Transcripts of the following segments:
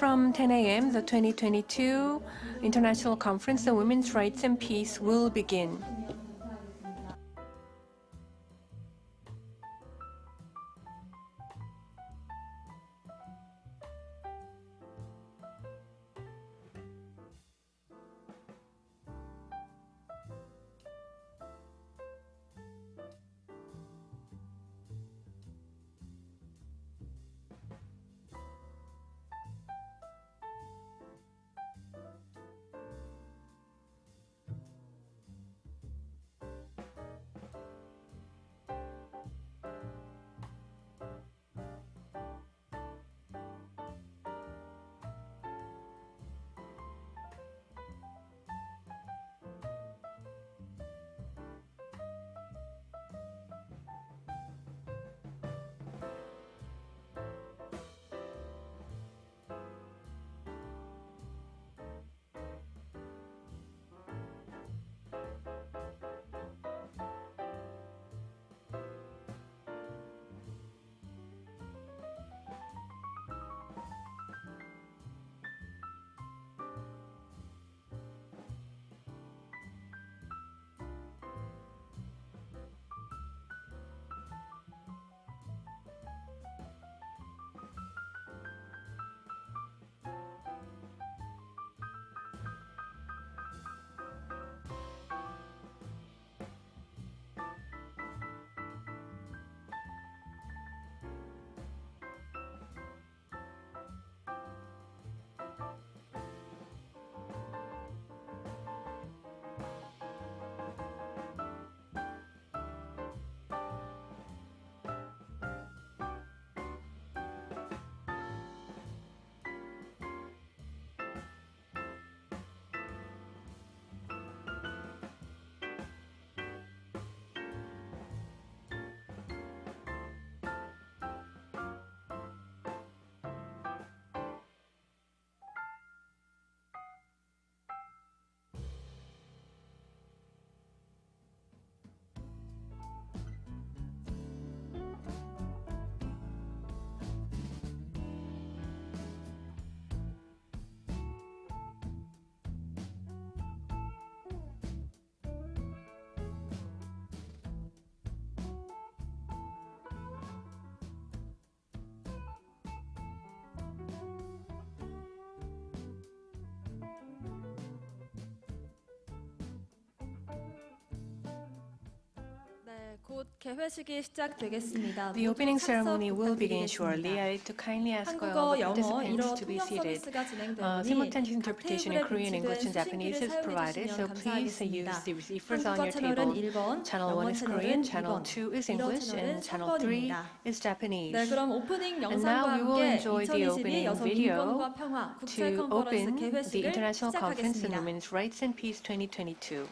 From 10 a.m., the 2022 International Conference on Women's Rights and Peace will begin. The opening ceremony will begin shortly. I'd like to kindly ask all the participants to be seated. Simultaneous interpretation in Korean, English, and Japanese is provided, so please use the receivers on your table. Channel 1 is Korean, Channel 2 is English, and Channel 3 is Japanese. And now we will enjoy the opening video to open the International Conference on Women's Rights and Peace 2022.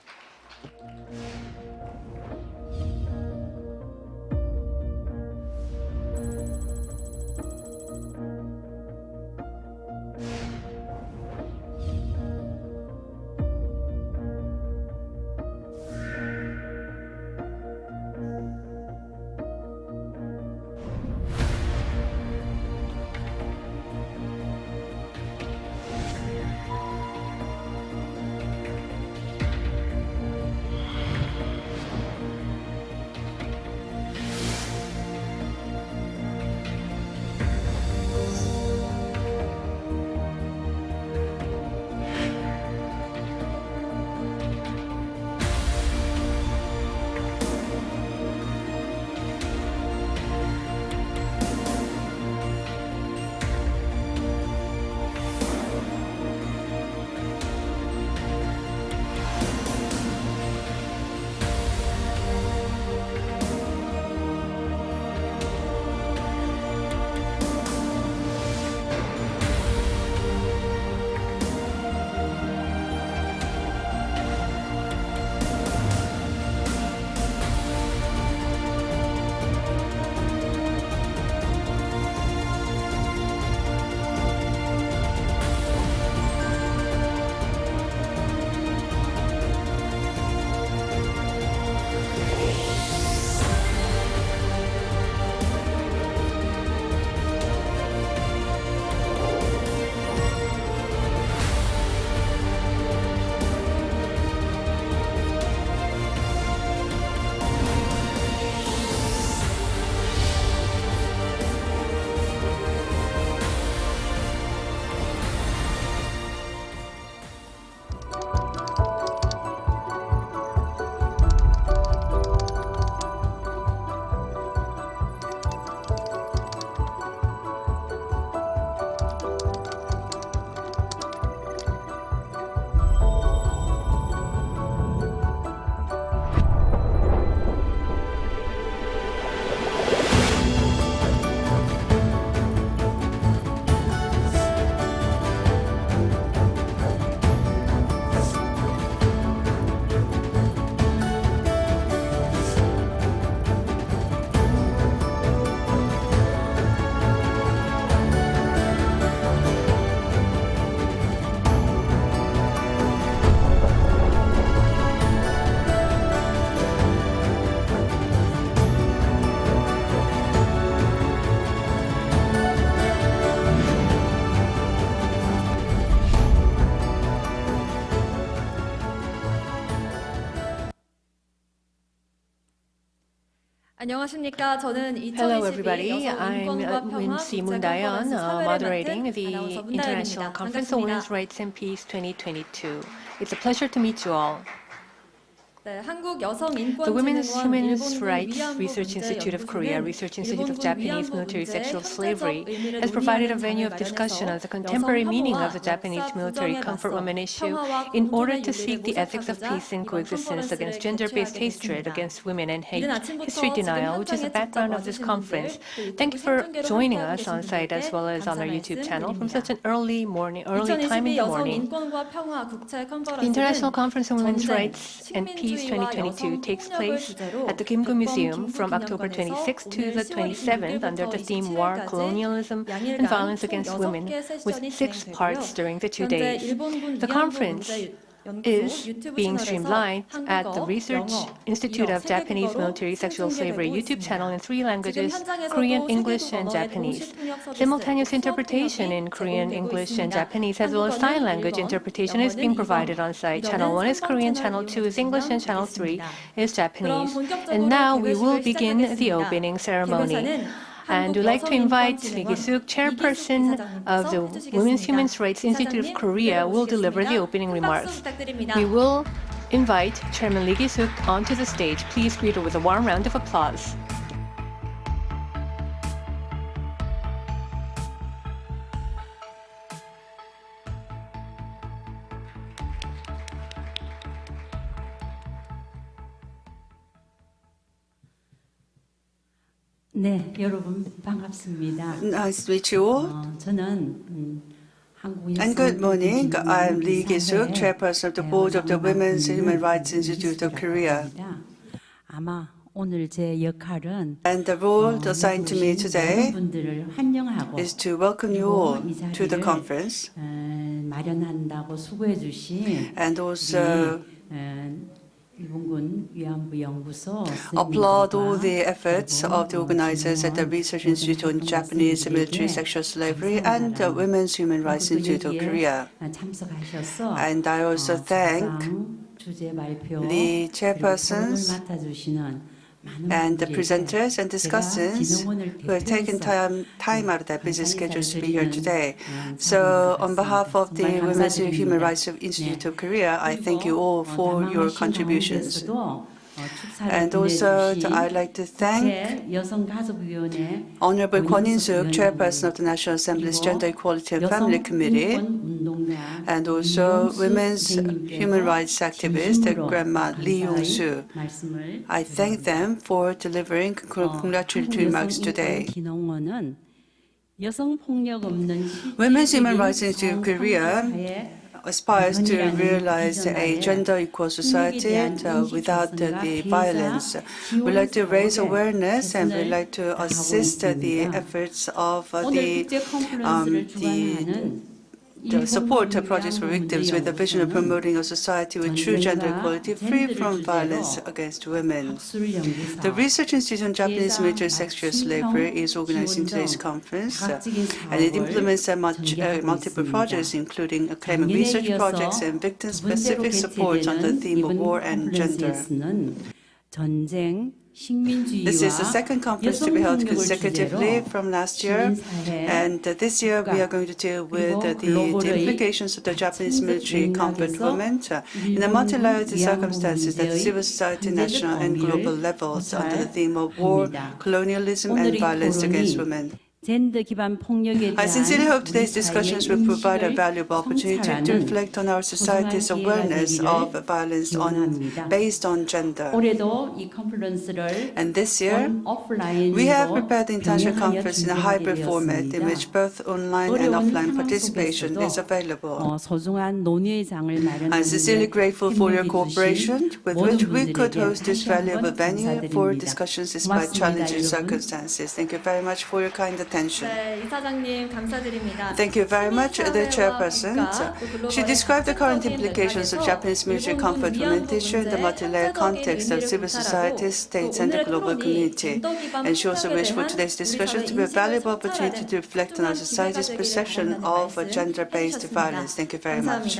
Hello, everybody. I'm Wincy Mundayon, moderating the International Conference on Women's Rights and Peace 2022. It's a pleasure to meet you all. The Women's Human Rights Research Institute of Korea, Research Institute of Japanese Military Sexual Slavery, has provided a venue of discussion on the contemporary meaning of the Japanese military comfort women issue in order to seek the ethics of peace and coexistence against gender-based hatred against women and hate history denial, which is the background of this conference. Thank you for joining us on site as well as on our YouTube channel from such an early time in the morning. The International Conference on Women's Rights and Peace 2022 takes place at the Kim-gu Museum from October 26th to the 27th under the theme War, Colonialism, and Violence Against Women, with 6 parts during the 2 days. The conference is being streamlined at the Research Institute of Japanese Military Sexual Slavery YouTube channel in 3 languages, Korean, English, and Japanese. Simultaneous interpretation in Korean, English, and Japanese, as well as sign language interpretation, is being provided on site. Channel 1 is Korean, Channel 2 is English, and Channel 3 is Japanese. And now we will begin the opening ceremony. And we'd like to invite Lee Gi-suk, chairperson of the Women's Human Rights Institute of Korea, will deliver the opening remarks. We will invite Chairman Lee Gi-suk onto the stage. Please greet her with a warm round of applause. 네, 여러분 반갑습니다. Nice to meet you all. 저는 And good morning. I'm Lee Gi-suk, chairperson of the board of the Women's Human Rights Institute of Korea. 아마 오늘 제 역할은 And the role assigned to me today 분들을 환영하고 is to welcome you all to the conference 마련한다고 수고해 주신 and also 일본군 위안부 연구소 applaud all the efforts of the organizers at the Research Institute on Japanese Military Sexual Slavery and the Women's Human Rights Institute of Korea. 참석하셔서 And I also thank 주제 발표 the chairpersons and the presenters and discussants who have taken time out of their busy schedules to be here today. So on behalf of the Women's Human Rights Institute of Korea, I thank you all for your contributions. And also, I'd like to thank Honorable Kwon In-suk, chairperson of the National Assembly's Gender Equality and Family Committee, and also women's human rights activist, Grandma Lee Young-soo. I thank them for delivering congratulatory remarks today. Women's Human Rights Institute of Korea aspires to realize a gender-equal society without the violence. We'd like to raise awareness and we'd like to assist the efforts of the support projects for victims with the vision of promoting a society with true gender equality free from violence against women. The Research Institute on Japanese Military Sexual Slavery is organizing today's conference, and it implements multiple projects, including academic research projects and victim-specific support on the theme of war and gender. This is the second conference to be held consecutively from last year, and this year we are going to deal with the implications of the Japanese military combat movement in the multi-layered circumstances at civil society, national and global levels under the theme of war, colonialism and violence against women. I sincerely hope today's discussions will provide a valuable opportunity to reflect on our society's awareness of violence based on gender. And this year, we have prepared the international conference in a hybrid format in which both online and offline participation is available. I'm sincerely grateful for your cooperation with which we could host this valuable venue for discussions despite challenging circumstances. Thank you very much for your kind attention. Thank you very much, the chairperson. She described the current implications of Japanese military comfort movement issue in the multi-layered context of civil society, states, and the global community. And she also wished for today's discussion to be a valuable opportunity to reflect on our society's perception of gender-based violence. Thank you very much.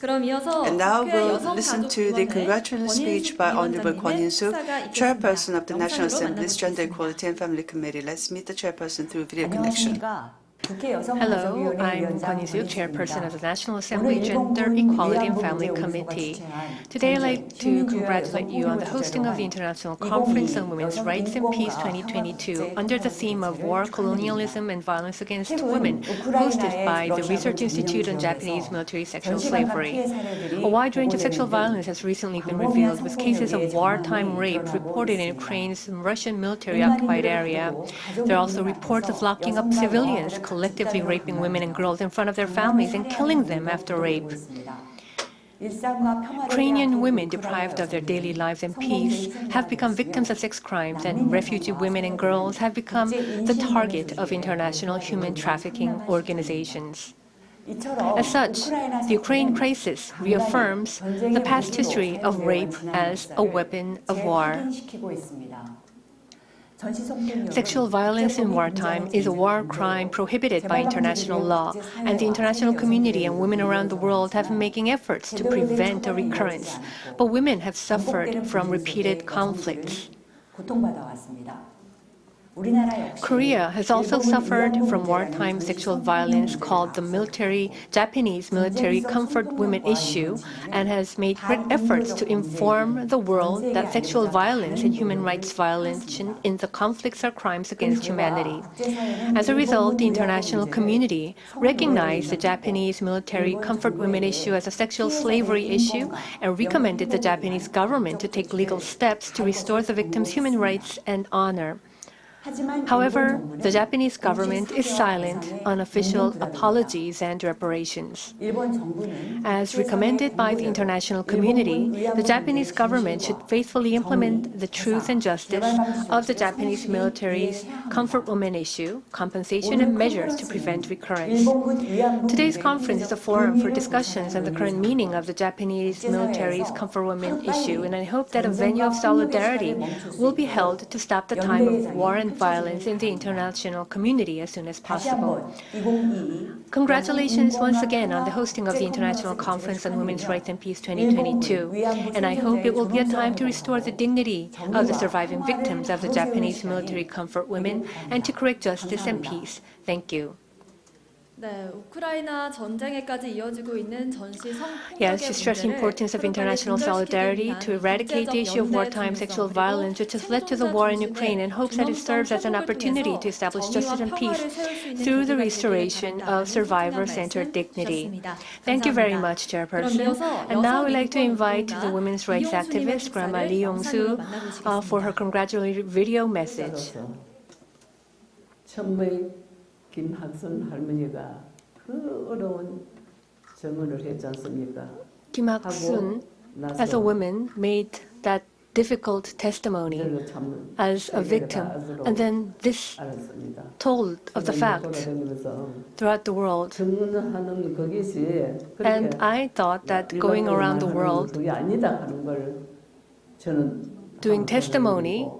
And now we'll listen to the congratulatory speech by Honorable Kwon chairperson of the National Assembly's Gender Equality and Family Committee. Let's meet the chairperson through video connection. Hello, I'm Kwon Hyun-suk, chairperson of the National Assembly Gender Equality and Family Committee. Today I'd like to congratulate you on the hosting of the International Conference on Women's Rights and Peace 2022 under the theme of War, Colonialism, and Violence Against Women, hosted by the Research Institute on Japanese Military Sexual Slavery. A wide range of sexual violence has recently been revealed, with cases of wartime rape reported in Ukraine's Russian military-occupied area. There are also reports of locking up civilians, collectively raping women and girls in front of their families and killing them after rape. Ukrainian women deprived of their daily lives and peace have become victims of sex crimes, and refugee women and girls have become the target of international human trafficking organizations. As such, the Ukraine crisis reaffirms the past history of rape as a weapon of war. Sexual violence in wartime is a war crime prohibited by international law, and the international community and women around the world have been making efforts to prevent a recurrence. But women have suffered from repeated conflicts. Korea has also suffered from wartime sexual violence called the Japanese military comfort women issue, and has made great efforts to inform the world that sexual violence and human rights violation in the conflicts are crimes against humanity. As a result, the international community recognized the Japanese military comfort women issue as a sexual slavery issue and recommended the Japanese government to take legal steps to restore the victims' human rights and honor. However, the Japanese government is silent on official apologies and reparations. As recommended by the international community, the Japanese government should faithfully implement the truth and justice of the Japanese military's comfort women issue, compensation and measures to prevent recurrence. Today's conference is a forum for discussions on the current meaning of the Japanese military's comfort women issue, and I hope that a venue of solidarity will be held to stop the time of war and violence in the international community as soon as possible. Congratulations once again on the hosting of the International Conference on Women's Rights and Peace 2022, and I hope it will be a time to restore the dignity of the surviving victims of the Japanese military comfort women and to correct justice and peace. Thank you. Yes, to stress the importance of international solidarity to eradicate the issue of wartime sexual violence, which has led to the war in Ukraine, and hopes that it serves as an opportunity to establish justice and peace through the restoration of survivor-centered dignity. Thank you very much, Chairperson. And now we'd like to invite the women's rights activist, Grandma Lee Yong-soo, for her congratulatory video message. 김학순 할머니가 그 어려운 증언을 했지 않습니까? Kim Hak-sun, as a woman, made that difficult testimony as a victim, and then this told of the fact throughout the world. And I thought that going around the world doing testimony,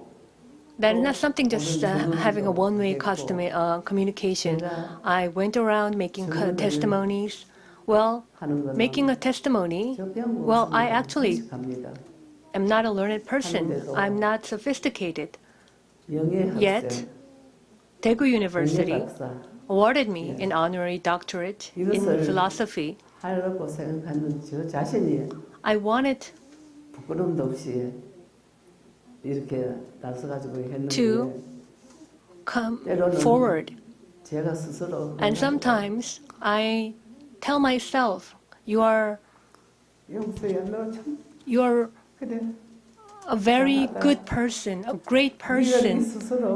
that is not something just having a one-way communication. I went around making testimonies. Well, making a testimony, well, I actually am not a learned person. I'm not sophisticated. Yet, Daegu University awarded me an honorary doctorate in philosophy. I wanted to come forward. And sometimes I tell myself, you are a very good person, a great person.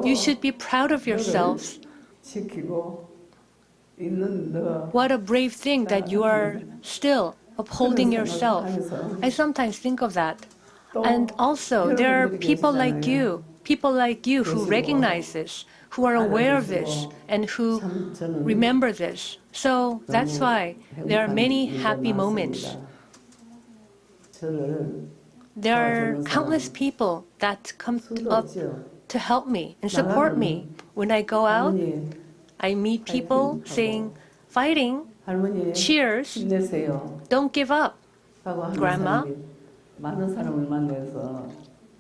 You should be proud of yourselves. What a brave thing that you are still upholding yourself. I sometimes think of that. And also, there are people like you who recognize this, who are aware of this, and who remember this. So that's why there are many happy moments. There are countless people that come up to help me and support me. When I go out, I meet people saying, fighting 할머니 cheers, 힘내세요. don't give up, 하고 하는 Grandma. 사람이 많은 사람을 만나서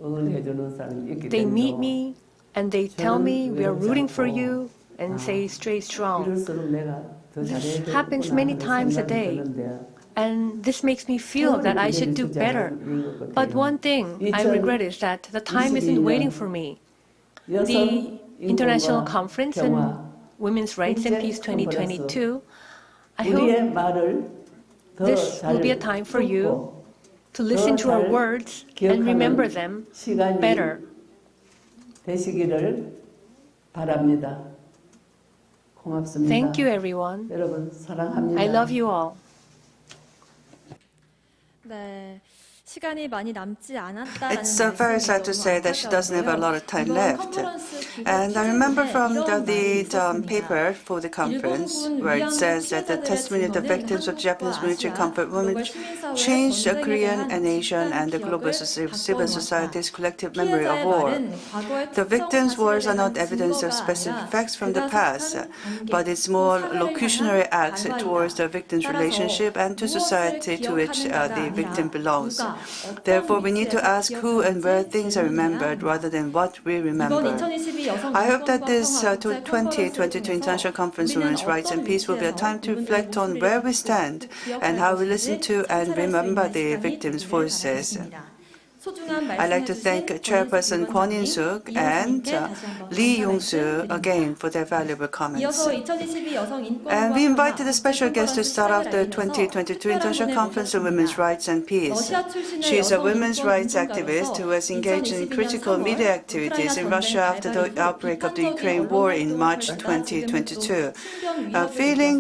응원해주는 사람이 있기 They meet 때문에 me and they tell me we are rooting for you and say stay strong. 이럴수록 내가 더 This 잘해야 happens 되겠구나 many 하는 times a 생각이 day. 드는데 And this makes me feel that I should do better. But one thing I regret is that the time isn't waiting for me. The International Conference on Women's Rights and Peace 2022, I hope this will be a time for you to listen to our words and remember them better. 되시기를 바랍니다. 고맙습니다. Thank you, everyone. 여러분 사랑합니다. I love you all. 네, 시간이 많이 남지 않았다라는 It's very sad to say that she doesn't have a lot of time left. And I remember from the paper for the conference where it says that the testimony of the victims of Japanese military combat women changed the Korean and Asian and the global civil society's collective memory of war. The victims' wars are not evidence of specific facts from the past, but it's more locutionary acts towards the victim's relationship and to society to which the victim belongs. Therefore, we need to ask who and where things are remembered rather than what we remember. I hope that this 2022 International Conference on Women's Rights and Peace will be a time to reflect on where we stand and how we listen to and remember the victims' voices. I'd like to thank Chairperson Kwon In-suk and Lee Yong-soo again for their valuable comments. And we invited a special guest to start off the 2022 International Conference on Women's Rights and Peace. She is a women's rights activist who has engaged in critical media activities in Russia after the outbreak of the Ukraine war in March 2022. Feeling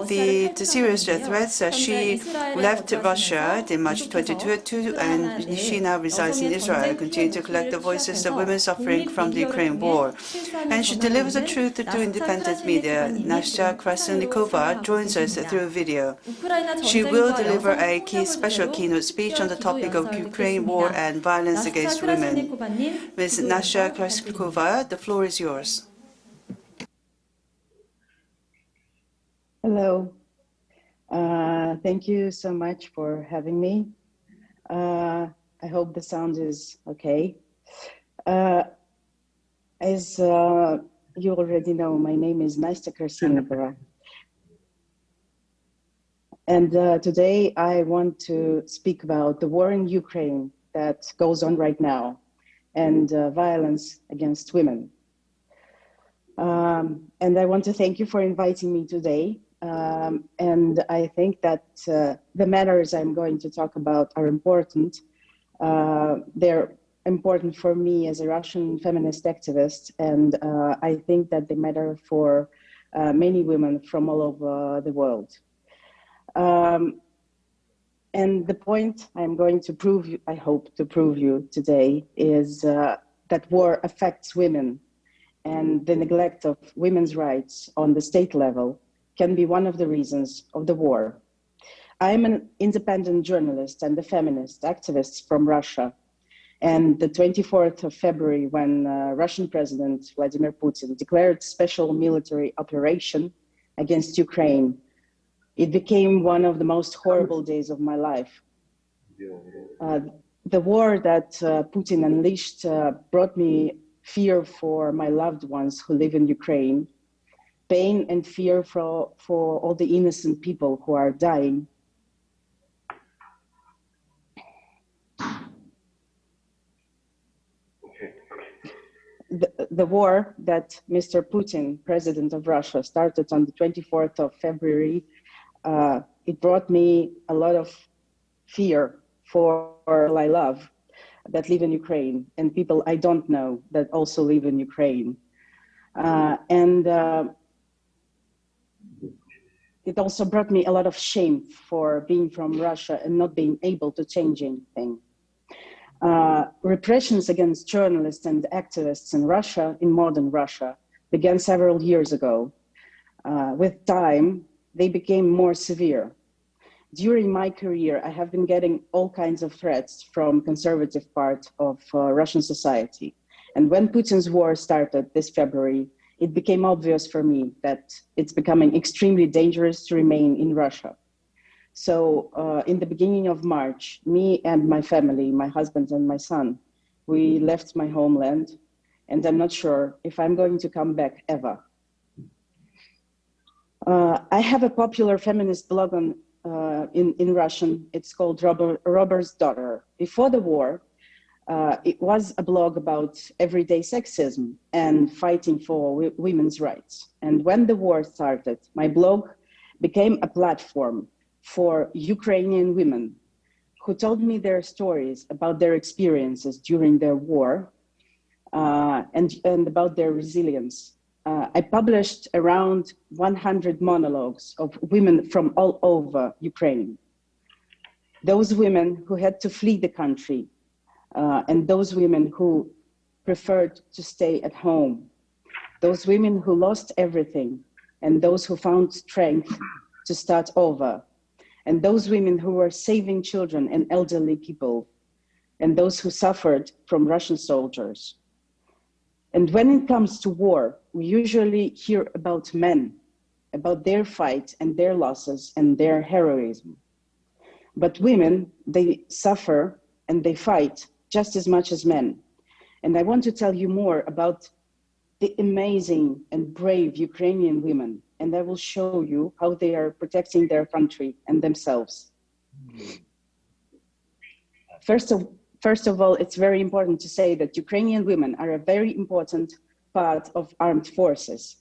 the serious threats, she left Russia in March 2022 and she now resides in Israel, continue to collect the voices of women suffering from the Ukraine war. And she delivers the truth to independent media. Nastya Krasilnikova joins us through video. She will deliver a special keynote speech on the topic of Ukraine war and violence against women. Ms. Nastya Krasilnikova, the floor is yours. Hello. Thank you so much for having me. I hope the sound is okay. As you already know, my name is Nastya Krasilnikova. And today I want to speak about the war in Ukraine that goes on right now and violence against women. And I want to thank you for inviting me today. And I think that the matters I'm going to talk about are important. They're important for me as a Russian feminist activist, and I think that they matter for many women from all over the world. And the point I'm going to prove you, I hope to prove you today, is that war affects women, and the neglect of women's rights on the state level can be one of the reasons of the war. I'm an independent journalist and a feminist activist from Russia. And the 24th of February, when Russian President Vladimir Putin declared special military operation against Ukraine, it became one of the most horrible days of my life. The war that Putin unleashed brought me fear for my loved ones who live in Ukraine, pain and fear for all the innocent people who are dying. The war that Mr. Putin, president of Russia, started on the 24th of February, it brought me a lot of fear for people I love that live in Ukraine and people I don't know that also live in Ukraine. It also brought me a lot of shame for being from Russia and not being able to change anything. Repressions against journalists and activists in Russia, in modern Russia, began several years ago. With time, they became more severe. During my career, I have been getting all kinds of threats from conservative part of Russian society. And when Putin's war started this February, it became obvious for me that it's becoming extremely dangerous to remain in Russia. So in the beginning of March, me and my family, my husband and my son, we left my homeland, and I'm not sure if I'm going to come back ever. I have a popular feminist blog on, in Russian. It's called Robber's Daughter. Before the war, it was a blog about everyday sexism and fighting for women's rights. And when the war started, my blog became a platform for Ukrainian women who told me their stories about their experiences during their war and about their resilience. I published around 100 monologues of women from all over Ukraine. Those women who had to flee the country, and those women who preferred to stay at home, those women who lost everything, and those who found strength to start over, and those women who were saving children and elderly people, and those who suffered from Russian soldiers. And when it comes to war, we usually hear about men, about their fight and their losses and their heroism. But women, they suffer and they fight just as much as men. And I want to tell you more about the amazing and brave Ukrainian women, and I will show you how they are protecting their country and themselves. First of all, it's very important to say that Ukrainian women are a very important part of armed forces.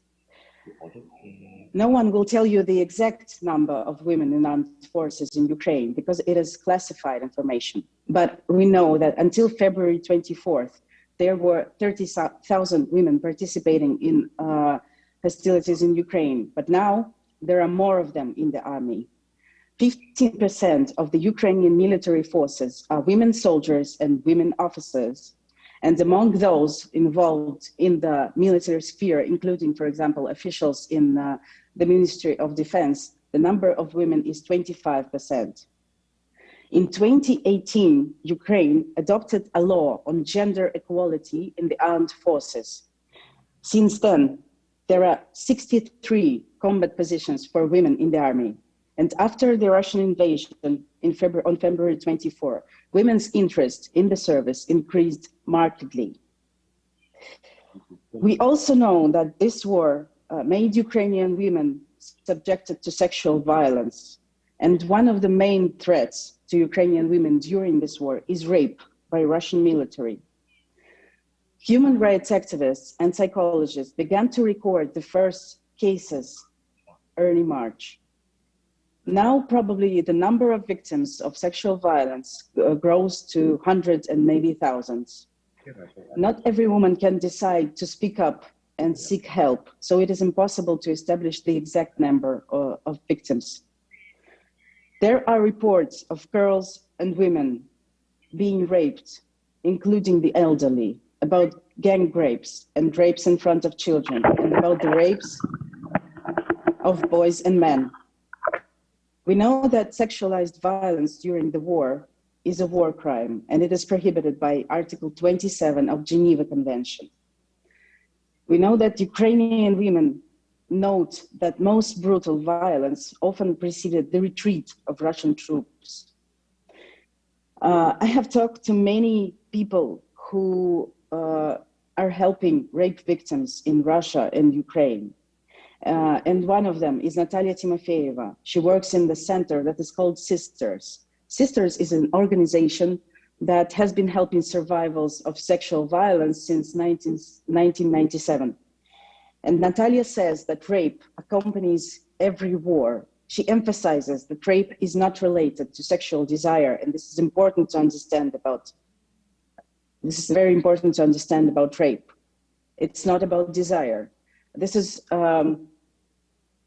No one will tell you the exact number of women in armed forces in Ukraine because it is classified information. But we know that until February 24th, there were 30,000 women participating in hostilities in Ukraine. But now there are more of them in the army. 15% of the Ukrainian military forces are women soldiers and women officers. And among those involved in the military sphere, including, for example, officials in the Ministry of Defense, the number of women is 25%. In 2018, Ukraine adopted a law on gender equality in the armed forces. Since then, there are 63 combat positions for women in the army. And after the Russian invasion on February 24, women's interest in the service increased markedly. We also know that this war made Ukrainian women subjected to sexual violence. And one of the main threats to Ukrainian women during this war is rape by Russian military. Human rights activists and psychologists began to record the first cases early March. Now, probably the number of victims of sexual violence grows to hundreds and maybe thousands. Not every woman can decide to speak up and seek help, so it is impossible to establish the exact number of victims. There are reports of girls and women being raped, including the elderly, about gang rapes and rapes in front of children, and about the rapes of boys and men. We know that sexualized violence during the war is a war crime, and it is prohibited by Article 27 of Geneva Convention. We know that Ukrainian women note that most brutal violence often preceded the retreat of Russian troops. I have talked to many people who are helping rape victims in Russia and Ukraine. And one of them is Natalia Timofeyeva. She works in the center that is called Sisters. Sisters is an organization that has been helping survivors of sexual violence since 1997. And Natalia says that rape accompanies every war. She emphasizes that rape is not related to sexual desire, and this is important to understand about. This is very important to understand about rape. It's not about desire. This is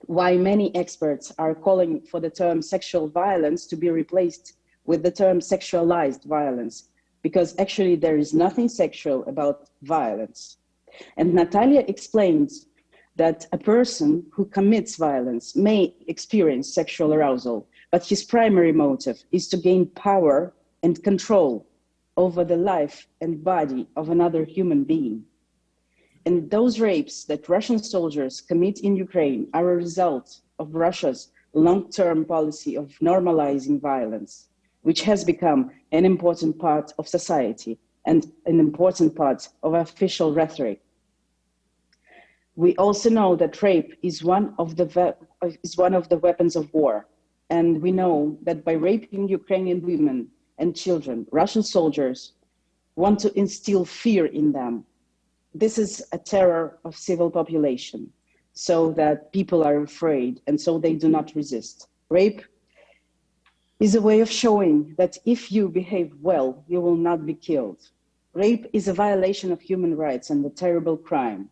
why many experts are calling for the term sexual violence to be replaced with the term sexualized violence, because actually there is nothing sexual about violence. And Natalia explains that a person who commits violence may experience sexual arousal, but his primary motive is to gain power and control over the life and body of another human being. And those rapes that Russian soldiers commit in Ukraine are a result of Russia's long-term policy of normalizing violence, which has become an important part of society and an important part of official rhetoric. We also know that rape is one of the weapons of war. And we know that by raping Ukrainian women and children, Russian soldiers want to instill fear in them. This is a terror of civil population, so that people are afraid and so they do not resist. Rape is a way of showing that if you behave well, you will not be killed. Rape is a violation of human rights and a terrible crime.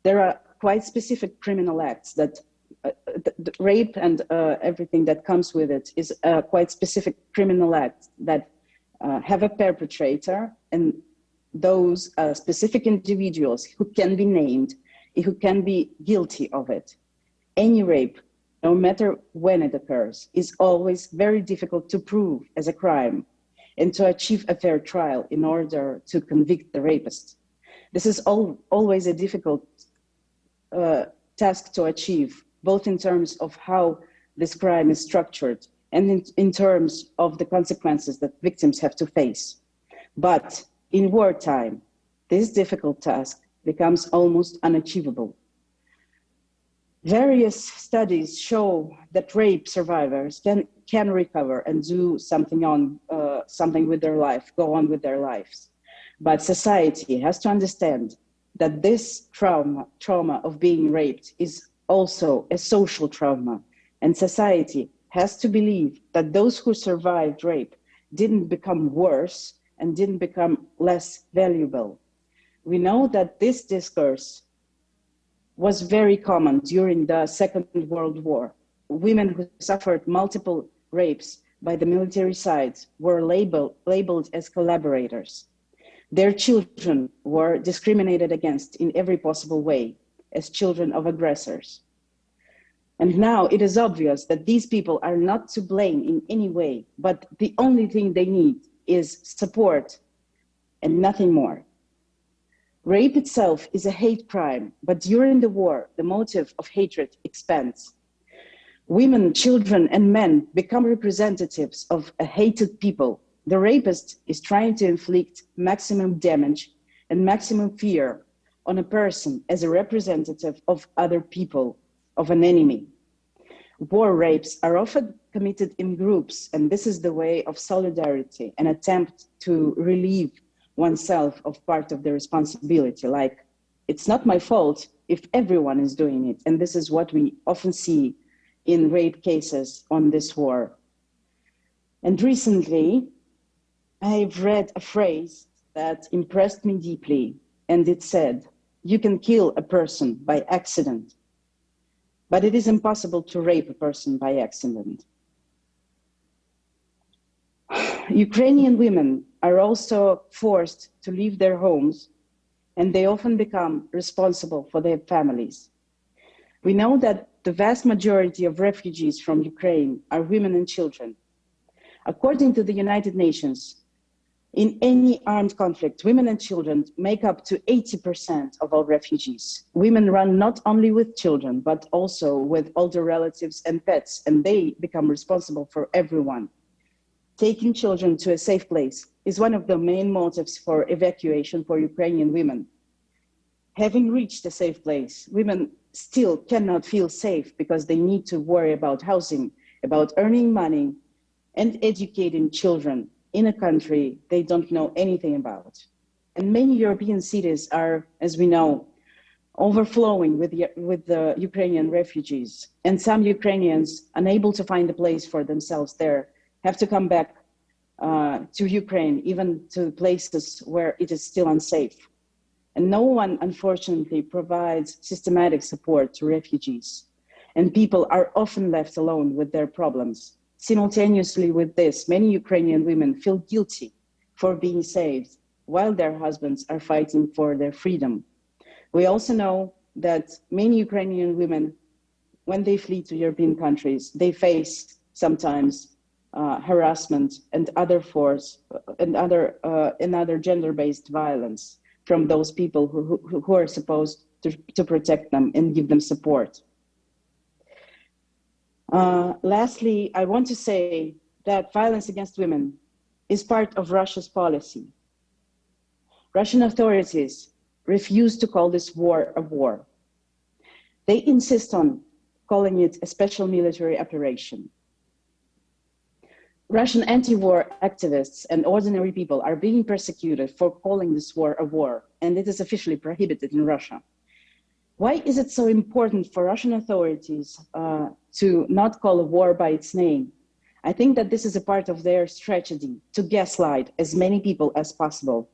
There are quite specific criminal acts that the rape and everything that comes with it is a quite specific criminal act that have a perpetrator, and those specific individuals who can be named, who can be guilty of it. Any rape, no matter when it occurs, is always very difficult to prove as a crime and to achieve a fair trial in order to convict the rapist. This is always a difficult task to achieve, both in terms of how this crime is structured and in terms of the consequences that victims have to face. But in wartime, this difficult task becomes almost unachievable. Various studies show that rape survivors can recover and do something with their life, go on with their lives. But society has to understand that this trauma of being raped is also a social trauma, and society has to believe that those who survived rape didn't become worse and didn't become less valuable. We know that this discourse was very common during the Second World War. Women who suffered multiple rapes by the military side were labeled as collaborators. Their children were discriminated against in every possible way as children of aggressors. And now it is obvious that these people are not to blame in any way, but the only thing they need is support and nothing more. Rape itself is a hate crime, but during the war, the motive of hatred expands. Women, children, and men become representatives of a hated people. The rapist is trying to inflict maximum damage and maximum fear on a person as a representative of other people, of an enemy. War rapes are often committed in groups, and this is the way of solidarity, an attempt to relieve oneself of part of the responsibility, like, it's not my fault if everyone is doing it. And this is what we often see in rape cases on this war. And recently, I've read a phrase that impressed me deeply, and it said, you can kill a person by accident, but it is impossible to rape a person by accident. Ukrainian women are also forced to leave their homes, and they often become responsible for their families. We know that the vast majority of refugees from Ukraine are women and children. According to the United Nations, in any armed conflict, women and children make up to 80% of all refugees. Women run not only with children, but also with older relatives and pets, and they become responsible for everyone. Taking children to a safe place is one of the main motives for evacuation for Ukrainian women. Having reached a safe place, women still cannot feel safe because they need to worry about housing, about earning money, and educating children in a country they don't know anything about. And many European cities are, as we know, overflowing with the Ukrainian refugees. And some Ukrainians, unable to find a place for themselves there, have to come back to Ukraine, even to places where it is still unsafe. And no one, unfortunately, provides systematic support to refugees. And people are often left alone with their problems. Simultaneously with this, many Ukrainian women feel guilty for being saved while their husbands are fighting for their freedom. We also know that many Ukrainian women, when they flee to European countries, they face sometimes harassment and other gender-based violence from those people who are supposed to protect them and give them support. Lastly, I want to say that violence against women is part of Russia's policy. Russian authorities refuse to call this war a war. They insist on calling it a special military operation. Russian anti-war activists and ordinary people are being persecuted for calling this war a war, and it is officially prohibited in Russia. Why is it so important for Russian authorities to not call a war by its name? I think that this is a part of their strategy to gaslight as many people as possible.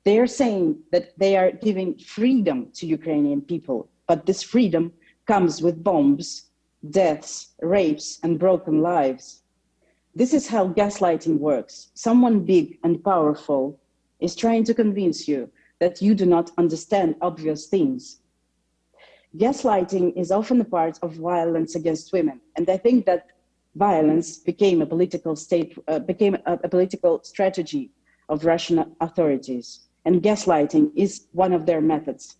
They are saying that they are giving freedom to Ukrainian people, but this freedom comes with bombs, deaths, rapes, and broken lives. This is how gaslighting works. Someone big and powerful is trying to convince you that you do not understand obvious things. Gaslighting is often a part of violence against women, and I think that violence became a political strategy of Russian authorities, and gaslighting is one of their methods.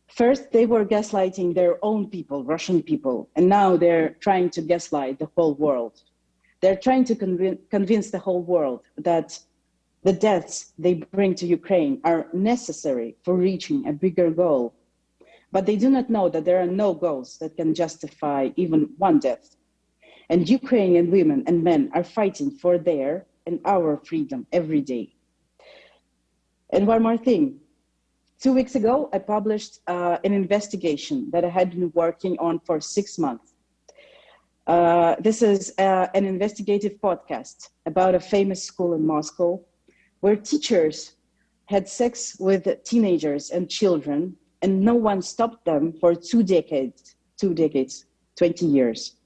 First, they were gaslighting their own people, Russian people, and now they're trying to gaslight the whole world. They're trying to convince the whole world that the deaths they bring to Ukraine are necessary for reaching a bigger goal. But they do not know that there are no goals that can justify even one death. And Ukrainian women and men are fighting for their and our freedom every day. And one more thing. 2 weeks ago, I published an investigation that I had been working on for 6 months. This is an investigative podcast about a famous school in Moscow where teachers had sex with teenagers and children, and no one stopped them for 2 decades, 20 years.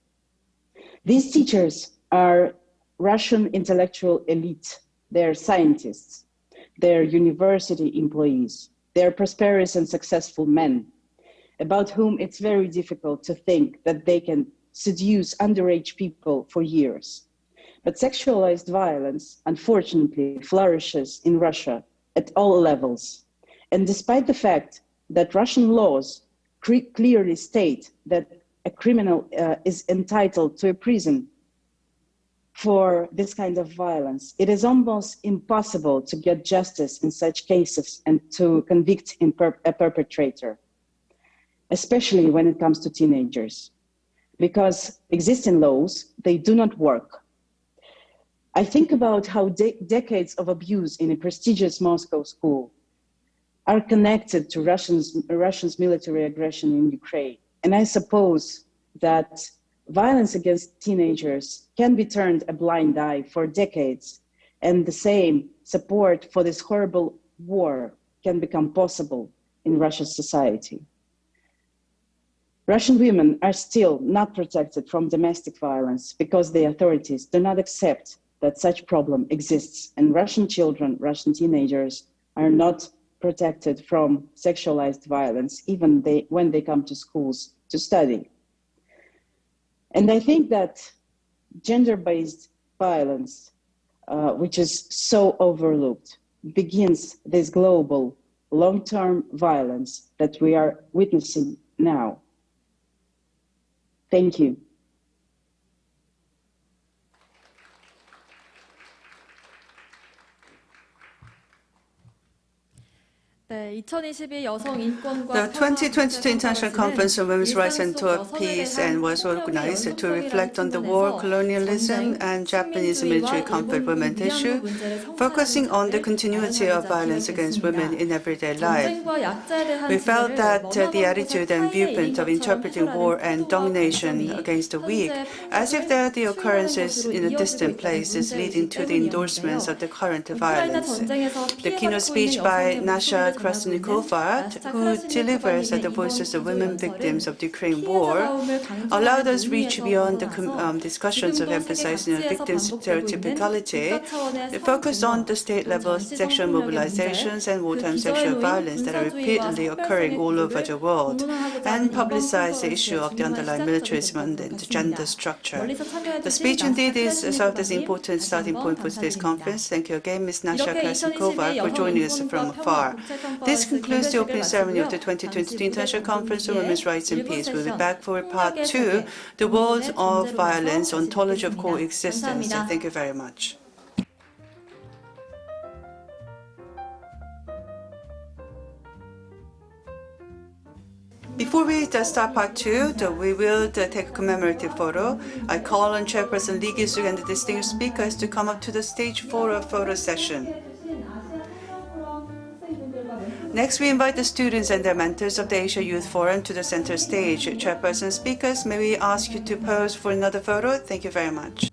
These teachers are Russian intellectual elite. They're scientists, they're university employees, they're prosperous and successful men about whom it's very difficult to think that they can seduce underage people for years. But sexualized violence, unfortunately, flourishes in Russia at all levels. And despite the fact that Russian laws clearly state that a criminal is entitled to a prison for this kind of violence, it is almost impossible to get justice in such cases and to convict a perpetrator, especially when it comes to teenagers, because existing laws, they do not work. I think about how decades of abuse in a prestigious Moscow school are connected to Russia's military aggression in Ukraine. And I suppose that violence against teenagers can be turned a blind eye for decades, and the same support for this horrible war can become possible in Russia's society. Russian women are still not protected from domestic violence because the authorities do not accept that such problem exists, and Russian children, Russian teenagers are not protected from sexualized violence even when they come to schools to study. And I think that gender-based violence, which is so overlooked, begins this global long-term violence that we are witnessing now. Thank you. 네, 2022 여성 인권과 The 2022 International Conference on Women's Rights and Peace and was organized to reflect on the war, colonialism, and Japanese military comfort women issue, focusing on the continuity of violence against women in everyday life. We felt that the attitude and viewpoint of interpreting war and domination against the weak, as if they are the occurrences in a distant place, is leading to the endorsements of the current violence. The keynote speech by Nastya Krasilnikova, who delivers the voices of women victims of the Ukraine war, allowed us reach beyond the discussions of emphasizing victim stereotypicality. It focused on the state-level sexual mobilizations and wartime sexual violence that are repeatedly occurring all over the world, and publicized the issue of the underlying militarism and the gender structure. The speech indeed is served as an important starting point for today's conference. Thank you again, Ms. Nastya for joining us from afar. This concludes the opening ceremony of the 2022 International Conference on Women's Rights and Peace. We'll be back for part 2, The World of Violence, Ontology of Coexistence. Thank you very much. Before we start part 2, we will take a commemorative photo. I call on Chairperson Lee Gi-suk and the distinguished speakers to come up to the stage for a photo session. Next, we invite the students and their mentors of the Asia Youth Forum to the center stage. Chairperson speakers, may we ask you to pose for another photo? Thank you very much.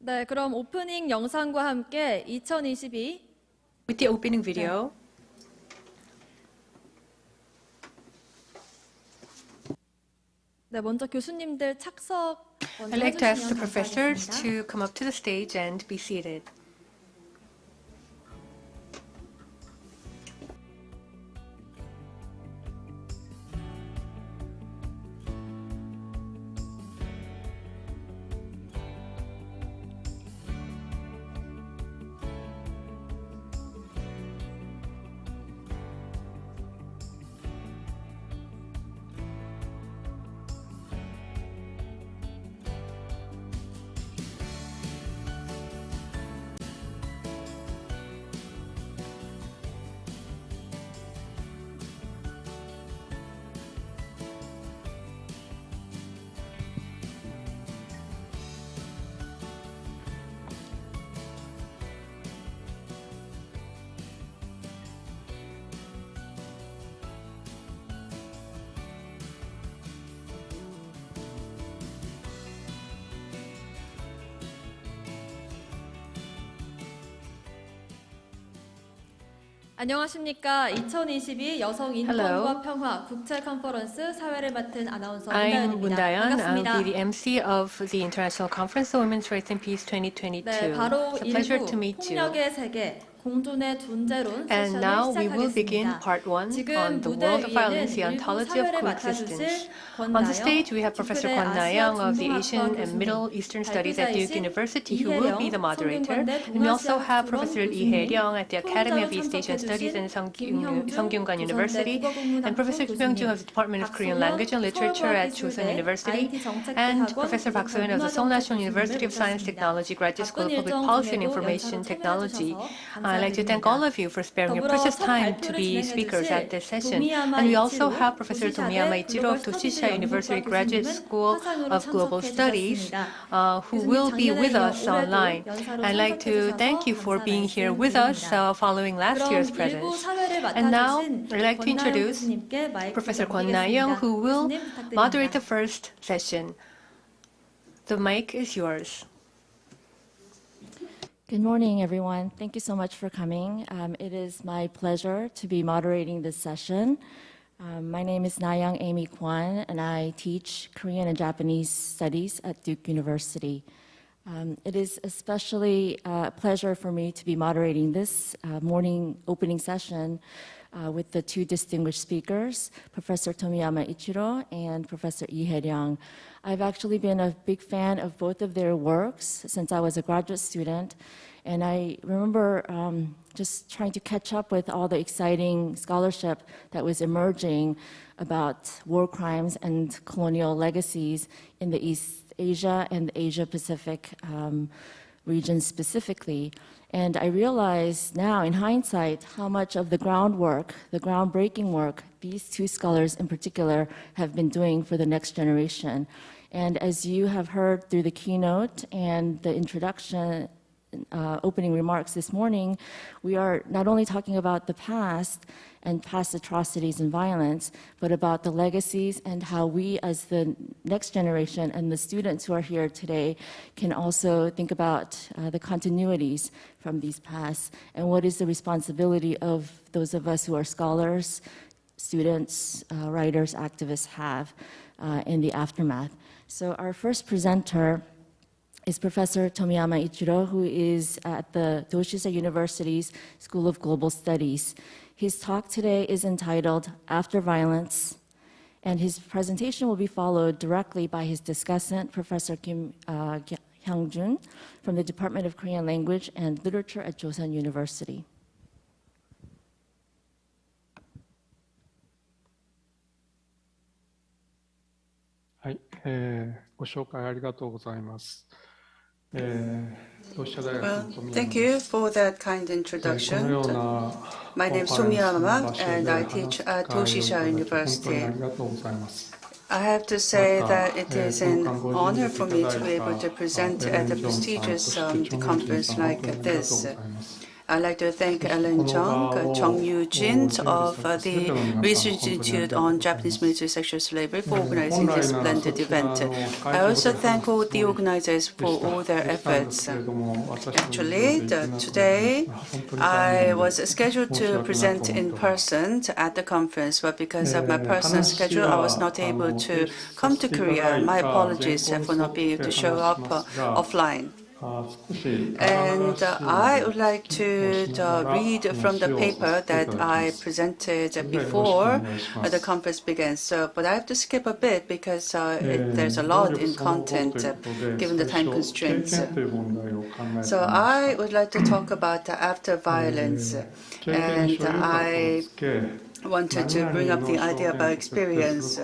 네, 그럼 오프닝 영상과 함께 2022 With the opening video, 네, 먼저 교수님들 착석 먼저 I'd like to ask the 해주시면 professors 감사하겠습니다. to come up to the stage and be seated. 안녕하십니까. 2022 여성 인권과 평화 국제 컨퍼런스 사회를 맡은 아나운서 I'm 문다연입니다. Moondayon. I'll 반갑습니다. be the MC of the International Conference on Women's Rights and Peace 2022. 네, 바로 It's a pleasure to 1부 meet you. 폭력의 세계 공존의 존재론 And 세션을 now we will begin 시작하겠습니다. part 1 지금 on the 무대 world of violence, 위에는 the 일부 ontology of 사회를 coexistence. 맡아주실 On the stage, we have Professor 국대 Kwon 아시아 Nayoung of the 중동학과 Asian and 교수님, Middle Eastern Studies at Duke 발표자이신 University, who will be the 이혜령, moderator. 성균관대 And we also have 동아시아 Professor 교수님, Hyeryoung at the Academy of 토론자로 East Asian Studies in 참석해주신 Sungkyunkwan 김형준 University, 국어국문학부 and Professor Hwang of the Department of Korean Language and Literature at Chosun University, and Professor Park Sohyun of the Seoul National University of Science Technology Graduate School of Public Policy and Information Technology. I'd like to thank all of you for sparing your precious time to be speakers at this session. And we also have Professor Tomiyama Ichiro of Doshisha University Graduate School of Global Studies, who will be with us online. I'd like to thank you for being here with us following last year's presence. And now I'd like to introduce Professor Kwon Nayoung, who will moderate the first session. The mic is yours. Good morning, everyone. Thank you so much for coming. It is my pleasure to be moderating this session. My name is Nayoung Aimee Kwon, and I teach Korean and Japanese studies at Duke University. It is especially a pleasure for me to be moderating this morning opening session with the two distinguished speakers, Professor Tomiyama Ichiro and Professor Hyeryoung. I've actually been a big fan of both of their works since I was a graduate student, and I remember just trying to catch up with all the exciting scholarship that was emerging about war crimes and colonial legacies in the East Asia and the Asia Pacific region specifically. And I realize now, in hindsight, how much of the groundwork, the groundbreaking work, these two scholars in particular have been doing for the next generation. And as you have heard through the keynote and the introduction, opening remarks this morning, we are not only talking about the past and past atrocities and violence, but about the legacies and how we as the next generation and the students who are here today can also think about the continuities from these past and what is the responsibility of those of us who are scholars, students, writers, activists have in the aftermath. So our first presenter is Professor Tomiyama Ichiro, who is at the Doshisha University's School of Global Studies. His talk today is entitled After Violence, and his presentation will be followed directly by his discussant, Professor Hyoungjoong, from the Department of Korean Language and Literature at Chosun University. はい、ご紹介ありがとうございます。Well, thank you for that kind introduction. My name is Tomiyama, and I teach at Doshisha University. I have to say that it is an honor for me to be able to present at a prestigious conference like this. I'd like to thank Hyoungjoong, Chung Yoo-jin of the Research Institute on Japanese Military Sexual Slavery for organizing this splendid event. I also thank all the organizers for all their efforts. Actually, today I was scheduled to present in person at the conference, but because of my personal schedule, I was not able to come to Korea. My apologies for not being able to show up offline. And I would like to read from the paper that I presented before the conference begins. But I have to skip a bit because there's a lot in content given the time constraints. So I would like to talk about after violence, and I wanted to bring up the idea about experience.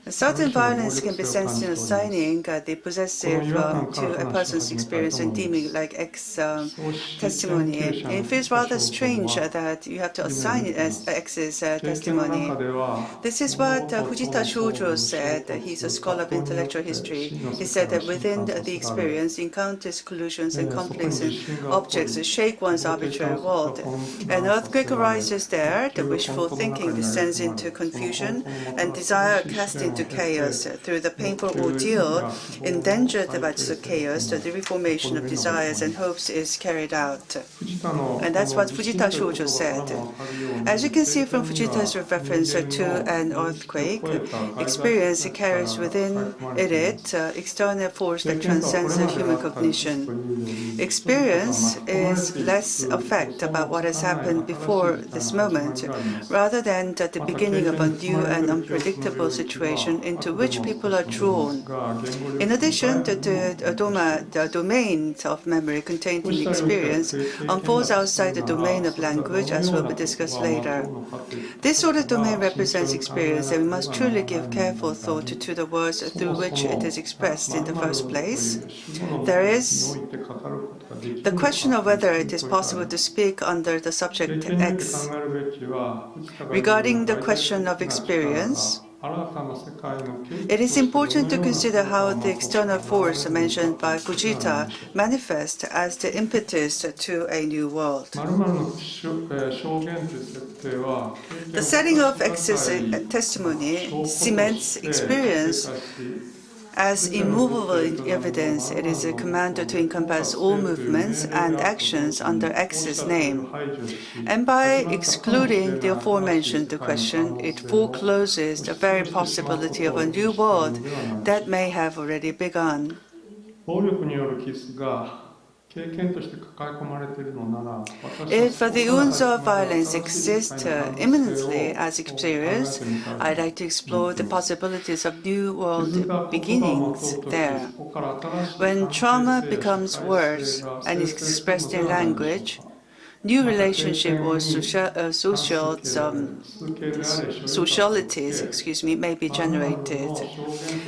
Certain violence can be sensed in assigning the possessive to a person's experience and deeming like testimony. It feels rather strange that you have to assign it as X's testimony. This is what Fujita Shoujo said. He's a scholar of intellectual history. He said that within the experience, encounters, collusions, and conflicts and objects shake one's arbitrary world. An earthquake arises there, the wishful thinking descends into confusion, and desire cast into chaos. Through the painful ordeal endangered by the chaos, the reformation of desires and hopes is carried out. And that's what Fujita Shoujo said. As you can see from Fujita's reference to an earthquake, experience carries within it external force that transcends human cognition. Experience is less a fact about what has happened before this moment, rather than the beginning of a new and unpredictable situation into which people are drawn. In addition, the domain of memory contained in experience unfolds outside the domain of language, as will be discussed later. This sort of domain represents experience, and we must truly give careful thought to the words through which it is expressed in the first place. There is the question of whether it is possible to speak under the subject X. Regarding the question of experience, it is important to consider how the external force mentioned by Fujita manifests as the impetus to a new world. The setting of X's testimony cements experience as immovable evidence. It is a command to encompass all movements and actions under X's name. And by excluding the aforementioned question, it forecloses the very possibility of a new world that may have already begun. If the wounds of violence exist imminently as experience, I'd like to explore the possibilities of new world beginnings there. When trauma becomes words and is expressed in language, new relationship or socialities may be generated.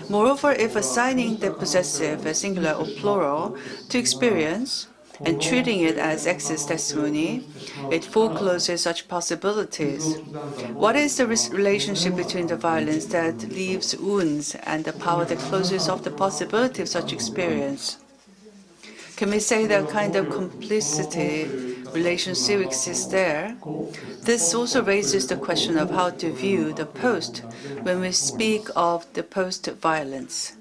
Moreover, if assigning the possessive, singular or plural, to experience and treating it as X's testimony, it forecloses such possibilities. What is the relationship between the violence that leaves wounds and the power that closes off the possibility of such experience? Can we say that kind of complicity relationship exists there? This also raises the question of how to view the post when we speak of the post-violence.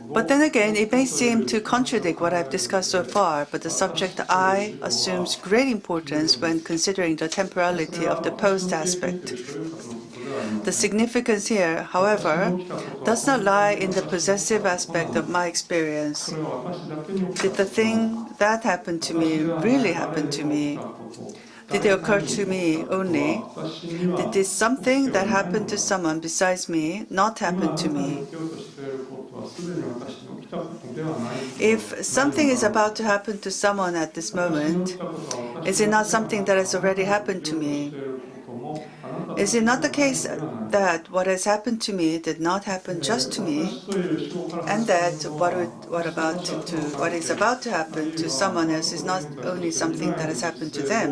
But then again, it may seem to contradict what I've discussed so far, but the subject I assumes great importance when considering the temporality of the post aspect. The significance here, however, does not lie in the possessive aspect of my experience. Did the thing that happened to me really happen to me? Did it occur to me only? Did this something that happened to someone besides me not happen to me? If something is about to happen to someone at this moment, is it not something that has already happened to me? Is it not the case that what has happened to me did not happen just to me, and that what is about to happen to someone else is not only something that has happened to them.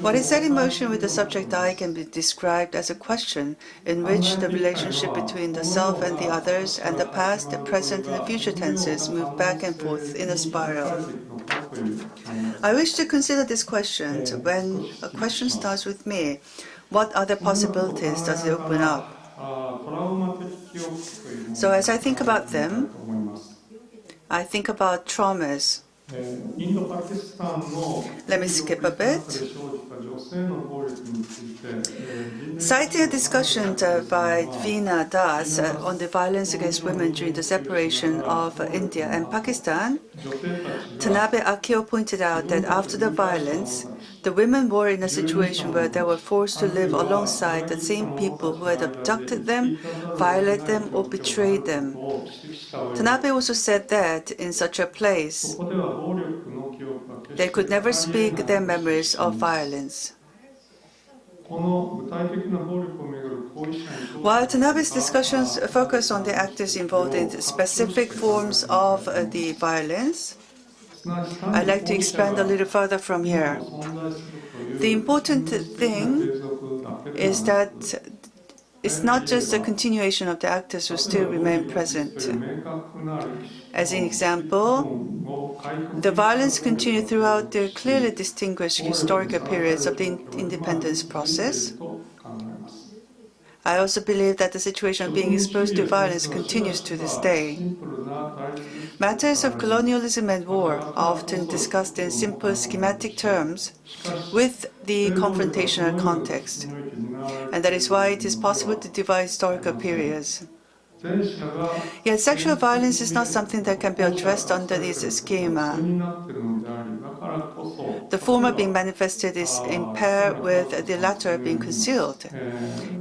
What is set in motion with the subject I can be described as a question in which the relationship between the self and the others and the past, the present, and the future tenses move back and forth in a spiral. I wish to consider this question when a question starts with me. What other possibilities does it open up? So as I think about them, I think about traumas. Let me skip a bit. Citing a discussion by Veena Das on the violence against women during the separation of India and Pakistan, Tanabe Akio pointed out that after the violence, the women were in a situation where they were forced to live alongside the same people who had abducted them, violated them, or betrayed them. Tanabe also said that in such a place, they could never speak their memories of violence. While Tanabe's discussions focus on the actors involved in specific forms of the violence, I'd like to expand a little further from here. The important thing is that it's not just a continuation of the actors who still remain present. As an example, the violence continued throughout the clearly distinguished historical periods of the independence process. I also believe that the situation of being exposed to violence continues to this day. Matters of colonialism and war are often discussed in simple schematic terms with the confrontational context, and that is why it is possible to divide historical periods. Yet sexual violence is not something that can be addressed under this schema. The former being manifested is in pair with the latter being concealed.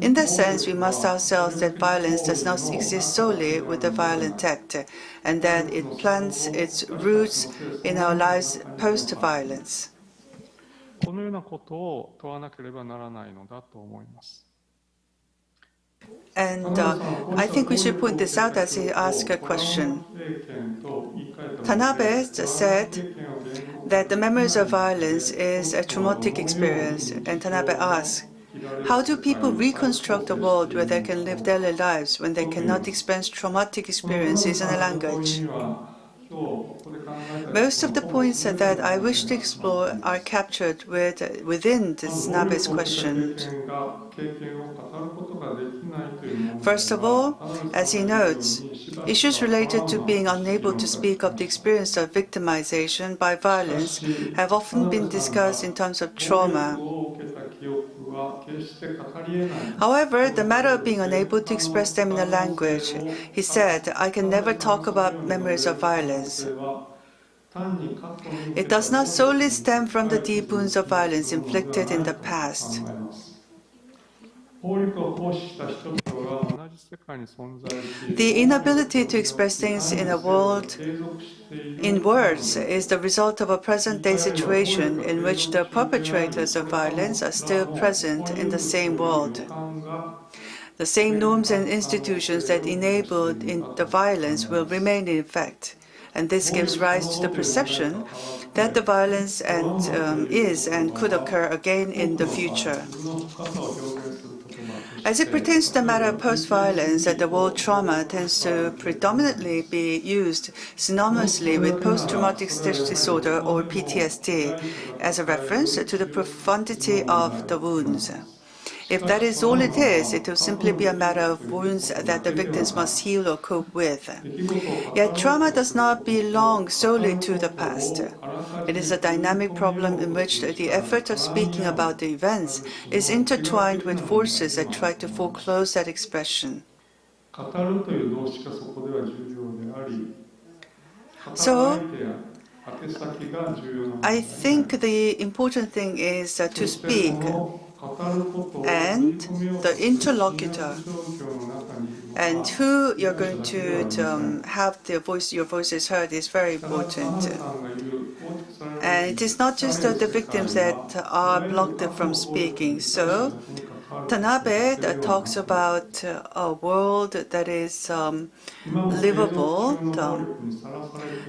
In that sense, we must ourselves that violence does not exist solely with the violent act, and that it plants its roots in our lives post-violence. このようなことを問わなければならないのだと思います。 And I think we should point this out as he asked a question. Tanabe said that the memories of violence is a traumatic experience, and Tanabe asked, how do people reconstruct a world where they can live daily lives when they cannot experience traumatic experiences in a language? Most of the points that I wish to explore are captured within this Tanabe's question. First of all, as he notes, issues related to being unable to speak of the experience of victimization by violence have often been discussed in terms of trauma. However, the matter of being unable to express them in a language, he said, I can never talk about memories of violence. It does not solely stem from the deep wounds of violence inflicted in the past. The inability to express things in words is the result of a present-day situation in which the perpetrators of violence are still present in the same world. The same norms and institutions that enabled the violence will remain in effect, and this gives rise to the perception that the violence is and could occur again in the future. As it pertains to the matter of post-violence, the word trauma tends to predominantly be used synonymously with post-traumatic stress disorder or PTSD as a reference to the profundity of the wounds. If that is all it is, it will simply be a matter of wounds that the victims must heal or cope with. Yet trauma does not belong solely to the past. It is a dynamic problem in which the effort of speaking about the events is intertwined with forces that try to foreclose that expression. So, I think the important thing is to speak, and the interlocutor and who you're going to have your voices heard is very important. And it is not just the victims that are blocked from speaking. So Tanabe talks about a world that is livable.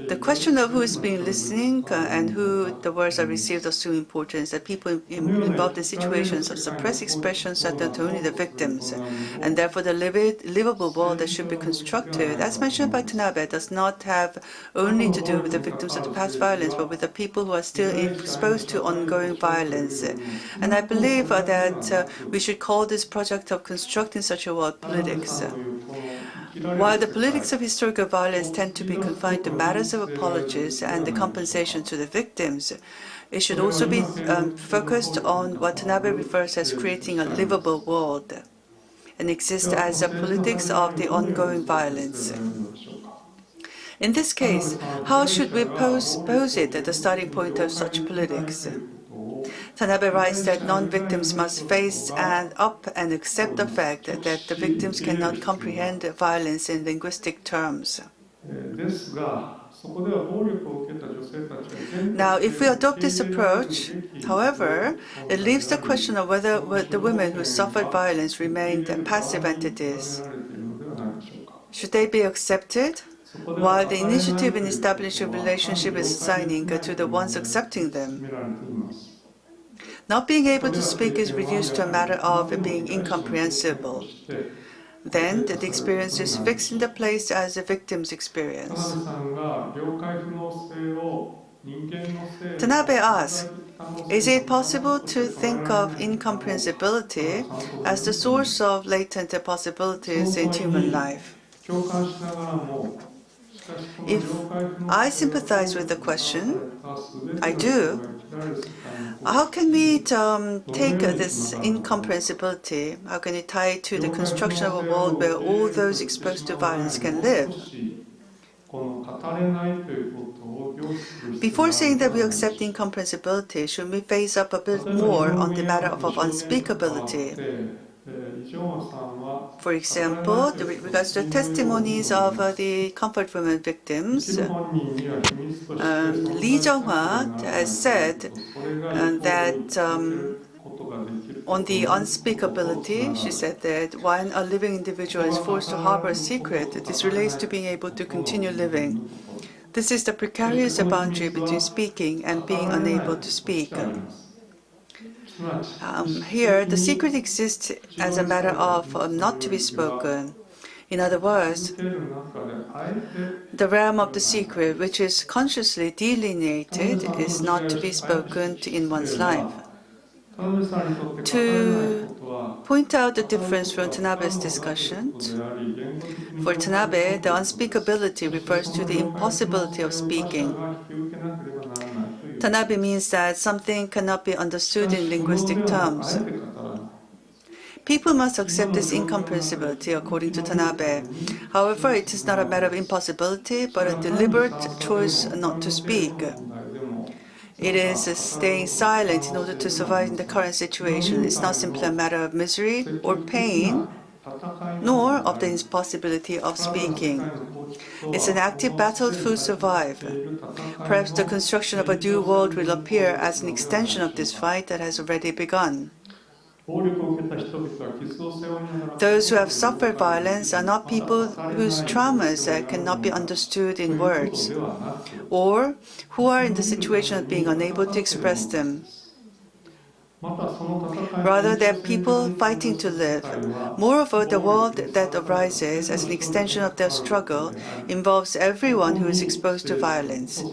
The question of who is being listening and who the words are received are so important that people involved in situations of suppressed expressions are not only the victims, and therefore the livable world that should be constructed, as mentioned by Tanabe, does not have only to do with the victims of the past violence, but with the people who are still exposed to ongoing violence. And I believe that we should call this project of constructing such a world politics. While the politics of historical violence tend to be confined to matters of apologies and the compensation to the victims, it should also be focused on what Tanabe refers as creating a livable world and exist as a politics of the ongoing violence. In this case, how should we pose it at the starting point of such politics? Tanabe writes that non-victims must face up and accept the fact that the victims cannot comprehend violence in linguistic terms. Now, if we adopt this approach, however, it leaves the question of whether the women who suffered violence remained passive entities. Should they be accepted, while the initiative in establishing a relationship is assigning to the ones accepting them? Not being able to speak is reduced to a matter of being incomprehensible. Then the experience is fixed in the place as a victim's experience. Tanabe asks, is it possible to think of incomprehensibility as the source of latent possibilities in human life? If I sympathize with the question, I do. How can we take this incomprehensibility, how can we tie it to the construction of a world where all those exposed to violence can live? Before saying that we accept incomprehensibility, should we face up a bit more on the matter of unspeakability? For example, with regards to the testimonies of the comfort women victims, Lee Jung-hwa has said that on the unspeakability, she said that when a living individual is forced to harbor a secret, this relates to being able to continue living. This is the precarious boundary between speaking and being unable to speak. Here, the secret exists as a matter of not to be spoken. In other words, the realm of the secret, which is consciously delineated, is not to be spoken in one's life. To point out the difference from Tanabe's discussion, for Tanabe, the unspeakability refers to the impossibility of speaking. Tanabe means that something cannot be understood in linguistic terms. People must accept this incomprehensibility according to Tanabe. However, it is not a matter of impossibility, but a deliberate choice not to speak. It is staying silent in order to survive in the current situation. It's not simply a matter of misery or pain, nor of the impossibility of speaking. It's an active battle to survive. Perhaps the construction of a new world will appear as an extension of this fight that has already begun. Those who have suffered violence are not people whose traumas cannot be understood in words, or who are in the situation of being unable to express them. Rather, they are people fighting to live. Moreover, the world that arises as an extension of their struggle involves everyone who is exposed to violence.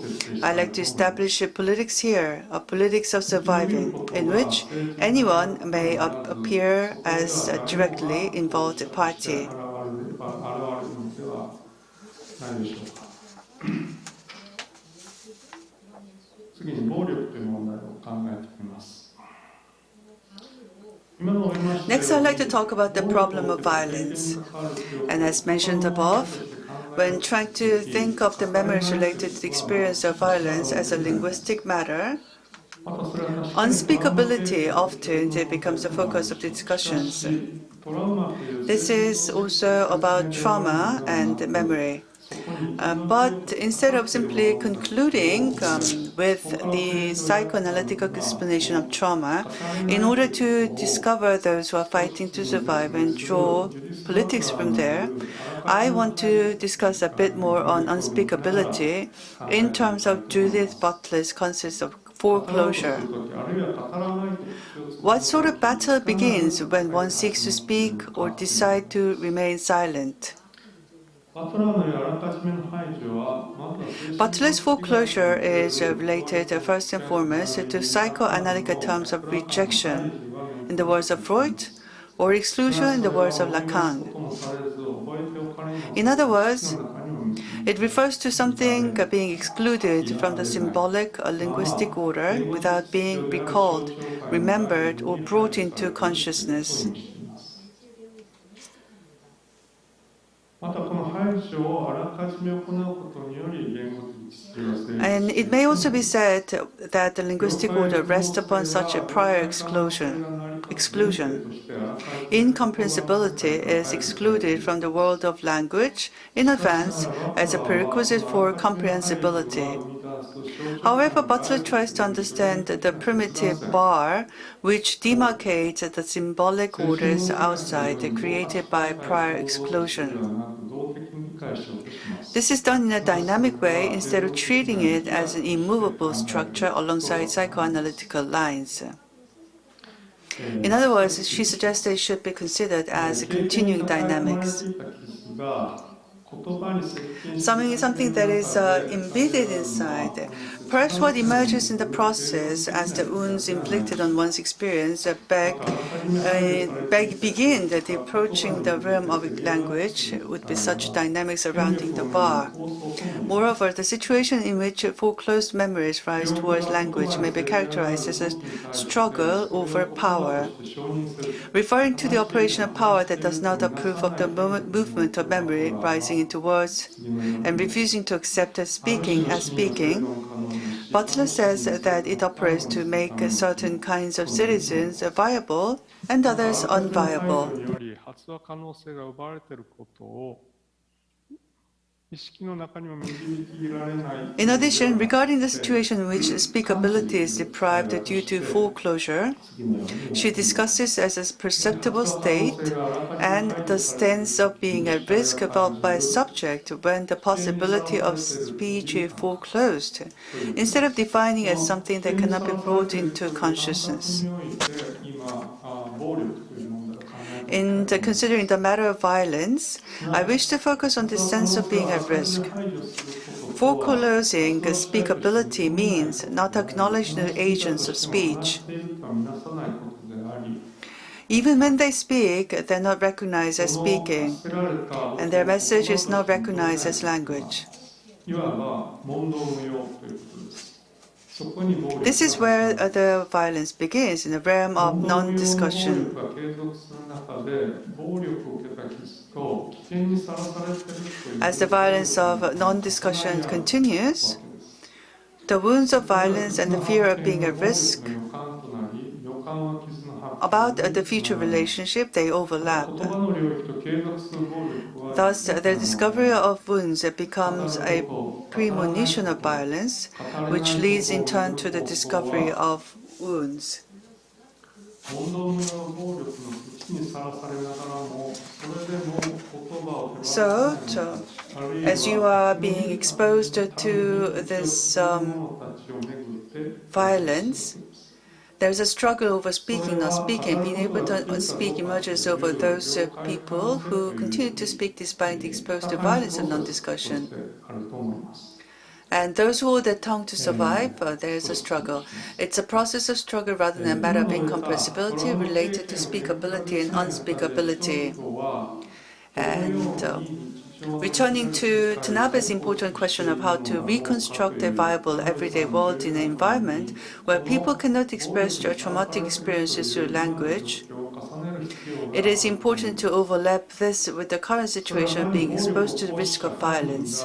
I like to establish a politics here, a politics of surviving, in which anyone may appear as a directly involved party. Next, I'd like to talk about the problem of violence. And as mentioned above, when trying to think of the memories related to the experience of violence as a linguistic matter, unspeakability often becomes the focus of the discussions. This is also about trauma and memory. But instead of simply concluding with the psychoanalytical explanation of trauma, in order to discover those who are fighting to survive and draw politics from there, I want to discuss a bit more on unspeakability in terms of Judith Butler's concept of foreclosure. What sort of battle begins when one seeks to speak or decide to remain silent? Butler's foreclosure is related first and foremost to psychoanalytic terms of rejection, in the words of Freud, or exclusion in the words of Lacan. In other words, it refers to something being excluded from the symbolic or linguistic order without being recalled, remembered, or brought into consciousness. And it may also be said that the linguistic order rests upon such a prior exclusion. Incomprehensibility is excluded from the world of language in advance as a prerequisite for comprehensibility. However, Butler tries to understand the primitive bar which demarcates the symbolic orders outside created by prior exclusion. This is done in a dynamic way instead of treating it as an immovable structure alongside psychoanalytical lines. In other words, she suggests it should be considered as continuing dynamics. Something that is embedded inside. Perhaps what emerges in the process as the wounds inflicted on one's experience begin approaching the realm of language would be such dynamics surrounding the bar. Moreover, the situation in which foreclosed memories rise towards language may be characterized as a struggle over power, referring to the operation of power that does not approve of the movement of memory rising into words and refusing to accept speaking as speaking. Butler says that it operates to make certain kinds of citizens viable and others unviable. In addition, regarding the situation in which speakability is deprived due to foreclosure, she discusses as a perceptible state and the sense of being at risk felt by a subject when the possibility of speech is foreclosed, instead of defining as something that cannot be brought into consciousness. In considering the matter of violence, I wish to focus on the sense of being at risk. Foreclosing speakability means not acknowledging the agents of speech. Even when they speak, they're not recognized as speaking, and their message is not recognized as language. This is where the violence begins, in the realm of non-discussion. As the violence of non-discussion continues, the wounds of violence and the fear of being at risk about the future relationship, they overlap. Thus, the discovery of wounds becomes a premonition of violence, which leads in turn to the discovery of wounds. So, as you are being exposed to this violence, there's a struggle over speaking, not speaking. Being able to speak emerges over those people who continue to speak despite being exposed to violence and non-discussion. And those who hold their tongue to survive, there's a struggle. It's a process of struggle rather than a matter of incompressibility related to speakability and unspeakability. And returning to Tanabe's important question of how to reconstruct a viable everyday world in an environment where people cannot express their traumatic experiences through language, it is important to overlap this with the current situation of being exposed to the risk of violence.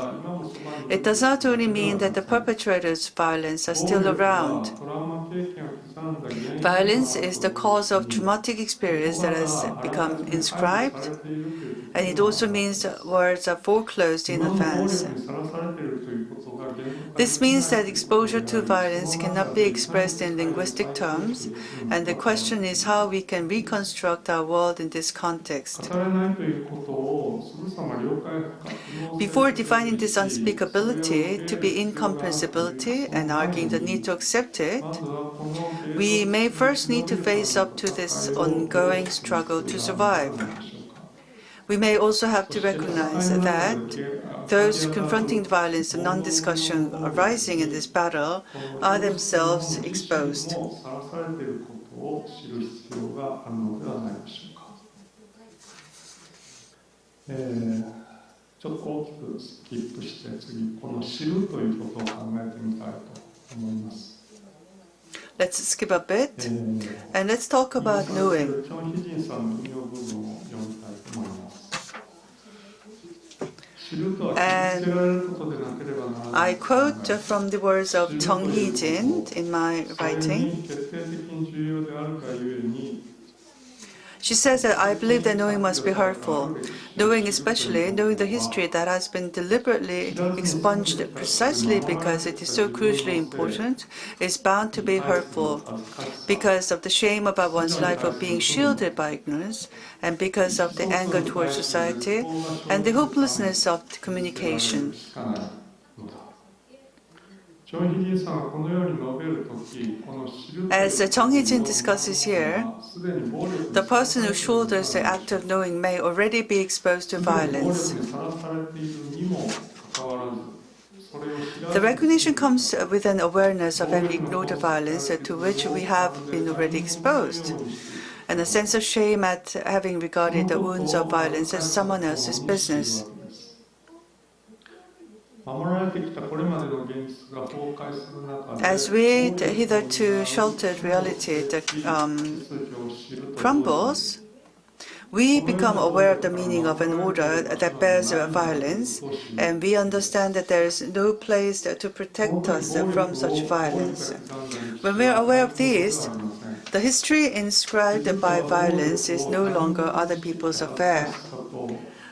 It does not only mean that the perpetrators of violence are still around. Violence is the cause of traumatic experience that has become inscribed And it also means words are foreclosed in advance. This means that exposure to violence cannot be expressed in linguistic terms, and the question is how we can reconstruct our world in this context. Before defining this unspeakability to be incomprehensibility and arguing the need to accept it, we may first need to face up to this ongoing struggle to survive. We may also have to recognize that those confronting violence and non-discussion arising in this battle are themselves exposed. Let's skip a bit and let's talk about knowing. And I quote from the words of Chung Hee-jin in my writing. She says that I believe that knowing must be hurtful. Knowing, especially knowing the history that has been deliberately expunged precisely because it is so crucially important, is bound to be hurtful because of the shame about one's life of being shielded by ignorance, and because of the anger towards society and the hopelessness of communication. As Chung Hee-jin discusses here, the person who shoulders the act of knowing may already be exposed to violence. The recognition comes with an awareness of having ignored the violence to which we have been already exposed, and a sense of shame at having regarded the wounds of violence as someone else's business. As we hitherto sheltered reality crumbles, we become aware of the meaning of an order that bears violence, and we understand that there is no place to protect us from such violence. When we are aware of this, the history inscribed by violence is no longer other people's affair.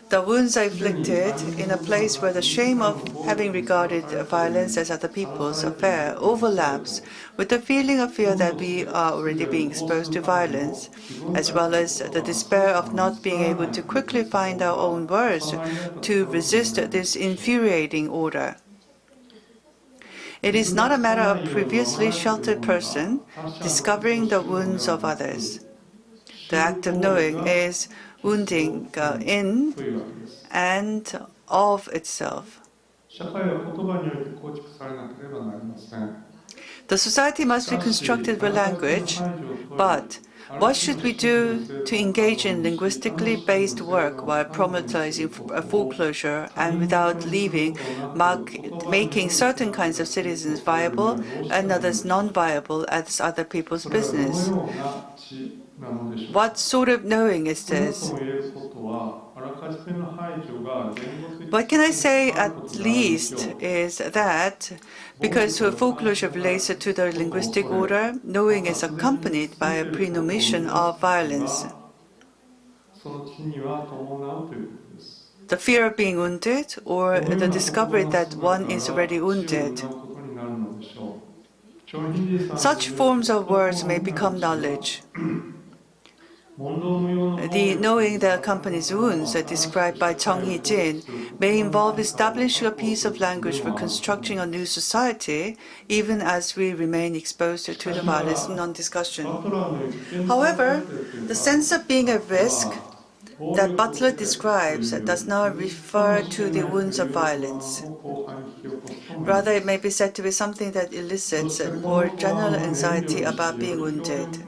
The wounds are inflicted in a place where the shame of having regarded violence as other people's affair overlaps with the feeling of fear that we are already being exposed to violence, as well as the despair of not being able to quickly find our own words to resist this infuriating order. It is not a matter of previously sheltered person discovering the wounds of others. The act of knowing is wounding in and of itself. The society must be constructed with language, but what should we do to engage in linguistically based work while problematizing foreclosure and without making certain kinds of citizens viable and others non-viable as other people's business? What sort of knowing is this? What can I say at least is that because foreclosure relates to the linguistic order, knowing is accompanied by a premonition of violence. The fear of being wounded or the discovery that one is already wounded. Such forms of words may become knowledge. The knowing that accompanies wounds described by Chung Hee-jin may involve establishing a piece of language for constructing a new society, even as we remain exposed to the violence of non-discussion. However, the sense of being at risk that Butler describes does not refer to the wounds of violence. Rather, it may be said to be something that elicits more general anxiety about being wounded.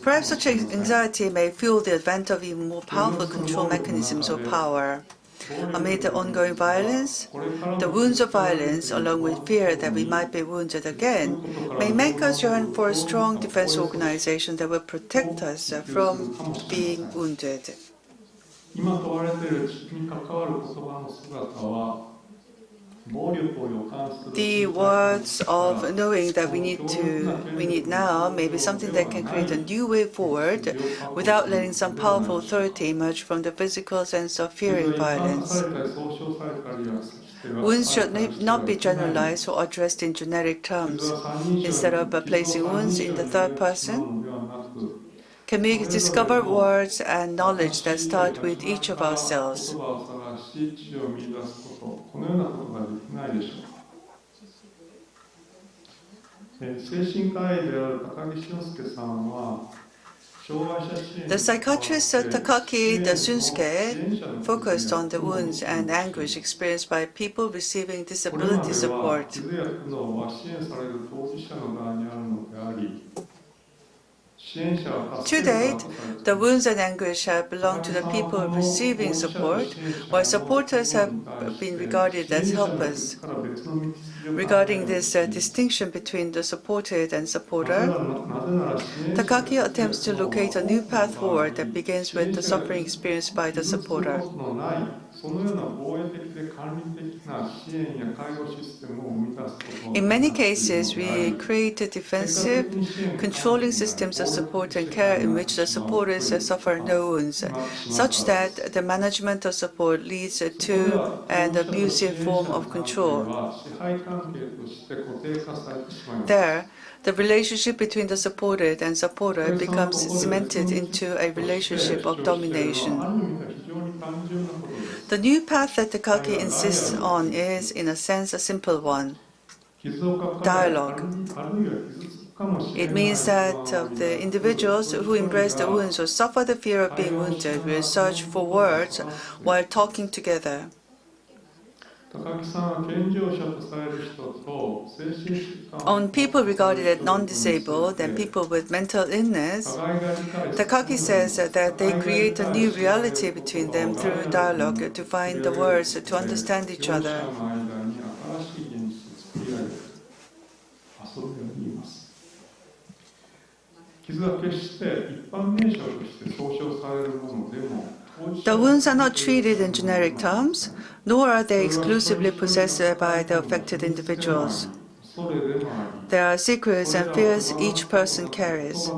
Perhaps such anxiety may fuel the advent of even more powerful control mechanisms of power. Amid the ongoing violence, the wounds of violence, along with fear that we might be wounded again, may make us yearn for a strong defense organization that will protect us from being wounded. The words of knowing that we need now may be something that can create a new way forward without letting some powerful authority emerge from the physical sense of fearing violence. Wounds should not be generalized or addressed in generic terms. Instead of placing wounds in the third person, can we discover words and knowledge that start with each of ourselves? The psychiatrist Takaki Dasunsuke focused on the wounds and anguish experienced by people receiving disability support. To date, the wounds and anguish have belonged to the people receiving support, while supporters have been regarded as helpers. Regarding this distinction between the supported and supporter, Takaki attempts to locate a new path forward that begins with the suffering experienced by the supporter. In many cases, we create defensive, controlling systems of support and care in which the supporters suffer no wounds, such that the management of support leads to an abusive form of control. There, the relationship between the supported and supporter becomes cemented into a relationship of domination. The new path that Takaki insists on is, in a sense, a simple one: dialogue. It means that the individuals who embrace the wounds or suffer the fear of being wounded will search for words while talking together. On people regarded as non-disabled and people with mental illness, Takaki says that they create a new reality between them through dialogue to find the words to understand each other. The wounds are not treated in generic terms, nor are they exclusively possessed by the affected individuals. There are secrets and fears each person carries.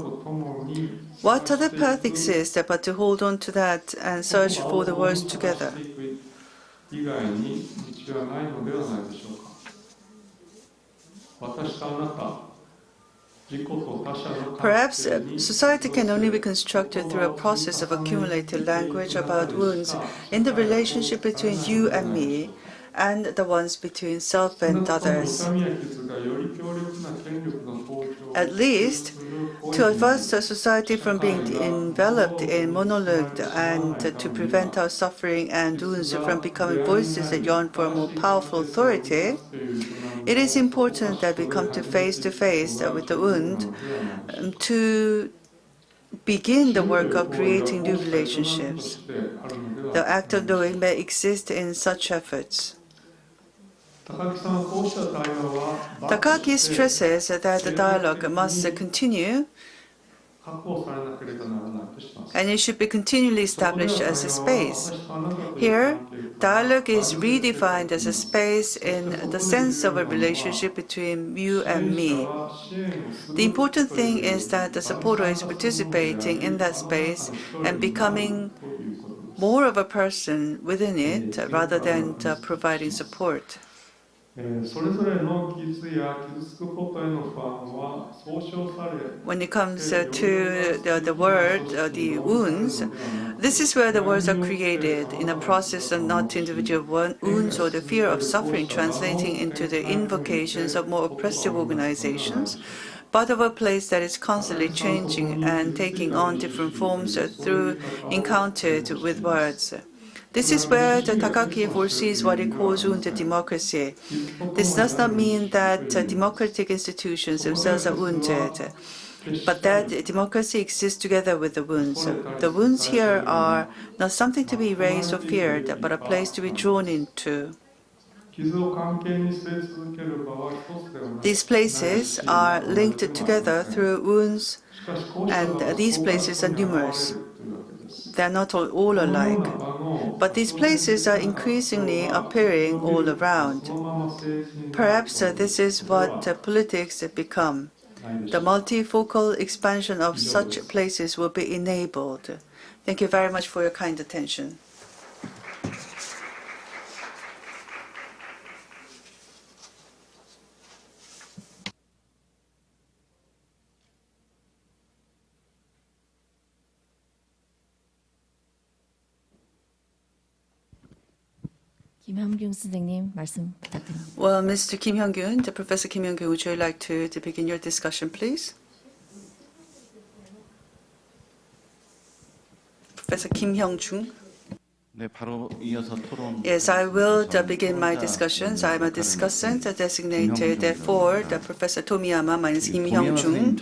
What other path exists but to hold on to that and search for the words together? Perhaps society can only be constructed through a process of accumulated language about wounds in the relationship between you and me, and the ones between self and others. At least, to avert the society from being enveloped in monologue and to prevent our suffering and wounds from becoming voices that yearn for a more powerful authority, it is important that we come to face with the wound to begin the work of creating new relationships. The act of knowing may exist in such efforts. Takaki stresses that the dialogue must continue and it should be continually established as a space. Here, dialogue is redefined as a space in the sense of a relationship between you and me. The important thing is that the supporter is participating in that space and becoming more of a person within it rather than providing support. When it comes to the word, the wounds, this is where the words are created in a process of not individual wounds or the fear of suffering translating into the invocations of more oppressive organizations, but of a place that is constantly changing and taking on different forms through encounters with words. This is where the Takaki foresees what he calls wounded democracy. This does not mean that democratic institutions themselves are wounded, but that democracy exists together with the wounds. The wounds here are not something to be erased or feared, but a place to be drawn into. These places are linked together through wounds, and these places are numerous. They're not all alike. But these places are increasingly appearing all around. Perhaps this is what politics become. The multifocal expansion of such places will be enabled. Thank you very much for your kind attention. 김형균 선생님 말씀 부탁드립니다. Well, Mr. Kim Hyung-gyun, the Professor Kim Hyung-gyun, would you like to begin your discussion, please? Professor Kim Hyung-jung. Yes, I will begin my discussions. I'm a discussant designated for the Professor Tomiyama. My name is Kim Hyung-jung.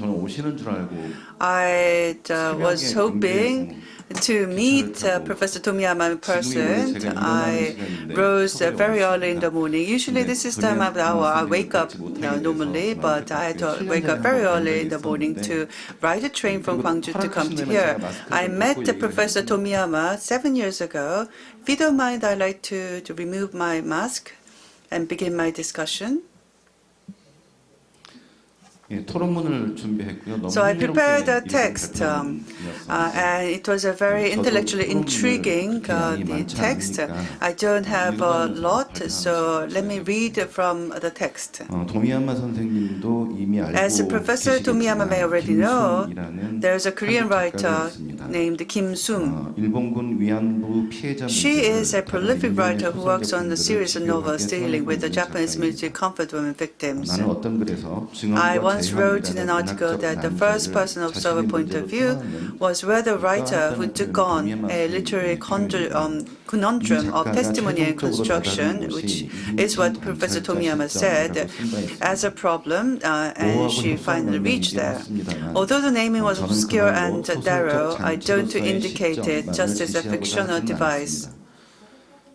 I was hoping to meet Professor Tomiyama in person. I rose very early in the morning. Usually this is the time of the hour I wake up normally, but I had to wake up very early in the morning to ride a train from Gwangju to come to here. I met Professor Tomiyama 7 years ago. If you don't mind, I'd like to remove my mask and begin my discussion. So I prepared a text, and it was a very intellectually intriguing text. I don't have a lot, so let me read from the text. As Professor Tomiyama may already know, there is a Korean writer named Kim Sung. She is a prolific writer who works on a series of novels dealing with the Japanese military comfort women victims. I once wrote in an article that the first-person observer point of view was where the writer who took on a literary conundrum of testimony and construction, which is what Professor Tomiyama said, as a problem, and she finally reached there. Although the naming was obscure and narrow, I don't indicate it just as a fictional device.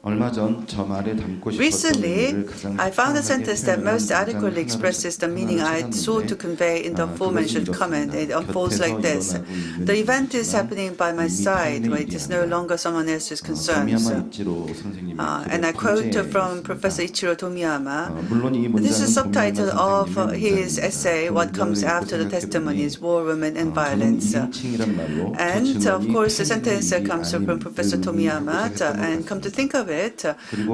Recently, I found a sentence that most adequately expresses the meaning I sought to convey in the aforementioned comment. It unfolds like this. The event is happening by my side, where it is no longer someone else's concerns. And I quote from Professor Ichiro Tomiyama. This is a subtitle of his essay, What Comes After the Testimonies, War, Women and Violence. And of course, the sentence comes from Professor Tomiyama, and come to think of it,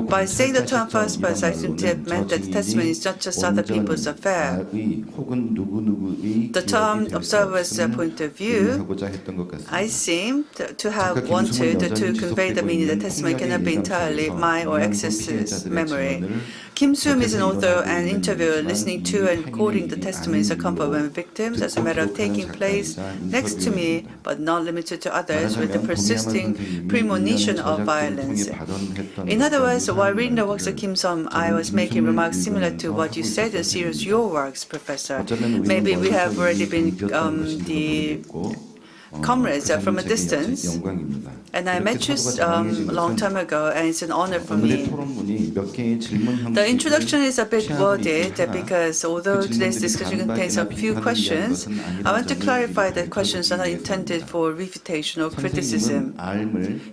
by saying the term first person, I seem to have meant that the testimony is not just other people's affair. The term observer's point of view, I seem to have wanted to convey the meaning that testimony cannot be entirely my or X's memory. Kim Sung is an author and interviewer listening to and recording the testimonies of comfort women victims as a matter of taking place next to me, but not limited to others, with the persisting premonition of violence. In other words, while reading the works of Kim Sung, I was making remarks similar to what you said in series your works, Professor. Maybe we have already been the comrades from a distance, and I met you a long time ago, and it's an honor for me. The introduction is a bit worded because although today's discussion contains a few questions, I want to clarify that questions are not intended for refutation or criticism.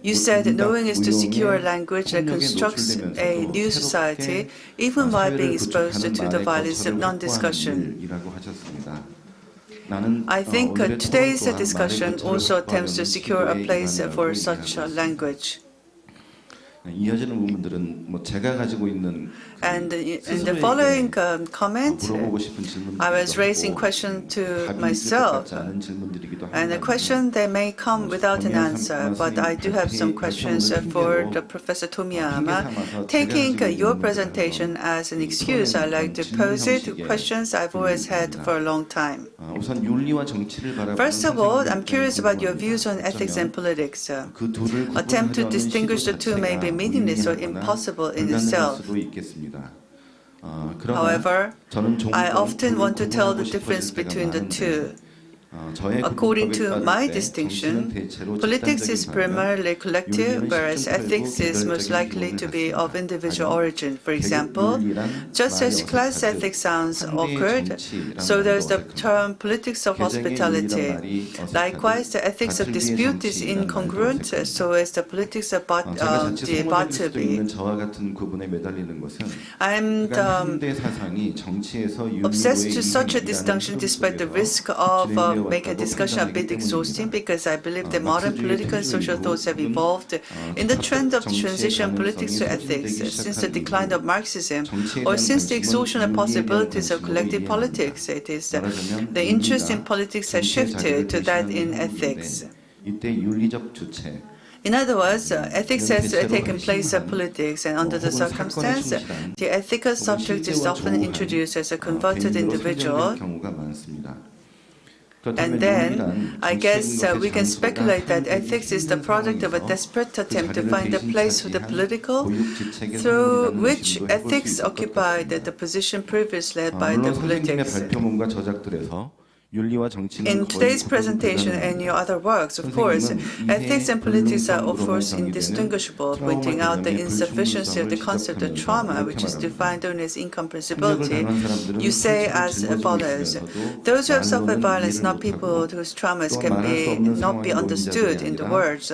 You said knowing is to secure a language that constructs a new society, even while being exposed to the violence of non-discussion. I think today's discussion also attempts to secure a place for such a language. And in the following comment, I was raising question to myself, and a question that may come without an answer, but I do have some questions for the Professor Tomiyama. Taking your presentation as an excuse, I'd like to pose it questions I've always had for a long time. First of all, I'm curious about your views on ethics and politics. Attempt to distinguish the two may be meaningless or impossible in itself. However, I often want to tell the difference between the two. According to my distinction, politics is primarily collective, whereas ethics is most likely to be of individual origin. For example, just as class ethics sounds awkward, so there's the term politics of hospitality. Likewise, the ethics of dispute is incongruent, so is the politics of bartleby. I'm obsessed to such a distinction despite the risk of making a discussion a bit exhausting, because I believe that modern political and social thoughts have evolved in the trend of the transition politics to ethics since the decline of Marxism, or since the exhaustion of possibilities of collective politics. It is the interest in politics has shifted to that in ethics. In other words, ethics has taken place of politics, and under the circumstance, the ethical subject is often introduced as a converted individual. And then, I guess we can speculate that ethics is the product of a desperate attempt to find a place for the political, through which ethics occupied the position previously held by the politics. In today's presentation and your other works, of course, ethics and politics are of course indistinguishable, pointing out the insufficiency of the concept of trauma, which is defined only as incomprehensibility. You say as follows: those who have suffered violence, not people whose traumas not be understood in the words,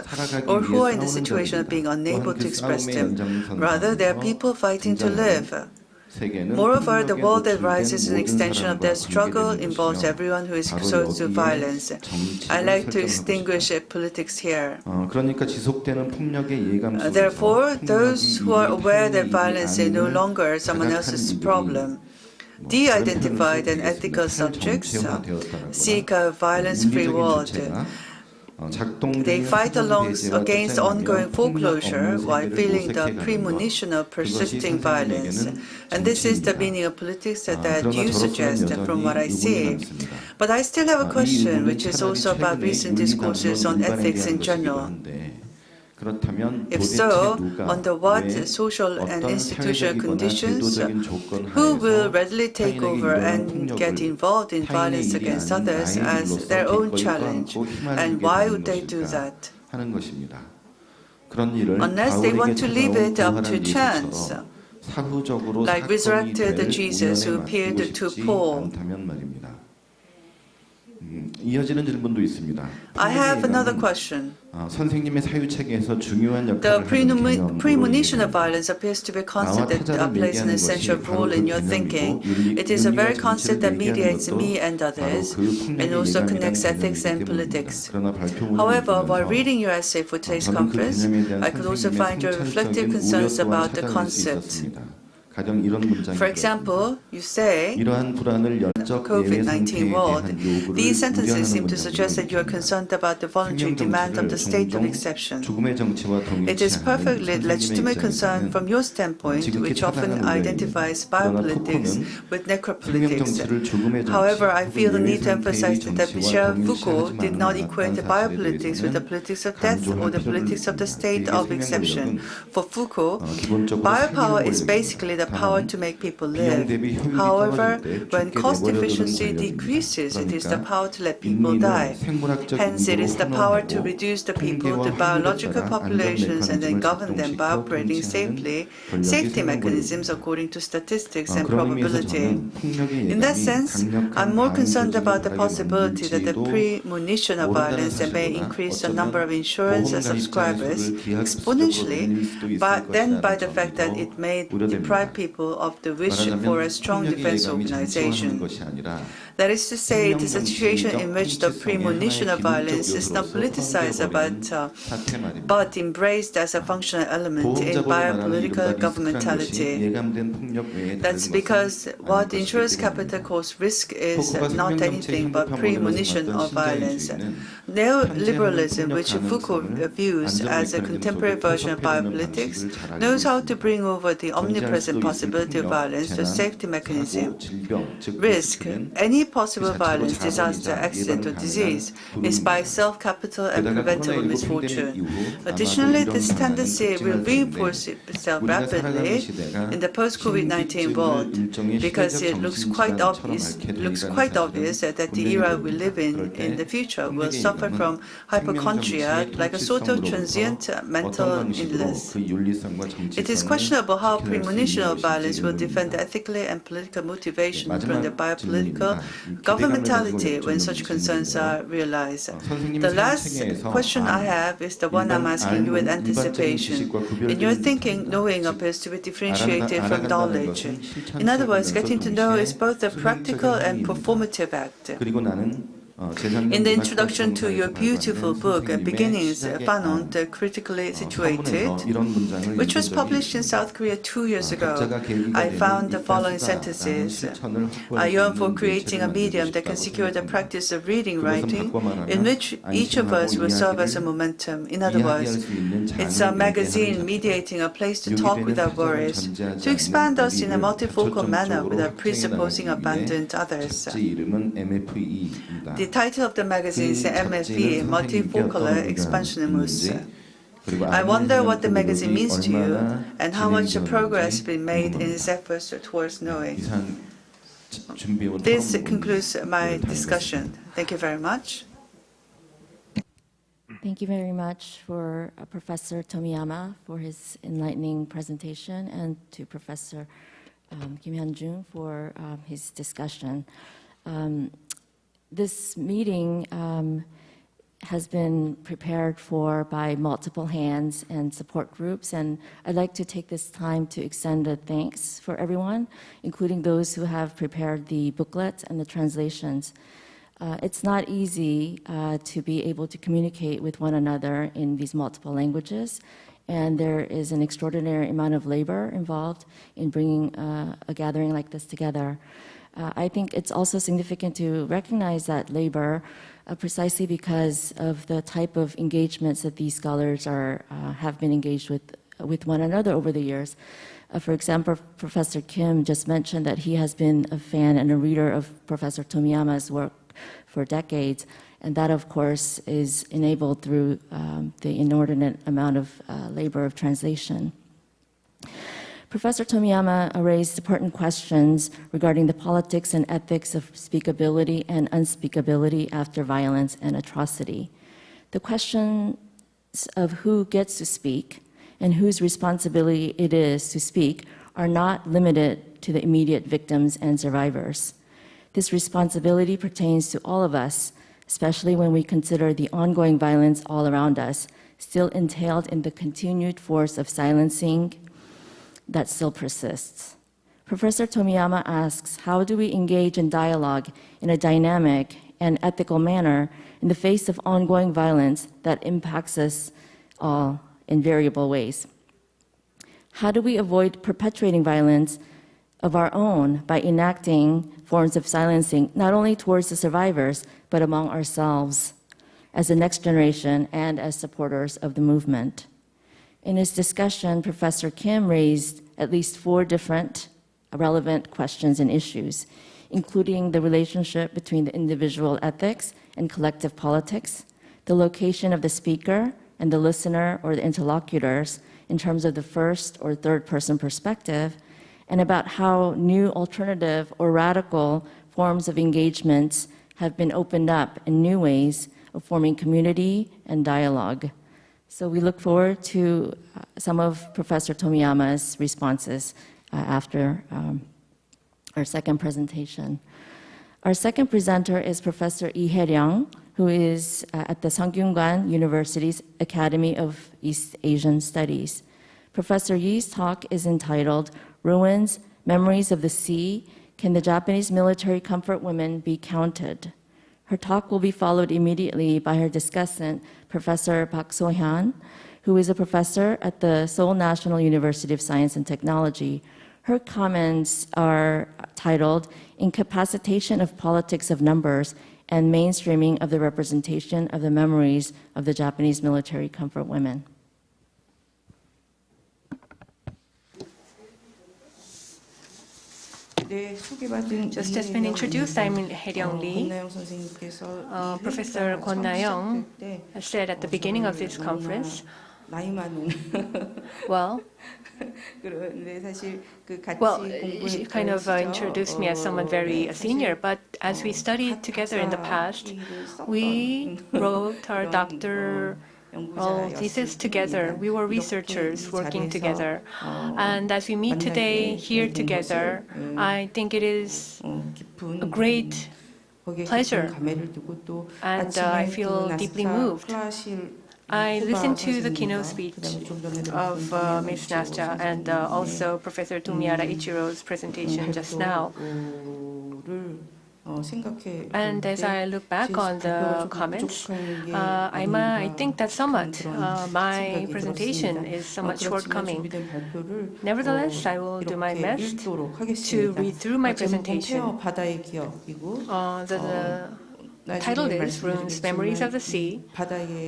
or who are in the situation of being unable to express them. Rather, they are people fighting to live. Moreover, the world that rises is an extension of their struggle, involves everyone who is exposed to violence. I like to extinguish politics here. Therefore, those who are aware that violence is no longer someone else's problem, de-identified and ethical subjects, seek a violence-free world. They fight against ongoing foreclosure while feeling the premonition of persisting violence. And this is the meaning of politics that you suggest from what I see. But I still have a question, which is also about recent discourses on ethics in general. If so, under what social and institutional conditions, who will readily take over and get involved in violence against others as their own challenge, and why would they do that? Unless they want to leave it up to chance, like resurrected Jesus who appeared to Paul. I have another question. The premonition of violence appears to be a concept that plays an essential role in your thinking. It is a very concept that mediates me and others, and also connects ethics and politics. However, while reading your essay for today's conference, I could also find your reflective concerns about the concept. For example, you say, COVID-19 world. These sentences seem to suggest that you are concerned about the voluntary demand of the state of exception. It is perfectly legitimate concern from your standpoint, which often identifies biopolitics with necropolitics. However, I feel the need to emphasize that Michel Foucault did not equate the biopolitics with the politics of death or the politics of the state of exception. For Foucault, biopower is basically the power to make people live. However, when cost efficiency decreases, it is the power to let people die. Hence, it is the power to reduce the people to biological populations and then govern them by operating safety mechanisms according to statistics and probability. In that sense, I'm more concerned about the possibility that the premonition of violence may increase the number of insurance subscribers exponentially, than by the fact that it may deprive people of the wish for a strong defense organization. That is to say, it is a situation in which the premonition of violence is not politicized but embraced as a functional element in biopolitical governmentality. That's because what insurance capital calls risk is not anything but premonition of violence. Neoliberalism, which Foucault views as a contemporary version of biopolitics, knows how to bring over the omnipresent possibility of violence to safety mechanism. Risk, any possible violence, disaster, accident, or disease is by self-capital and preventable misfortune. Additionally, this tendency will reinforce itself rapidly in the post-COVID-19 world because it looks quite obvious that the era we live in the future will suffer from hypochondria like a sort of transient mental illness. It is questionable how premonition of violence will defend ethically and political motivation from the biopolitical governmentality when such concerns are realized. The last question I have is the one I'm asking you with anticipation. In your thinking, knowing appears to be differentiated from knowledge. In other words, getting to know is both a practical and performative act. In the introduction to your beautiful book, Beginnings, Fanon, Critically Situated, which was published in South Korea 2 years ago, I found the following sentences. I yearn for creating a medium that can secure the practice of reading, writing, in which each of us will serve as a momentum. In other words, it's a magazine mediating a place to talk without worries, to expand us in a multifocal manner without presupposing abandoned others. The title of the magazine is MFE, Multifocal Expansionismus. I wonder what the magazine means to you and how much progress has been made in its efforts towards knowing. This concludes my discussion. Thank you very much. Thank you very much for Professor Tomiyama for his enlightening presentation and to Professor Kim Hyoungjoong for his discussion. This meeting has been prepared for by multiple hands and support groups, and I'd like to take this time to extend a thanks for everyone, including those who have prepared the booklets and the translations. It's not easy to be able to communicate with one another in these multiple languages, and there is an extraordinary amount of labor involved in bringing a gathering like this together. I think it's also significant to recognize that labor precisely because of the type of engagements that these scholars have been engaged with one another over the years. For example, Professor Kim just mentioned that he has been a fan and a reader of Professor Tomiyama's work for decades, and that, of course, is enabled through the inordinate amount of labor of translation. Professor Tomiyama raised important questions regarding the politics and ethics of speakability and unspeakability after violence and atrocity. The questions of who gets to speak and whose responsibility it is to speak are not limited to the immediate victims and survivors. This responsibility pertains to all of us, especially when we consider the ongoing violence all around us, still entailed in the continued force of silencing that still persists. Professor Tomiyama asks, how do we engage in dialogue in a dynamic and ethical manner in the face of ongoing violence that impacts us all in variable ways? How do we avoid perpetuating violence of our own by enacting forms of silencing, not only towards the survivors, but among ourselves as the next generation and as supporters of the movement? In his discussion, Professor Kim raised at least 4 different relevant questions and issues, including the relationship between the individual ethics and collective politics, the location of the speaker and the listener or the interlocutors in terms of the first or third person perspective, and about how new alternative or radical forms of engagements have been opened up in new ways of forming community and dialogue. So we look forward to some of Professor Tomiyama's responses after our second presentation. Our second presenter is Professor Hyeryoung, who is at the Sungkyunkwan University's Academy of East Asian Studies. Professor Yi's talk is entitled Ruins, Memories of the Sea, Can the Japanese Military Comfort Women Be Counted? Her talk will be followed immediately by her discussant, Professor Park Sohyun, who is a professor at the Seoul National University of Science and Technology. Her comments are titled Incapacitation of Politics of Numbers and Mainstreaming of the Representation of the Memories of the Japanese Military Comfort Women. Just has been introduced, I'm Hyeryoung Lee. Professor Kwon Nayoung said at the beginning of this conference, well, she kind of introduced me as someone very senior, but as we studied together in the past, we wrote our doctoral thesis together. We were researchers working together. And as we meet today here together, I think it is a great pleasure, and I feel deeply moved. I listened to the keynote speech of Ms. Nastya and also Professor Tomiyama Ichiro's presentation just now. And as I look back on the comments, I think that somewhat my presentation is somewhat shortcoming. Nevertheless, I will do my best to read through my presentation. The title is Rune's Memories of the Sea,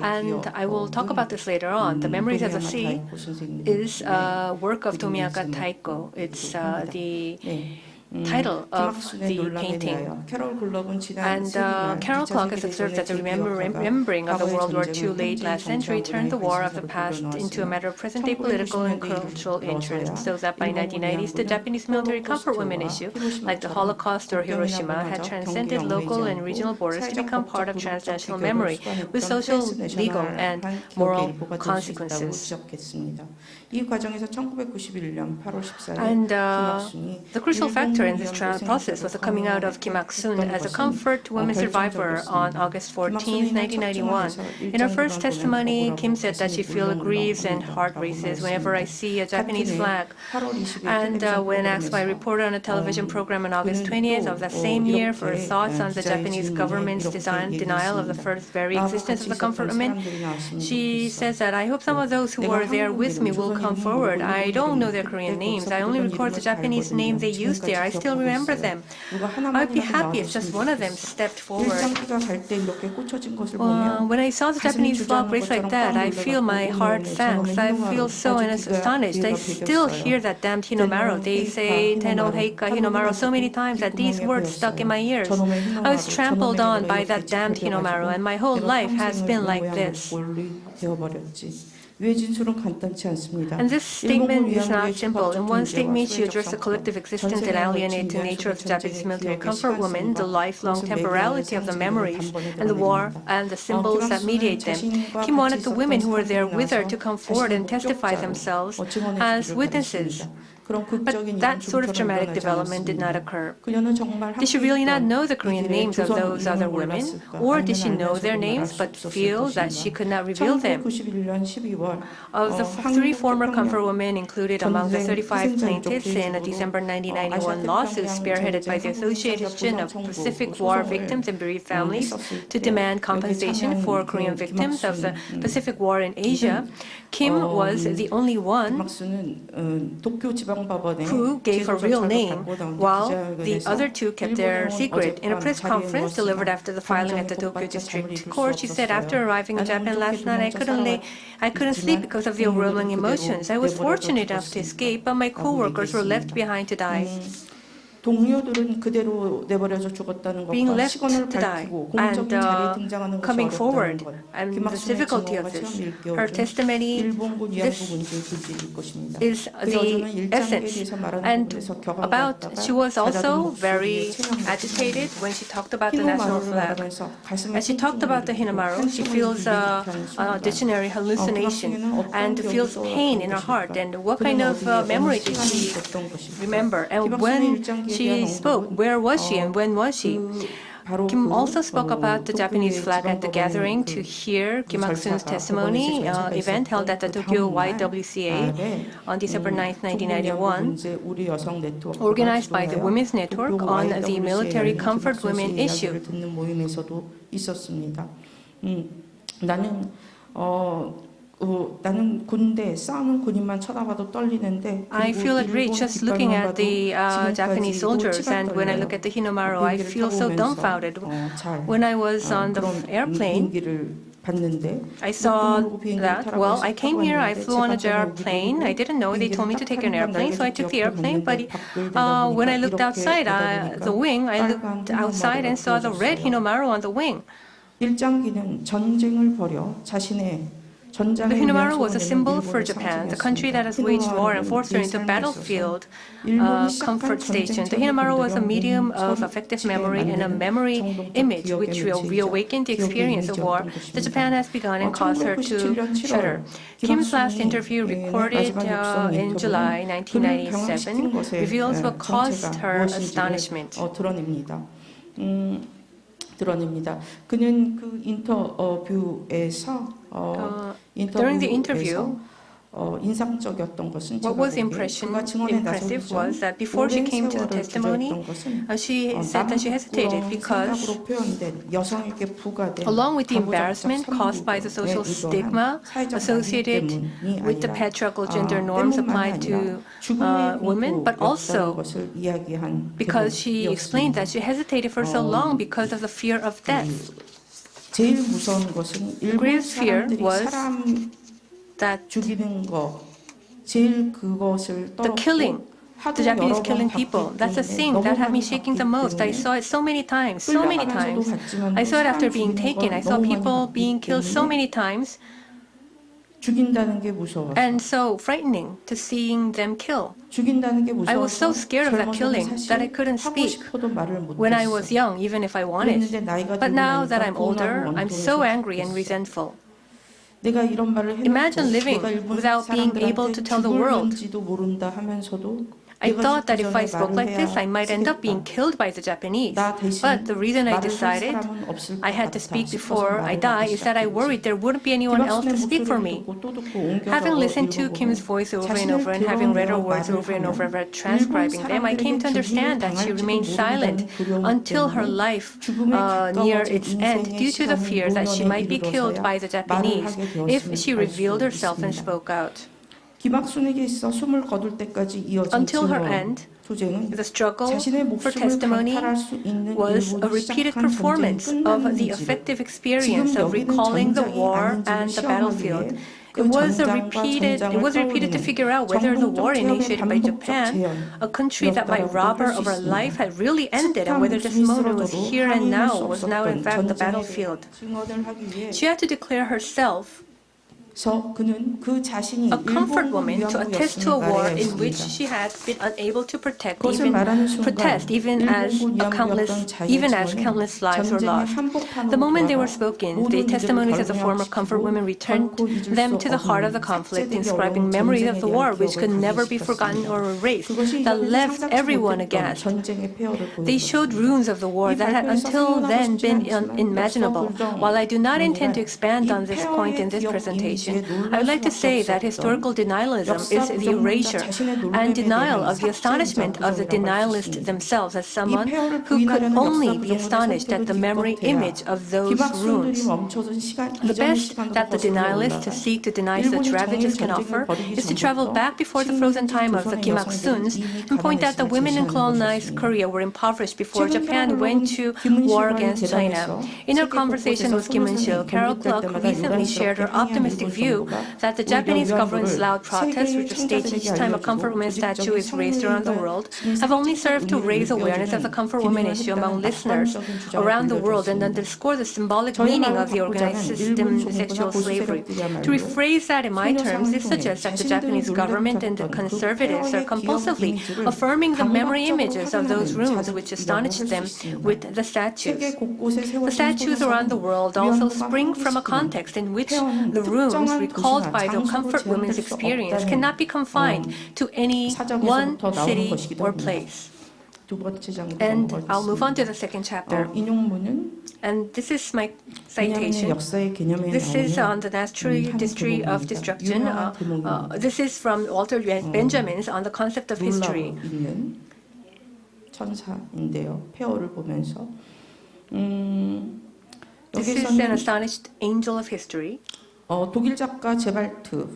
and I will talk about this later on. The Memories of the Sea is a work of Tomiyama Taiko. It's the title of the painting. And Carol Clark has observed that the remembering of the World War II late last century turned the war of the past into a matter of present-day political and cultural interest, so that by 1990s, the Japanese military comfort women issue, like the Holocaust or Hiroshima, had transcended local and regional borders to become part of transnational memory, with social, legal, and moral consequences. And the crucial factor in this process was the coming out of Kim Il-sung as a comfort woman survivor on August 14, 1991. In her first testimony, Kim said that she feels grieves and heart races whenever I see a Japanese flag. And when asked by a reporter on a television program on August 20th of that same year for her thoughts on the Japanese government's denial of the first very existence of the comfort women, she says that I hope some of those who were there with me will come forward. I don't know their Korean names. I only record the Japanese names they used there. I still remember them. I'd be happy if just one of them stepped forward. When I saw the Japanese flag raised like that, I feel my heart thanks. I feel so astonished. I still hear that damned Hinomaru. They say Tenno Heika Hinomaru so many times that these words stuck in my ears. I was trampled on by that damned Hinomaru, and my whole life has been like this. And this statement is not simple. In one statement, she addressed the collective existence and alienating nature of the Japanese military comfort women, the lifelong temporality of the memories, and the war, and the symbols that mediate them. Kim wanted the women who were there with her to come forward and testify themselves as witnesses. But that sort of dramatic development did not occur. Did she really not know the Korean names of those other women? Or did she know their names but feel that she could not reveal them? Of the three former comfort women included among the 35 plaintiffs in a December 1991 lawsuit spearheaded by the Association of Pacific War Victims and Bereaved Families to demand compensation for Korean victims of the Pacific War in Asia, Kim was the only one who gave her real name, while the other two kept their secret. In a press conference delivered after the filing at the Tokyo District Court, she said, after arriving in Japan last night, I couldn't sleep because of the overwhelming emotions. I was fortunate enough to escape, but my co-workers were left behind to die. Being left to die and coming forward, and the difficulty of this. Her testimony, this is the essence. And she was also very agitated when she talked about the national flag. As she talked about the Hinomaru, she feels a dictionary hallucination and feels pain in her heart. And what kind of memory did she remember? And when she spoke, where was she and when was she? Kim also spoke about the Japanese flag at the gathering to hear Kim Il-sung's testimony event held at the Tokyo YWCA on December 9, 1991, organized by the Women's Network on the military comfort women issue. I feel at rage just looking at the Japanese soldiers, and when I look at the Hinomaru, I feel so dumbfounded. When I was on the airplane, I saw that. Well, I came here, I flew on a JR plane. I didn't know. They told me to take an airplane, so I took the airplane. But when I looked outside the wing, I looked outside and saw the red Hinomaru on the wing. 일장기는 전쟁을 벌여 자신의 The Hinomaru was a symbol for Japan, the country that has waged war and forced her into battlefield comfort station. The Hinomaru was a medium of affective memory and a memory image which will reawaken the experience of war that Japan has begun and caused her to shudder. Kim's last interview, recorded in July 1997, reveals what caused her astonishment. 드러냅니다. 그는 그 인터뷰에서 During the interview, 인상적이었던 것은 what was impressive was that before she came to the testimony, she said that she hesitated because, along with the embarrassment caused by the social stigma associated with the patriarchal gender norms applied to women, but also because she explained that she hesitated for so long because of the fear of death. 제일 무서운 것은 일본 사람들이 that 죽이는 거 제일 그것을 the killing, the Japanese killing people, that's the thing that had me shaking the most. I saw it so many times. I saw it after being taken. I saw people being killed so many times. 죽인다는 게 무서워. And so frightening to seeing them kill. 죽인다는 게 무서워서 I was so scared of that killing that I couldn't speak when I was young, even if I wanted. But now that I'm older, I'm so angry and resentful. Imagine living without being able to tell the world. I thought that if I spoke like this, I might end up being killed by the Japanese. But the reason I decided I had to speak before I die is that I worried there wouldn't be anyone else to speak for me. Having listened to Kim's voice over and over and having read her words over and over and transcribing them, I came to understand that she remained silent until her life near its end due to the fear that she might be killed by the Japanese if she revealed herself and spoke out. Until her end, the struggle for testimony was a repeated performance of the affective experience of recalling the war and the battlefield. It was repeated to figure out whether the war initiated by Japan, a country that might rob her of her life, had really ended, and whether this moment was here and now, was now in fact the battlefield. She had to declare herself a comfort woman to attest to a war in which she had been unable to protest, even as countless lives were lost. The moment they were spoken, the testimonies of the former comfort women returned them to the heart of the conflict, inscribing memories of the war which could never be forgotten or erased, that left everyone aghast. They showed ruins of the war that had until then been unimaginable. While I do not intend to expand on this point in this presentation, I would like to say that historical denialism is the erasure and denial of the astonishment of the denialists themselves as someone who could only be astonished at the memory image of those ruins. The best that the denialists who seek to deny such ravages can offer is to travel back before the frozen time of the Kim-Il-sungs and point out that women in colonized Korea were impoverished before Japan went to war against China. In her conversation with Kim Moonchil, Carol Clark recently shared her optimistic view that the Japanese government's loud protests, which are staged each time a comfort woman statue is raised around the world, have only served to raise awareness of the comfort woman issue among listeners around the world and underscore the symbolic meaning of the organized system sexual slavery. To rephrase that in my terms, this suggests that the Japanese government and the conservatives are compulsively affirming the memory images of those ruins which astonished them with the statues. The statues around the world also spring from a context in which the ruins recalled by the comfort women's experience cannot be confined to any one city or place. And I'll move on to the second chapter. And this is my citation. This is on the natural history of destruction. This is from Walter Benjamin's on the concept of history. This is an astonished angel of history. 독일 작가 제발트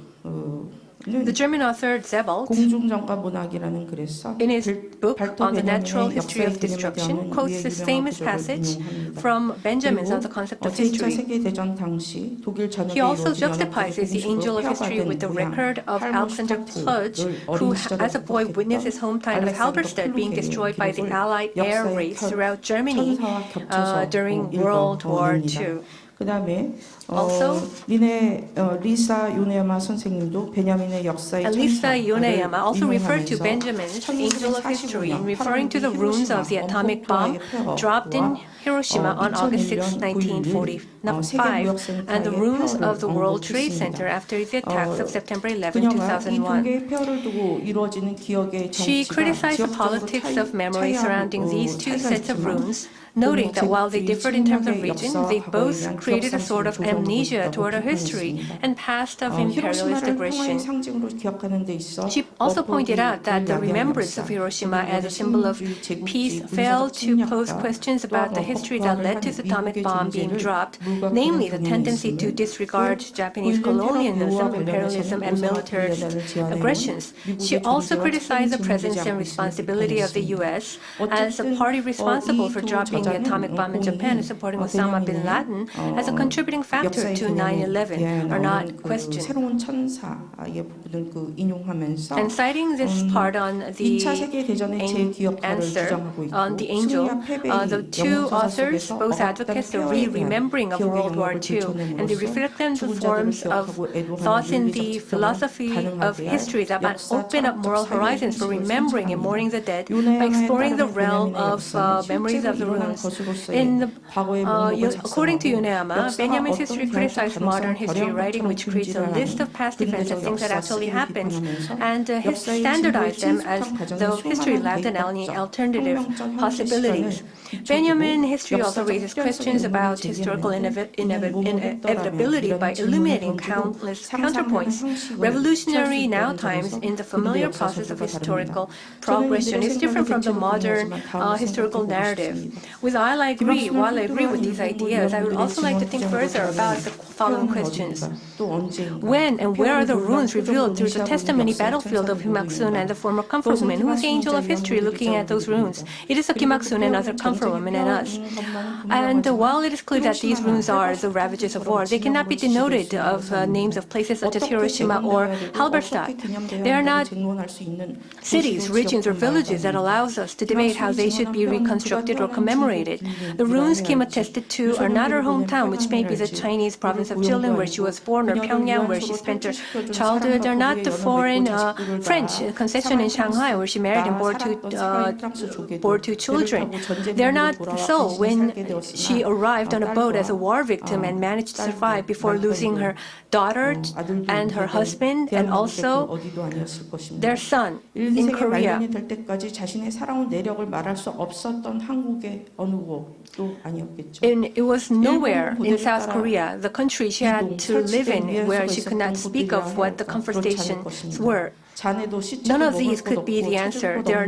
The German author Sebald, 공중전과 문학이라는 글에서 in his book 발토 on the natural 베냐민의 history of 역사의 개념에 destruction, 대한 quotes 위의 this 유명한 famous 구절을 passage 인용합니다. from Benjamin's on the 그리고 concept of 제2차 history. 세계대전 당시 독일 전역에 He also 이루어진 juxtapises the angel of history with the record of Alexander Pludge, who as a boy witnessed his hometown of Halberstadt being destroyed by the Allied air raids throughout Germany during World War II. 그다음에 Also, 리사 요네야마 선생님도 베냐민의 역사의 Lisa 천사를 Yoneyama also referred to 인용하면서 Benjamin's Angel of History in referring to the ruins of the atomic bomb dropped in Hiroshima on August 6, 1945, and the ruins of the World Trade Center after the attacks of September 11, 그녀가 이 두 2001. 개의 폐허를 두고 이루어지는 기억의 She 정치가 criticized the 지역적으로 politics of memory 차이하고 surrounding these two 차이가 sets of 있지만 ruins, noting that while they differed in terms of 침략의 region, 역사와 they 과거에 both 대한 created a sort of 기억 상실을 amnesia 조성하고 toward our 있다고 history 비판했습니다. and past of imperialist 히로시마를 평화의 aggression. 상징으로 기억하는 데 있어 She also pointed out that the remembrance of Hiroshima as a symbol of peace failed to pose questions about the history that led to the atomic bomb being dropped, namely the tendency to disregard Japanese colonialism, imperialism, and military aggressions. She also criticized the presence and responsibility of the U.S. as a party responsible for dropping the atomic bomb in Japan and supporting Osama bin Laden as a contributing factor to 9/11 are not questioned. 새로운 천사의 부분을 인용하면서 And citing this part on the 2차 세계대전의 재기억화를 answer 주장하고 있고 on the angel, 승리와 패배의 the two 영웅서사 authors 속에서 both advocates the re-remembering of World War II, and they reflect on the forms of thoughts in the philosophy of history that might open up moral horizons for remembering and mourning the dead by exploring the realm of memories of the ruins. According to Yoneyama, Benjamin's history criticized modern history writing, which creates a list of past events and things that actually happened, and standardized them as though history lacked any alternative possibilities. Benjamin history also raises questions about historical inevitability by illuminating countless counterpoints. Revolutionary now times in the familiar process of historical progression is different from the modern historical narrative. While I agree with these ideas, I would also like to think further about the following questions. When and where are the ruins revealed through the testimony battlefield of Hwang and the former comfort woman? Who is the angel of history looking at those ruins? It is the Hwang and other comfort women and us. And while it is clear that these ruins are the ravages of war, they cannot be denoted of names of places such as Hiroshima or Halberstadt. They are not cities, regions, or villages that allows us to debate how they should be reconstructed or commemorated. The ruins Kim attested to are not her hometown, which may be the Chinese province of Jilin, where she was born, or Pyongyang, where she spent her childhood. They're not the foreign French concession in Shanghai, where she married and bore two children. They're not Seoul, when she arrived on a boat as a war victim and managed to survive before losing her daughter and her husband and also their son in Korea. And it was nowhere in South Korea, the country she had to live in, where she could not speak of what the comfort stations were. None of these could be the answer. There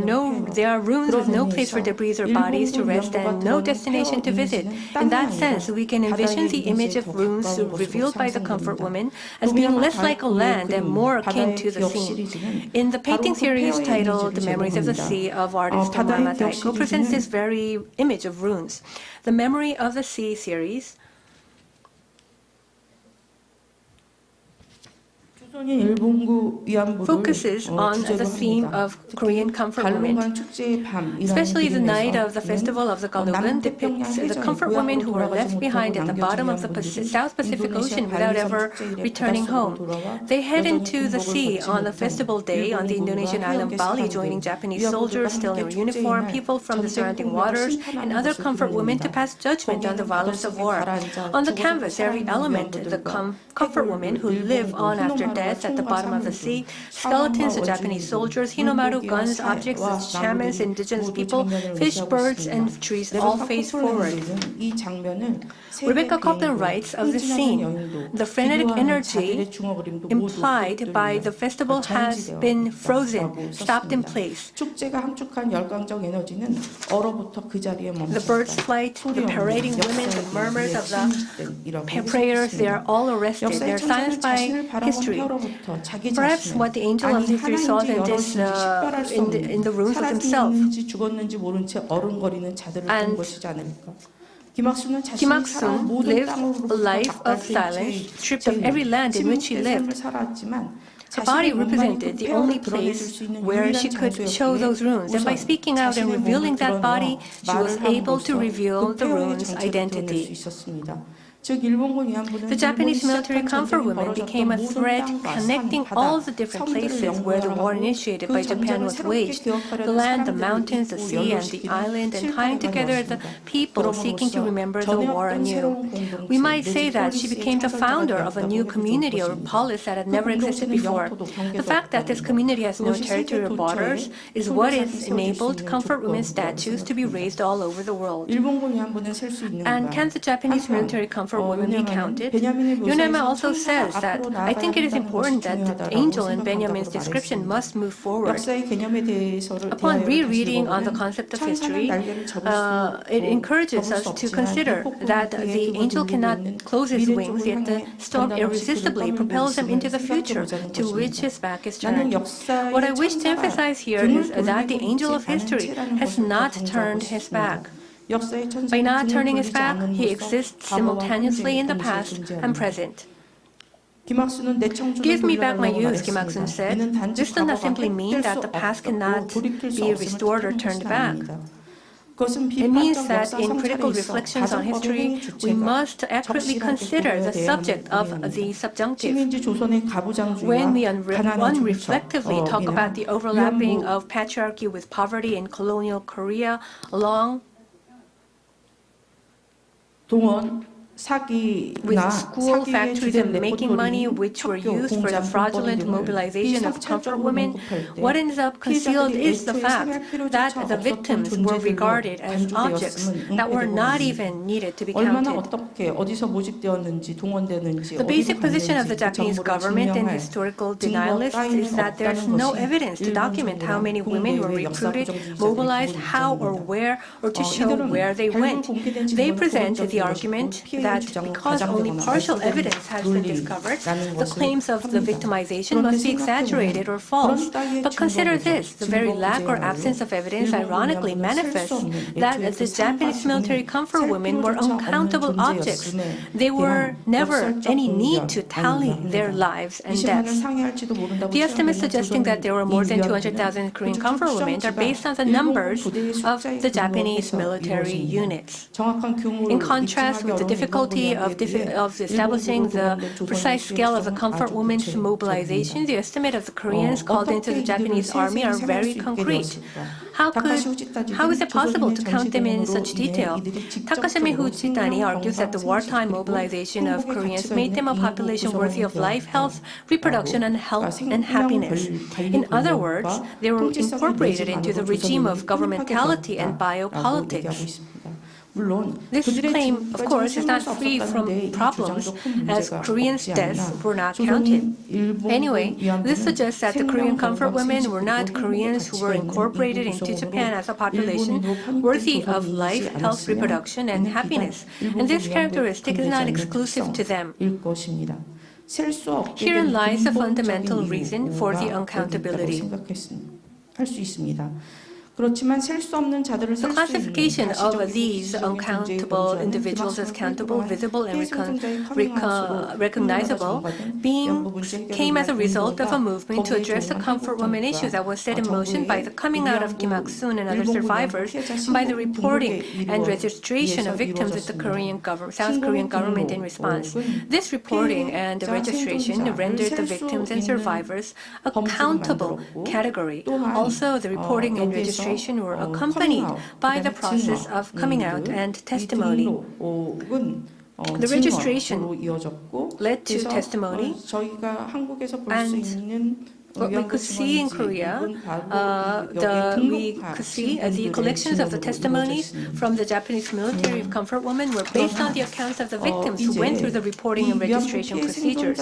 are ruins with no place for debris or bodies to rest and no destination to visit. In that sense, we can envision the image of ruins revealed by the comfort woman as being less like a land and more akin to the scene. In the painting series titled The Memories of the Sea of artist Tomiyama presents this very image of ruins. The Memory of the Sea series focuses on the theme of Korean comfort women. Especially the night of the festival of the Galungan depicts the comfort women who were left behind at the bottom of the South Pacific Ocean without ever returning home. They head into the sea on the festival day on the Indonesian island Bali, joining Japanese soldiers still in uniform, people from the surrounding waters, and other comfort women to pass judgment on the violence of war. On the canvas, every element, the comfort women who live on after death at the bottom of the sea, skeletons of Japanese soldiers, Hinomaru guns, objects of shamans, indigenous people, fish, birds, and trees all face forward. Rebecca Copeland writes of this scene, the frenetic energy implied by the festival has been frozen, stopped in place. The bird's flight, the parading women, the murmurs of the prayers, they are all arrested. They are silenced by history. 스스로부터 자기 Perhaps 자신을 what the angel of 아니 history saw 하나인지 in this, 여럿인지 식별할 수 in the rooms of 없는 himself. 살아있는지 죽었는지 모른 채 어른거리는 자들을 본 것이지 않을까. 김학수는 자신이 살아온 Kim 모든 lived a 땅으로부터 life of silence, stripped of every land in which he lived. Her body represented the only place where she could show those runes, and by speaking out and revealing that body, she was able to reveal the rune's identity. The Japanese military comfort women became a thread connecting all the different places where the war initiated by Japan was waged, the land, the mountains, the sea, and the island, and tying together the people seeking to remember the war anew. We might say that she became the founder of a new community or polis that had never existed before. The fact that this community has no territorial borders is what has enabled comfort women statues to be raised all over the world. And can the Japanese military comfort women be counted? Yonema also says that I think it is important that the angel in Benjamin's description must move forward. Upon rereading on the concept of history, it encourages us to consider that the angel cannot close his wings, yet the storm irresistibly propels him into the future, to which his back is turned. What I wish to emphasize here is that the angel of history has not turned his back. By not turning his back, he exists simultaneously in the past and present. Give me back my youth, Kim Hak-sun said. This does not simply mean that the past cannot be restored or turned back. It means that in critical reflections on history, we must accurately consider the subject of the subjunctive. When we unreflectively talk about the overlapping of patriarchy with poverty in colonial Korea along with school factories and making money which were used for the fraudulent mobilization of comfort women, what ends up concealed is the fact that the victims were regarded as objects that were not even needed to be counted. The basic position of the Japanese government and historical denialists is that there's no evidence to document how many women were recruited, mobilized, how or where, or to show where they went. They present the argument that because only partial evidence has been discovered, the claims of the victimization must be exaggerated or false. But consider this, the very lack or absence of evidence ironically manifests that the Japanese military comfort women were uncountable objects. There were never any need to tally their lives and deaths. The estimates suggesting that there were more than 200,000 Korean comfort women are based on the numbers of the Japanese military units. In contrast with the difficulty of establishing the precise scale of the comfort women's mobilization, the estimate of the Koreans called into the Japanese army are very concrete. How is it possible to count them in such detail? Takashimi Fujitani argues that the wartime mobilization of Koreans made them a population worthy of life, health, reproduction, and health and happiness. In other words, they were incorporated into the regime of governmentality and biopolitics. This claim, of course, is not free from problems, as Koreans' deaths were not counted. Anyway, this suggests that the Korean comfort women were not Koreans who were incorporated into Japan as a population worthy of life, health, reproduction, and happiness, and this characteristic is not exclusive to them. Herein lies the fundamental reason for the uncountability. The classification of these uncountable individuals as countable, visible, and recognizable came as a result of a movement to address the comfort woman issue that was set in motion by the coming out of Kim Hak-sun and other survivors, and by the reporting and registration of victims with the South Korean government in response. This reporting and registration rendered the victims and survivors a countable category. Also, the reporting and registration were accompanied by the process of coming out and testimony. The registration led to testimony, and what we could see in Korea, we could see the collections of the testimonies from the Japanese military comfort women were based on the accounts of the victims who went through the reporting and registration procedures.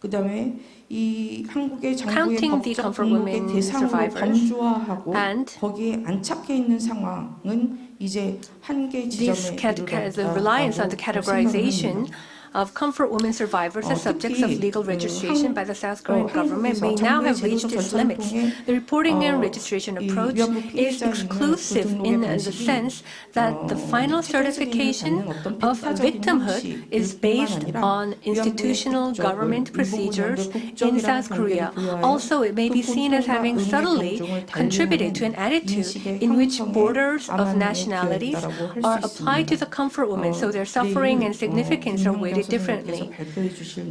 그다음에 이 한국의 정부의 Counting the 법적 comfort 등록의 women 대상으로 survivors 범주화하고 and 거기에 안착해 있는 상황은 이제 한계 this 지점에 the reliance on the categorization of comfort women survivors as subjects of legal registration by the South Korean government may now have reached its limits. The reporting and registration approach is exclusive in the sense that the final certification of victimhood is based on institutional government procedures in South Korea. Also, it may be seen as having subtly contributed to an attitude in which borders of nationalities are applied to the comfort women, so their suffering and significance are weighted differently.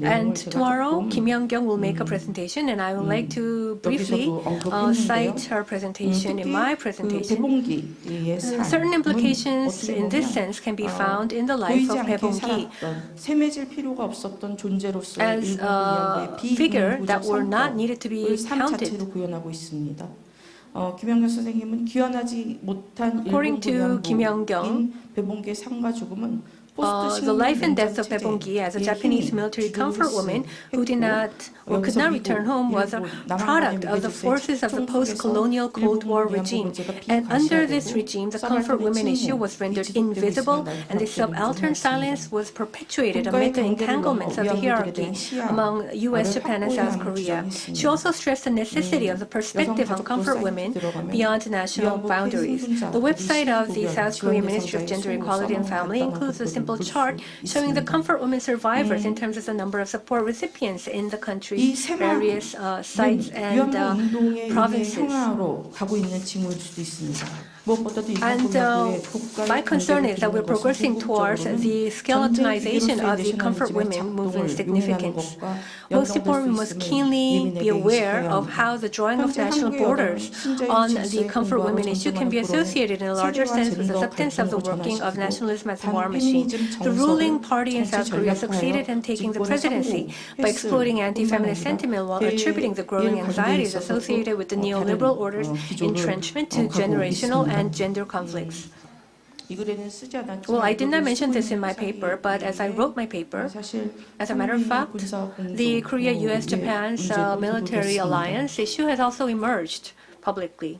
And tomorrow, Hyoungjoong will make a presentation, and I would like to briefly cite her presentation in my presentation. Certain implications in this sense can be found in the life of Baebonggi as a figure that were not needed to be counted. 김영경 선생님은 귀환하지 못한 일본 군량군인 배봉기의 삶과 죽음은 the life and death of Baebonggi as a Japanese military comfort woman who did not or could not return home was a product of the forces of the post-colonial Cold War regime. And under this regime, the comfort women issue was rendered invisible, and the subaltern silence was perpetuated amid the entanglements of the hierarchy among U.S., Japan, and South Korea. She also stressed the necessity of the perspective on comfort women beyond national boundaries. The website of the South Korean Ministry of Gender Equality and Family includes a simple chart showing the comfort women survivors in terms of the number of support recipients in the country's various sites and provinces. And my concern is that we're progressing towards the skeletonization of the comfort women movement's significance. Most important, we must keenly be aware of how the drawing of national borders on the comfort women issue can be associated in a larger sense with the substance of the working of nationalism as a war machine. The ruling party in South Korea succeeded in taking the presidency by exploiting anti-feminist sentiment while attributing the growing anxieties associated with the neoliberal order's entrenchment to generational and gender conflicts. Well, I did not mention this in my paper, but as I wrote my paper, as a matter of fact, the Korea-US-Japan's military alliance issue has also emerged publicly.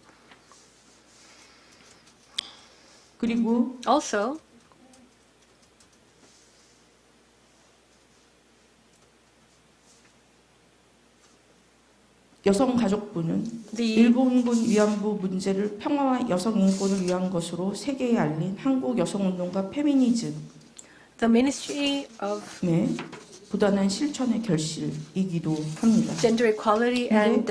Also, 여성가족부는 일본군 위안부 문제를 평화와 여성 인권을 위한 것으로 세계에 알린 한국 여성운동가 페미니즘 the Ministry of 부단한 실천의 결실이기도 합니다. Gender equality and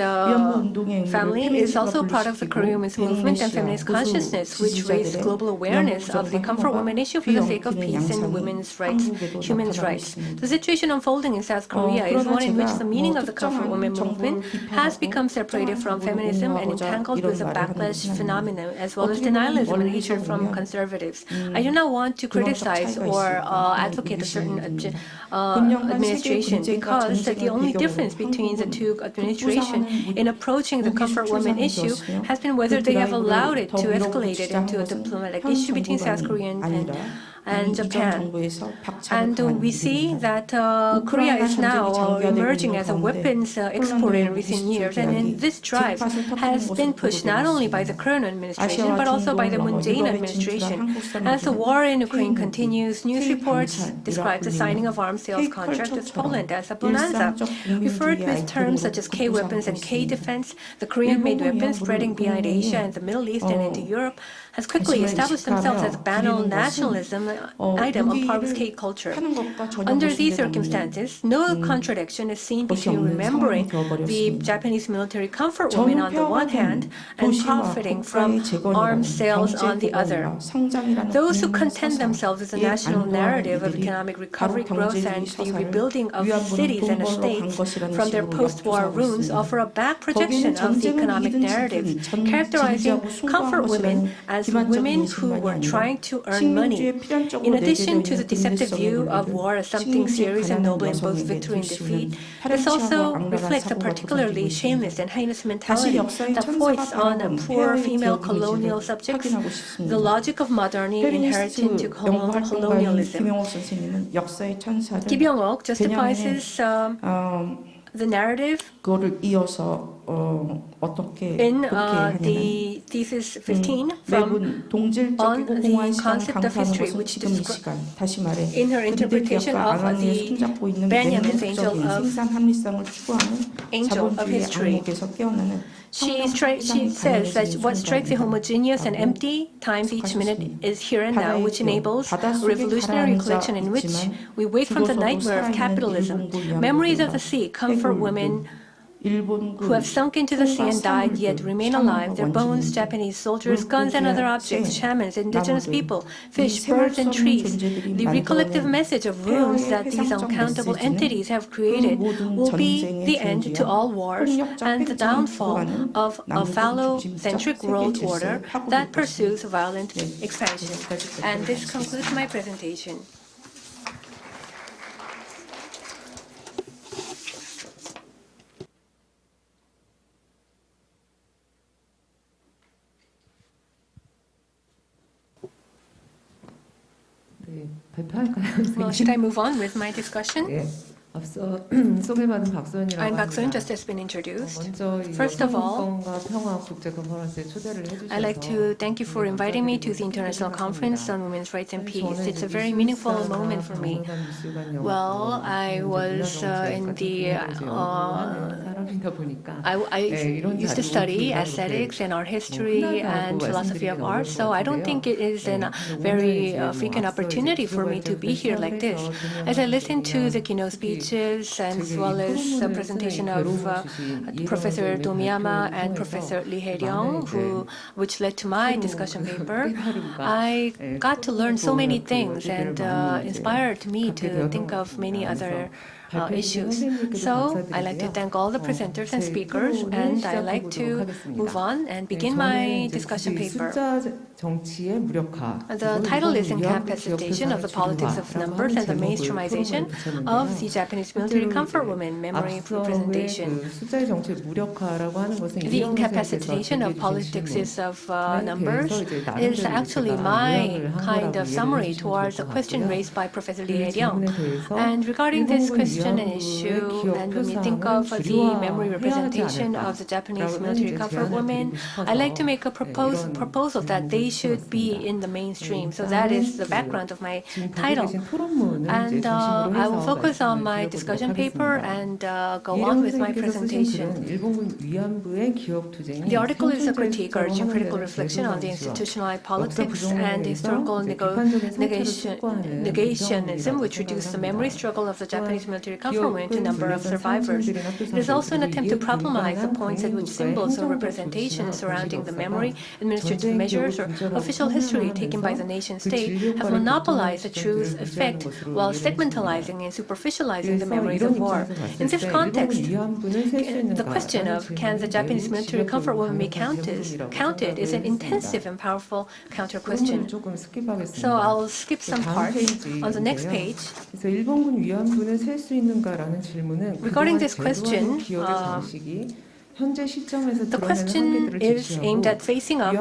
family is also part of the Korean women's movement and feminist consciousness, which raised global awareness of the comfort women issue for the sake of peace and women's rights, human rights. The situation unfolding in South Korea is one in which the meaning of the comfort women movement has become separated from feminism and entangled with the backlash phenomenon, as well as denialism and hatred from conservatives. I do not want to criticize or advocate a certain administration, because the only difference between the two administrations in approaching the comfort women issue has been whether they have allowed it to escalate it into a diplomatic issue between South Korea and Japan. And we see that Korea is now emerging as a weapons exporter in recent years, and this drive has been pushed not only by the current administration but also by the Moon Jae-in administration. As the war in Ukraine continues, news reports describe the signing of arms sales contract with Poland as a bonanza. Referred with terms such as K-weapons and K-defense, the Korean-made weapons spreading behind Asia and the Middle East and into Europe has quickly established themselves as a banal nationalism item on par with K-culture. Under these circumstances, no contradiction is seen between remembering the Japanese military comfort women on the one hand and profiting from arms sales on the other. Those who content themselves with a national narrative of economic recovery, growth, and the rebuilding of cities and estates from their post-war ruins offer a back projection of the economic narrative, characterizing comfort women as as women who were trying to earn money. In addition to the deceptive view of war as something serious and noble in both victory and defeat, this also reflects a particularly shameless and heinous mentality that foists on poor female colonial subjects, the logic of modernity inherited to colonialism. Kim Young-ok justifies the narrative in the thesis 15 on the concept of history, which in her interpretation of the Benjamin's angel of history. She says that what strikes a homogeneous and empty times each minute is here and now, which enables a revolutionary collection in which we wake from the nightmare of capitalism. Memories of the sea comfort women who have sunk into the sea and died yet remain alive, their bones, Japanese soldiers, guns and other objects, shamans, indigenous people, fish, birds and trees. The recollective message of runes that these uncountable entities have created will be the end to all wars and the downfall of a phallocentric world order that pursues violent expansion. And this concludes my presentation. Well, should I move on with my discussion? I'm Park Sohyun, just has been introduced. First of all, I'd like to thank you for inviting me to the International Conference on Women's Rights and Peace. It's a very meaningful moment for me. Well, I was in the I used to study aesthetics and art history and philosophy of art, so I don't think it is a very frequent opportunity for me to be here like this. As I listened to the keynote speeches as well as the presentation of Professor Tomiyama and Professor Hyeryoung, which led to my discussion paper, I got to learn so many things and inspired me to think of many other issues. So I'd like to thank all the presenters and speakers, and I'd like to move on and begin my discussion paper. The title is Incapacitation of the Politics of Numbers and the Mainstreamization of the Japanese Military Comfort Women Memory Presentation. The incapacitation of politics of numbers is actually my kind of summary towards a question raised by Professor Hyeryoung. And regarding this question and issue, and when we think of the memory representation of the Japanese military comfort women, I'd like to make a proposal that they should be in the mainstream. So that is the background of my title. And I will focus on my discussion paper and go on with my presentation. The article is a critique urging critical reflection on the institutionalized politics and historical negationism, which reduced the memory struggle of the Japanese military comfort women to number of survivors. It is also an attempt to problematize the points at which symbols or representations surrounding the memory, administrative measures, or official history taken by the nation-state have monopolized the truth effect while segmentalizing and superficializing the memories of war. In this context, the question of can the Japanese military comfort women be counted is an intensive and powerful counter question. So I'll skip some parts. On the next page, regarding this question, the question is aimed at facing up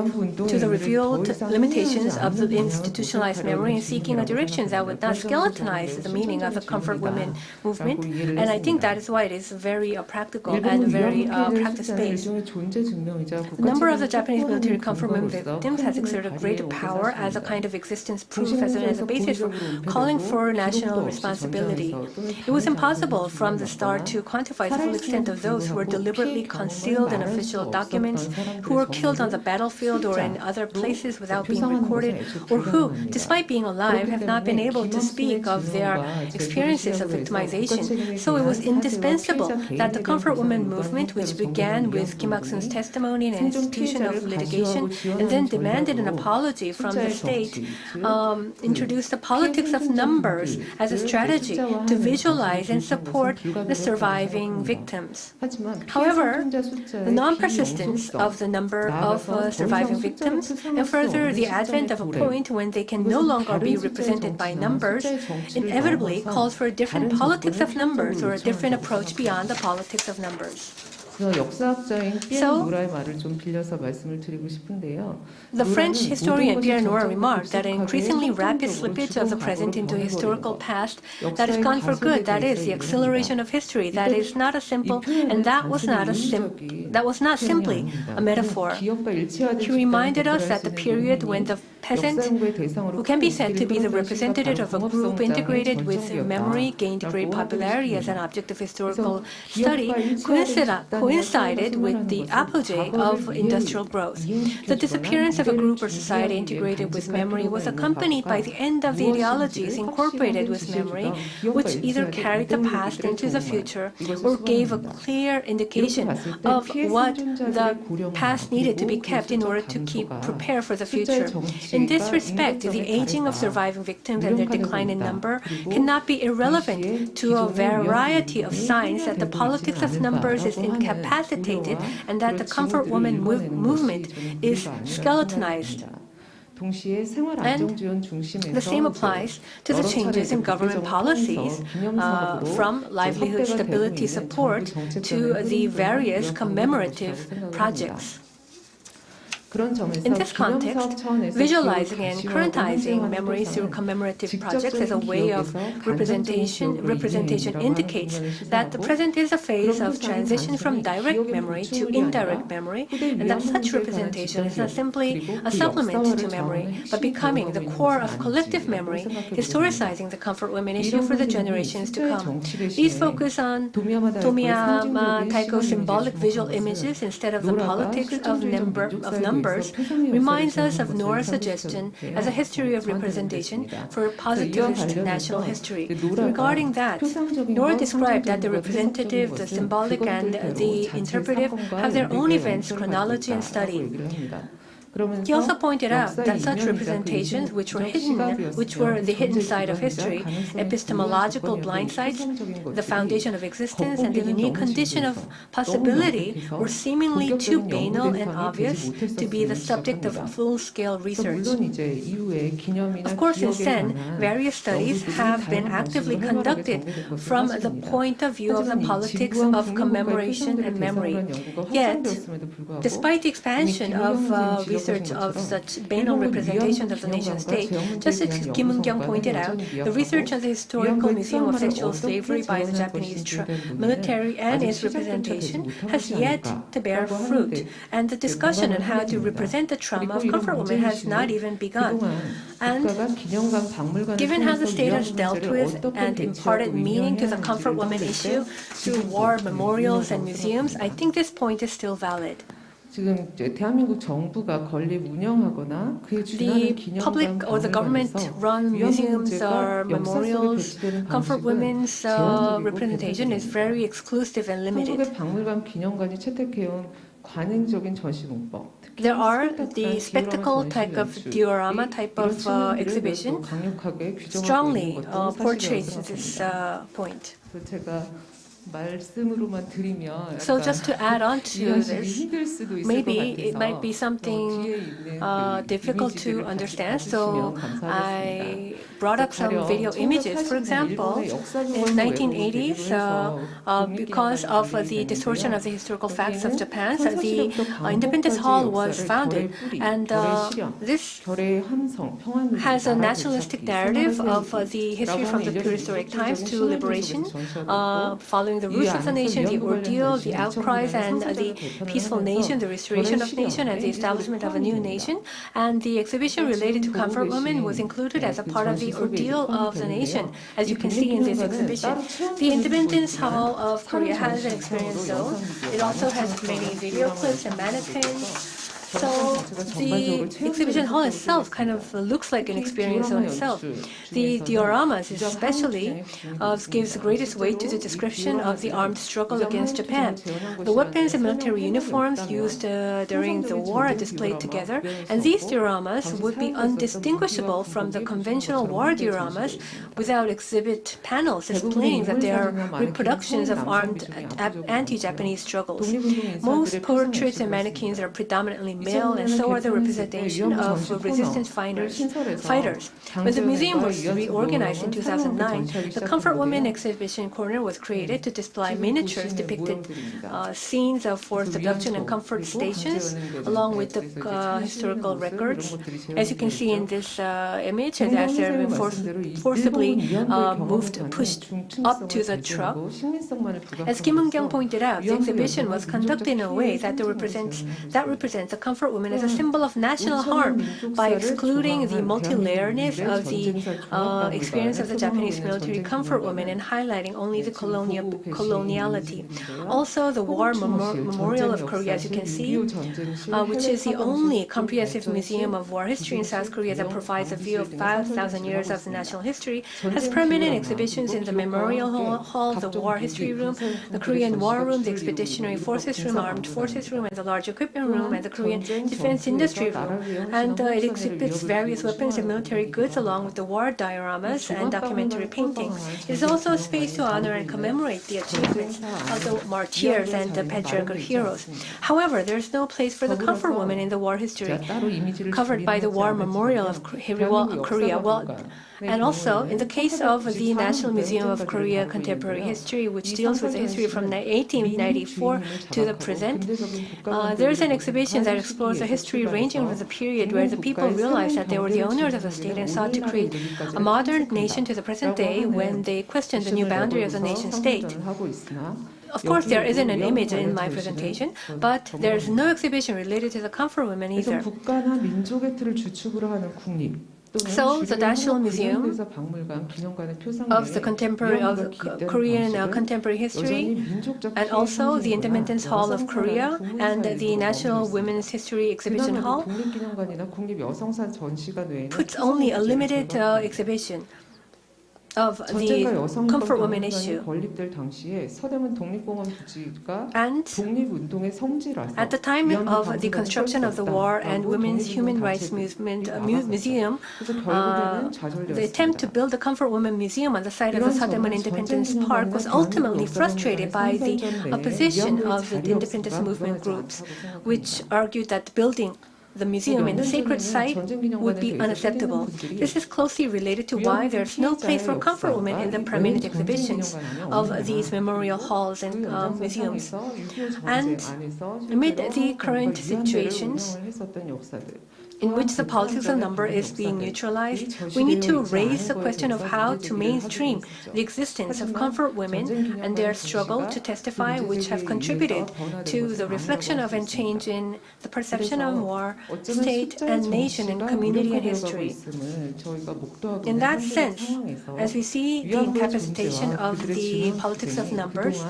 to the revealed limitations of the institutionalized memory and seeking a direction that would not skeletonize the meaning of the comfort women movement. And I think that is why it is very practical and very practice-based. The number of the Japanese military comfort women victims has exerted great power as a kind of existence proof, as a basis for calling for national responsibility. It was impossible from the start to quantify the full extent of those who were deliberately concealed in official documents, who were killed on the battlefield or in other places without being recorded, or who, despite being alive, have not been able to speak of their experiences of victimization. So it was indispensable that the comfort women movement, which began with Kim Il-sung's testimony and institution of litigation, and then demanded an apology from the state, introduced the politics of numbers as a strategy to visualize and support the surviving victims. However, the non-persistence of the number of surviving victims, and further the advent of a point when they can no longer be represented by numbers, inevitably calls for a different politics of numbers or a different approach beyond the politics of numbers. 역사학자인 피에르 노라의 말을 좀 빌려서 말씀을 드리고 싶은데요. The French historian Pierre Nora remarked that an increasingly rapid slippage of the present into a historical past that is gone for good, that is, the acceleration of history, that is not a simple, and that was not simply a metaphor. He reminded us that the period when the peasant, who can be said to be the representative of a group integrated with memory, gained great popularity as an object of historical study, coincided with the apogee of industrial growth. The disappearance of a group or society integrated with memory was accompanied by the end of the ideologies incorporated with memory, which either carried the past into the future or gave a clear indication of what the past needed to be kept in order to prepare for the future. In this respect, the aging of surviving victims and their decline in number cannot be irrelevant to a variety of signs that the politics of numbers is incapacitated and that the comfort woman movement is skeletonized. And the same applies to the changes in government policies, from livelihood stability support to the various commemorative projects. In this context, visualizing and currentizing memories through commemorative projects as a way of representation indicates that the present is a phase of transition from direct memory to indirect memory, and that such representation is not simply a supplement to memory, but becoming the core of collective memory, historicizing the comfort women issue for the generations to come. These focus on Tomiyama Taiko symbolic visual images instead of the politics of numbers reminds us of Nora's suggestion as a history of representation for positivist national history. Regarding that, Nora described that the representative, the symbolic, and the interpretive have their own events, chronology, and study. He also pointed out that such representations, which were the hidden side of history, epistemological blind sides, the foundation of existence, and the unique condition of possibility, were seemingly too banal and obvious to be the subject of full-scale research. Of course, since then, various studies have been actively conducted from the point of view of the politics of commemoration and memory. Yet, despite the expansion of research of such banal representations of the nation-state, just as Kim Eun-kyung pointed out, the research of the Historical Museum of Sexual Slavery by the Japanese military and its representation has yet to bear fruit, and the discussion on how to represent the trauma of comfort women has not even begun. And given how the state has dealt with and imparted meaning to the comfort woman issue through war memorials and museums, I think this point is still valid. 지금 대한민국 정부가 건립 운영하거나 그에 준하는 The public or the government-run museums or memorials, comfort women's representation is very exclusive and limited. 한국의 박물관 기념관이 채택해온 관행적인 전시 문법. There are the spectacle type of diorama type of exhibition strongly portrays this point. So just to add on to this, maybe it might be something difficult to understand, so I brought up some video images. For example, in 1980s, because of the distortion of the historical facts of Japan, the Independence Hall was founded, and this has a nationalistic narrative of the history from the prehistoric times to liberation, following the roots of the nation, the ordeal, the outcries, and the peaceful nation, the restoration of nation, and the establishment of a new nation. And the exhibition related to comfort women was included as a part of the ordeal of the nation, as you can see in this exhibition. The Independence Hall of Korea has an experience zone. It also has many video clips and mannequins. So the exhibition hall itself kind of looks like an experience on itself. The dioramas especially gives the greatest weight to the description of the armed struggle against Japan. The weapons and military uniforms used during the war are displayed together, and these dioramas would be undistinguishable from the conventional war dioramas without exhibit panels displaying that they are reproductions of armed anti-Japanese struggles. Most portraits and mannequins are predominantly male, and so are the representation of resistance fighters. When the museum was reorganized in 2009, the Comfort Women exhibition corner was created to display miniatures depicting scenes of forced abduction and comfort stations, along with the historical records. As you can see in this image, as they're being forcibly pushed up to the truck. As Kim Eun-kyung pointed out, the exhibition was conducted in a way that represents the comfort woman as a symbol of national harm by excluding the multi-layerness of the experience of the Japanese military comfort woman and highlighting only the coloniality. Also, the War Memorial of Korea, as you can see, which is the only comprehensive museum of war history in South Korea that provides a view of 5,000 years of the national history, has permanent exhibitions in the Memorial Hall, the War History Room, the Korean War Room, the Expeditionary Forces Room, Armed Forces Room, and the Large Equipment Room, and the Korean Defense Industry Room. And it exhibits various weapons and military goods along with the war dioramas and documentary paintings. It is also a space to honor and commemorate the achievements of the martyrs and the patriarchal heroes. However, there is no place for the comfort woman in the war history covered by the War Memorial of Korea. And also, in the case of the National Museum of Korea Contemporary History, which deals with the history from 1894 to the present, there is an exhibition that explores the history ranging from the period where the people realized that they were the owners of the state and sought to create a modern nation to the present day when they questioned the new boundary of the nation state. Of course, there isn't an image in my presentation, but there is no exhibition related to the comfort women either. So, the National Museum of the Korean Contemporary History, and also the Independence Hall of Korea, and the National Women's History Exhibition Hall puts only a limited exhibition of the comfort woman issue. And at the time of the construction of the War and Women's Human Rights Movement Museum, the attempt to build the Comfort Woman Museum on the site of the Sadaemun Independence Park was ultimately frustrated by the opposition of the independence movement groups, which argued that building the museum in the sacred site would be unacceptable. This is closely related to why there's no place for comfort women in the permanent exhibitions of these memorial halls and museums. And amid the current situations in which the politics of number is being neutralized, we need to raise the question of how to mainstream the existence of comfort women and their struggle to testify, which have contributed to the reflection of and change in the perception of war, state and nation and community and history. In that sense, as we see the incapacitation of the politics of numbers,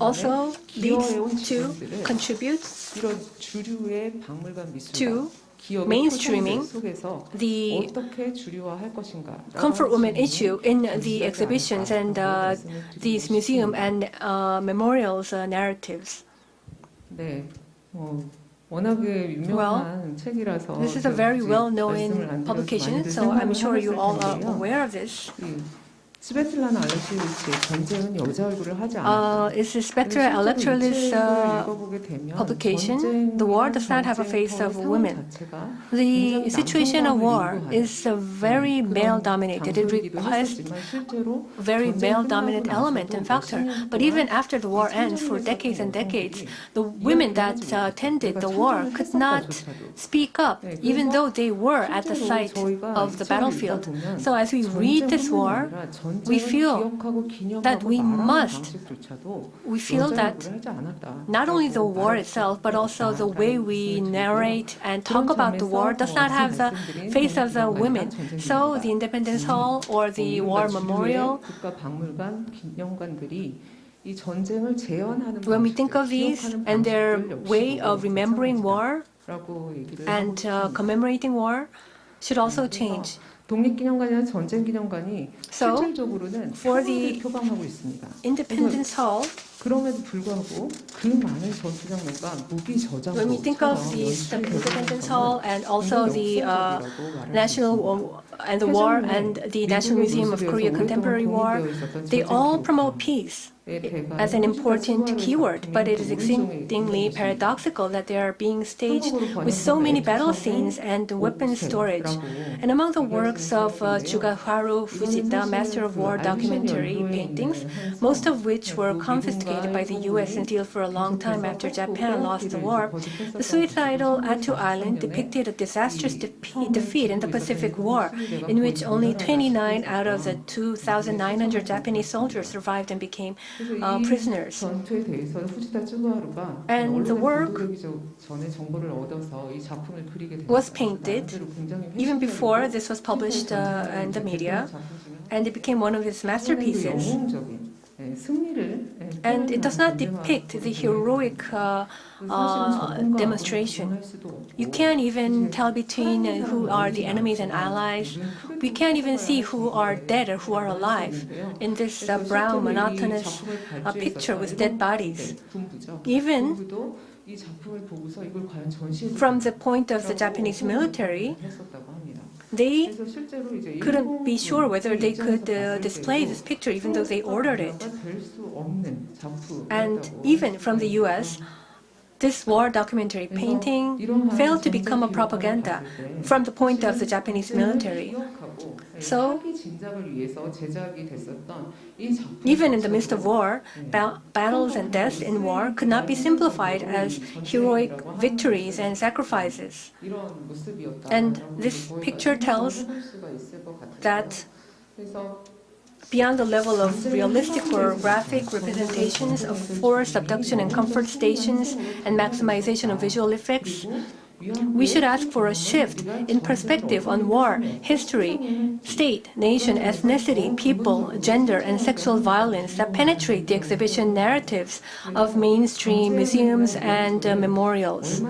also leads to contribute to mainstreaming the comfort woman issue in the exhibitions and these museum and memorials narratives. Well, this is a very well-known publication, so I'm sure you all are aware of this. It's a Spectre Electoralist publication. The war does not have a face of women. The situation of war is very male-dominated. It requires very male-dominant element and factor. But even after the war ends, for decades and decades, the women that attended the war could not speak up, even though they were at the site of the battlefield. So as we read this war, we feel that we feel that not only the war itself, but also the way we narrate and talk about the war does not have the face of the women. So the Independence Hall or the War Memorial 이 전쟁을 재현하는 When we think of these and their way of remembering war and commemorating war should also change. 독립기념관이나 전쟁기념관이 실질적으로는 평화를 표방하고 있습니다. Independence Hall. 그럼에도 불구하고 그 많은 전투 장면과 무기 저장고 When we think of the Independence Hall and also the National and the War and the National Museum of Korea Contemporary War, they all promote peace as an important keyword, but it is exceedingly paradoxical that they are being staged with so many battle scenes and weapons storage. And among the works of Jugaharu Fujita, Master of War documentary paintings, most of which were confiscated by the U.S. and sealed for a long time after Japan lost the war, the suicidal Attu Island depicted a disastrous defeat in the Pacific War, in which only 29 out of the 2,900 Japanese soldiers survived and became prisoners. And the work was painted even before this was published in the media, and it became one of his masterpieces. And it does not depict the heroic demonstration. You can't even tell between who are the enemies and allies. We can't even see who are dead or who are alive in this brown, monotonous picture with dead bodies. Even from the point of the Japanese military, they couldn't be sure whether they could display this picture even though they ordered it. And even from the US, this war documentary painting failed to become a propaganda from the point of the Japanese military. So, even in the midst of war, battles and deaths in war could not be simplified as heroic victories and sacrifices. And this picture tells that beyond the level of realistic or graphic representations of forced abduction and comfort stations and maximization of visual effects, we should ask for a shift in perspective on war, history, state, nation, ethnicity, people, gender, and sexual violence that penetrate the exhibition narratives of mainstream museums and memorials.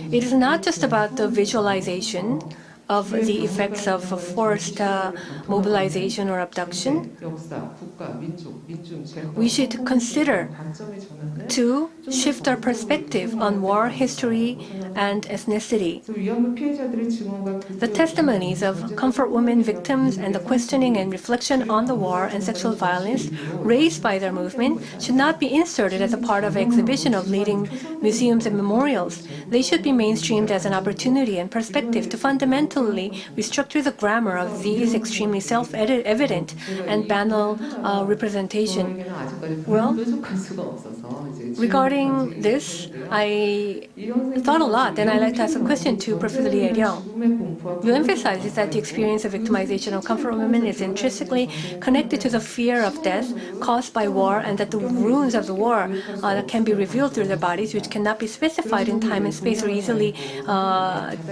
It is not just about the visualization of the effects of forced mobilization or abduction. We should consider to shift our perspective on war, history, and ethnicity. The testimonies of comfort women victims and the questioning and reflection on the war and sexual violence raised by their movement should not be inserted as a part of an exhibition of leading museums and memorials. They should be mainstreamed as an opportunity and perspective to fundamentally restructure the grammar of these extremely self-evident and banal representation. Well, regarding this, I thought a lot, and I'd like to ask a question to Professor Hyeryoung. You emphasize that the experience of victimization of comfort women is intrinsically connected to the fear of death caused by war, and that the ruins of the war can be revealed through their bodies, which cannot be specified in time and space or easily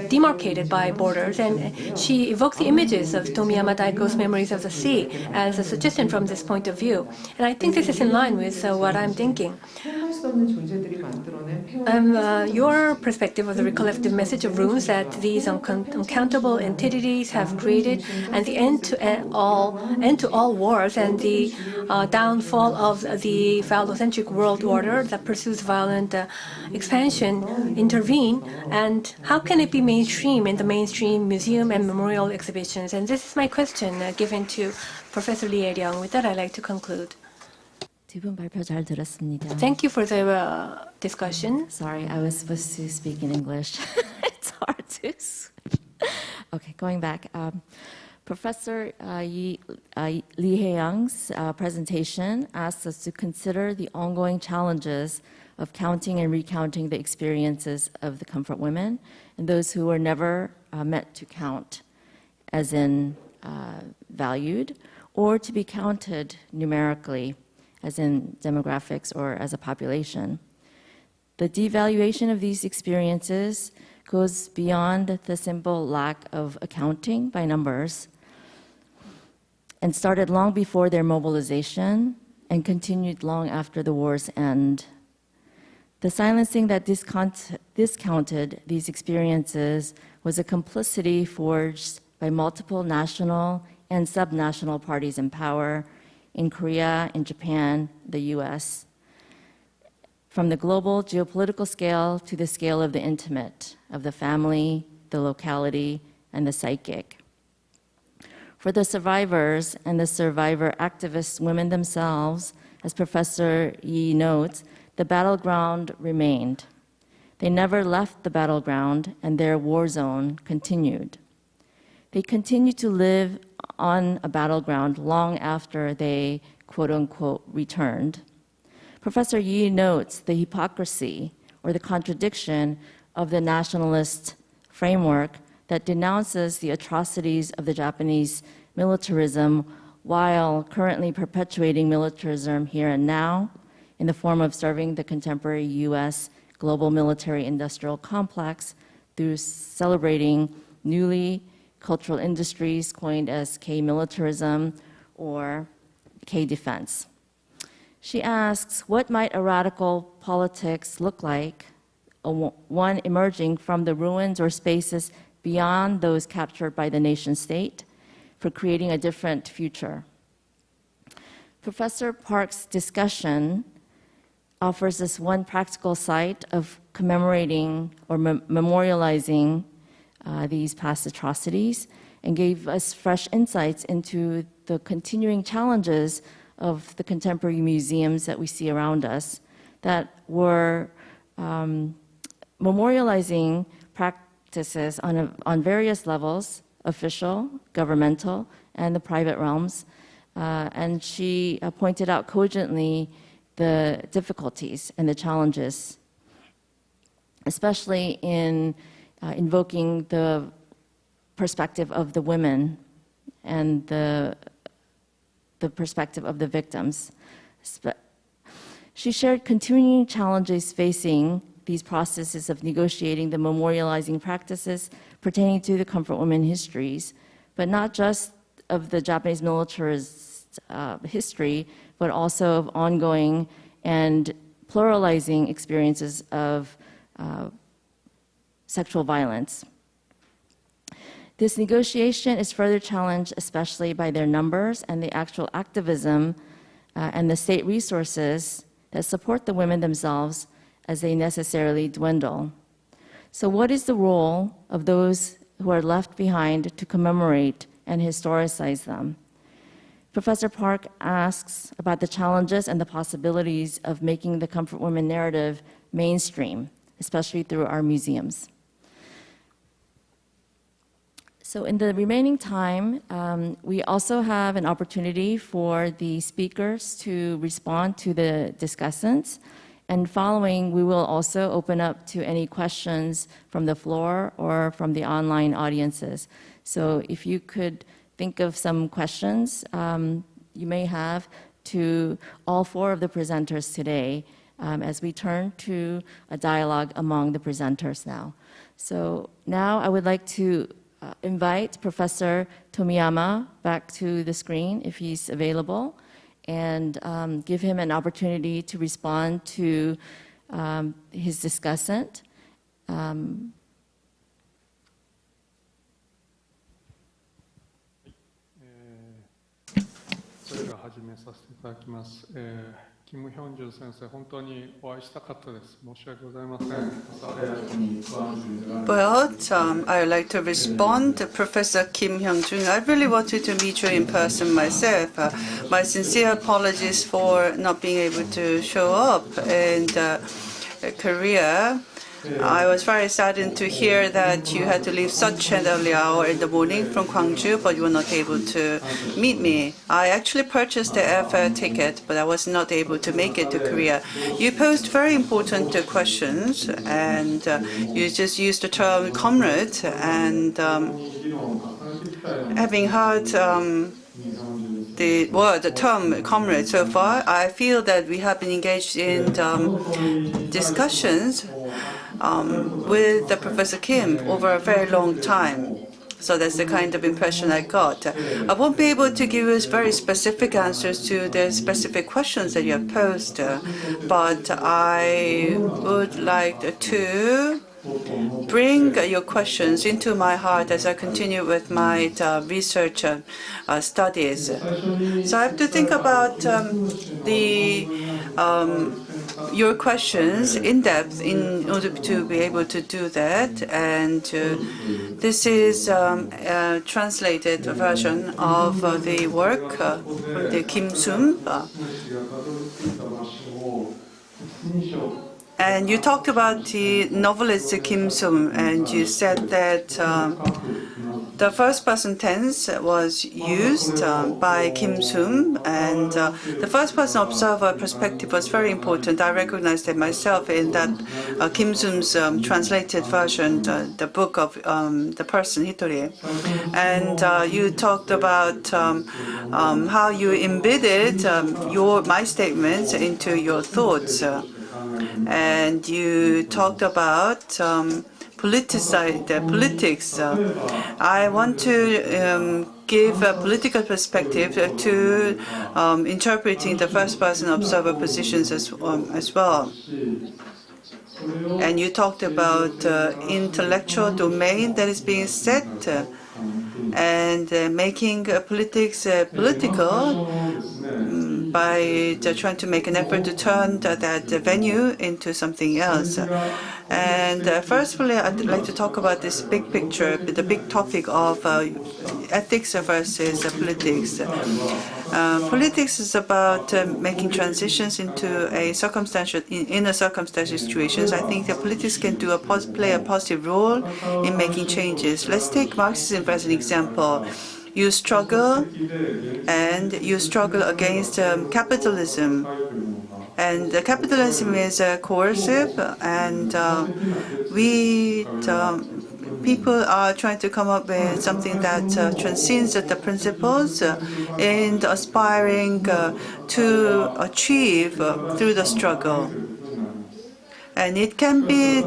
demarcated by borders. And she evoked the images of Tomiyama Daiko's Memories of the Sea as a suggestion from this point of view. And I think this is in line with what I'm thinking. Your perspective of the recollective message of runes that these uncountable entities have created, and the end to all wars, and the downfall of the phallocentric world order that pursues violent expansion intervene, and how can it be mainstream in the mainstream museum and memorial exhibitions? And this is my question given to Professor Hyeryoung. With that, I'd like to conclude. 두 분 발표 잘 들었습니다. Thank you for the discussion. Sorry, I was supposed to speak in English. It's hard to. Okay, going back. Professor Lee Hyeryoung's presentation asks us to consider the ongoing challenges of counting and recounting the experiences of the comfort women and those who were never meant to count, as in valued, or to be counted numerically, as in demographics or as a population. The devaluation of these experiences goes beyond the simple lack of accounting by numbers and started long before their mobilization and continued long after the war's end. The silencing that discounted these experiences was a complicity forged by multiple national and subnational parties in power in Korea, in Japan, the US, from the global geopolitical scale to the scale of the intimate, of the family, the locality, and the psychic. For the survivors and the survivor activist women themselves, as Professor Yi notes, the battleground remained. They never left the battleground, and their war zone continued. They continued to live on a battleground long after they, quote unquote, returned. Professor Yi notes the hypocrisy or the contradiction of the nationalist framework that denounces the atrocities of the Japanese militarism while currently perpetuating militarism here and now in the form of serving the contemporary US global military-industrial complex through celebrating newly cultural industries coined as K-militarism or K-defense. She asks, what might a radical politics look like, one emerging from the ruins or spaces beyond those captured by the nation state for creating a different future? Professor Park's discussion offers us one practical site of commemorating or memorializing these past atrocities and gave us fresh insights into the continuing challenges of the contemporary museums that we see around us that were memorializing practices on various levels, official, governmental, and the private realms. And she pointed out cogently the difficulties and the challenges, especially in invoking the perspective of the women and the perspective of the victims. She shared continuing challenges facing these processes of negotiating the memorializing practices pertaining to the comfort women histories, but not just of the Japanese militarist history, but also of ongoing and pluralizing experiences of sexual violence. This negotiation is further challenged especially by their numbers and the actual activism and the state resources that support the women themselves as they necessarily dwindle. So what is the role of those who are left behind to commemorate and historicize them? Professor Park asks about the challenges and the possibilities of making the comfort women narrative mainstream, especially through our museums. So in the remaining time, we also have an opportunity for the speakers to respond to the discussants. And following, we will also open up to any questions from the floor or from the online audiences. So if you could think of some questions you may have to all four of the presenters today as we turn to a dialogue among the presenters now. So now I would like to invite Professor Tomiyama back to the screen if he's available, and give him an opportunity to respond to his discussant. Kim Hyoungjoong 先生、本当にお会いしたかったです。申し訳ございません。Well, I would like to respond to Professor Kim Hyoungjoong. I really wanted to meet you in person myself. My sincere apologies for not being able to show up in Korea. I was very saddened to hear that you had to leave such an early hour in the morning from Gwangju, but you were not able to meet me. I actually purchased the airfare ticket, but I was not able to make it to Korea. You posed very important questions, and you just used the term comrade, and having heard the term comrade so far, I feel that we have been engaged in discussions with Professor Kim over a very long time. So that's the kind of impression I got. I won't be able to give you very specific answers to the specific questions that you have posed, but I would like to bring your questions into my heart as I continue with my research studies. So I have to think about your questions in depth in order to be able to do that. And this is a translated version of the work from the Kim Sum. And you talked about the novelist Kim Sum, and you said that the first-person tense was used by Kim Sum, and the first-person observer perspective was very important. I recognized it myself in that Kim Sum's translated version, the book of the person Hitori. And you talked about how you embedded my statements into your thoughts. And you talked about politics. I want to give a political perspective to interpreting the first-person observer positions as well. And you talked about intellectual domain that is being set and making politics political by trying to make an effort to turn that venue into something else. And firstly, I'd like to talk about this big picture, the big topic of ethics versus politics. Politics is about making transitions into a circumstantial situations. I think that politics can play a positive role in making changes. Let's take Marxism as an example. You struggle against capitalism. And capitalism is coercive, and people are trying to come up with something that transcends the principles and aspiring to achieve through the struggle. And it can be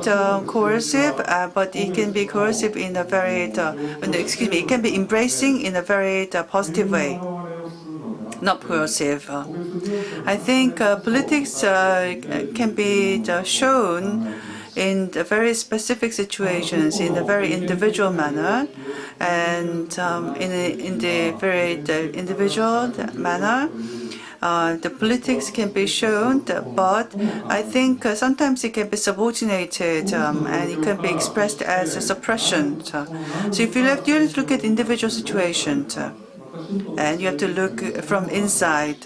coercive, but it can be coercive in a very, it can be embracing in a very positive way, not coercive. I think politics can be shown in the very specific situations, in a very individual manner, and in the very individual manner. The politics can be shown, but I think sometimes it can be subordinated and it can be expressed as a suppression. So if you have to look at individual situations, and you have to look from inside,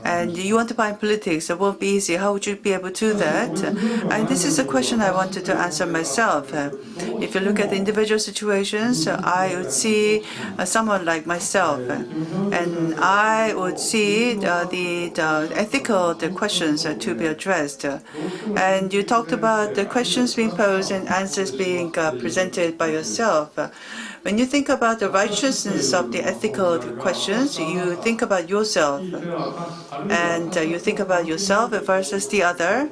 and you want to find politics, it won't be easy. How would you be able to do that? And this is a question I wanted to answer myself. If you look at the individual situations, I would see someone like myself, and I would see the ethical questions to be addressed. And you talked about the questions being posed and answers being presented by yourself. When you think about the righteousness of the ethical questions, you think about yourself, and you think about yourself versus the other,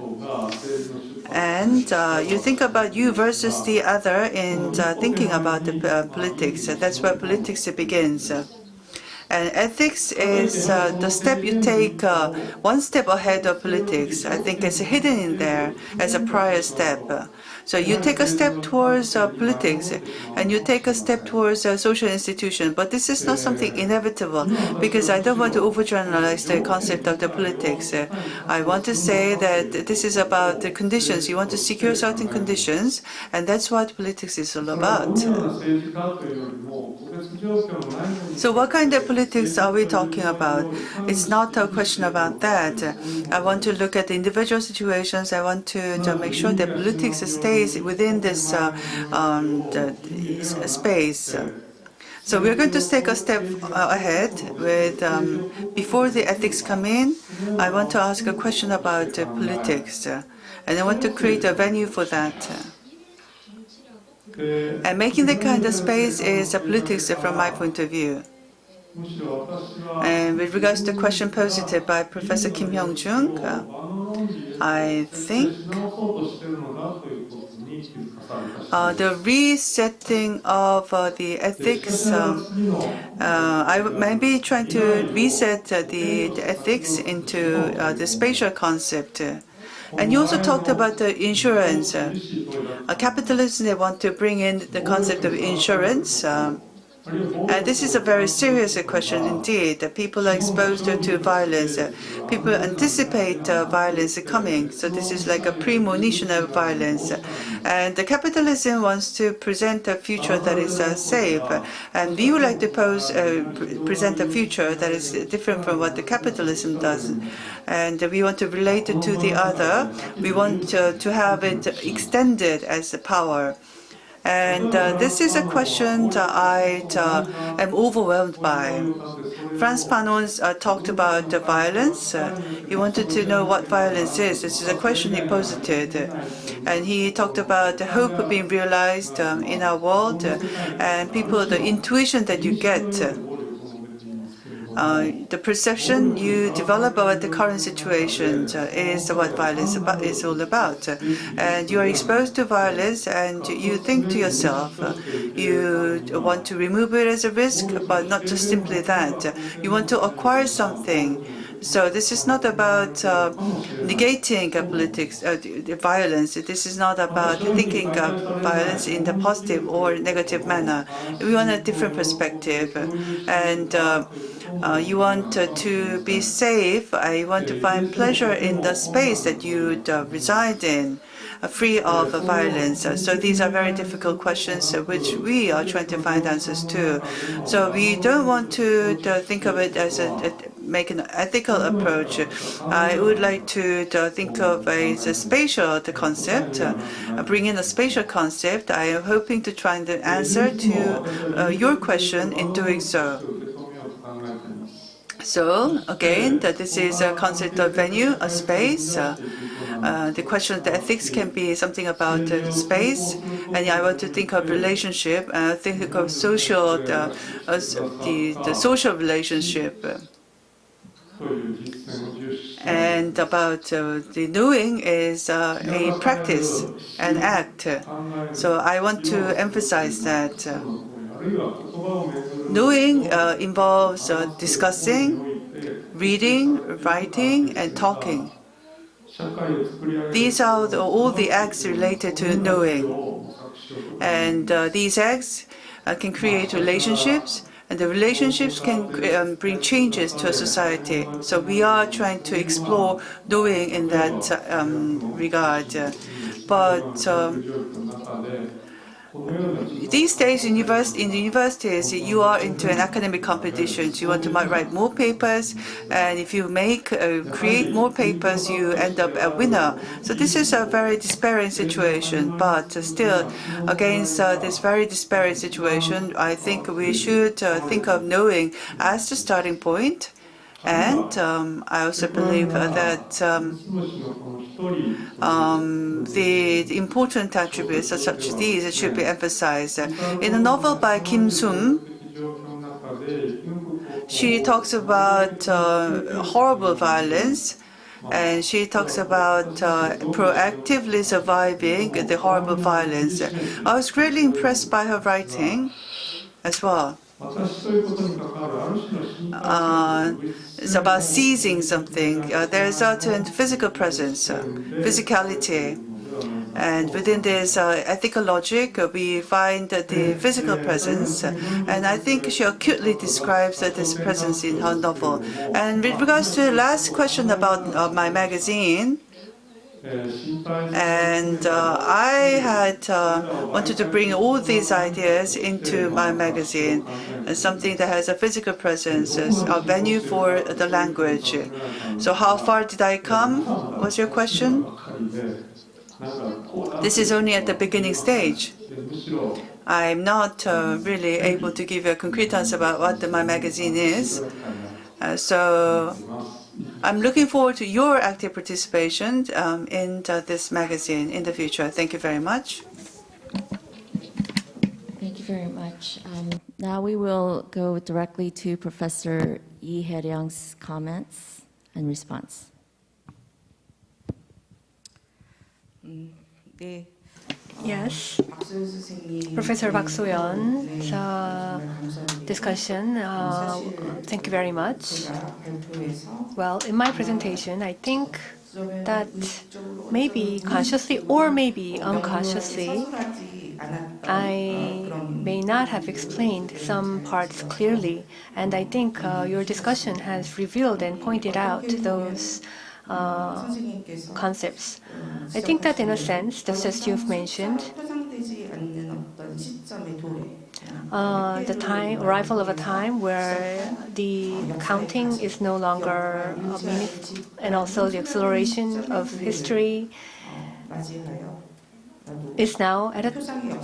and you think about you versus the other in thinking about the politics. That's where politics begins. And ethics is the step you take one step ahead of politics. I think it's hidden in there as a prior step. So you take a step towards politics, and you take a step towards a social institution. But this is not something inevitable, because I don't want to overgeneralize the concept of the politics. I want to say that this is about the conditions. You want to secure certain conditions, and that's what politics is all about. So what kind of politics are we talking about? It's not a question about that. I want to look at the individual situations. I want to make sure that politics stays within this space. So we're going to take a step ahead with, before the ethics come in, I want to ask a question about politics, and I want to create a venue for that. And making that kind of space is politics from my point of view. And with regards to the question posed by Professor Hyoungjoong, I think the resetting of the ethics. I might be trying to reset the ethics into the spatial concept. And you also talked about the insurance. Capitalism, they want to bring in the concept of insurance. And this is a very serious question indeed. People are exposed to violence. People anticipate violence coming. So this is like a premonition of violence. And the capitalism wants to present a future that is safe. And we would like to present a future that is different from what the capitalism does. And we want to relate it to the other. We want to have it extended as a power. And this is a question that I am overwhelmed by. Frans Fanon talked about violence. He wanted to know what violence is. This is a question he posited. And he talked about the hope being realized in our world and people, the intuition that you get. The perception you develop about the current situation is what violence is all about. And you are exposed to violence and you think to yourself, you want to remove it as a risk, but not just simply that. You want to acquire something. So this is not about negating politics, violence. This is not about thinking of violence in the positive or negative manner. We want a different perspective. And you want to be safe. You want to find pleasure in the space that you reside in, free of violence. So these are very difficult questions which we are trying to find answers to. So we don't want to think of it as make an ethical approach. I would like to think of a spatial concept, bring in a spatial concept. I am hoping to try and answer to your question in doing so. So again, this is a concept of venue, a space. The question of the ethics can be something about space, and I want to think of relationship, and think of social, the social relationship. And about the knowing is a practice, an act. So I want to emphasize that. Knowing involves discussing, reading, writing, and talking. These are all the acts related to knowing. And these acts can create relationships, and the relationships can bring changes to a society. So we are trying to explore knowing in that regard. But these days, in the universities, you are into an academic competition. You want to write more papers, and if you create more papers, you end up a winner. So this is a very disparate situation. But still, against this very disparate situation, I think we should think of knowing as the starting point. And I also believe that the important attributes such as these should be emphasized. In a novel by Kim Sum, she talks about horrible violence, and she talks about proactively surviving the horrible violence. I was greatly impressed by her writing as well. It's about seizing something. There is a certain physical presence, physicality. And within this ethical logic, we find the physical presence. And I think she acutely describes this presence in her novel. And with regards to the last question about my magazine, and I had wanted to bring all these ideas into my magazine, something that has a physical presence, a venue for the language. So how far did I come, was your question? This is only at the beginning stage. I'm not really able to give you a concrete answer about what my magazine is. So I'm looking forward to your active participation in this magazine in the future. Thank you very much. Thank you very much. Now we will go directly to Professor Hyeryoung's comments and response. 네, Yes, Professor Park Sohyun's discussion. Thank you very much. Well, in my presentation, I think that maybe consciously or maybe unconsciously, I may not have explained some parts clearly, and I think your discussion has revealed and pointed out those concepts. I think that in a sense, just as you've mentioned, the arrival of a time where the counting is no longer meaningful, and also the acceleration of history is now at a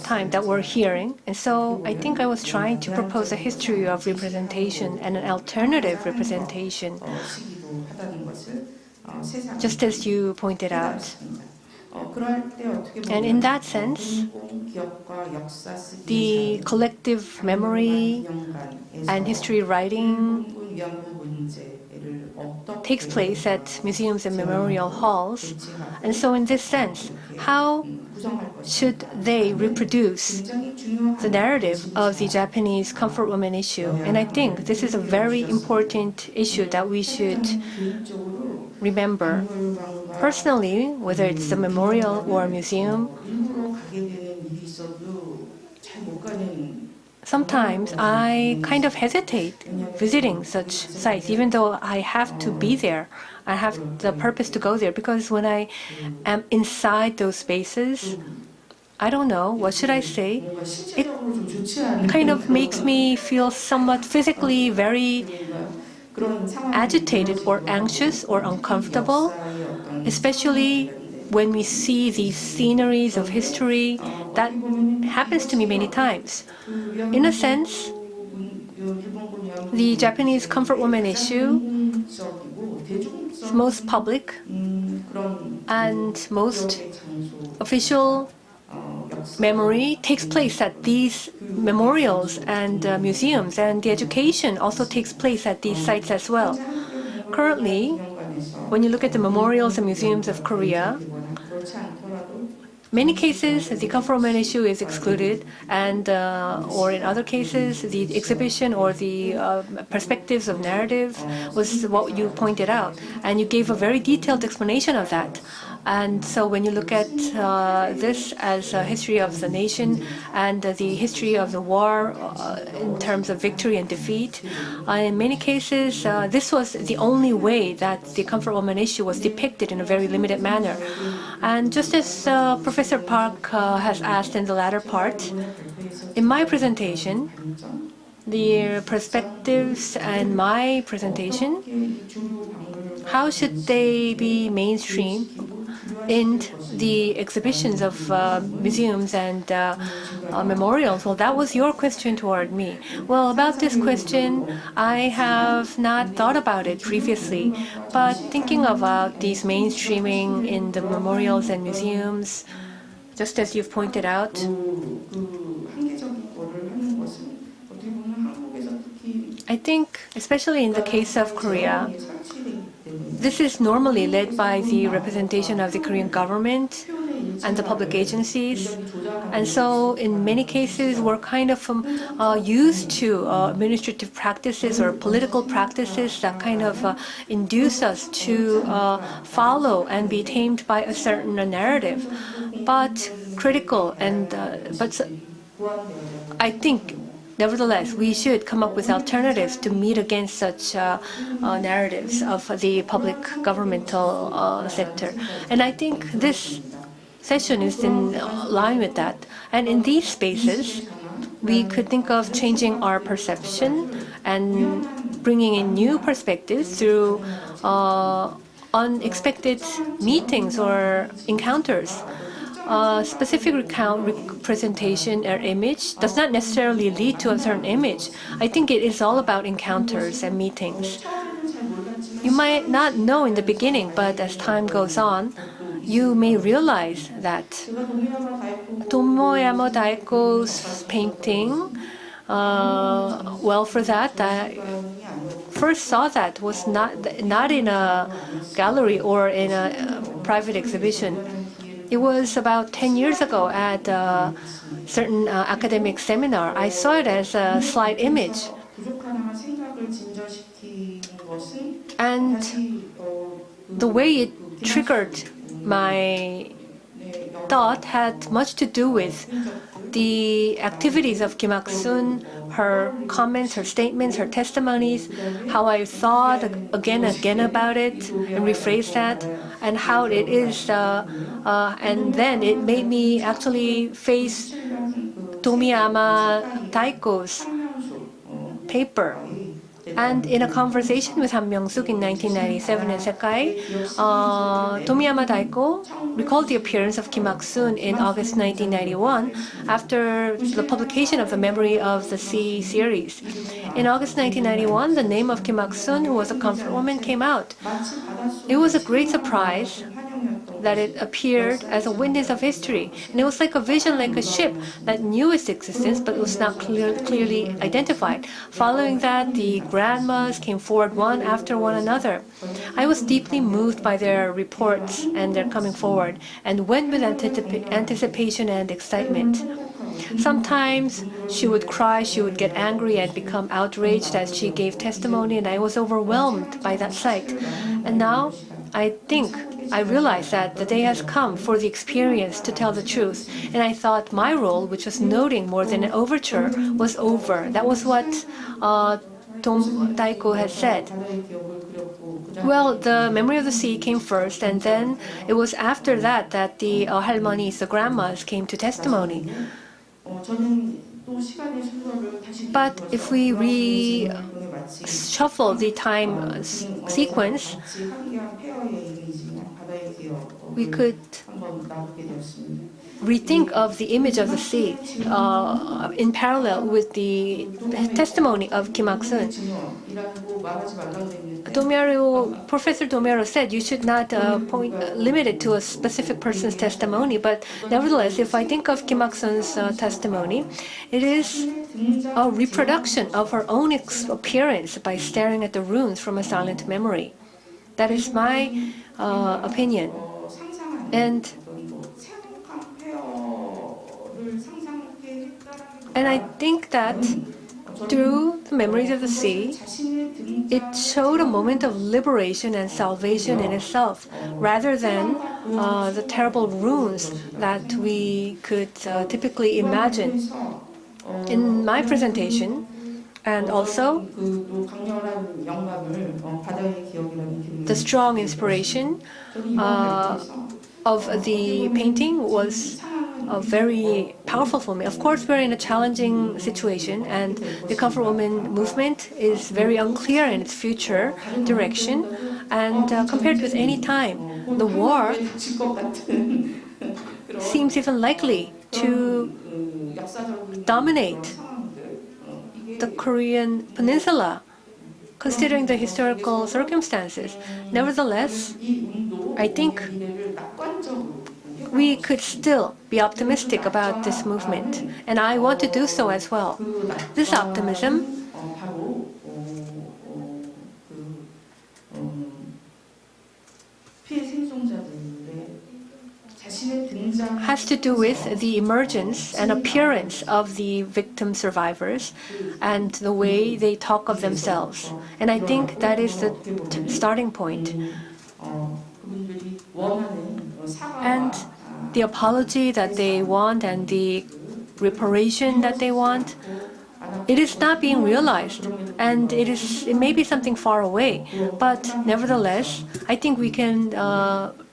time that we're hearing. And so I think I was trying to propose a history of representation and an alternative representation, just as you pointed out. And in that sense, the collective memory and history writing takes place at museums and memorial halls. And so in this sense, how should they reproduce the narrative of the Japanese comfort woman issue? And I think this is a very important issue that we should remember. Personally, whether it's a memorial or a museum, sometimes I kind of hesitate visiting such sites, even though I have to be there. I have the purpose to go there, because when I am inside those spaces, I don't know, what should I say? It kind of makes me feel somewhat physically very agitated or anxious or uncomfortable, especially when we see these sceneries of history. That happens to me many times. In a sense, the Japanese comfort woman issue is most public and most official memory takes place at these memorials and museums, and the education also takes place at these sites as well. Currently, when you look at the memorials and museums of Korea, many cases, the comfort woman issue is excluded, and or in other cases, the exhibition or the perspectives of narrative was what you pointed out, and you gave a very detailed explanation of that. And so when you look at this as a history of the nation and the history of the war in terms of victory and defeat, in many cases, this was the only way that the comfort woman issue was depicted in a very limited manner. And just as Professor Park has asked in the latter part, in my presentation, the perspectives and my presentation, how should they be mainstream in the exhibitions of museums and memorials? Well, that was your question toward me. Well, about this question, I have not thought about it previously, but thinking about these mainstreaming in the memorials and museums, just as you've pointed out, I think, especially in the case of Korea, this is normally led by the representation of the Korean government and the public agencies. And so in many cases, we're kind of used to administrative practices or political practices that kind of induce us to follow and be tamed by a certain narrative. But critical and, but I think nevertheless, we should come up with alternatives to meet against such narratives of the public governmental sector. And I think this session is in line with that. And in these spaces, we could think of changing our perception and bringing in new perspectives through unexpected meetings or encounters. Specific representation or image does not necessarily lead to a certain image. I think it is all about encounters and meetings. You might not know in the beginning, but as time goes on, you may realize that Tomiyama Daiko's painting, well, for that, I first saw that was not in a gallery or in a private exhibition. It was about 10 years ago at a certain academic seminar. I saw it as a slide image. And the way it triggered my thought had much to do with the activities of Kim Ak-sun, her comments, her statements, her testimonies, how I thought again and again about it and rephrased that, and how it is, and then it made me actually face Tomiyama Taiko's paper. And in a conversation with Han Myung-suk in 1997 in Sekai, Tomiyama Taiko recalled the appearance of Kim Ak-sun in August 1991 after the publication of the Memory of the Sea series. In August 1991, the name of Kim Ak-sun, who was a comfort woman, came out. It was a great surprise that it appeared as a witness of history. And it was like a vision, like a ship that knew its existence but was not clearly identified. Following that, the grandmas came forward one after one another. I was deeply moved by their reports and their coming forward, and went with anticipation and excitement. Sometimes she would cry, she would get angry and become outraged as she gave testimony, and I was overwhelmed by that sight. And now, I think I realized that the day has come for the experience to tell the truth. And I thought my role, which was noting more than an overture, was over. That was what Tom Taiko had said. Well, the Memory of the Sea came first, and then it was after that that the 할머니es, the grandmas, came to testimony. But if we reshuffle the time sequence, we could rethink of the image of the sea in parallel with the testimony of Kim Ak-sun. Professor Domero said you should not limit it to a specific person's testimony, but nevertheless, if I think of Kim Ak-sun's testimony, it is a reproduction of her own appearance by staring at the runes from a silent memory. That is my opinion. And I think that through the Memories of the Sea, it showed a moment of liberation and salvation in itself, rather than the terrible runes that we could typically imagine. In my presentation, and also the strong inspiration of the painting was very powerful for me. Of course, we're in a challenging situation, and the Comfort Woman movement is very unclear in its future direction. And compared with any time, the war seems even likely to dominate the Korean peninsula, considering the historical circumstances. Nevertheless, I think we could still be optimistic about this movement, and I want to do so as well. This optimism has to do with the emergence and appearance of the victim survivors and the way they talk of themselves. And I think that is the starting point. And the apology that they want and the reparation that they want, it is not being realized, and it may be something far away, but nevertheless, I think we can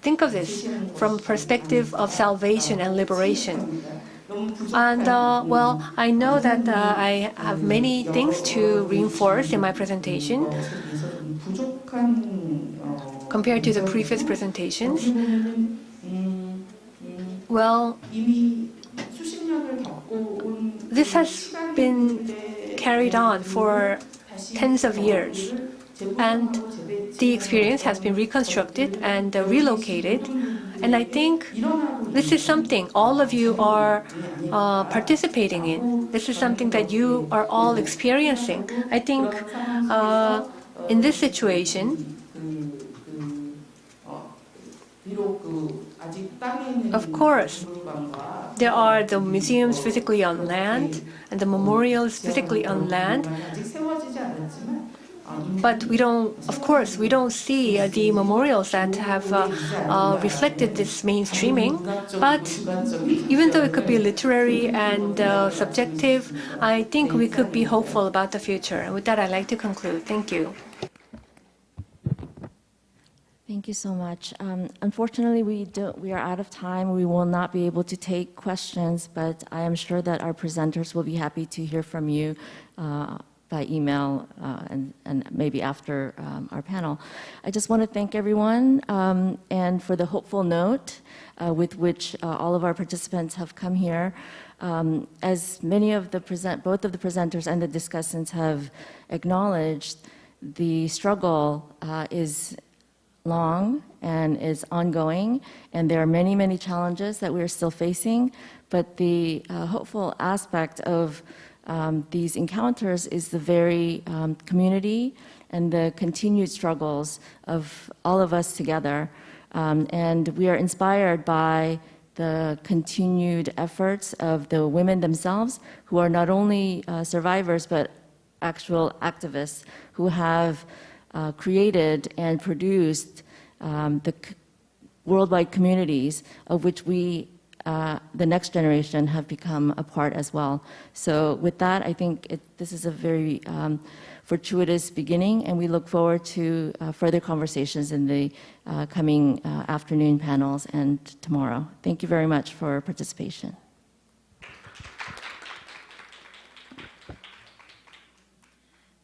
think of this from a perspective of salvation and liberation. And well, I know that I have many things to reinforce in my presentation compared to the previous presentations. Well, this has been carried on for tens of years, and the experience has been reconstructed and relocated. And I think this is something all of you are participating in. This is something that you are all experiencing. I think in this situation, Of course, there are the museums physically on land and the memorials physically on land. But we don't, of course, we don't see the memorials that have reflected this mainstreaming. But even though it could be literary and subjective, I think we could be hopeful about the future. And with that, I'd like to conclude. Thank you. Thank you so much. Unfortunately, we are out of time. We will not be able to take questions, but I am sure that our presenters will be happy to hear from you by email and maybe after our panel. I just want to thank everyone and for the hopeful note with which all of our participants have come here. As many of the both of the presenters and the discussants have acknowledged, the struggle is long and is ongoing, and there are many, many challenges that we're still facing, but the hopeful aspect of these encounters is the very community and the continued struggles of all of us together. And we are inspired by the continued efforts of the women themselves, who are not only survivors, but actual activists who have created and produced the worldwide communities of which we the next generation have become a part as well. So with that, I think this is a very fortuitous beginning, and we look forward to further conversations in the coming afternoon panels and tomorrow. Thank you very much for participation.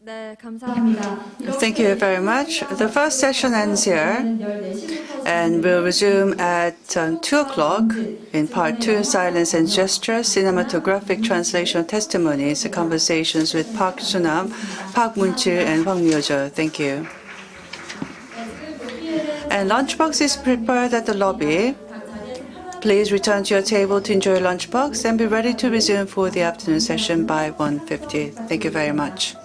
네, 감사합니다. Thank you very much. The first session ends here, and we'll resume at 2 o'clock in part 2, Silence and Gesture, Cinematographic Translation Testimonies, conversations with Park Soonam, Park Moonchil, and Hwang Miyojo. Thank you. And lunchbox is prepared at the lobby. Please return to your table to enjoy lunchbox and be ready to resume for the afternoon session by 1:50. Thank you very much.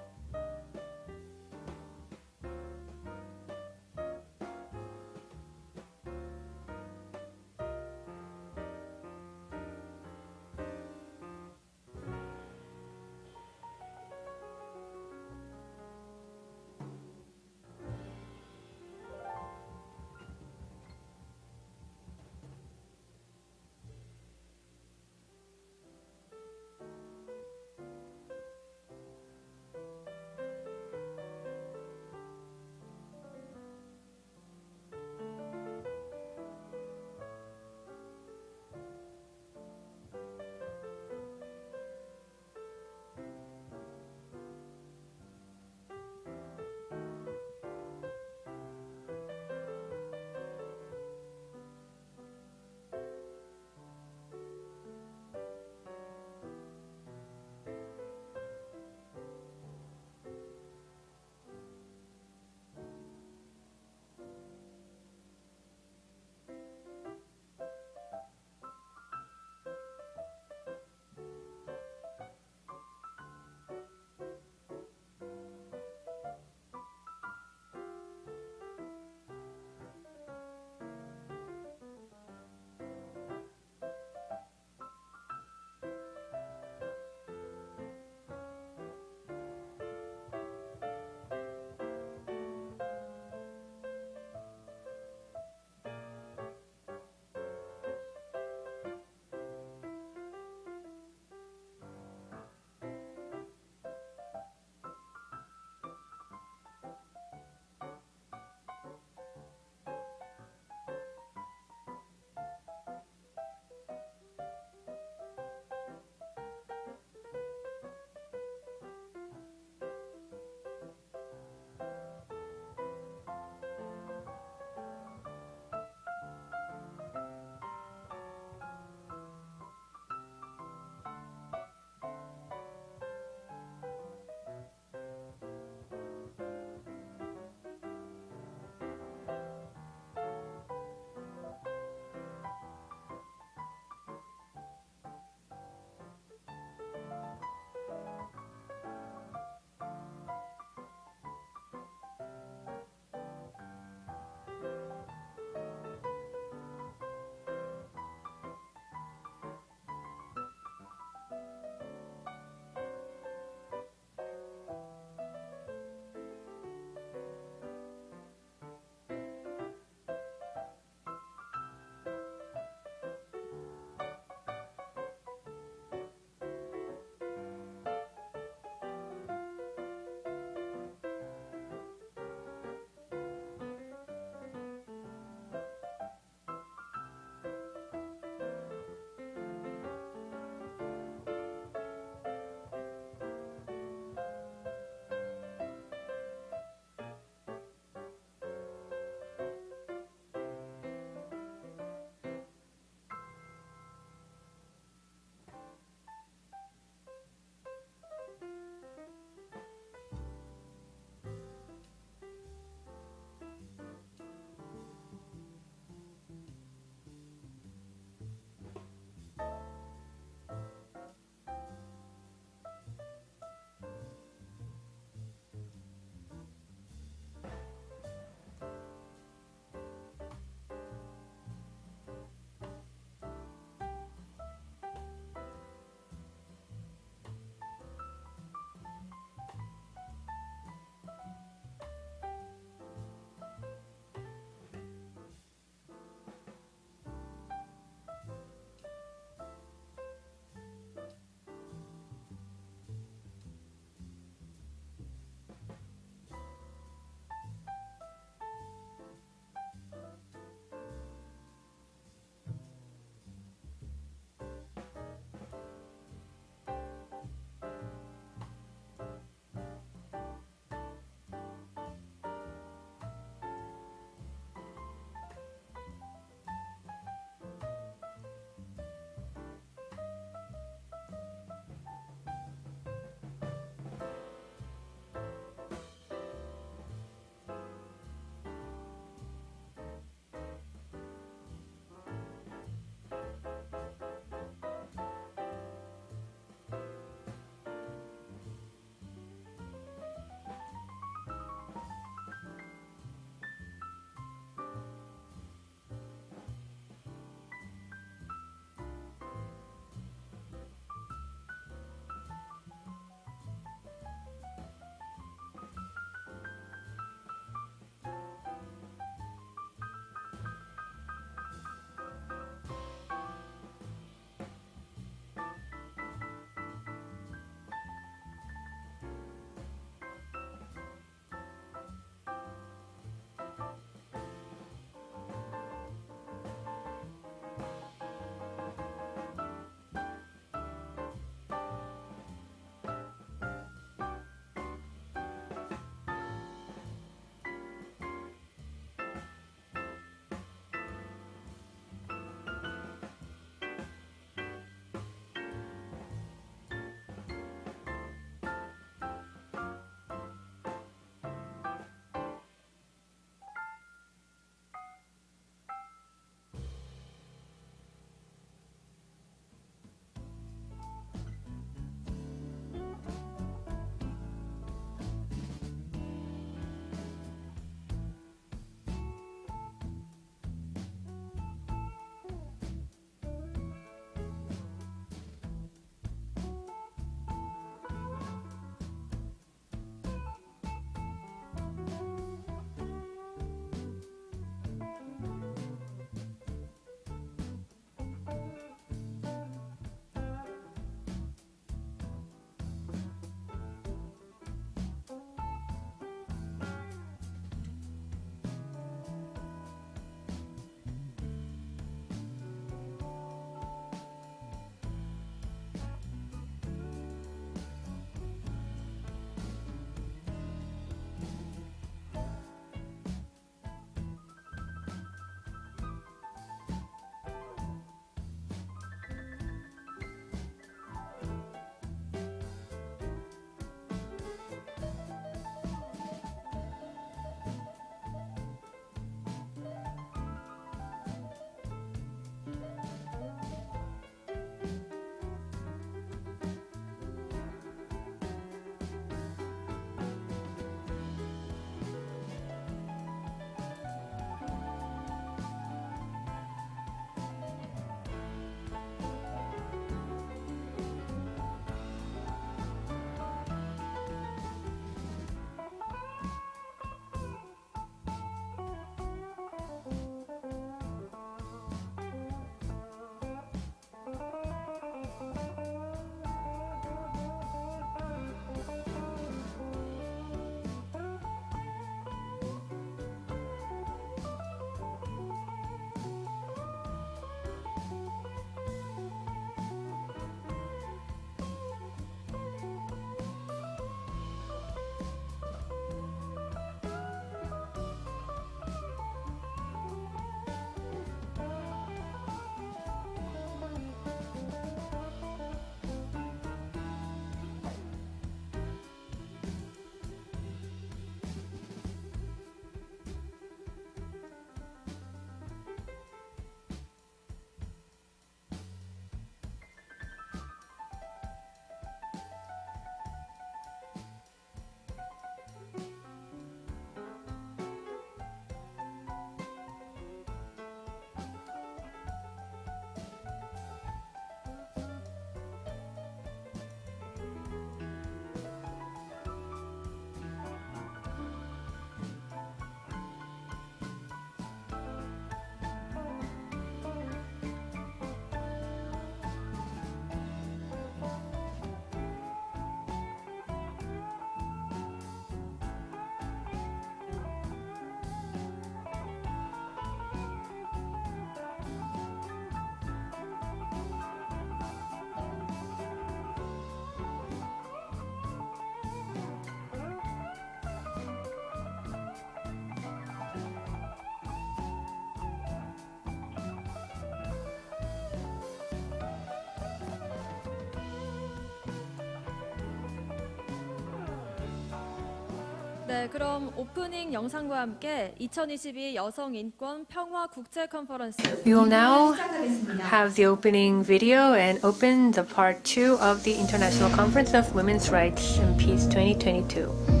네, 그럼 오프닝 영상과 함께 2022 여성 인권 평화 국제 컨퍼런스 We will now 시작하겠습니다. have the opening video and open the part 2 of the International Conference of Women's Rights and Peace 2022.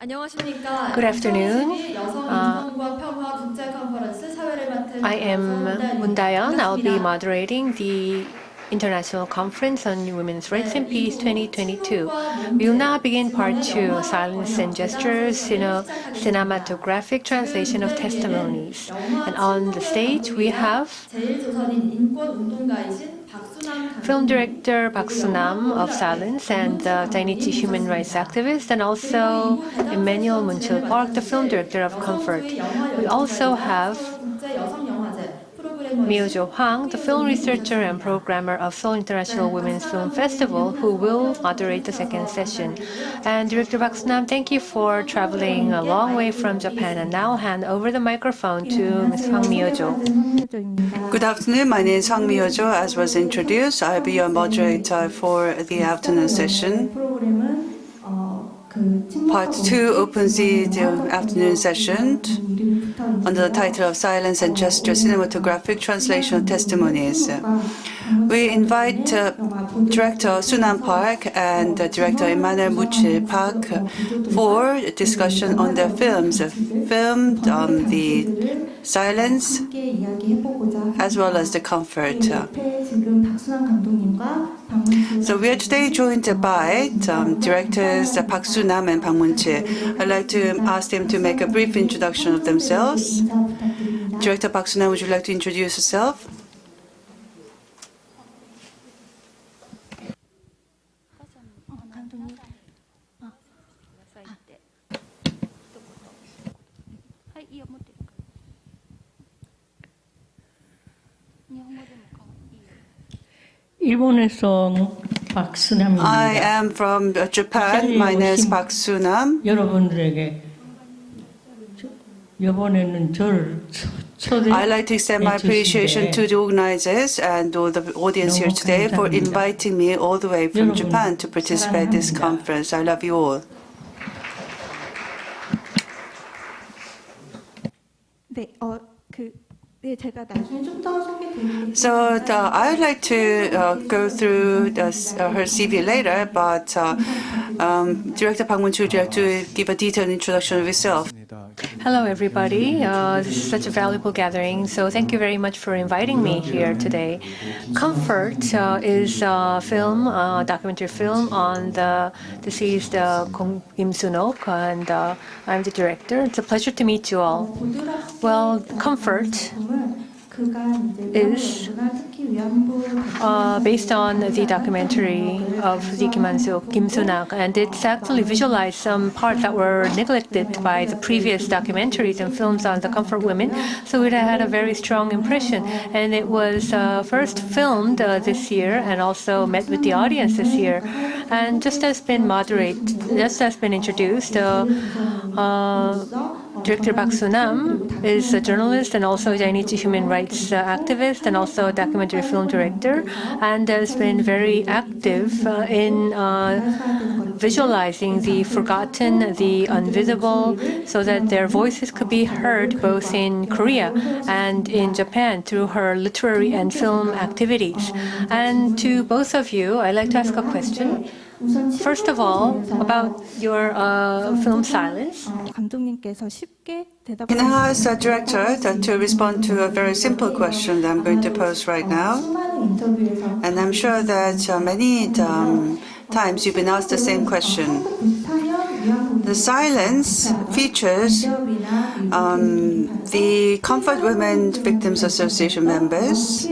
안녕하십니까? Good afternoon. 2022 여성 인권과 평화 국제 컨퍼런스 사회를 맡은 I am Mundayeon. I'll be moderating the International Conference on Women's Rights and Peace 2022. We will now begin part 2, Silence and Gestures, Cinematographic Translation of Testimonies. And on the stage we have 제일조선인 인권운동가이신 film director Park Soonam of Silence and the Dainichi human rights activist, and also Emmanuel Moonchil Park, the film director of Comfort. We also have Miyojo Hwang, the film researcher and programmer of Seoul International Women's Film Festival, who will moderate the second session. And Director Park Soonam, thank you for traveling a long way from Japan. And now I'll hand over the microphone to Ms. Hwang Miyojo. Good afternoon. My name is Hwang Miyojo. As was introduced, I'll be your moderator for the afternoon session. Part 2 opens the afternoon session under the title of Silence and Gesture, Cinematographic Translation of Testimonies. We invite Director Soonam Park and Director Emmanuel Moonchil Park for a discussion on their films, filmed on the Silence as well as the Comfort. So we are today joined by directors Park Soonam and Park Moonchil. I'd like to ask them to make a brief introduction of themselves. Director Park Soonam, would you like to introduce yourself? 일본에서 박순남입니다. I am from Japan. My name is Park Soonam. 여러분들에게 이번에는 저를 I'd like to extend my appreciation to the organizers and all the audience here today for inviting me all the way from Japan to participate in this conference. I love you all. So I would like to go through her CV later, but Director Park Moonchil would like to give a detailed introduction of yourself. Hello, everybody. This is such a valuable gathering, so thank you very much for inviting me here today. Comfort is a film, documentary film on the deceased Kim Soon-ok, and I'm the director. It's a pleasure to meet you all. Well, Comfort is based on the documentary of the Kim Soon-ok, and it's actually visualized some parts that were neglected by the previous documentaries and films on the comfort women. So it had a very strong impression, and it was first filmed this year and also met with the audience this year. And just as been introduced, Director Park Soonam is a journalist and also a Chinese human rights activist and also a documentary film director, and has been very active in visualizing the forgotten, the invisible, so that their voices could be heard both in Korea and in Japan through her literary and film activities. And to both of you, I'd like to ask a question. First of all, about your film Silence. Can I ask the director to respond to a very simple question that I'm going to pose right now? And I'm sure that many times you've been asked the same question. The Silence features the Comfort Women Victims Association members,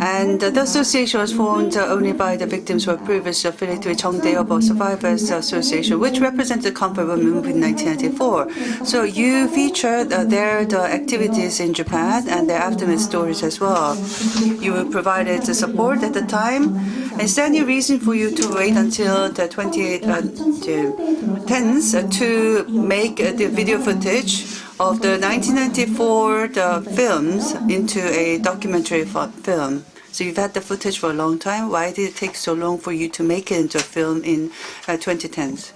and the association was formed only by the victims who were previously affiliated with Jeongdae Survivors Association, which represented the Comfort Women movement in 1994. So you featured their activities in Japan and their aftermath stories as well. You provided the support at the time. Is there any reason for you to wait until the 2010s to make the video footage of the 1994 films into a documentary film? So you've had the footage for a long time. Why did it take so long for you to make it into a film in 2010s?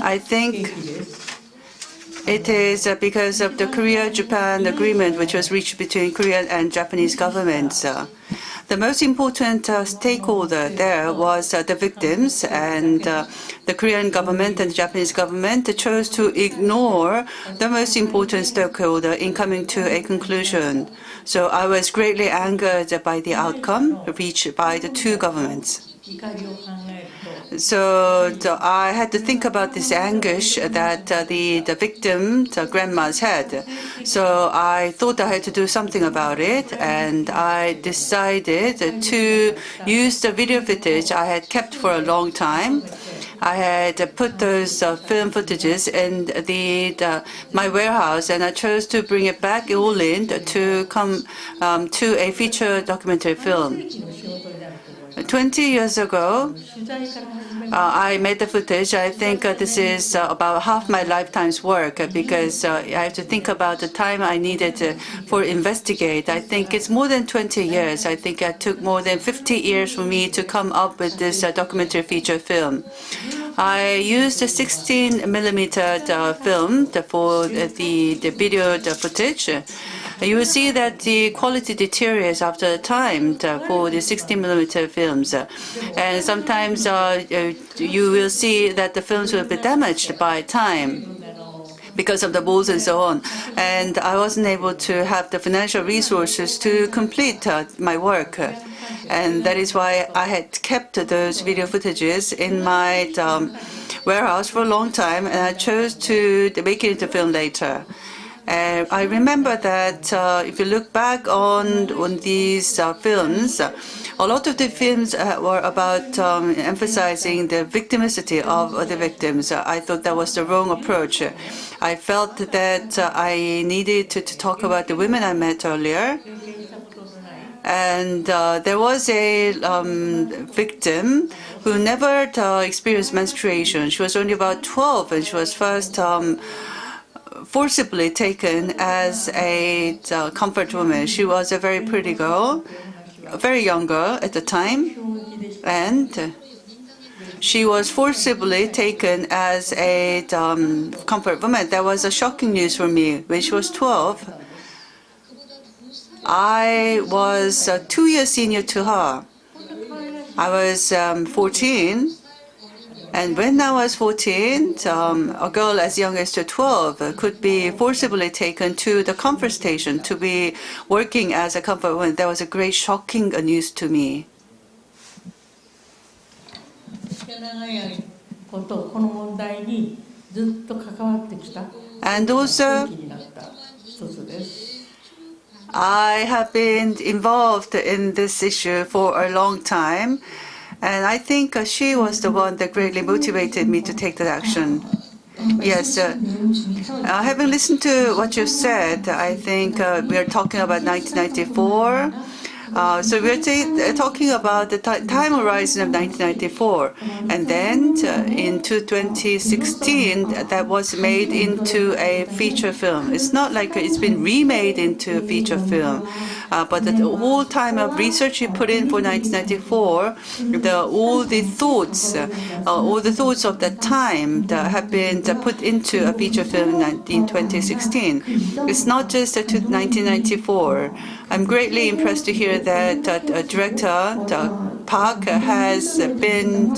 I think it is because of the Korea-Japan agreement which was reached between Korean and Japanese governments. The most important stakeholder there was the victims, and the Korean government and the Japanese government chose to ignore the most important stakeholder in coming to a conclusion. So I was greatly angered by the outcome reached by the two governments. So I had to think about this anguish that the victim, the grandmas had. So I thought I had to do something about it, and I decided to use the video footage I had kept for a long time. I had put those film footages in my warehouse, and I chose to bring it back all in to come to a feature documentary film. 20 years ago, I made the footage. I think this is about half my lifetime's work because I have to think about the time I needed for investigate. I think it's more than 20 years. I think it took more than 50 years for me to come up with this documentary feature film. I used a 16mm film for the video footage. You will see that the quality deteriorates after the time for the 16mm films. And sometimes you will see that the films will be damaged by time because of the balls and so on. And I wasn't able to have the financial resources to complete my work. And that is why I had kept those video footages in my warehouse for a long time, and I chose to make it into film later. I remember that if you look back on these films, A lot of the films were about emphasizing the victimicity of the victims. I thought that was the wrong approach. I felt that I needed to talk about the women I met earlier. And there was a victim who never experienced menstruation. She was only about 12, and she was first forcibly taken as a comfort woman. She was a very pretty girl, a very young girl at the time, and she was forcibly taken as a comfort woman. That was a shocking news for me. When she was 12, I was 2 years senior to her. I was 14. And when I was 14, a girl as young as 12 could be forcibly taken to the comfort station to be working as a comfort woman. That was a great shocking news to me. And also, I have been involved in this issue for a long time. And I think she was the one that greatly motivated me to take that action. Yes, having listened to what you said, I think we are talking about 1994. So we're talking about the time horizon of 1994. And then in 2016, that was made into a feature film. It's not like it's been remade into a feature film. But the whole time of research you put in for 1994, all the thoughts of that time that have been put into a feature film in 2016. It's not just 1994. I'm greatly impressed to hear that director Park has been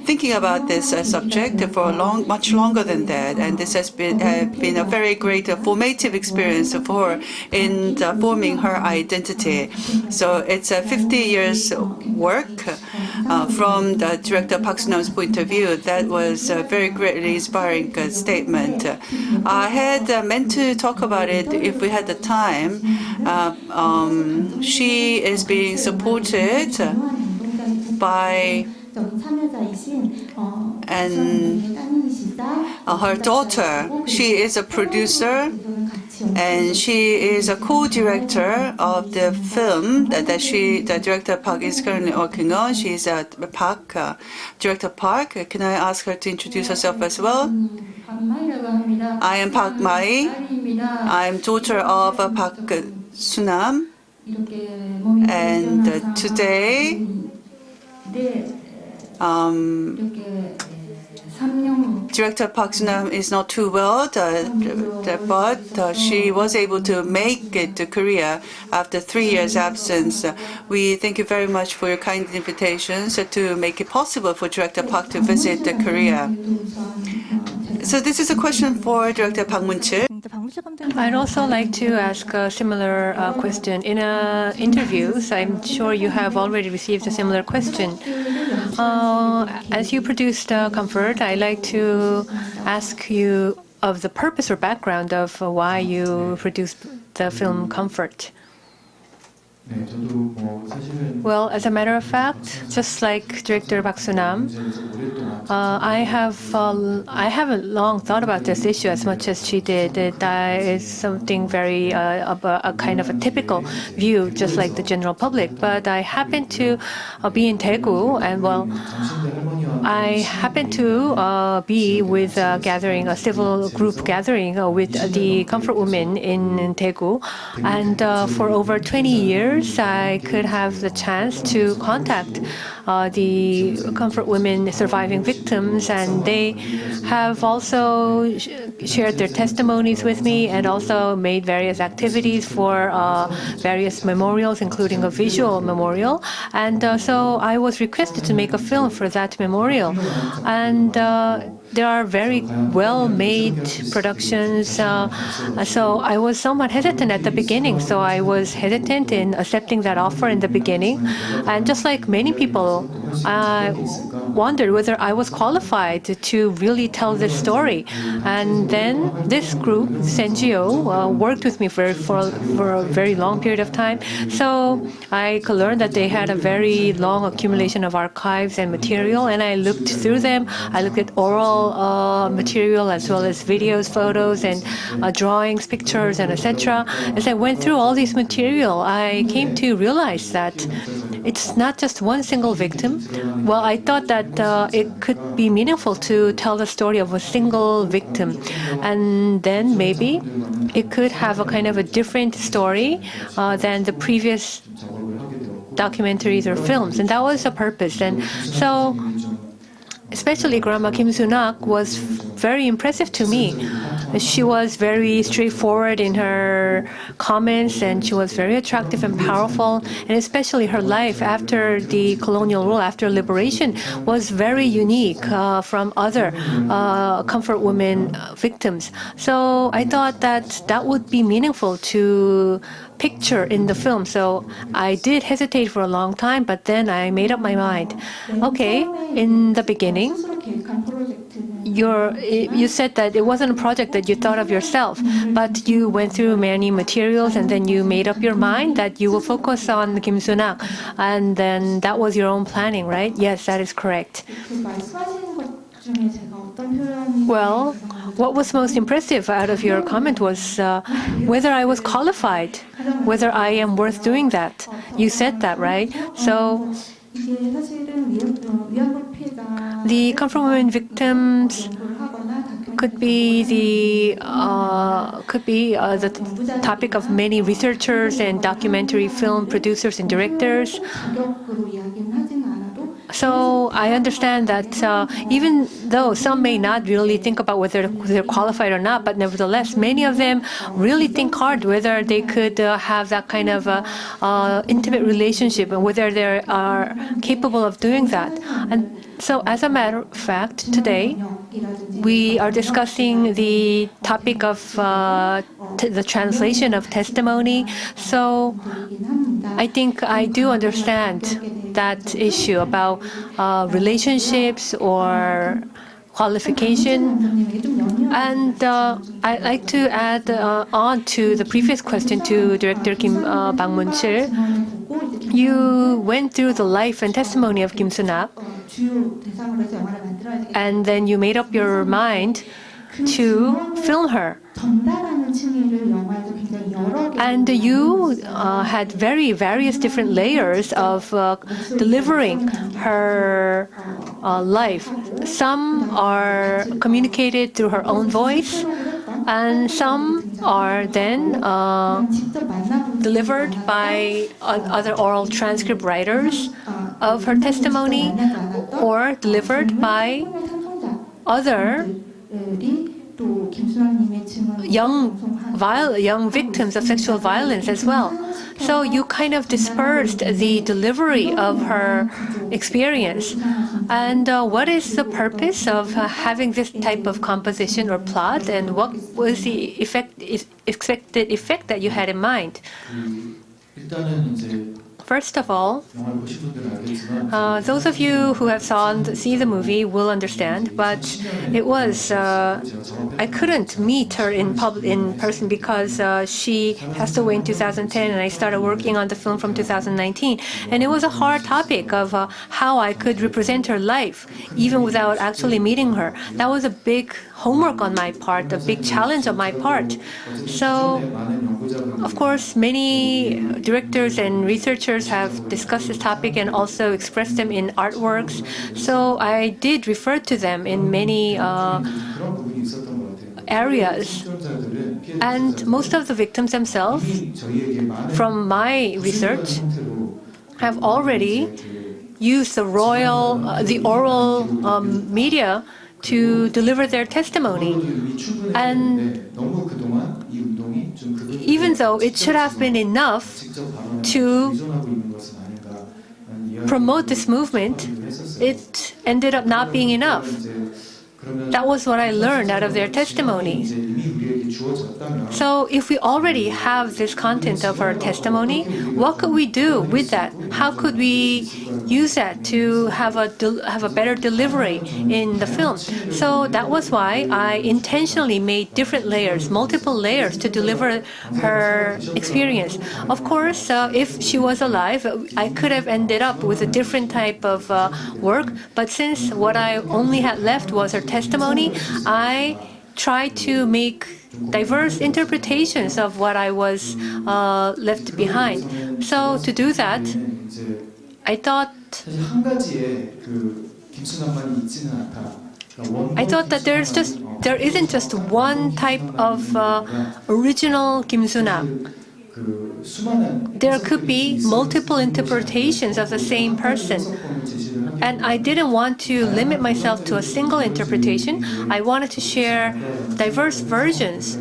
thinking about this subject for much longer than that, and this has been a very great formative experience for her in forming her identity. So it's 50 years work from the director Park Soonam's point of view. That was a very greatly inspiring statement. I had meant to talk about it if we had the time. She is being supported by her daughter. She is a producer, and she is a co-director of the film that the director Park is currently working on. She's a director Park. Can I ask her to introduce herself as well? I am Park Mai. I am daughter of Park Soonam, and today Director Park Soonam is not too well, but she was able to make it to Korea after 3 years' absence. We thank you very much for your kind invitations to make it possible for Director Park to visit Korea. So this is a question for Director Park Moonchil. I'd also like to ask a similar question. In interviews, I'm sure you have already received a similar question. As you produced Comfort, I'd like to ask you of the purpose or background of why you produced the film Comfort. Well, as a matter of fact, just like director Park Soonam, I haven't long thought about this issue as much as she did. That is something very a kind of a typical view, just like the general public. But I happen to be in Daegu, and well, I happen to be with a gathering, a civil group gathering with the comfort women in Daegu, and for over 20 years. I could have the chance to contact the comfort women surviving victims, and they have also shared their testimonies with me and also made various activities for various memorials, including a visual memorial. And so I was requested to make a film for that memorial. And there are very well-made productions. So I was somewhat hesitant at the beginning. So I was hesitant in accepting that offer in the beginning. And just like many people, wondered whether I was qualified to really tell this story. And then this group, NGO, worked with me for a very long period of time. So I learned that they had a very long accumulation of archives and material, and I looked through them. I looked at oral material as well as videos, photos, and drawings, pictures, and etc. As I went through all this material, I came to realize that it's not just one single victim. Well, I thought that it could be meaningful to tell the story of a single victim, and then maybe it could have a kind of a different story than the previous documentaries or films, and that was the purpose. And so, especially Grandma Kim Soon-ak was very impressive to me. She was very straightforward in her comments, and she was very attractive and powerful. And especially her life after the colonial rule, after liberation, was very unique from other comfort women victims. So I thought that that would be meaningful to picture in the film. So I did hesitate for a long time, but then I made up my mind. Okay, in the beginning, you said that it wasn't a project that you thought of yourself, but you went through many materials and then you made up your mind that you will focus on Kim Soon-ak, and then that was your own planning, right? Yes, that is correct. Well, what was most impressive out of your comment was whether I was qualified, whether I am worth doing that. You said that, right? So the comfort women victims could be the topic of many researchers and documentary film producers and directors. So I understand that even though some may not really think about whether they're qualified or not, but nevertheless, many of them really think hard whether they could have that kind of intimate relationship and whether they are capable of doing that. And so as a matter of fact, today, we are discussing the topic of the translation of testimony. So I think I do understand that issue about relationships or qualification. And I'd like to add on to the previous question to Director Bang Moonchil. You went through the life and testimony of Kim Soon-ak, and then you made up your mind to film her. And you had various different layers of delivering her life. Some are communicated through her own voice, and some are then delivered by other oral transcript writers of her testimony, or delivered by other young victims of sexual violence as well. So you kind of dispersed the delivery of her experience. And what is the purpose of having this type of composition or plot, and what was the expected effect that you had in mind? First of all, those of you who have seen the movie will understand, but it was I couldn't meet her in person because she passed away in 2010, and I started working on the film from 2019. And it was a hard topic of how I could represent her life, even without actually meeting her. That was a big homework on my part, a big challenge on my part. So, of course, many directors and researchers have discussed this topic and also expressed them in artworks. So I did refer to them in many areas. And most of the victims themselves, from my research, have already used the oral media to deliver their testimony. And even though it should have been enough to promote this movement, it ended up not being enough. That was what I learned out of their testimony. So if we already have this content of our testimony, what could we do with that? How could we use that to have a better delivery in the film? So that was why I intentionally made different layers, multiple layers, to deliver her experience. Of course, if she was alive, I could have ended up with a different type of work. But since what I only had left was her testimony, I tried to make diverse interpretations of what I was left behind. So to do that, I thought that there isn't just one type of original Kim Soo-nak. There could be multiple interpretations of the same person. And I didn't want to limit myself to a single interpretation. I wanted to share diverse versions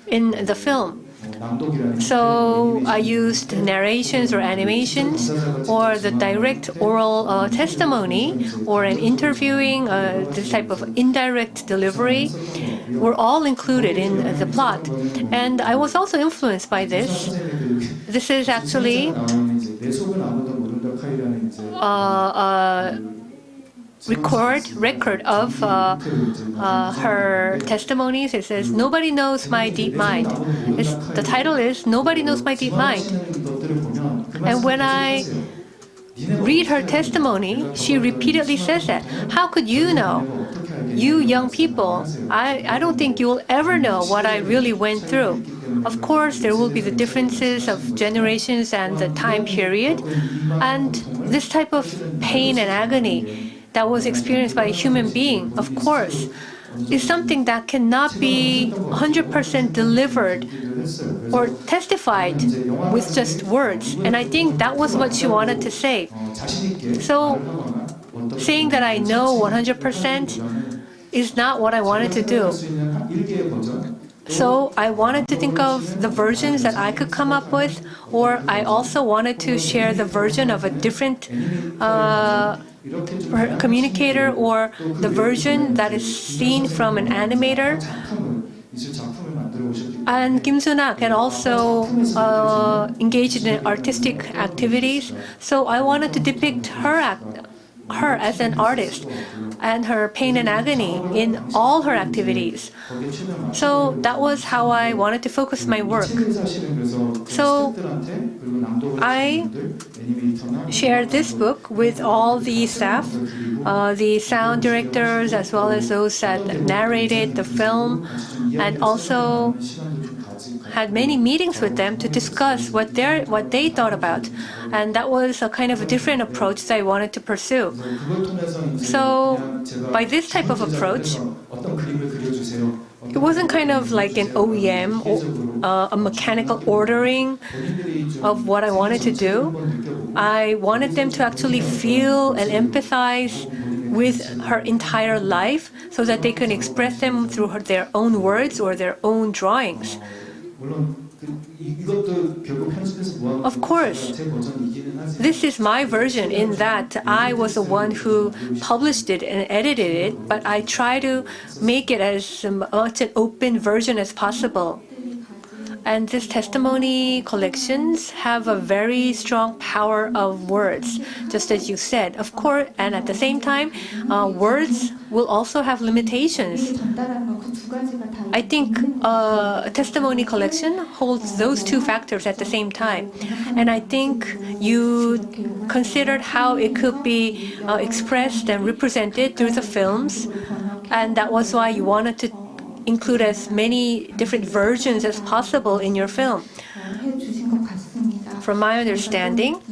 in the film. So I used narrations or animations, or the direct oral testimony, or an interviewing, this type of indirect delivery, were all included in the plot. And I was also influenced by this. This is actually record of her testimonies. It says, "Nobody knows my deep mind." The title is "Nobody Knows My Deep Mind." And when I read her testimony, she repeatedly says that. How could you know? You young people, I don't think you will ever know what I really went through. Of course, there will be the differences of generations and the time period. And this type of pain and agony that was experienced by a human being, of course, is something that cannot be 100% delivered or testified with just words. And I think that was what she wanted to say. So saying that I know 100% is not what I wanted to do. So I wanted to think of the versions that I could come up with, or I also wanted to share the version of a different communicator, or the version that is seen from an animator. And Kim Soo-nak can also engage in artistic activities. So I wanted to depict her as an artist and her pain and agony in all her activities. So that was how I wanted to focus my work. So I shared this book with all the staff, the sound directors, as well as those that narrated the film, and also had many meetings with them to discuss what they thought about. And that was a kind of a different approach that I wanted to pursue. So by this type of approach, it wasn't kind of like an OEM or a mechanical ordering of what I wanted to do. I wanted them to actually feel and empathize with her entire life so that they can express them through their own words or their own drawings. Of course, this is my version in that I was the one who published it and edited it, but I try to make it as much an open version as possible. And these testimony collections have a very strong power of words, just as you said. Of course, and at the same time, words will also have limitations. I think a testimony collection holds those two factors at the same time. And I think you considered how it could be expressed and represented through the films. And that was why you wanted to include as many different versions as possible in your film, from my understanding.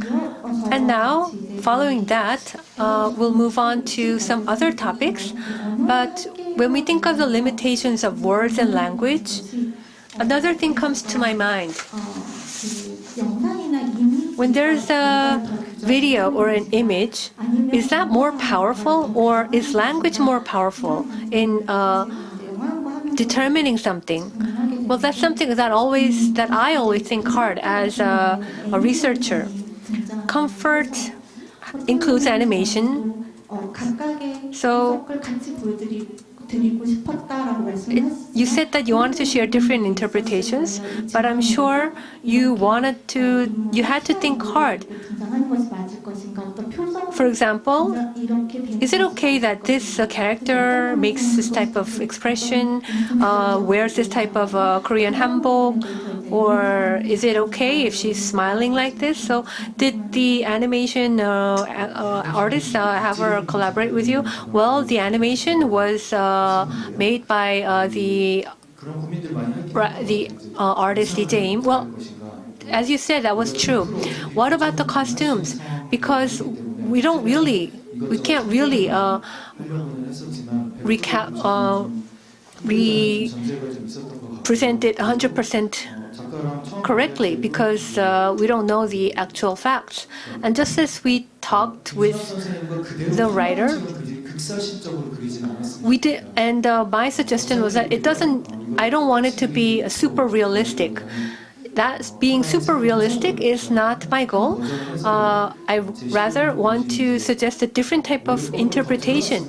And now, following that, we'll move on to some other topics. But when we think of the limitations of words and language, another thing comes to my mind. When there's a video or an image, is that more powerful, or is language more powerful in determining something? Well, that's something that I always think hard as a researcher. Comfort includes animation. So You said that you wanted to share different interpretations, but I'm sure you had to think hard. For example, is it okay that this character makes this type of expression, wears this type of Korean hanbok, or is it okay if she's smiling like this? So did the animation artist have her collaborate with you? Well, the animation was made by the artist DJ. Well, as you said, that was true. What about the costumes? Because we can't really represent it 100% correctly because we don't know the actual facts. And just as we talked with the writer, we did, and my suggestion was that I don't want it to be super realistic. That being super realistic is not my goal. I rather want to suggest a different type of interpretation.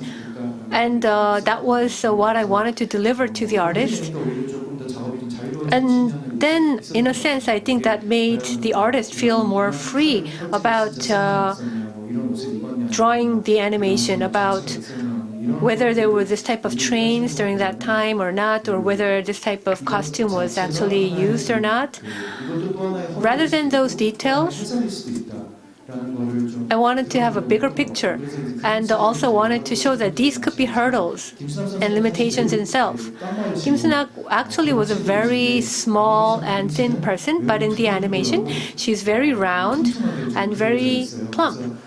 And that was what I wanted to deliver to the artist. And then, in a sense, I think that made the artist feel more free about drawing the animation, about whether there were this type of trains during that time or not, or whether this type of costume was actually used or not. Rather than those details, I wanted to have a bigger picture and also wanted to show that these could be hurdles and limitations in itself. Kim Sun-ak actually was a very small and thin person, but in the animation, she's very round and very plump.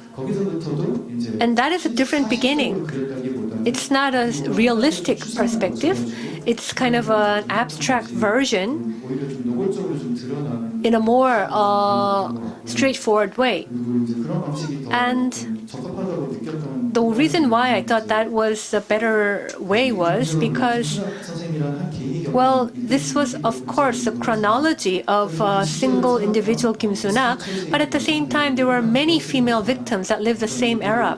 And that is a different beginning. It's not a realistic perspective. It's kind of an abstract version in a more straightforward way. And the reason why I thought that was a better way was because, well, this was, of course, a chronology of a single individual Kim Sun-ak, but at the same time, there were many female victims that lived the same era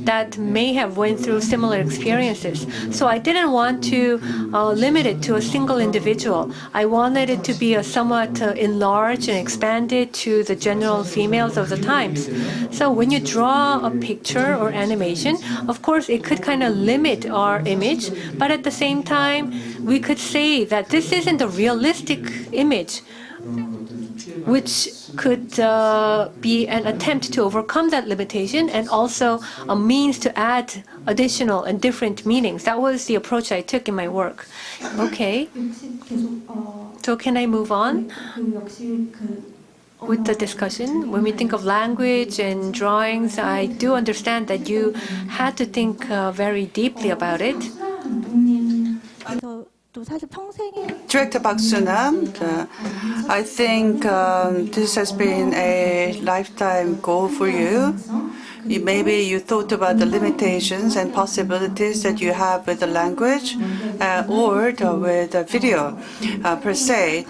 that may have went through similar experiences. So I didn't want to limit it to a single individual. I wanted it to be a somewhat enlarged and expanded to the general females of the times. So when you draw a picture or animation, of course, it could kind of limit our image, but at the same time, we could say that this isn't a realistic image, which could be an attempt to overcome that limitation and also a means to add additional and different meanings. That was the approach I took in my work. Okay. So can I move on with the discussion? When we think of language and drawings, I do understand that you had to think very deeply about it. Director Park Soonam, I think this has been a lifetime goal for you. Maybe you thought about the limitations and possibilities that you have with the language or with video per se,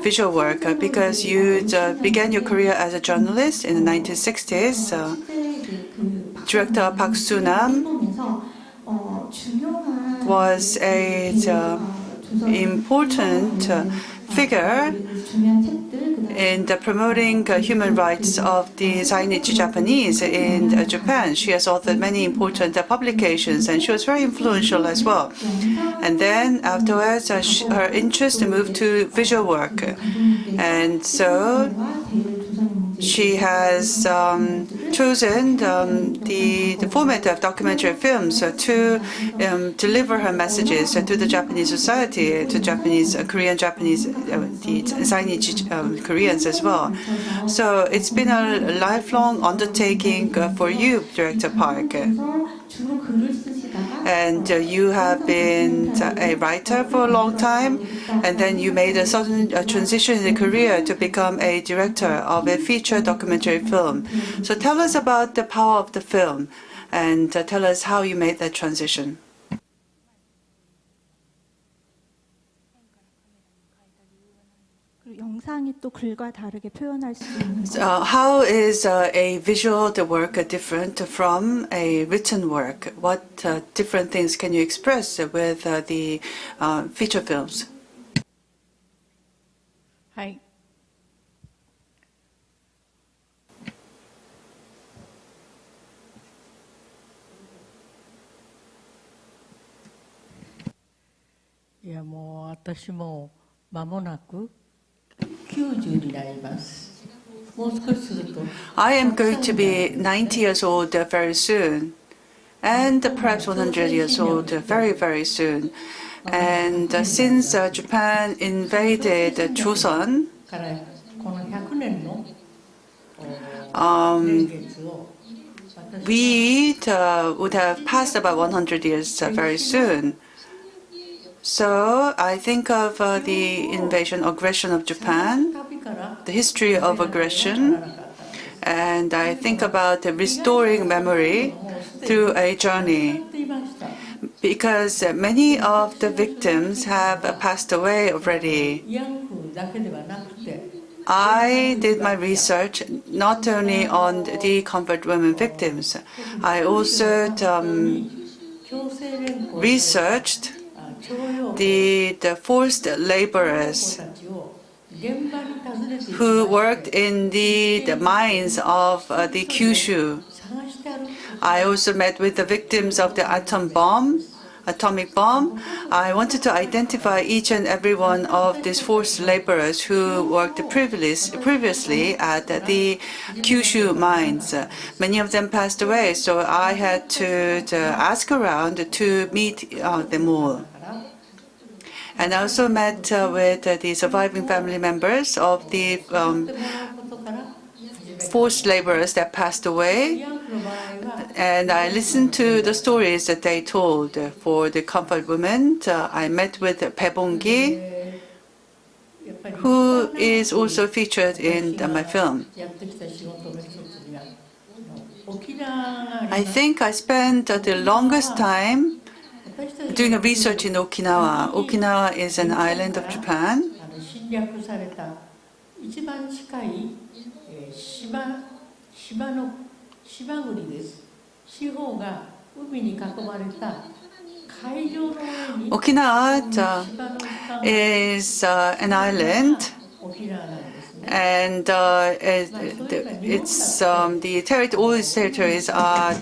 visual work, because you began your career as a journalist in the 1960s. Director Park Soonam was an important figure in promoting human rights of the Zainichi Japanese in Japan. She has authored many important publications, and she was very influential as well. And then afterwards, her interest moved to visual work. And so she has chosen the format of documentary films to deliver her messages to the Japanese society, to Korean Japanese, the Zainichi Koreans as well. So it's been a lifelong undertaking for you, Director Park. And you have been a writer for a long time, and then you made a sudden transition in your career to become a director of a feature documentary film. So tell us about the power of the film, and tell us how you made that transition. 영상이 또 글과 다르게 표현할 수 있는 How is a visual work different from a written work? What different things can you express with the feature films? はい。いやもう私も間もなく90になります。もう少しすると I am going to be 90 years old very soon, and perhaps 100 years old very, very soon. And since Japan invaded Chosun, からこの100年の we would have passed about 100 years very soon. So I think of the invasion, aggression of Japan, the history of aggression, and I think about restoring memory through a journey. Because many of the victims have passed away already. I did my research not only on the convert women victims, I also researched the forced laborers who worked in the mines of the Kyushu. I also met with the victims of the atomic bomb. I wanted to identify each and every one of these forced laborers who worked previously at the Kyushu mines. Many of them passed away, so I had to ask around to meet them all. And I also met with the surviving family members of the forced laborers that passed away. And I listened to the stories that they told. For the comfort women, I met with Baebonggi, who is also featured in my film. I think I spent the longest time doing a research in Okinawa. Okinawa is an island of Japan. Okinawa is an island, and it's all its territories are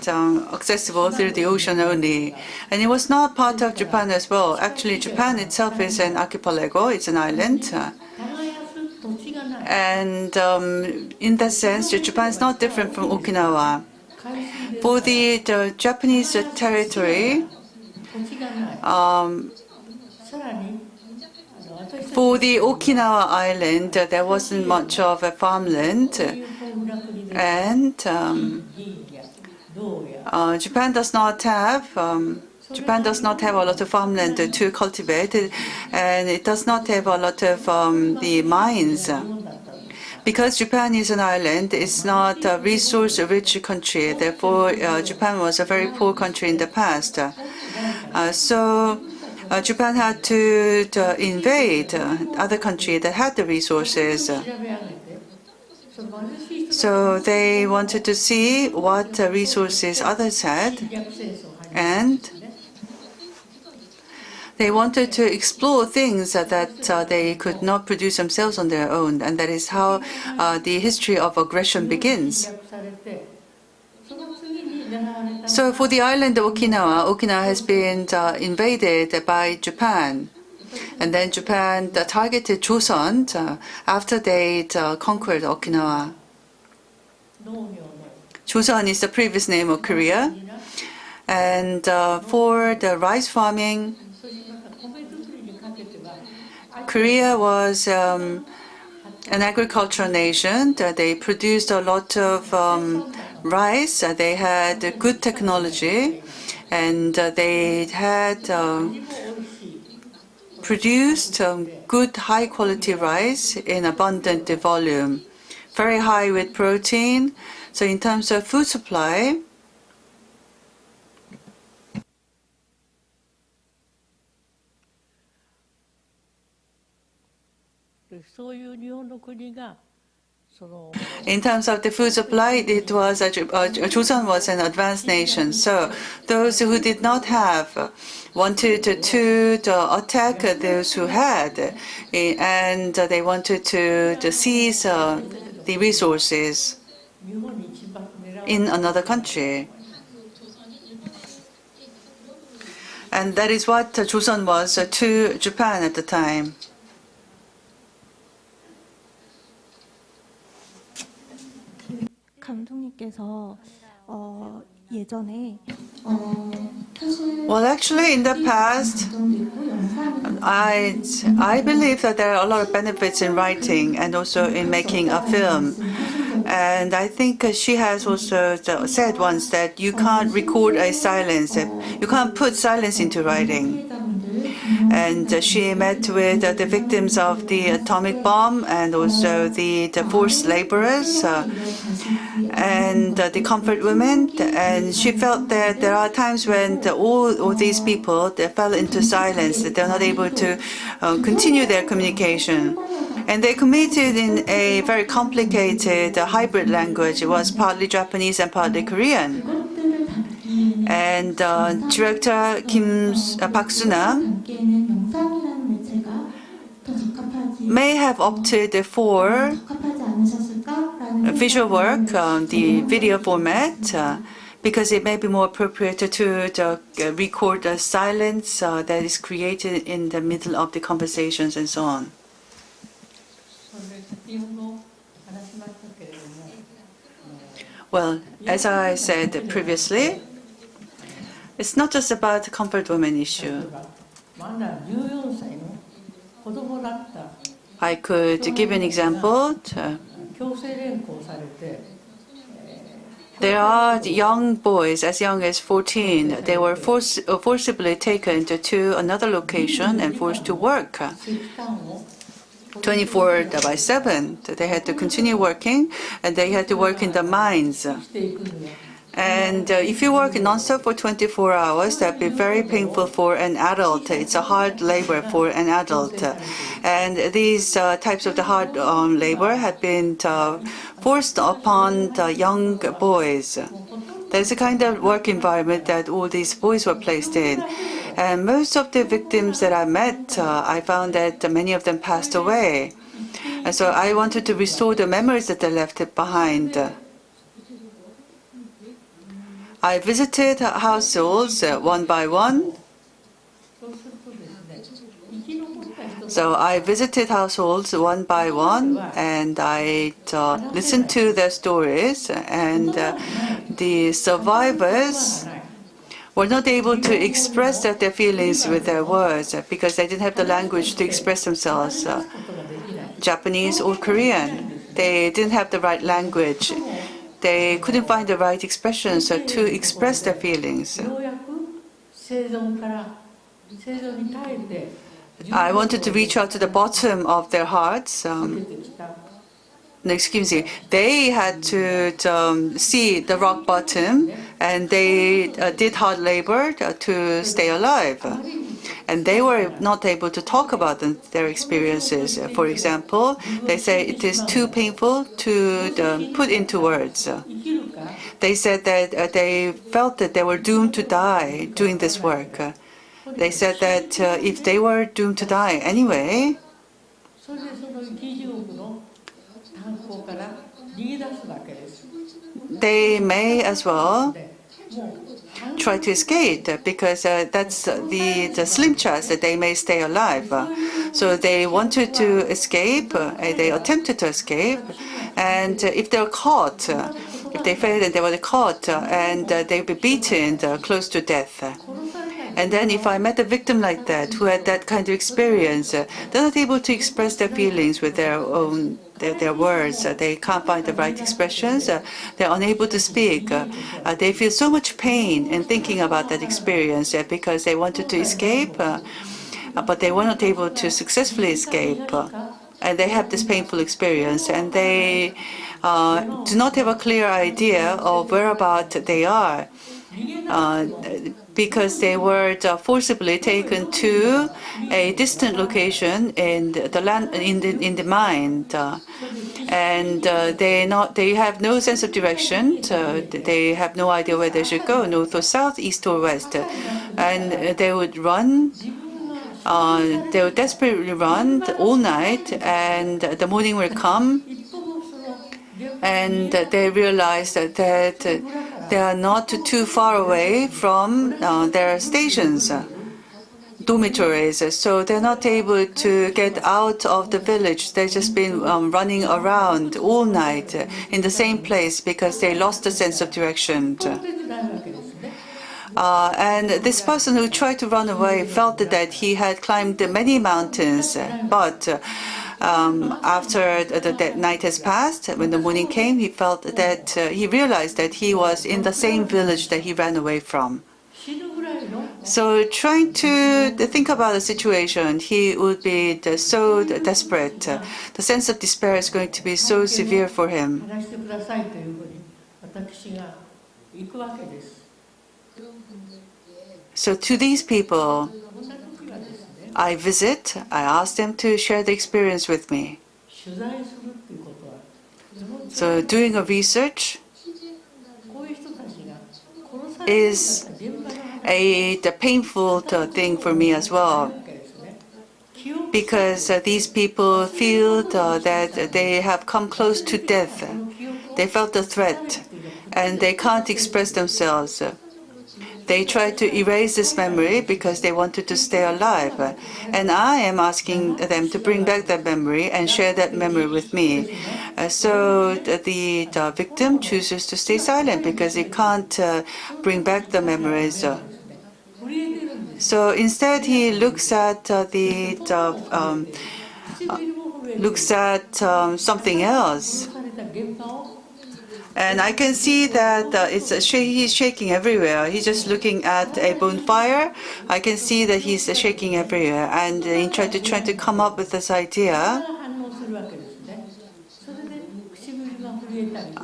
accessible through the ocean only. And it was not part of Japan as well. Actually, Japan itself is an archipelago, it's an island. And in that sense, Japan is not different from Okinawa. For the Japanese territory, for the Okinawa island, there wasn't much of a farmland, and Japan does not have a lot of farmland to cultivate, and it does not have a lot of the mines. Because Japan is an island, it's not a resource-rich country. Therefore, Japan was a very poor country in the past. So Japan had to invade other countries that had the resources. So they wanted to see what resources others had, and they wanted to explore things that they could not produce themselves on their own, and that is how the history of aggression begins. So for the island of Okinawa, Okinawa has been invaded by Japan. And then Japan targeted Chosun after they conquered Okinawa. Chosun is the previous name of Korea. And for the rice farming, Korea was an agricultural nation. They produced a lot of rice. They had good technology, and they had produced good high-quality rice in abundant volume, very high with protein. So in terms of food supply, In terms of the food supply, it was Chosun was an advanced nation. So those who did not have wanted to attack those who had, and they wanted to seize the resources in another country. And that is what Chosun was to Japan at the time. 감독님께서 예전에 Well, actually, in the past, I believe that there are a lot of benefits in writing and also in making a film. And I think she has also said once that you can't record a silence. You can't put silence into writing. And she met with the victims of the atomic bomb and also the forced laborers and the comfort women. And she felt that there are times when all these people they fell into silence, that they're not able to continue their communication. And they communicated in a very complicated hybrid language. It was partly Japanese and partly Korean. And director Park Soonam may have opted for visual work, the video format, because it may be more appropriate to record the silence that is created in the middle of the conversations and so on. Well, as I said previously, it's not just about the comfort women issue. I could give an example. There are young boys as young as 14. They were forcibly taken to another location and forced to work 24/7. They had to continue working, and they had to work in the mines. And if you work non-stop for 24 hours, that would be very painful for an adult. It's a hard labor for an adult. And these types of the hard labor have been forced upon the young boys. There's a kind of work environment that all these boys were placed in. And most of the victims that I met, I found that many of them passed away. And so I wanted to restore the memories that they left behind. I visited households one by one. So I visited households one by one, and I listened to their stories. And the survivors were not able to express their feelings with their words because they didn't have the language to express themselves, Japanese or Korean. They didn't have the right language. They couldn't find the right expressions to express their feelings. I wanted to reach out to the bottom of their hearts. They had to see the rock bottom, and they did hard labor to stay alive. And they were not able to talk about their experiences. For example, they say it is too painful to put into words. They said that they felt that they were doomed to die doing this work. They said that if they were doomed to die anyway, they may as well try to escape because that's the slim chance that they may stay alive. So they wanted to escape, they attempted to escape, and if they were caught, if they failed and they were caught, and they would be beaten close to death. And then if I met a victim like that, who had that kind of experience, they're not able to express their feelings with their own their words. They can't find the right expressions. They're unable to speak. They feel so much pain in thinking about that experience because they wanted to escape, but they were not able to successfully escape. And they have this painful experience, and they do not have a clear idea of whereabout they are. because they were forcibly taken to a distant location in the land, in the mine, and they have no sense of direction. They have no idea where they should go, north or south, east or west, and they would run. They would desperately run all night, and the morning will come, and they realize that they are not too far away from their stations, dormitories, so they're not able to get out of the village. They've just been running around all night in the same place because they lost the sense of direction. And this person who tried to run away felt that he had climbed many mountains, but after the night has passed, when the morning came, he felt that he realized that he was in the same village that he ran away from. So trying to think about the situation, he would be so desperate. The sense of despair is going to be so severe for him. So to these people, I visit, I ask them to share the experience with me. So doing a research is the painful thing for me as well, because these people feel that they have come close to death. They felt the threat, and they can't express themselves. They try to erase this memory because they wanted to stay alive. And I am asking them to bring back that memory and share that memory with me. So the victim chooses to stay silent because he can't bring back the memories. So instead, he looks at something else. And I can see that he's shaking everywhere. He's just looking at a bonfire. I can see that he's shaking everywhere, and he trying to come up with this idea.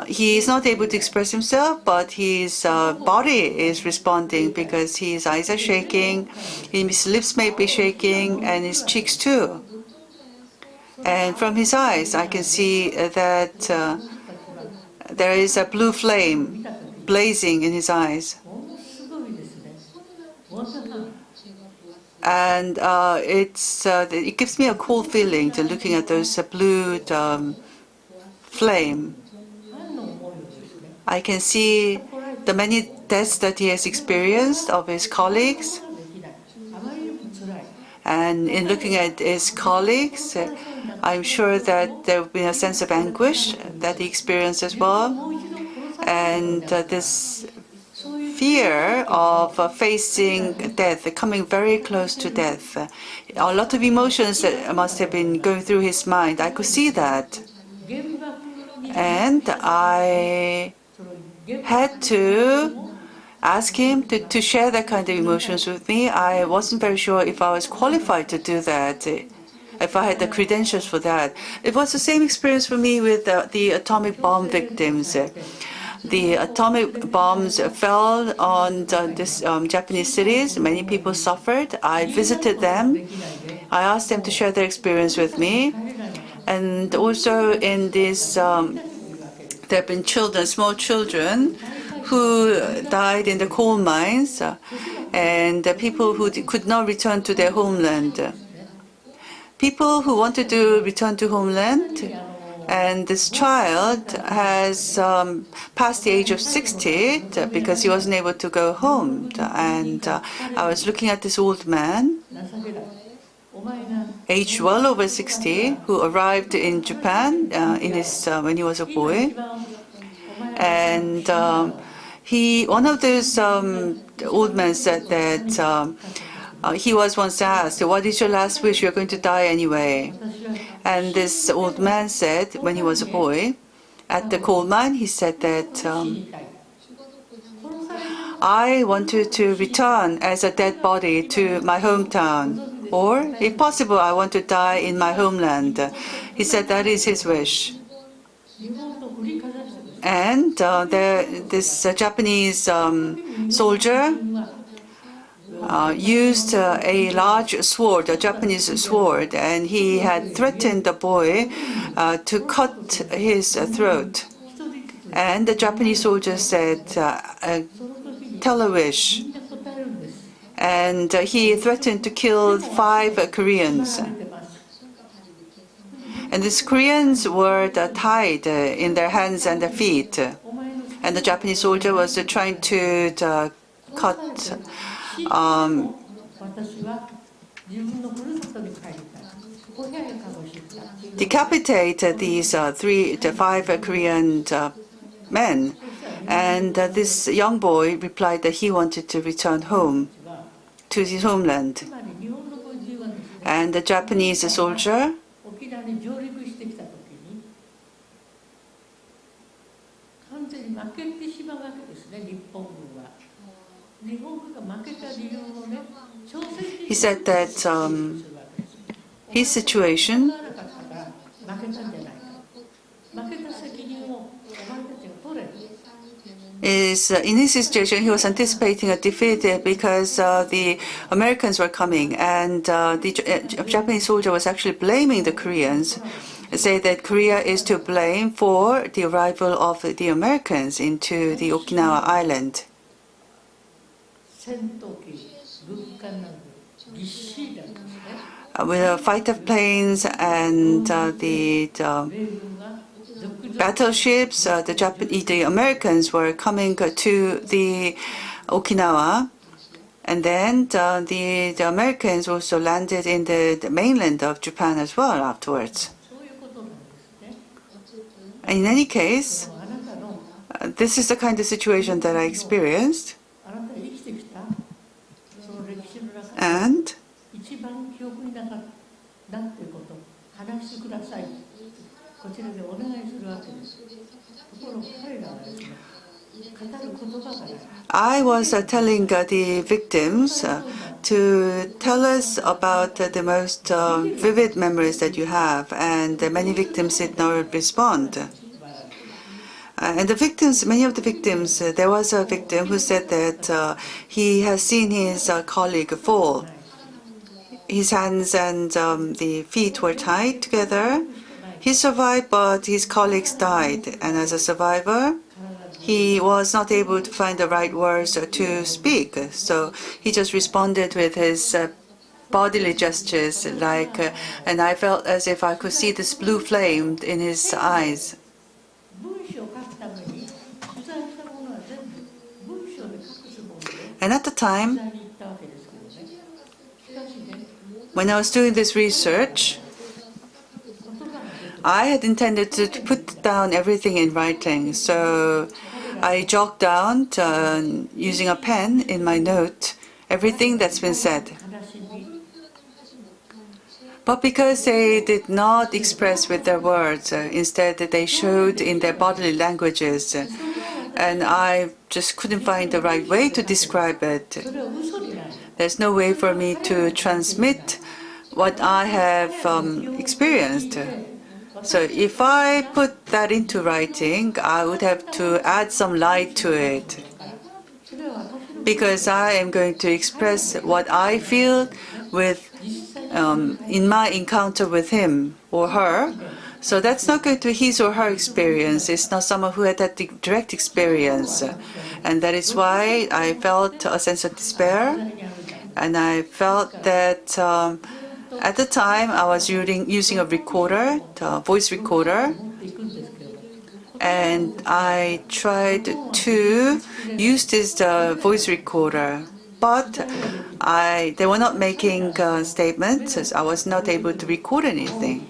He is not able to express himself, but his body is responding because his eyes are shaking, his lips may be shaking, and his cheeks too. And from his eyes, I can see that there is a blue flame blazing in his eyes. And it gives me a cool feeling to looking at those blue flame. I can see the many deaths that he has experienced of his colleagues. And in looking at his colleagues, I'm sure that there will be a sense of anguish that he experienced as well. And this fear of facing death, coming very close to death. A lot of emotions that must have been going through his mind. I could see that. And I had to ask him to share that kind of emotions with me. I wasn't very sure if I was qualified to do that, if I had the credentials for that. It was the same experience for me with the atomic bomb victims. The atomic bombs fell on this Japanese cities. Many people suffered. I visited them. I asked them to share their experience with me. And also in this, there have been children, small children, who died in the coal mines, and people who could not return to their homeland. People who wanted to return to homeland, and this child has passed the age of 60 because he wasn't able to go home. And I was looking at this old man, aged well over 60, who arrived in Japan when he was a boy. And one of those old men said that he was once asked, "What is your last wish? You're going to die anyway." And this old man said, when he was a boy, at the coal mine, he said that, "I wanted to return as a dead body to my hometown. Or, if possible, I want to die in my homeland." He said that is his wish. And this Japanese soldier used a large sword, a Japanese sword, and he had threatened the boy to cut his throat. And the Japanese soldier said, tell a wish. And he threatened to kill 5 Koreans. And these Koreans were tied in their hands and their feet. And the Japanese soldier was trying to decapitate these 5 Korean men. And this young boy replied that he wanted to return home to his homeland. And the Japanese soldier he said that his situation is, in his situation, he was anticipating a defeat because the Americans were coming, and the Japanese soldier was actually blaming the Koreans, say that Korea is to blame for the arrival of the Americans into the Okinawa island. With fighter planes and the battleships, the Americans were coming to the Okinawa, and then the Americans also landed in the mainland of Japan as well afterwards. In any case, this is the kind of situation that I experienced. And I was telling the victims to tell us about the most vivid memories that you have, and many victims did not respond. And the victims, many of the victims, there was a victim who said that he has seen his colleague fall. His hands and the feet were tied together. He survived, but his colleagues died. And as a survivor, he was not able to find the right words to speak. So he just responded with his bodily gestures, and I felt as if I could see this blue flame in his eyes. And at the time, when I was doing this research, I had intended to put down everything in writing. So I jotted down, using a pen in my note, everything that's been said. But because they did not express with their words, instead they showed in their bodily languages, and I just couldn't find the right way to describe it. There's no way for me to transmit what I have experienced. So if I put that into writing, I would have to add some light to it, because I am going to express what I feel with in my encounter with him or her. So that's not going to be his or her experience. It's not someone who had that direct experience. And that is why I felt a sense of despair. And I felt that at the time I was using a recorder, a voice recorder. And I tried to use this voice recorder. But they were not making statements. I was not able to record anything.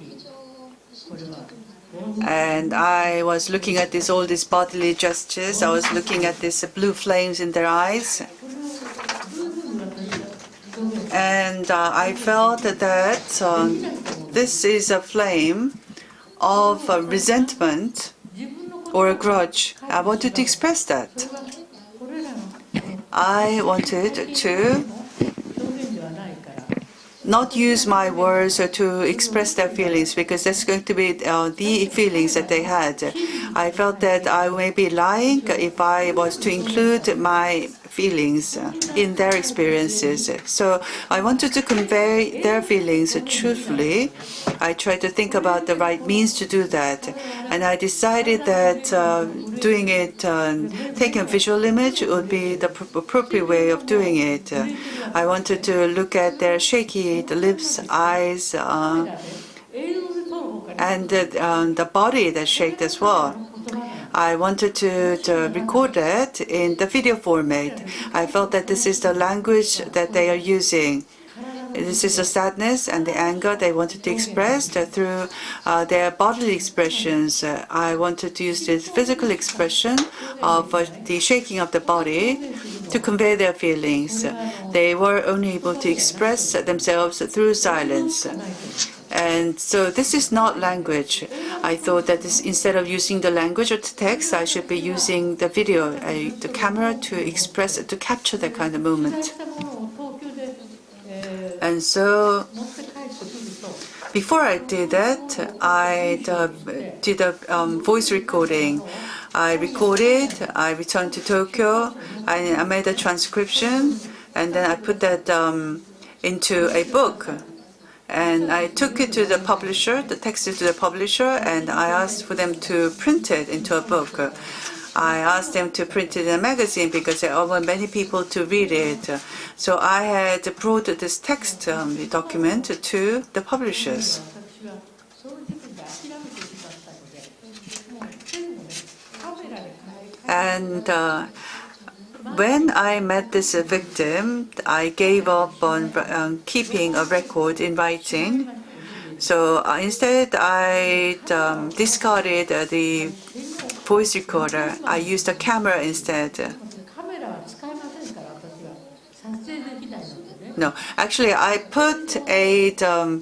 And I was looking at all these bodily gestures. I was looking at these blue flames in their eyes. And I felt that this is a flame of resentment or a grudge. I wanted to express that. I wanted to not use my words to express their feelings, because that's going to be the feelings that they had. I felt that I may be lying if I was to include my feelings in their experiences. So I wanted to convey their feelings truthfully. I tried to think about the right means to do that. And I decided that doing it, taking a visual image would be the appropriate way of doing it. I wanted to look at their shaky lips, eyes, and the body that shaked as well. I wanted to record that in the video format. I felt that this is the language that they are using. This is the sadness and the anger they wanted to express through their bodily expressions. I wanted to use this physical expression of the shaking of the body to convey their feelings. They were only able to express themselves through silence. And so this is not language. I thought that instead of using the language or the text, I should be using the video, the camera to express, to capture that kind of moment. And so before I did that, I did a voice recording. I recorded, I returned to Tokyo, I made a transcription, and then I put that into a book. And I took it to the publisher, the text to the publisher, and I asked for them to print it into a book. I asked them to print it in a magazine because I want many people to read it. So I had brought this text document to the publishers. And when I met this victim, I gave up on keeping a record in writing. So instead, I discarded the voice recorder. I used a camera instead. No, actually, I put a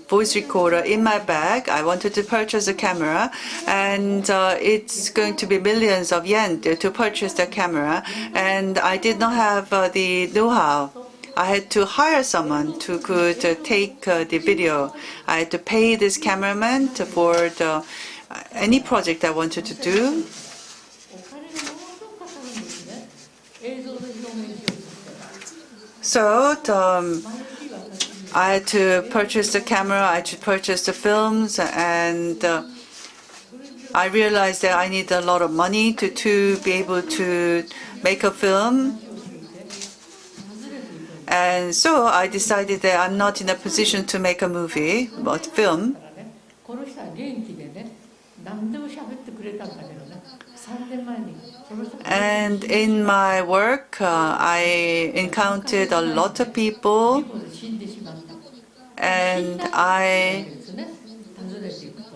voice recorder in my bag. I wanted to purchase a camera, and it's going to be millions of yen to purchase the camera. And I did not have the know-how. I had to hire someone who could take the video. I had to pay this cameraman for any project I wanted to do. So I had to purchase the camera, I had to purchase the films, and I realized that I need a lot of money to be able to make a film. And so I decided that I'm not in a position to make a movie, but film. And in my work, I encountered a lot of people, and I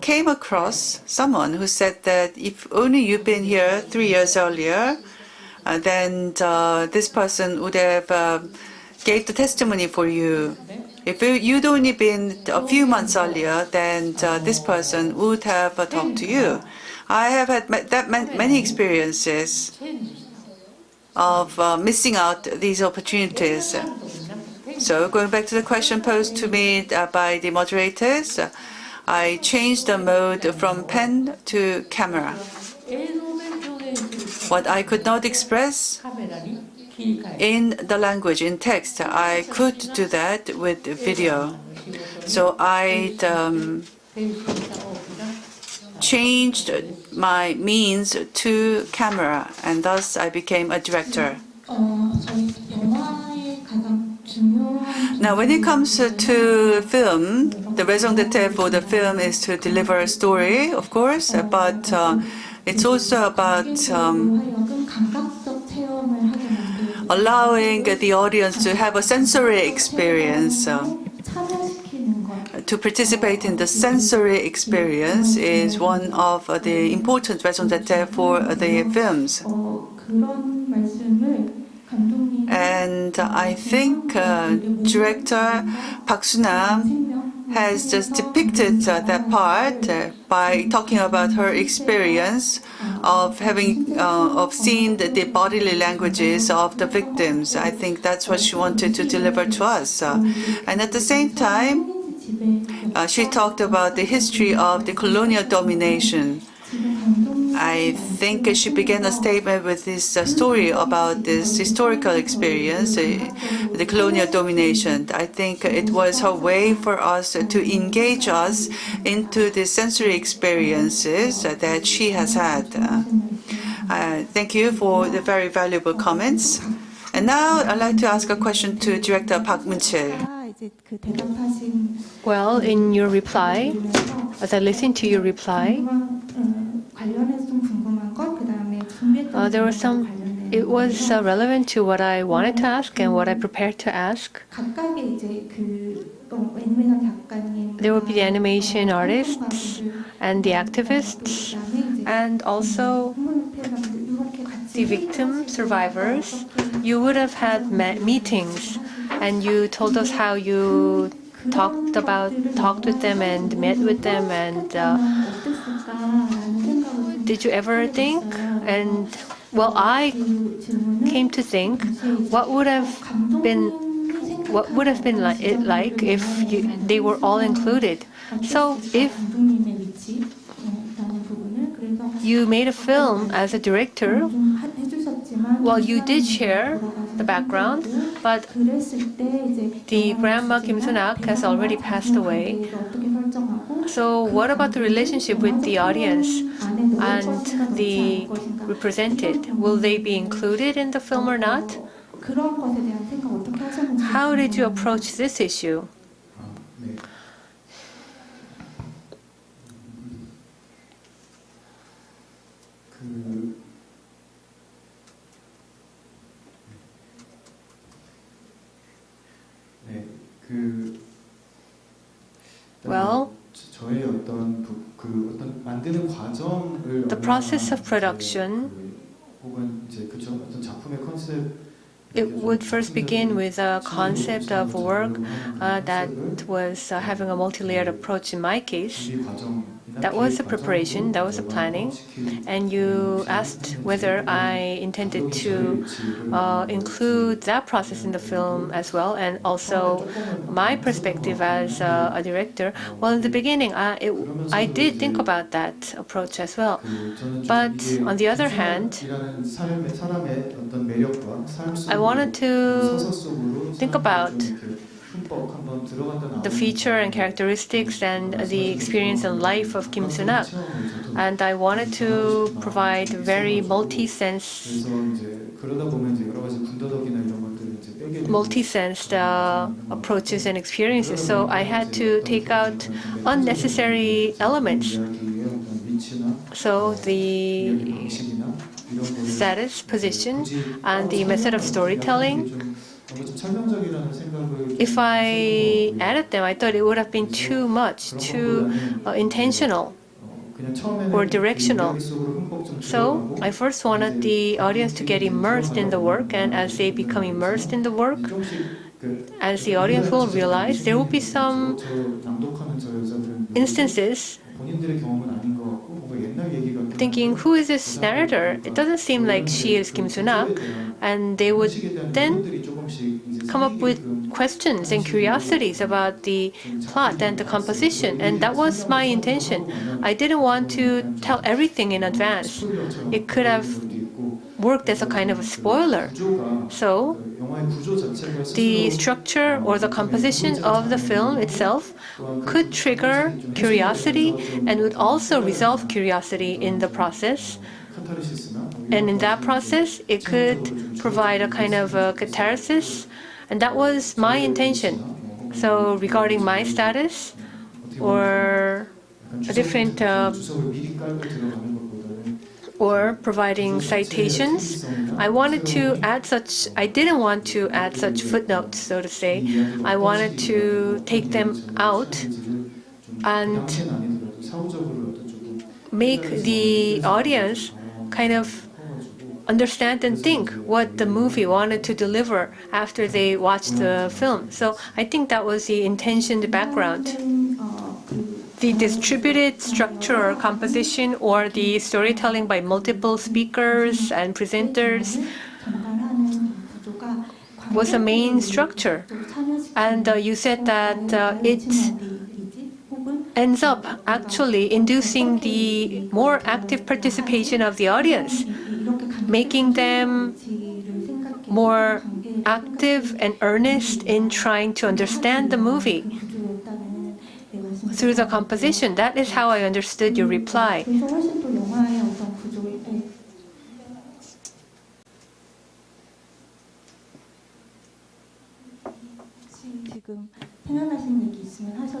came across someone who said that if only you'd been here 3 years earlier, then this person would have gave the testimony for you. If you'd only been a few months earlier, then this person would have talked to you. I have had many experiences of missing out these opportunities. So going back to the question posed to me by the moderators, I changed the mode from pen to camera. What I could not express in the language, in text, I could do that with video. So I changed my means to camera, and thus I became a director. Now, when it comes to film, the raison d'être for the film is to deliver a story, of course, but it's also about allowing the audience to have a sensory experience. To participate in the sensory experience is one of the important raison d'être for the films. And I think director Park Soonam has just depicted that part by talking about her experience of having seeing the bodily languages of the victims. I think that's what she wanted to deliver to us. And at the same time, she talked about the history of the colonial domination. I think she began a statement with this story about this historical experience, the colonial domination. I think it was her way for us to engage us into the sensory experiences that she has had. Thank you for the very valuable comments. And now I'd like to ask a question to Director Park Moonchil. Well, in your reply, as I listened to your reply, there was it was relevant to what I wanted to ask and what I prepared to ask. There would be the animation artists and the activists and also the victim survivors. You would have had meetings and you told us how you talked with them and met with them, and did you ever think? And well, I came to think what would have been like if they were all included. So if you made a film as a director, well, you did share the background, but the grandma Kim Sun-ak has already passed away. So what about the relationship with the audience and the represented? Will they be included in the film or not? How did you approach this issue? Well, the process of production, it would first begin with a concept of work that was having a multi-layered approach in my case. That was the preparation, that was the planning. And you asked whether I intended to include that process in the film as well, and also my perspective as a director. Well, in the beginning, I did think about that approach as well. But on the other hand, I wanted to think about the feature and characteristics and the experience and life of Kim Sun-ak. And I wanted to provide very multi-sensed approaches and experiences. So I had to take out unnecessary elements. So the status, position, and the method of storytelling, if I added them, I thought it would have been too much, too intentional or directional. So I first wanted the audience to get immersed in the work, and as they become immersed in the work, as the audience will realize, there will be some instances thinking, who is this narrator? It doesn't seem like she is Kim Sun-ak. And they would then come up with questions and curiosities about the plot and the composition. And that was my intention. I didn't want to tell everything in advance. It could have worked as a kind of a spoiler. So the structure or the composition of the film itself could trigger curiosity and would also resolve curiosity in the process. And in that process, it could provide a kind of a catharsis. And that was my intention. So regarding my status or a different or providing citations, I didn't want to add such footnotes, so to say. I wanted to take them out and make the audience kind of understand and think what the movie wanted to deliver after they watched the film. So I think that was the intention, the background. The distributed structure or composition or the storytelling by multiple speakers and presenters was the main structure. And you said that it ends up actually inducing the more active participation of the audience, making them more active and earnest in trying to understand the movie through the composition. That is how I understood your reply.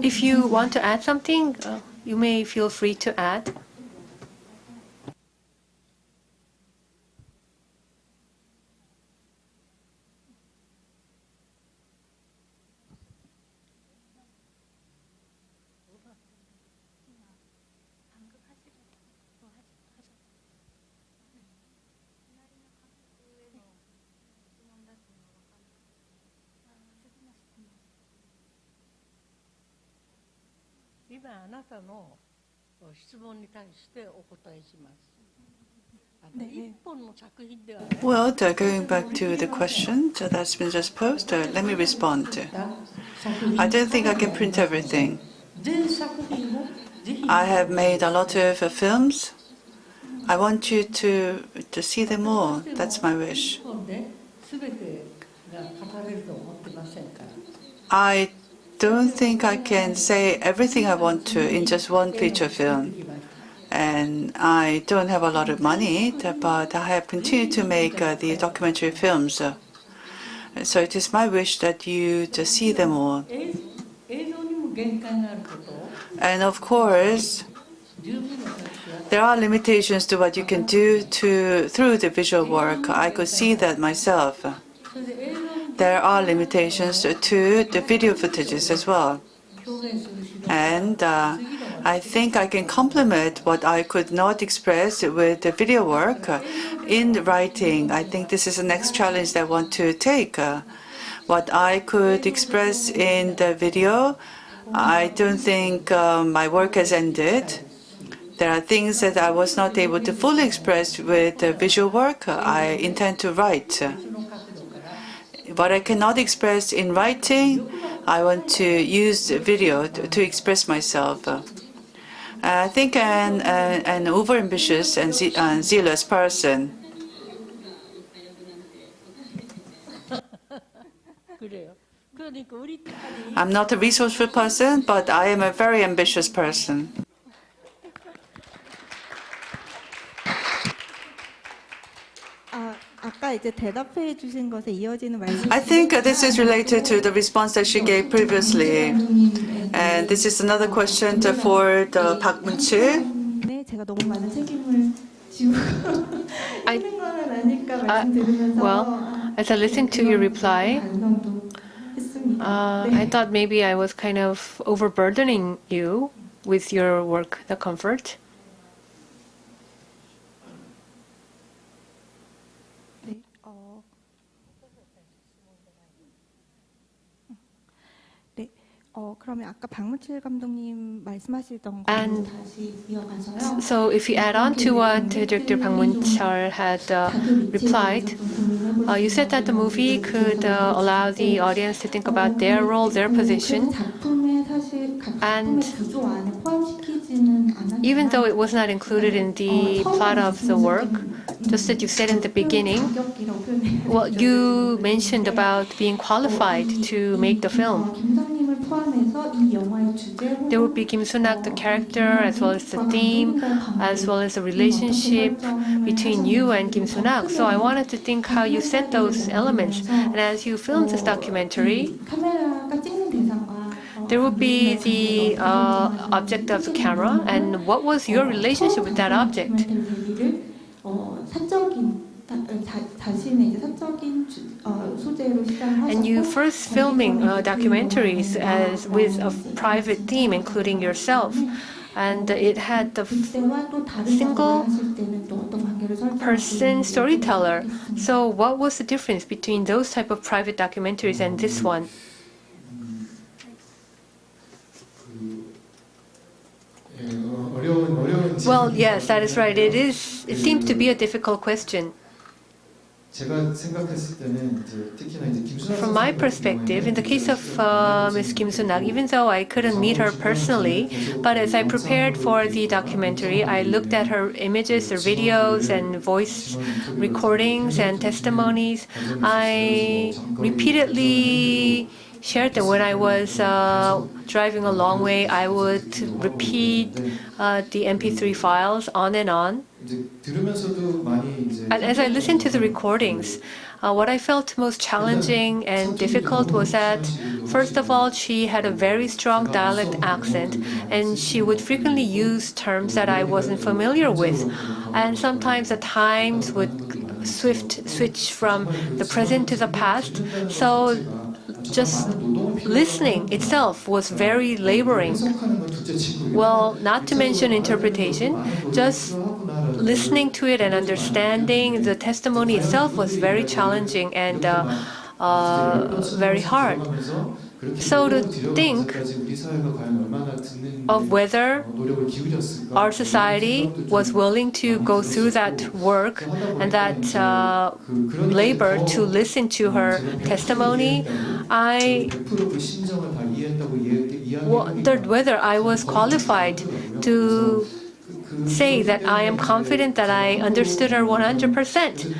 If you want to add something, you may feel free to add. Well, going back to the question that's been just posed, let me respond. I don't think I can print everything. I have made a lot of films. I want you to see them all. That's my wish. I don't think I can say everything I want to in just one feature film. And I don't have a lot of money, but I have continued to make the documentary films. So it is my wish that you just see them all. And of course, there are limitations to what you can do through the visual work. I could see that myself. There are limitations to the video footages as well. And I think I can complement what I could not express with the video work in writing. I think this is the next challenge that I want to take. What I could express in the video, I don't think my work has ended. There are things that I was not able to fully express with the visual work. I intend to write. What I cannot express in writing, I want to use video to express myself. I think an overambitious and zealous person. I'm not a resourceful person, but I am a very ambitious person. I think this is related to the response that she gave previously. And this is another question for the Park Moonchil. Well, as I listened to your reply, I thought maybe I was kind of overburdening you with your work, The Comfort. And so if you add on to what Director Bang Moonchil had replied, you said that the movie could allow the audience to think about their role, their position, and even though it was not included in the plot of the work, just as you said in the beginning, well, you mentioned about being qualified to make the film. There would be Kim Soo-nak, the character, as well as the theme, as well as the relationship between you and Kim Soo-nak. So I wanted to think how you set those elements. And as you filmed this documentary, there would be the object of the camera, and what was your relationship with that object? And you first filming documentaries as with a private theme, including yourself, and it had the single person storyteller. So what was the difference between those type of private documentaries and this one? Well, yes, that is right. It seems to be a difficult question. From my perspective, in the case of Ms. Kim Sun-nak, even though I couldn't meet her personally, but as I prepared for the documentary, I looked at her images, her videos, and voice recordings and testimonies. I repeatedly shared them. When I was driving a long way, I would repeat the MP3 files on and on. And as I listened to the recordings, what I felt most challenging and difficult was that, first of all, she had a very strong dialect accent, and she would frequently use terms that I wasn't familiar with. And sometimes the times would switch from the present to the past. So just listening itself was very laboring. Well, not to mention interpretation, just listening to it and understanding the testimony itself was very challenging and very hard. So to think of whether our society was willing to go through that work and that labor to listen to her testimony, I wondered whether I was qualified to say that I am confident that I understood her 100%.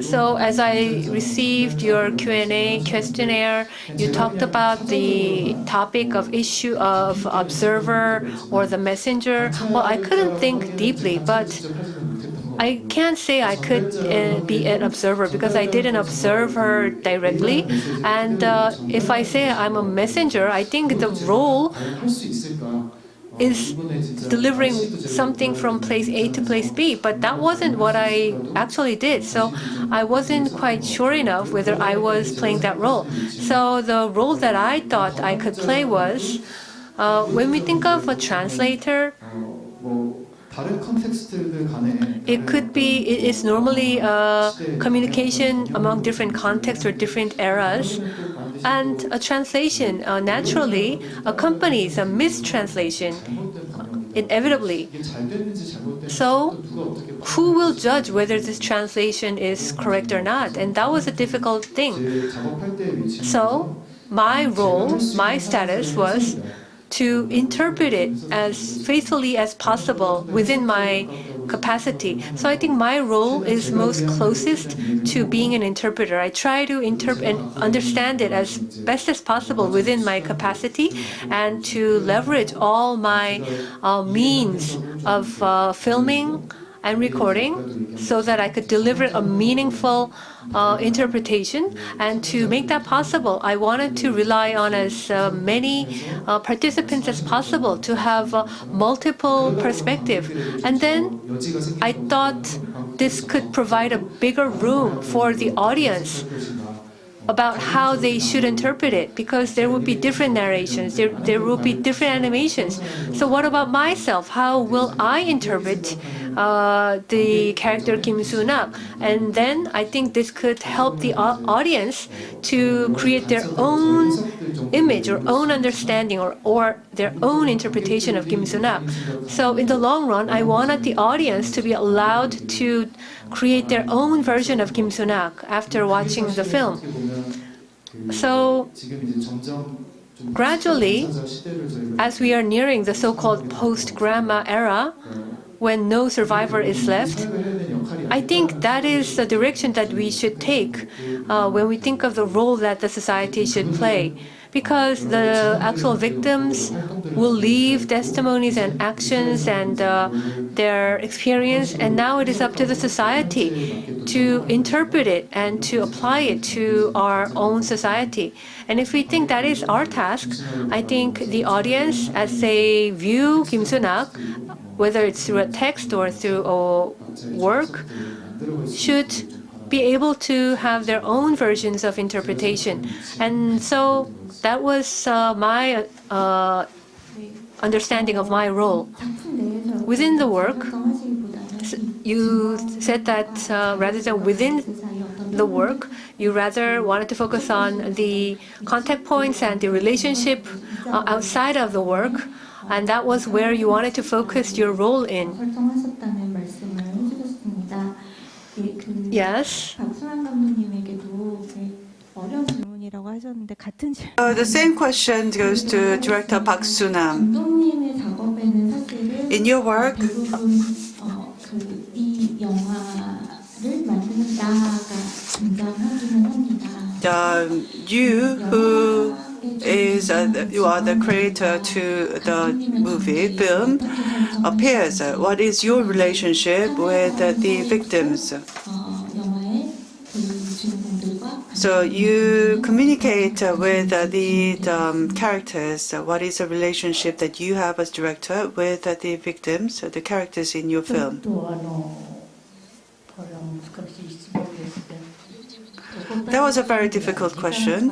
So as I received your Q&A questionnaire, you talked about the topic of issue of observer or the messenger. Well, I couldn't think deeply, but I can't say I could be an observer because I didn't observe her directly. And if I say I'm a messenger, I think the role is delivering something from place A to place B, but that wasn't what I actually did. So I wasn't quite sure enough whether I was playing that role. So the role that I thought I could play was, when we think of a translator, it could be, it's normally communication among different contexts or different eras. And a translation naturally accompanies a mistranslation, inevitably. So who will judge whether this translation is correct or not? And that was a difficult thing. So my role, my status was to interpret it as faithfully as possible within my capacity. So I think my role is most closest to being an interpreter. I try to interpret and understand it as best as possible within my capacity and to leverage all my means of filming and recording so that I could deliver a meaningful interpretation. And to make that possible, I wanted to rely on as many participants as possible to have multiple perspectives. And then I thought this could provide a bigger room for the audience about how they should interpret it, because there will be different narrations, there will be different animations. So what about myself? How will I interpret the character Kim Sun-nak? And then I think this could help the audience to create their own image or own understanding or their own interpretation of Kim Sun-nak. So in the long run, I wanted the audience to be allowed to create their own version of Kim Sun-nak after watching the film. So gradually, as we are nearing the so-called post-grandma era, when no survivor is left, I think that is the direction that we should take when we think of the role that the society should play. Because the actual victims will leave testimonies and actions and their experience, and now it is up to the society to interpret it and to apply it to our own society. And if we think that is our task, I think the audience, as they view Kim Sun-nak, whether it's through a text or through a work, should be able to have their own versions of interpretation. And so that was my understanding of my role. Within the work, you said that rather than within the work, you rather wanted to focus on the contact points and the relationship outside of the work, and that was where you wanted to focus your role in. Yes. 박순환 감독님에게도 어려운 질문이라고 하셨는데 같은 질문. The same question goes to director Park Soonam. 감독님의 작업에는 사실은 In your work, 대부분 이 영화를 만드는 나가 등장하기는 합니다. you who is you are the creator to the movie film appears. What is your relationship with the victims? So you communicate with the characters. What is the relationship that you have as director with the victims, the characters in your film? That was a very difficult question.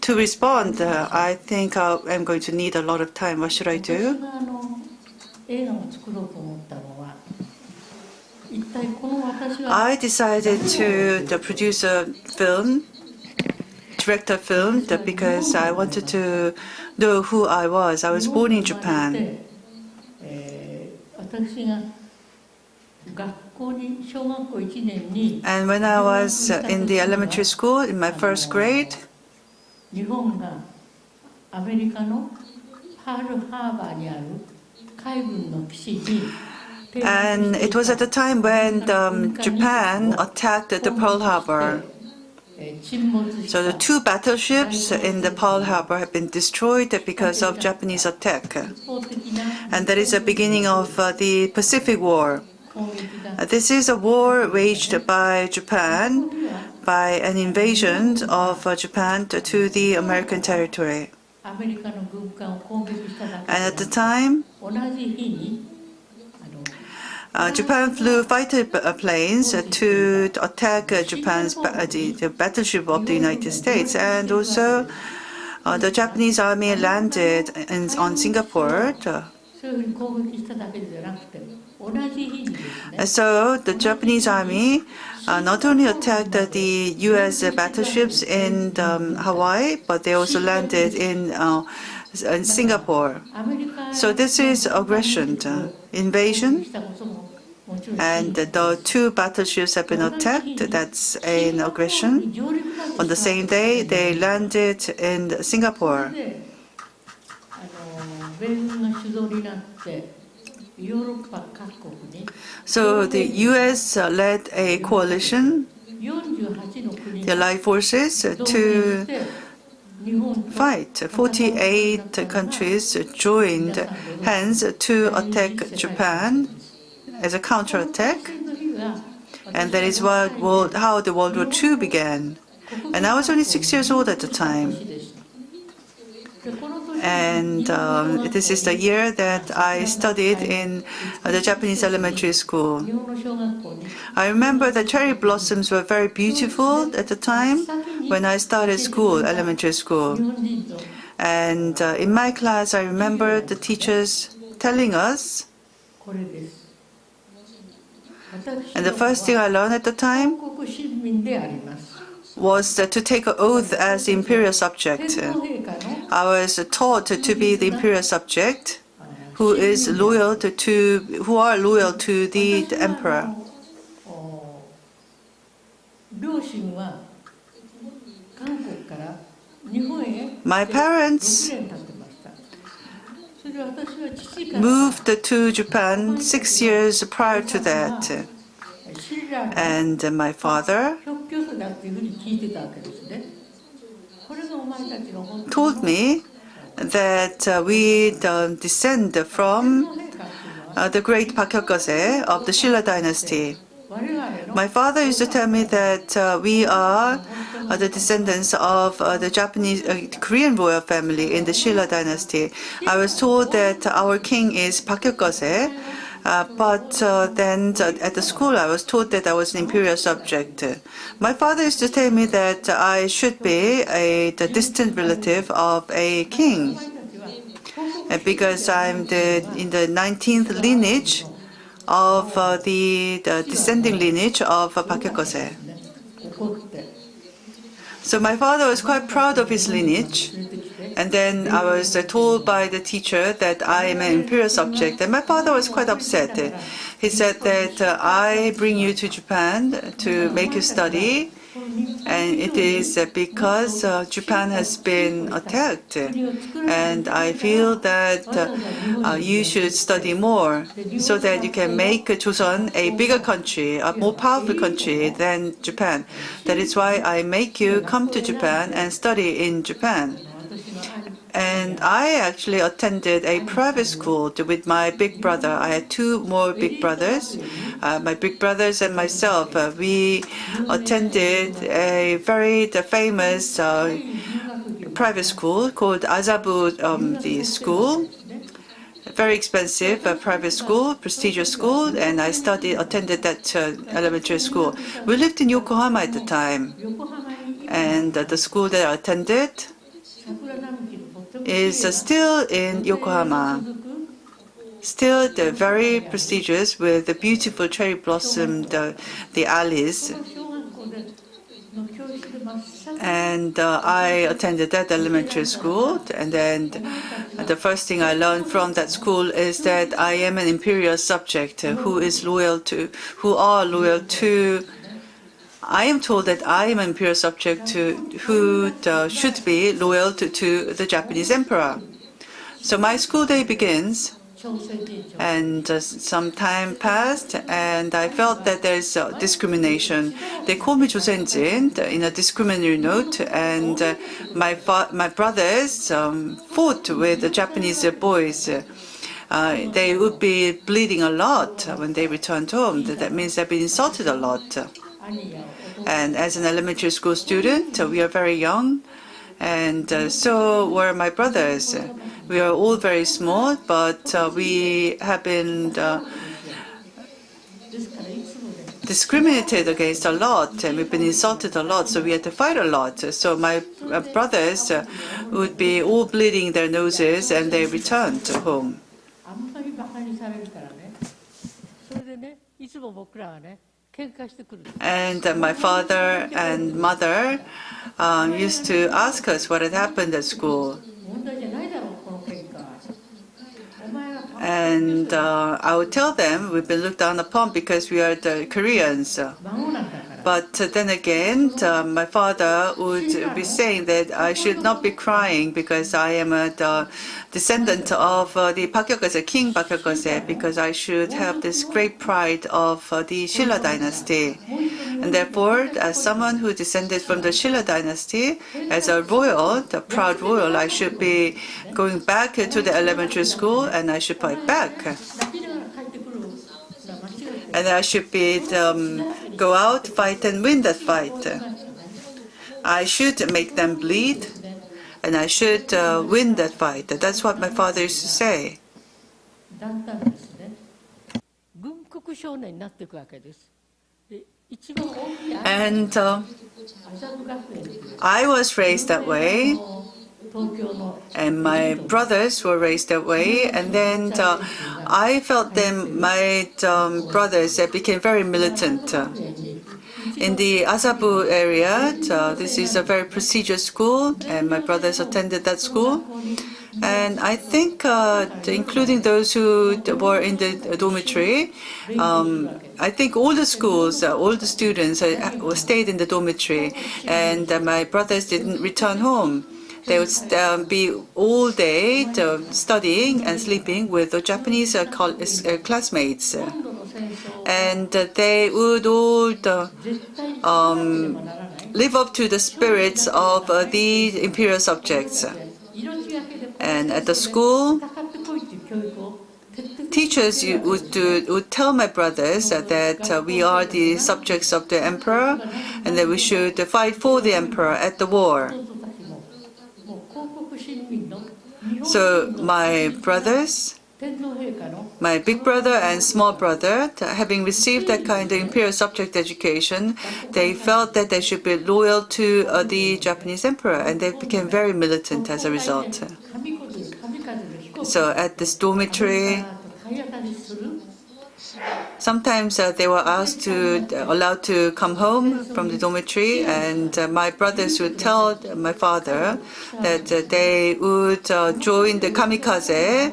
To respond, I think I'm going to need a lot of time. What should I do? I decided to produce a film, direct a film, because I wanted to know who I was. I was born in Japan. And when I was in the elementary school, in my first grade, and it was at the time when Japan attacked the Pearl Harbor. So the 2 battleships in the Pearl Harbor have been destroyed because of Japanese attack. And that is the beginning of the Pacific War. This is a war waged by Japan by an invasion of Japan to the American territory. And at the time, Japan flew fighter planes to attack Japan's the battleship of the United States, and also the Japanese army landed on Singapore. So the Japanese army not only attacked the U.S. battleships in Hawaii, but they also landed in Singapore. So this is aggression, invasion, and the 2 battleships have been attacked. That's an aggression. On the same day, they landed in Singapore. So the U.S. led a coalition, the Allied forces, to fight. 48 countries joined hands to attack Japan as a counterattack, and that is how the World War II began. And I was only 6 years old at the time. And this is the year that I studied in the Japanese elementary school. I remember the cherry blossoms were very beautiful at the time when I started school, elementary school. And in my class, I remember the teachers telling us, and the first thing I learned at the time was to take an oath as the imperial subject. I was taught to be the imperial subject who are loyal to the emperor. My parents moved to Japan 6 years prior to that. And my father told me that we descend from the great Pakyokase of the Shilla dynasty. My father used to tell me that we are the descendants of the Japanese Korean royal family in the Shilla dynasty. I was told that our king is Pakyokase, but then at the school I was told that I was an imperial subject. My father used to tell me that I should be the distant relative of a king, because I'm in the 19th lineage of the descending lineage of Pakyokase. So my father was quite proud of his lineage, And then I was told by the teacher that I am an imperial subject, and my father was quite upset. He said that I bring you to Japan to make you study, and it is because Japan has been attacked, and I feel that you should study more so that you can make Chosun a bigger country, a more powerful country than Japan. That is why I make you come to Japan and study in Japan. And I actually attended a private school with my big brother. I had two more big brothers. My big brothers and myself, we attended a very famous private school called Azabu the school. Very expensive private school, prestigious school, and I attended that elementary school. We lived in Yokohama at the time, and the school that I attended is still in Yokohama. Still very prestigious with the beautiful cherry blossom, the alleys. And I attended that elementary school, and then the first thing I learned from that school is that I am an imperial subject who are loyal to. I am told that I am an imperial subject who should be loyal to the Japanese emperor. So my school day begins, and some time passed, and I felt that there's discrimination. They call me Josenjin in a discriminatory note, and my brothers fought with the Japanese boys. They would be bleeding a lot when they returned home. That means they've been insulted a lot. And as an elementary school student, we are very young, and so were my brothers. We are all very small, but we have been discriminated against a lot, and we've been insulted a lot, so we had to fight a lot. So my brothers would be all bleeding their noses, and they returned home. And my father and mother used to ask us what had happened at school. And I would tell them we've been looked down upon because we are the Koreans. But then again, my father would be saying that I should not be crying because I am the descendant of the Baekhyokgose, King Baekhyokgose, because I should have this great pride of the Shilla dynasty. And therefore, as someone who descended from the Shilla dynasty, as a royal, the proud royal, I should be going back to the elementary school and I should fight back. And I should be go out, fight, and win that fight. I should make them bleed, and I should win that fight. That's what my father used to say. And I was raised that way, and my brothers were raised that way, and then I felt them, my brothers became very militant. In the Azabu area, this is a very prestigious school, and my brothers attended that school. And I think, including those who were in the dormitory, I think all the schools, all the students stayed in the dormitory, and my brothers didn't return home. They would be all day studying and sleeping with the Japanese classmates. And they would all live up to the spirits of the imperial subjects. And at the school, teachers would tell my brothers that we are the subjects of the emperor and that we should fight for the emperor at the war. So my brothers, my big brother and small brother, having received that kind of imperial subject education, they felt that they should be loyal to the Japanese emperor, and they became very militant as a result. So at this dormitory, Sometimes they were allowed to come home from the dormitory, and my brothers would tell my father that they would join the kamikaze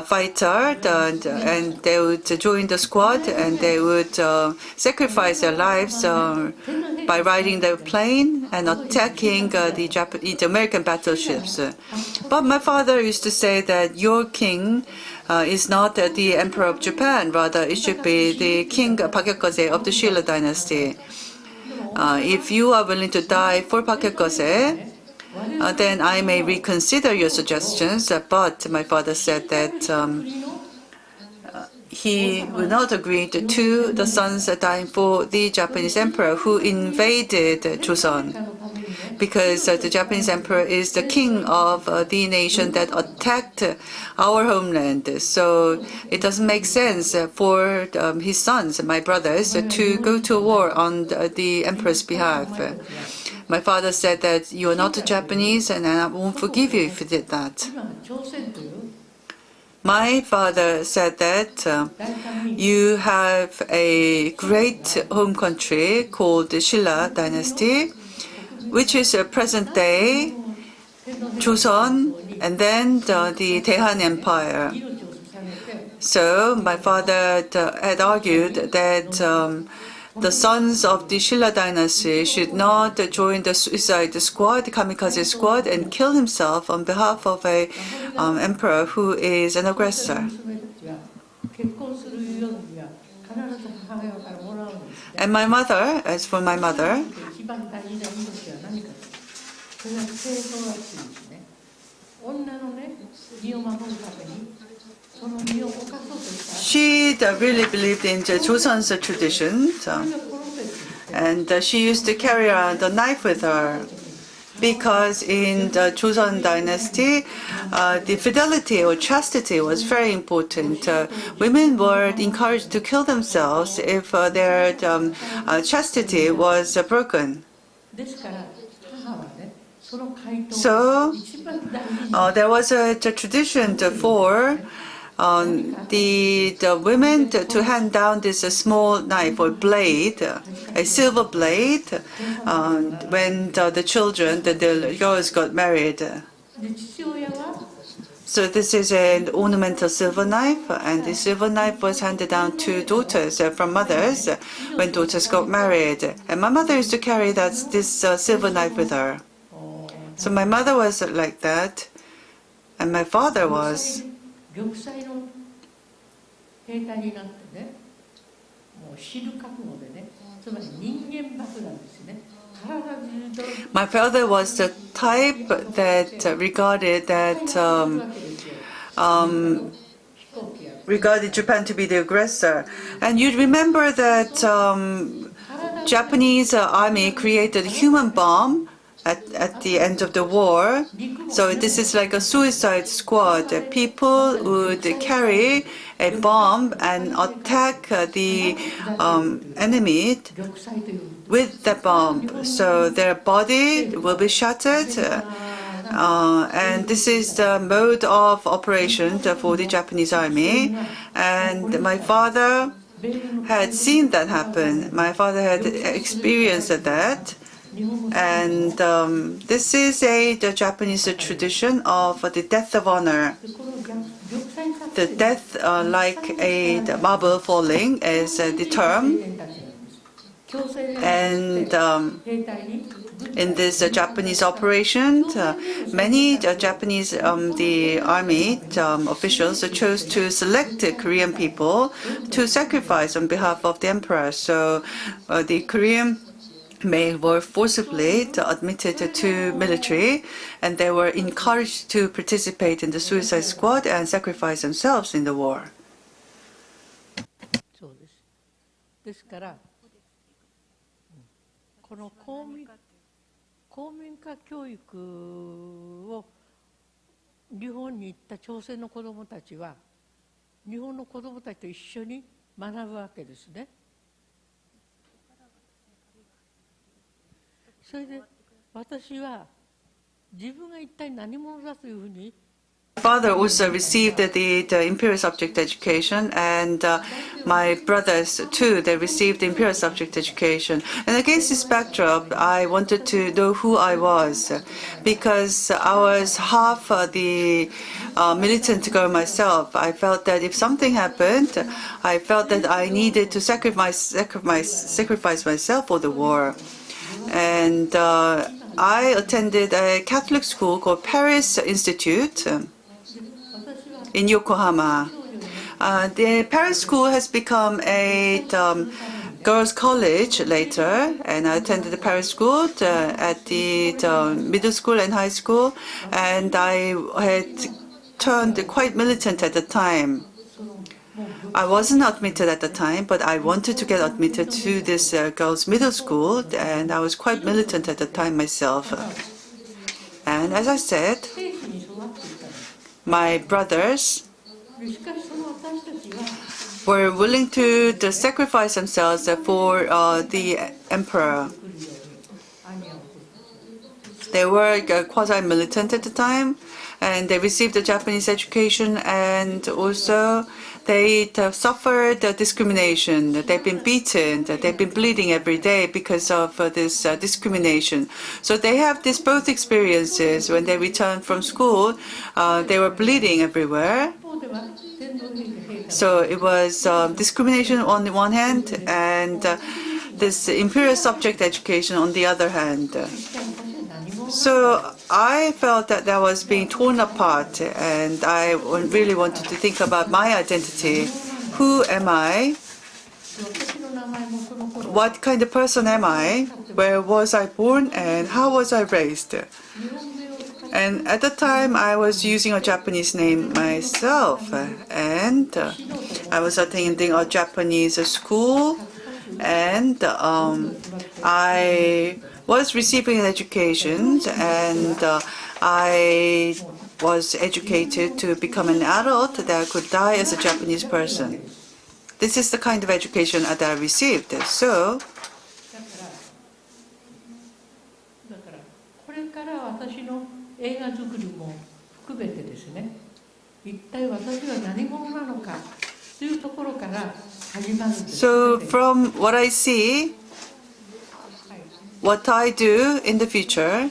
fighter, and they would join the squad, and they would sacrifice their lives by riding the plane and attacking the American battleships. But my father used to say that your king is not the emperor of Japan, rather it should be the king Pakyakaze of the Shilla dynasty. If you are willing to die for Pakyakaze, then I may reconsider your suggestions. But my father said that he would not agree to the sons dying for the Japanese emperor who invaded Chosun, because the Japanese emperor is the king of the nation that attacked our homeland. So it doesn't make sense for his sons, my brothers, to go to war on the emperor's behalf. My father said that you are not Japanese, and I won't forgive you if you did that. My father said that you have a great home country called the Shilla dynasty, which is a present-day Chosun, and then the Daehan Empire. So my father had argued that the sons of the Shilla dynasty should not join the suicide squad, the kamikaze squad, and kill himself on behalf of a emperor who is an aggressor. And my mother, as for my mother, she really believed in Joseon's traditions, and she used to carry around a knife with her, because in the Joseon dynasty, the fidelity or chastity was very important. Women were encouraged to kill themselves if their chastity was broken. So there was a tradition for the women to hand down this small knife or blade, a silver blade, when the children, the girls got married. So this is an ornamental silver knife, and the silver knife was handed down to daughters from mothers when daughters got married. And my mother used to carry this silver knife with her. So my mother was like that, and my father was. My father was the type that regarded Japan to be the aggressor. And you'd remember that Japanese army created a human bomb at the end of the war. So this is like a suicide squad. People would carry a bomb and attack the enemy with the bomb. So their body will be shattered. And this is the mode of operation for the Japanese army. And my father had seen that happen. My father had experienced that. And this is the Japanese tradition of the death of honor. The death like a marble falling is the term. And in this Japanese operation, many Japanese the army officials chose to select Korean people to sacrifice on behalf of the emperor. So the Korean men were forcibly admitted to military, and they were encouraged to participate in the suicide squad and sacrifice themselves in the war. ですから、この公民化教育を日本に行った朝鮮の子どもたちは日本の子どもたちと一緒に学ぶわけですね。それで私は自分が一体何者だというふうに father also received the imperial subject education, and my brothers too, they received the imperial subject education. And against this backdrop, I wanted to know who I was, because I was half the militant girl myself. I felt that if something happened, I felt that I needed to sacrifice myself for the war. And I attended a Catholic school called Paris Institute in Yokohama. The Paris school has become a girls' college later, and I attended the Paris school at the middle school and high school, and I had turned quite militant at the time. I wasn't admitted at the time, but I wanted to get admitted to this girls' middle school, and I was quite militant at the time myself. And as I said, my brothers were willing to sacrifice themselves for the emperor. They were quasi-militant at the time, and they received a Japanese education, and also they suffered discrimination. They've been beaten, they've been bleeding every day because of this discrimination. So they have these both experiences. When they returned from school, they were bleeding everywhere. So it was discrimination on the one hand, and this imperial subject education on the other hand. So I felt that I was being torn apart, and I really wanted to think about my identity. Who am I? What kind of person am I? Where was I born, and how was I raised? And at the time, I was using a Japanese name myself, and I was attending a Japanese school, and I was receiving an education, and I was educated to become an adult that could die as a Japanese person. This is the kind of education that I received. So, from what I see, what I do in the future,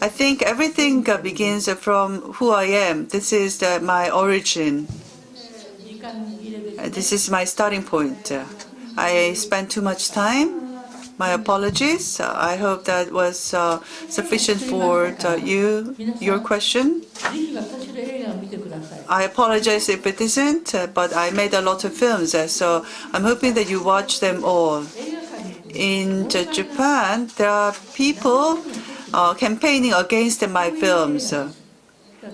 I think everything begins from who I am. This is my origin. This is my starting point. I spent too much time. My apologies. I hope that was sufficient for your question. I apologize if it isn't, but I made a lot of films, so I'm hoping that you watch them all. In Japan, there are people campaigning against my films.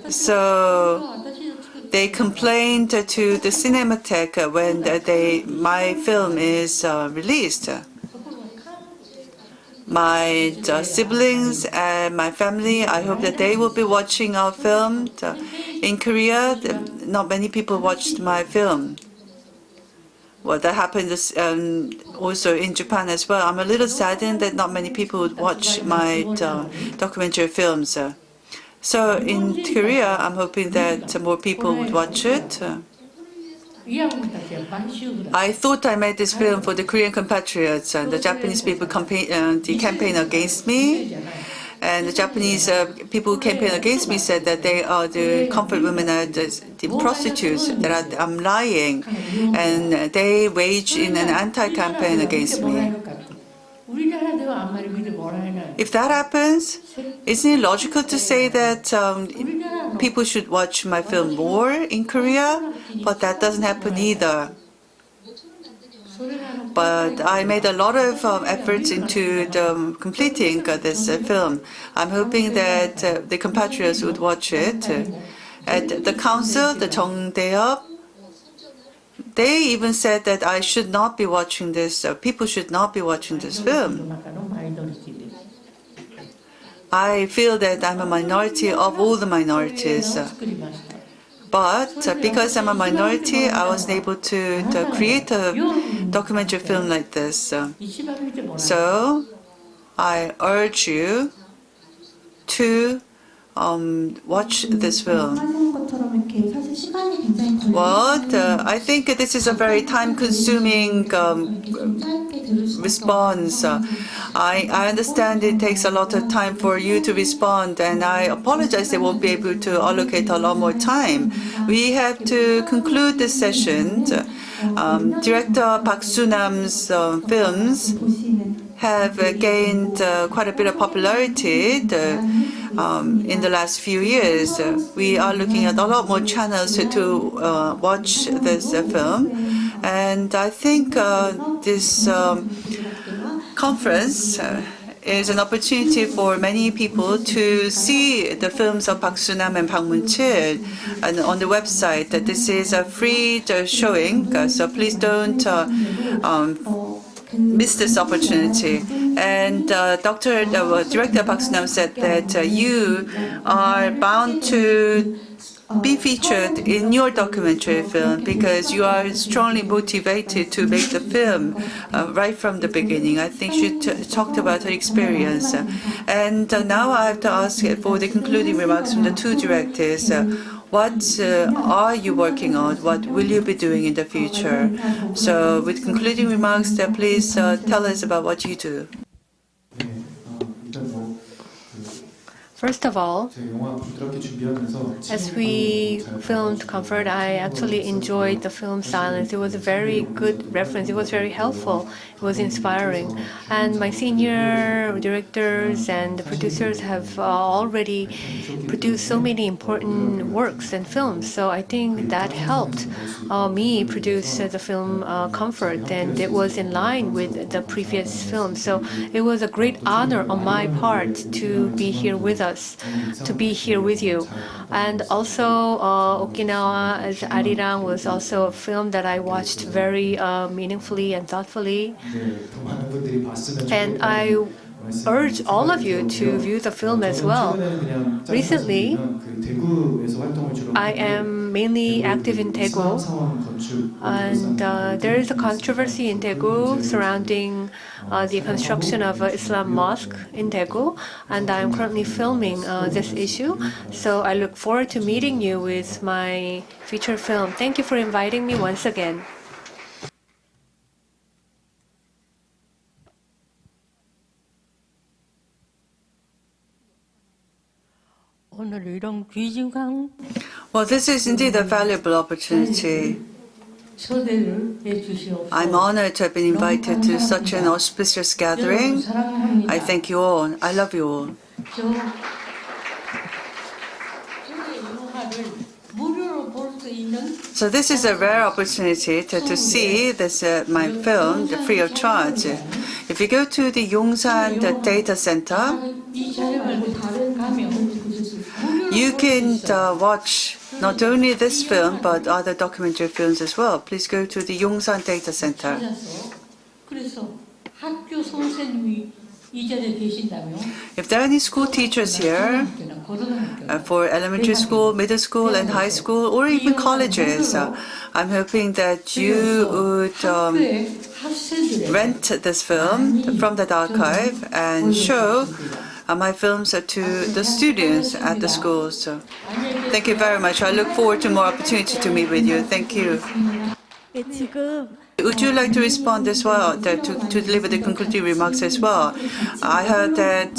So they complained to the Cinematographic when my film is released. My siblings and my family, I hope that they will be watching our film. In Korea, not many people watched my film. Well, that happened also in Japan as well. I'm a little saddened that not many people would watch my documentary films. So in Korea, I'm hoping that more people would watch it. I thought I made this film for the Korean compatriots, and the Japanese people campaign against me. And the Japanese people who campaign against me said that they are the comfort women, the prostitutes, that I'm lying. And they wage in an anti-campaign against me. If that happens, isn't it logical to say that people should watch my film more in Korea? But that doesn't happen either. But I made a lot of efforts into completing this film. I'm hoping that the compatriots would watch it. At the council, the Jeongdaeop, they even said that I should not be watching this, people should not be watching this film. I feel that I'm a minority of all the minorities. But because I'm a minority, I was able to create a documentary film like this. So I urge you to watch this film. Well, I think this is a very time-consuming response. I understand it takes a lot of time for you to respond, and I apologize they won't be able to allocate a lot more time. We have to conclude this session. Director Park Soonam's films have gained quite a bit of popularity in the last few years. We are looking at a lot more channels to watch this film, and I think this conference is an opportunity for many people to see the films of Park Soonam and Moonchil and on the website. This is a free showing, so please don't miss this opportunity. And Director Park Soonam said that you are bound to be featured in your documentary film because you are strongly motivated to make the film right from the beginning. I think she talked about her experience. And now I have to ask for the concluding remarks from the two directors. What are you working on? What will you be doing in the future? So with concluding remarks, please tell us about what you do. First of all, as we filmed Comfort, I actually enjoyed the film Silence. It was a very good reference. It was very helpful. It was inspiring. And my senior directors and the producers have already produced so many important works and films. So I think that helped me produce the film Comfort, and it was in line with the previous film. So it was a great honor on my part to be here with us, to be here with you. And also Okinawa as Arirang was also a film that I watched very meaningfully and thoughtfully. And I urge all of you to view the film as well. Recently, I am mainly active in Daegu, and there is a controversy in Daegu surrounding the construction of an Islam mosque in Daegu, and I am currently filming this issue. So I look forward to meeting you with my feature film. Thank you for inviting me once again. Well, this is indeed a valuable opportunity. I'm honored to have been invited to such an auspicious gathering. I thank you all. I love you all. So this is a rare opportunity to see this my film free of charge. If you go to the Yongsan data center, you can watch not only this film but other documentary films as well. Please go to the Yongsan data center. If there are any school teachers here for elementary school, middle school, and high school, or even colleges, I'm hoping that you would rent this film from that archive and show my films to the students at the schools. So, thank you very much. I look forward to more opportunity to meet with you. Thank you. Would you like to respond as well, to deliver the concluding remarks as well? I heard that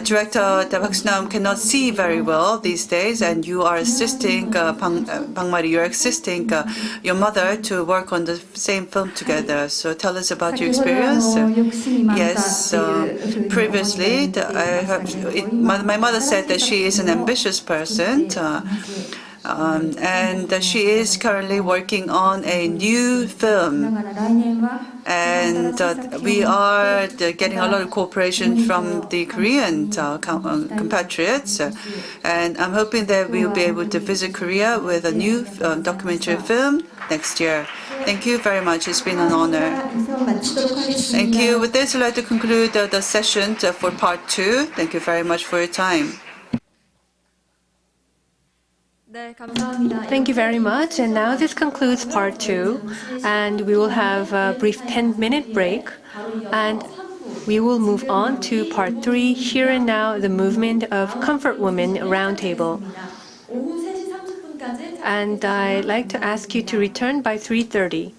Director Park Soonam cannot see very well these days, and you are assisting, Bangmari, you're assisting your mother to work on the same film together. So tell us about your experience. Yes, previously, my mother said that she is an ambitious person. And she is currently working on a new film, and we are getting a lot of cooperation from the Korean compatriots, and I'm hoping that we'll be able to visit Korea with a new documentary film next year. Thank you very much. It's been an honor. Thank you. With this, I'd like to conclude the session for part 2. Thank you very much for your time. Thank you very much. And now this concludes part 2, and we will have a brief 10-minute break, and we will move on to part 3, Here and Now, the Movement of Comfort Women Roundtable. And I'd like to ask you to return by 3:30.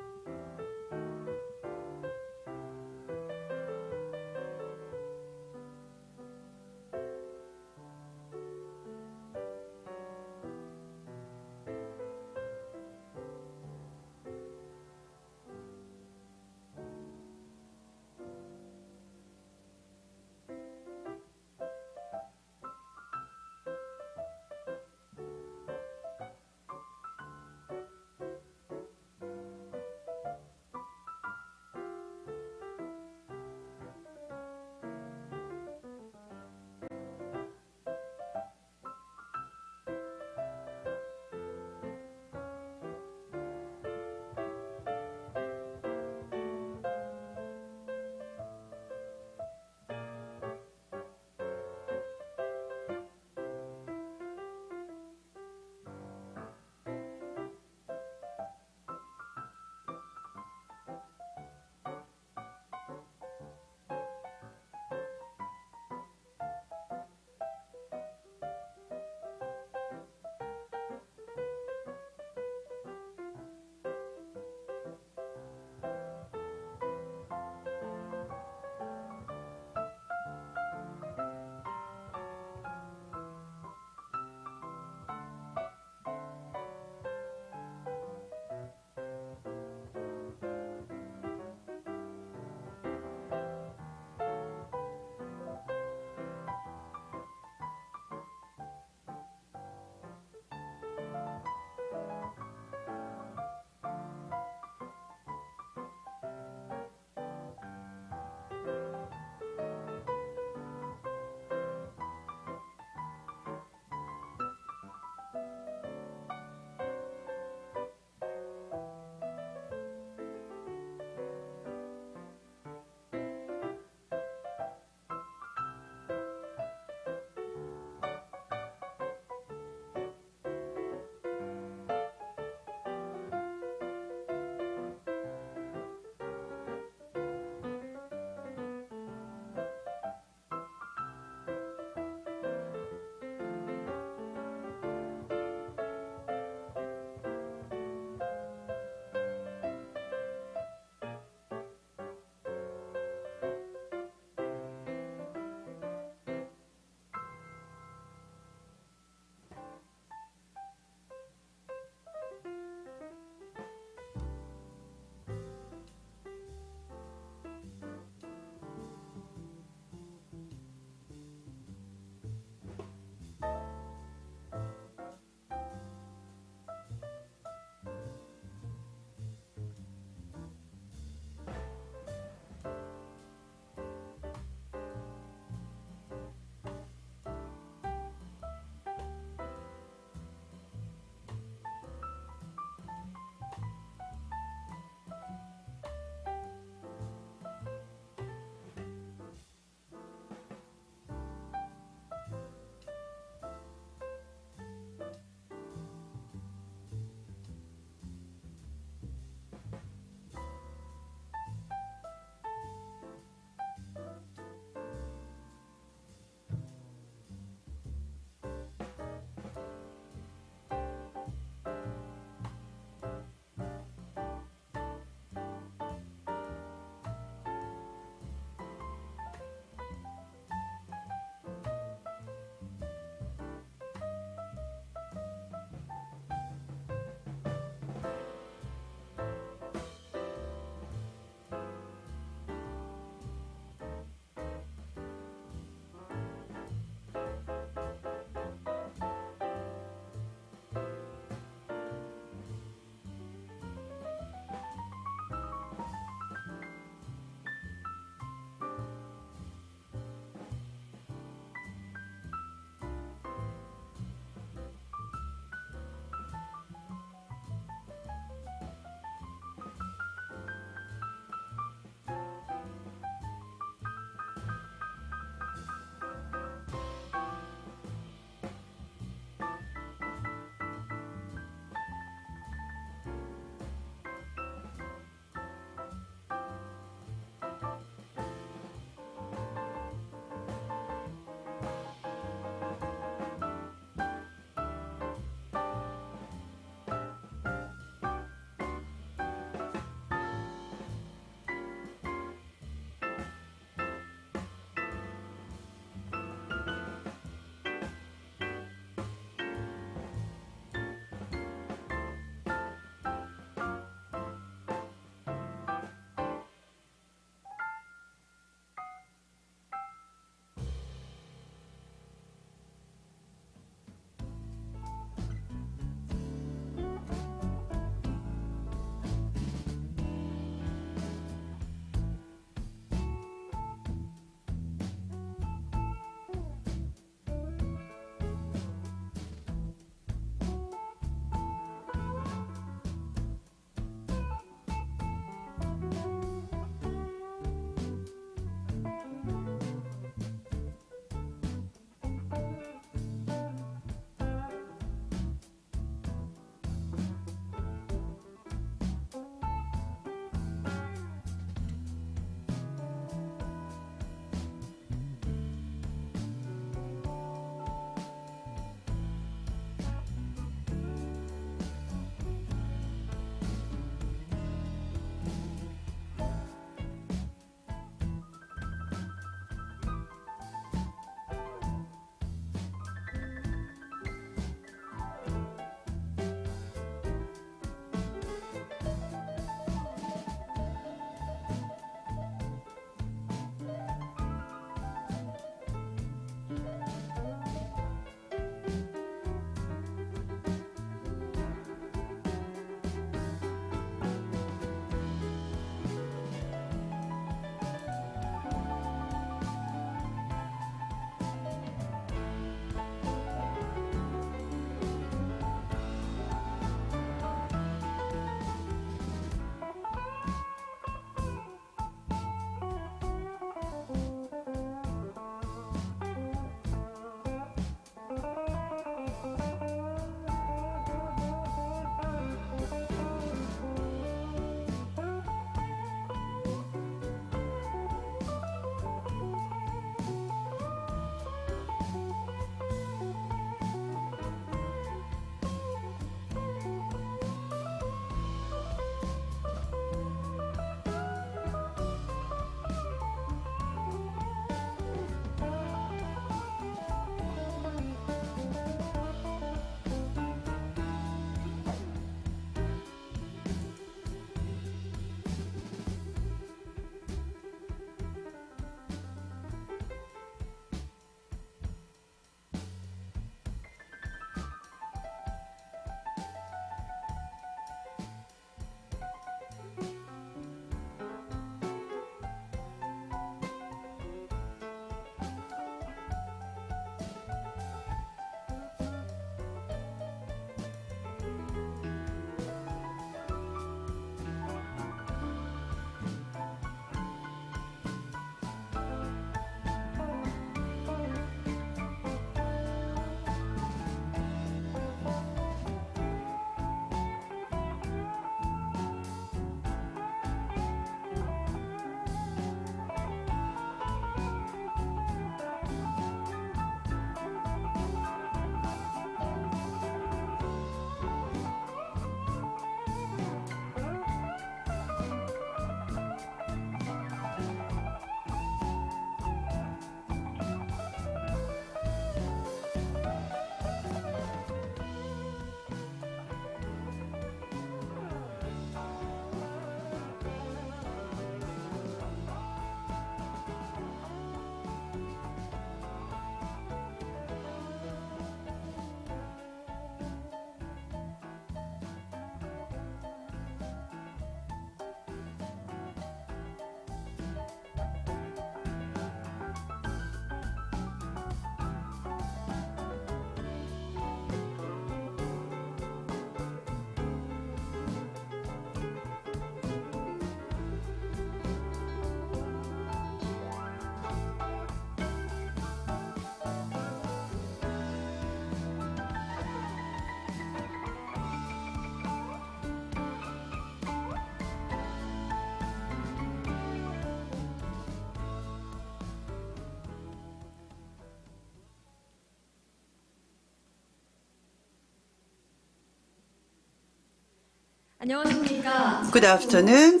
안녕하십니까. Good afternoon.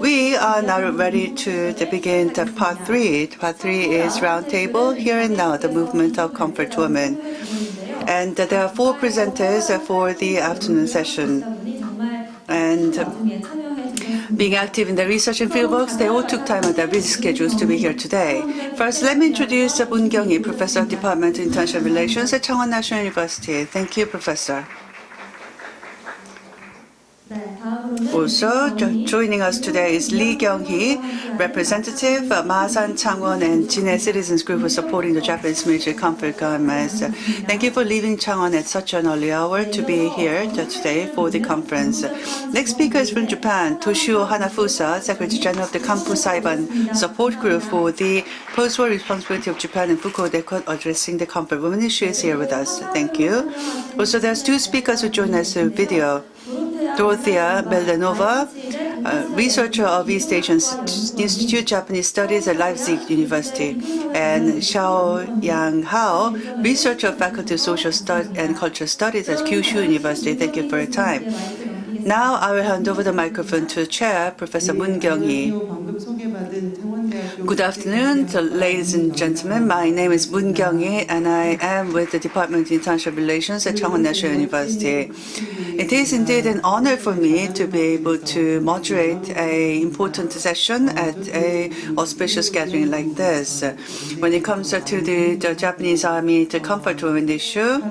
We are now ready to begin the part 3. Part 3 is Roundtable, Here and Now, the Movement of Comfort Women. And there are 4 presenters for the afternoon session. And being active in the research and fieldworks, they all took time out their busy schedules to be here today. First, let me introduce Moonchil, Professor of Department of International Relations at Changwon National University. Thank you, Professor. Also joining us today is Lee Kyung-hee, representative of Masan, Changwon, and Jinhae citizens group for supporting the Japanese military conflict governments. Thank you for leaving Changwon at such an early hour to be here today for the conference. Next speaker is from Japan, Toshio Hanafusa, Secretary General of the Kanpu Saiban Support Group for the Post-War Responsibility of Japan and Fukuoka Court addressing the comfort women issue is here with us. Thank you. Also, there's 2 speakers who join us through video. Dorothea Beldanova, researcher of East Asian Institute Japanese Studies at Leipzig University, and Hyeryoung Hao, researcher of Faculty of Social and Cultural Studies at Kyushu University. Thank you for your time. Now I will hand over the microphone to Chair, Professor Moonchil. Good afternoon, ladies and gentlemen. My name is Moonchil, and I am with the Department of International Relations at Changwon National University. It is indeed an honor for me to be able to moderate an important session at an auspicious gathering like this. When it comes to the Japanese Army, the comfort women issue,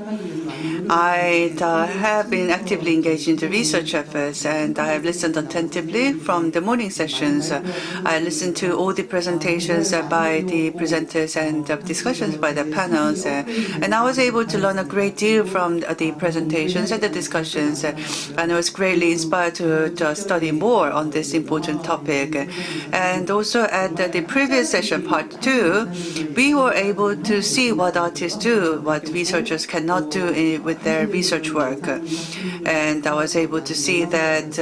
I have been actively engaged in the research efforts, and I have listened attentively from the morning sessions. I listened to all the presentations by the presenters and discussions by the panels, and I was able to learn a great deal from the presentations and the discussions, and I was greatly inspired to study more on this important topic. And also at the previous session, part 2, we were able to see what artists do, what researchers cannot do with their research work. And I was able to see that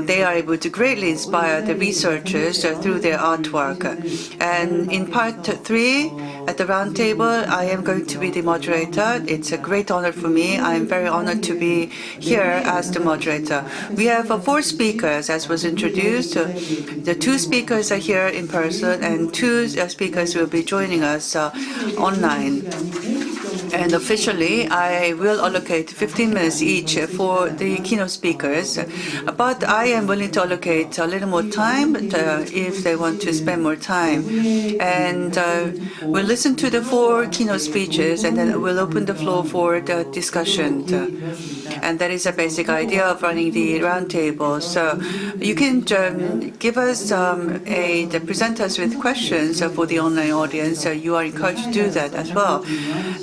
they are able to greatly inspire the researchers through their artwork. And in part 3, at the roundtable, I am going to be the moderator. It's a great honor for me. I am very honored to be here as the moderator. We have 4 speakers, as was introduced. The 2 speakers are here in person, and 2 speakers will be joining us online. And officially, I will allocate 15 minutes each for the keynote speakers. But I am willing to allocate a little more time if they want to spend more time. And we'll listen to the 4 keynote speeches, and then we'll open the floor for the discussion. And that is a basic idea of running the roundtable. So you can give us the presenters with questions for the online audience. So you are encouraged to do that as well.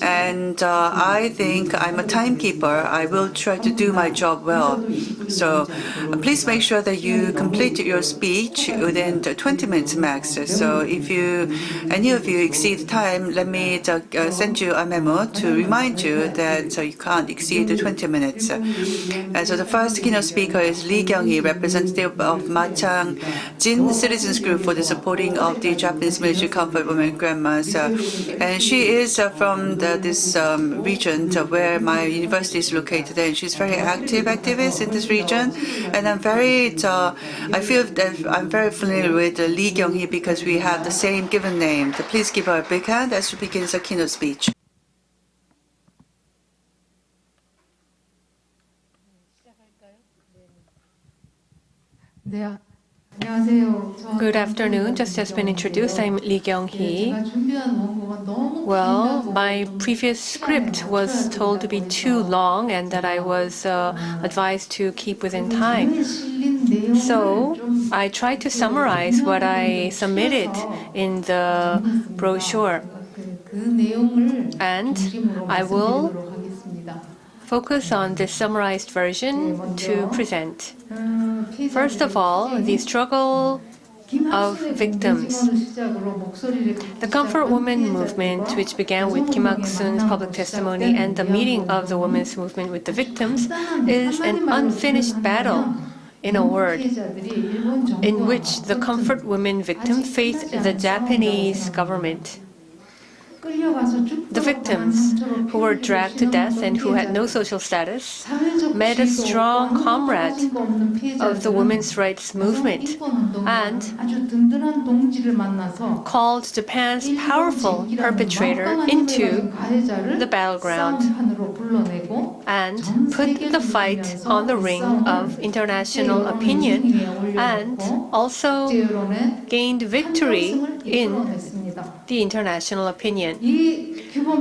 And I think I'm a timekeeper. I will try to do my job well. So please make sure that you complete your speech within 20 minutes max. So if any of you exceed time, let me send you a memo to remind you that you can't exceed 20 minutes. And so the first keynote speaker is Lee Kyung-hee, representative of Machang Jin Citizens Group for the supporting of the Japanese military comfort women grandmas. And she is from this region where my university is located, and she's very activist in this region. And I feel that I'm very familiar with Lee Kyung-hee because we have the same given name. So please give her a big hand as she begins her keynote speech. Good afternoon. Just as been introduced, I'm Lee Kyung-hee. Well, my previous script was told to be too long and that I was advised to keep within time. So I tried to summarize what I submitted in the brochure. And I will focus on this summarized version to present. First of all, the struggle of victims. The Comfort Women movement, which began with Kim Il-sung's public testimony and the meeting of the women's movement with the victims, is an unfinished battle, in a word, in which the Comfort Women victims face the Japanese government. The victims, who were dragged to death and who had no social status, met a strong comrade of the women's rights movement and called Japan's powerful perpetrator into the battleground and put the fight on the ring of international opinion and also gained victory in the international opinion.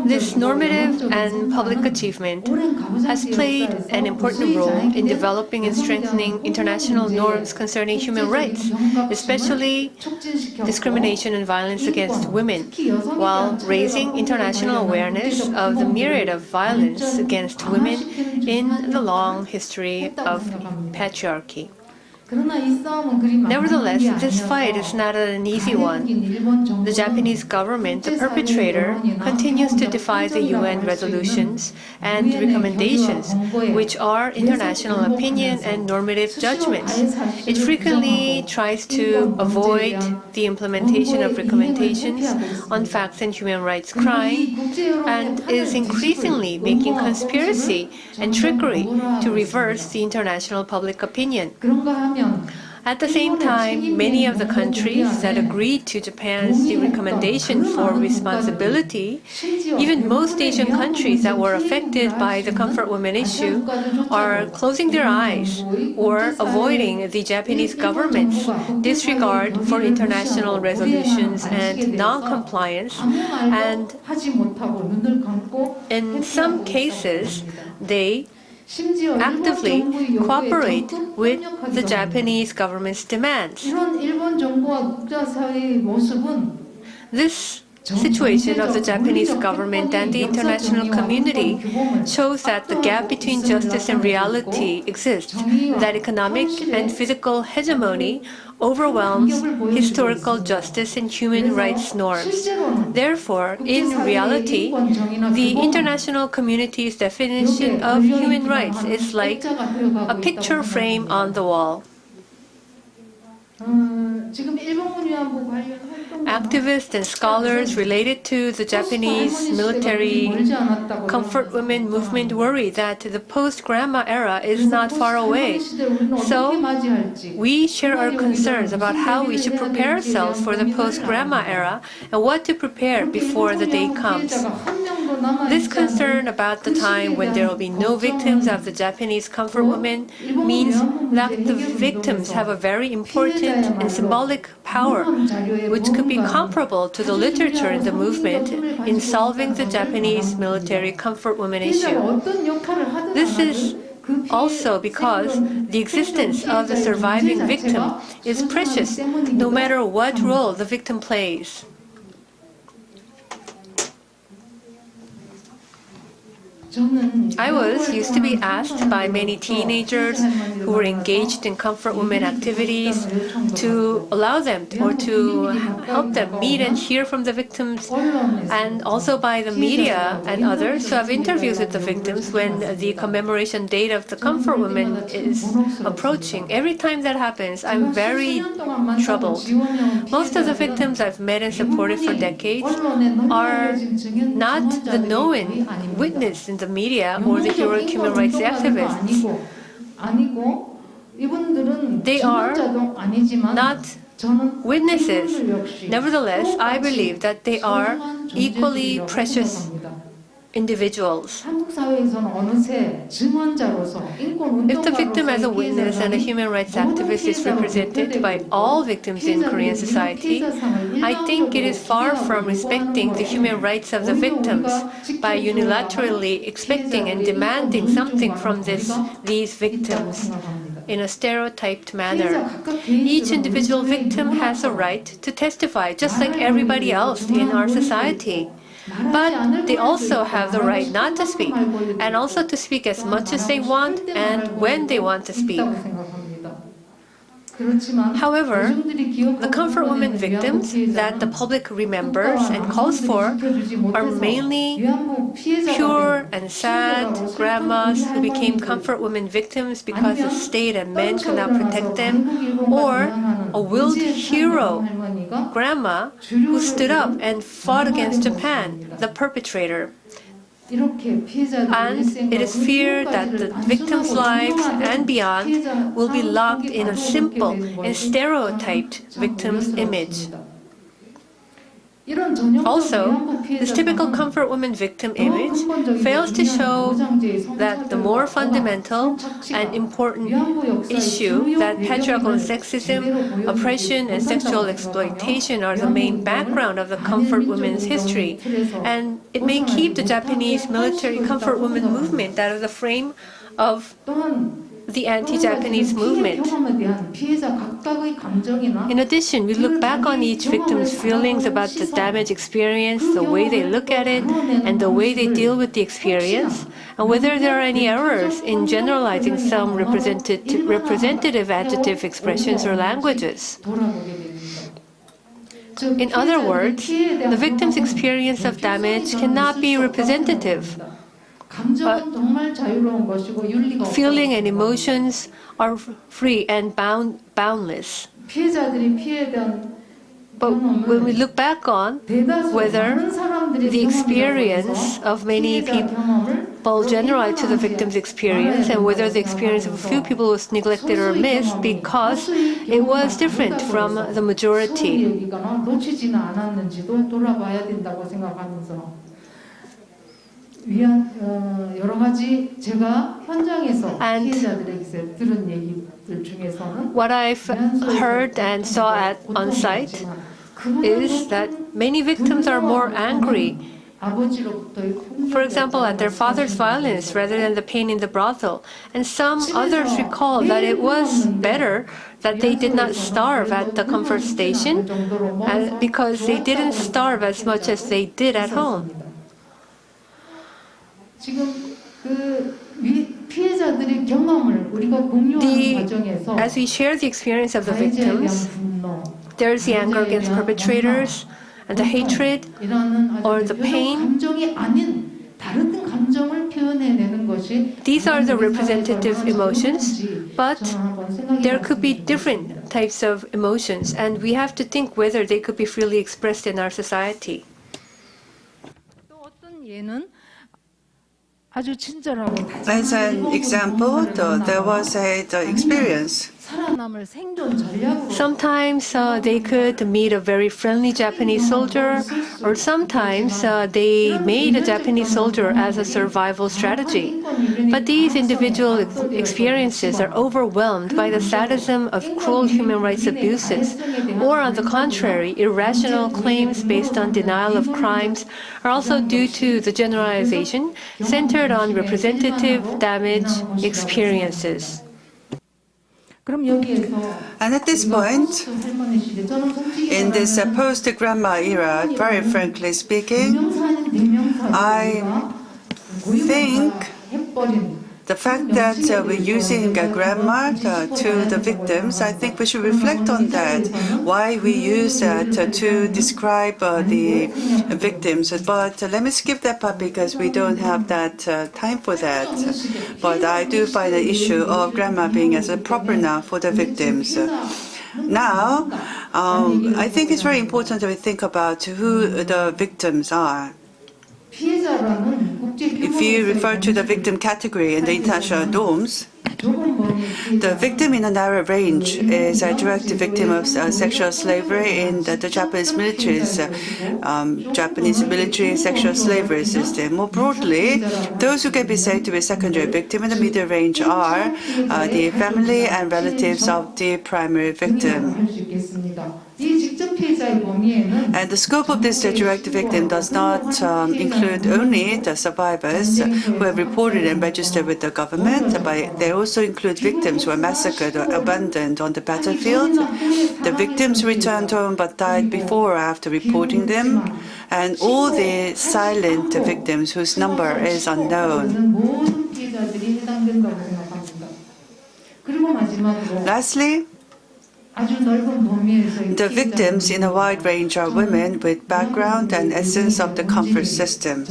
This normative and public achievement has played an important role in developing and strengthening international norms concerning human rights, especially discrimination and violence against women, while raising international awareness of the myriad of violence against women in the long history of patriarchy. Nevertheless, this fight is not an easy one. The Japanese government, the perpetrator, continues to defy the UN resolutions and recommendations, which are international opinion and normative judgments. It frequently tries to avoid the implementation of recommendations on facts and human rights crime and is increasingly making conspiracy and trickery to reverse the international public opinion. At the same time, many of the countries that agreed to Japan's recommendation for responsibility, even most Asian countries that were affected by the comfort women issue, are closing their eyes or avoiding the Japanese government's disregard for international resolutions and non-compliance, and in some cases, they actively cooperate with the Japanese government's demands. This situation of the Japanese government and the international community shows that the gap between justice and reality exists, that economic and physical hegemony overwhelms historical justice and human rights norms. Therefore, in reality, the international community's definition of human rights is like a picture frame on the wall. Activists and scholars related to the Japanese military comfort women movement worry that the post-grandma era is not far away. So we share our concerns about how we should prepare ourselves for the post-grandma era and what to prepare before the day comes. This concern about the time when there will be no victims of the Japanese comfort women means that the victims have a very important and symbolic power, which could be comparable to the literature in the movement in solving the Japanese military comfort women issue. This is also because the existence of the surviving victim is precious, no matter what role the victim plays. I used to be asked by many teenagers who were engaged in comfort women activities to allow them or to help them meet and hear from the victims, and also by the media and others to have interviews with the victims when the commemoration date of the comfort women is approaching. Every time that happens, I'm very troubled. Most of the victims I've met and supported for decades are not the known witness in the media or the heroic human rights activists. They are not witnesses. Nevertheless, I believe that they are equally precious individuals. If the victim as a witness and a human rights activist is represented by all victims in Korean society, I think it is far from respecting the human rights of the victims by unilaterally expecting and demanding something from these victims in a stereotyped manner. Each individual victim has a right to testify, just like everybody else in our society. But they also have the right not to speak, and also to speak as much as they want and when they want to speak. However, the comfort women victims that the public remembers and calls for are mainly pure and sad grandmas who became comfort women victims because the state and men could not protect them, or a willed hero grandma who stood up and fought against Japan, the perpetrator. And it is feared that the victims' lives and beyond will be locked in a simple and stereotyped victim's image. Also, this typical comfort woman victim image fails to show that the more fundamental and important issue that patriarchal sexism, oppression, and sexual exploitation are the main background of the comfort women's history, and it may keep the Japanese military comfort woman movement out of the frame of the anti-Japanese movement. In addition, we look back on each victim's feelings about the damage experienced, the way they look at it, and the way they deal with the experience, and whether there are any errors in generalizing some representative adjective expressions or languages. In other words, the victim's experience of damage cannot be representative. But feeling and emotions are free and boundless. But when we look back on whether the experience of many people generalized to the victim's experience and whether the experience of a few people was neglected or missed because it was different from the majority. And what I've heard and saw on site is that many victims are more angry, for example, at their father's violence rather than the pain in the brothel. And some others recall that it was better that they did not starve at the comfort station because they didn't starve as much as they did at home. As we share the experience of the victims, there's the anger against perpetrators, and the hatred or the pain. These are the representative emotions, but there could be different types of emotions, and we have to think whether they could be freely expressed in our society. As an example, there was an experience. Sometimes they could meet a very friendly Japanese soldier, or sometimes they made a Japanese soldier as a survival strategy. But these individual experiences are overwhelmed by the sadism of cruel human rights abuses, or on the contrary, irrational claims based on denial of crimes are also due to the generalization centered on representative damage experiences. And at this point, in this post-grandma era, very frankly speaking, I think the fact that we're using a grandma to the victims, I think we should reflect on that, why we use that to describe the victims. But let me skip that part because we don't have that time for that. But I do find the issue of grandma being as a proper noun for the victims. Now, I think it's very important that we think about who the victims are. If you refer to the victim category in the international norms, the victim in a narrow range is a direct victim of sexual slavery in the Japanese military's Japanese military sexual slavery system. More broadly, those who can be said to be secondary victim in the middle range are the family and relatives of the primary victim. And the scope of this direct victim does not include only the survivors who have reported and registered with the government, but they also include victims who are massacred or abandoned on the battlefield, the victims who returned home but died before or after reporting them, and all the silent victims whose number is unknown. Lastly, The victims in a wide range are women with background and essence of the comfort system.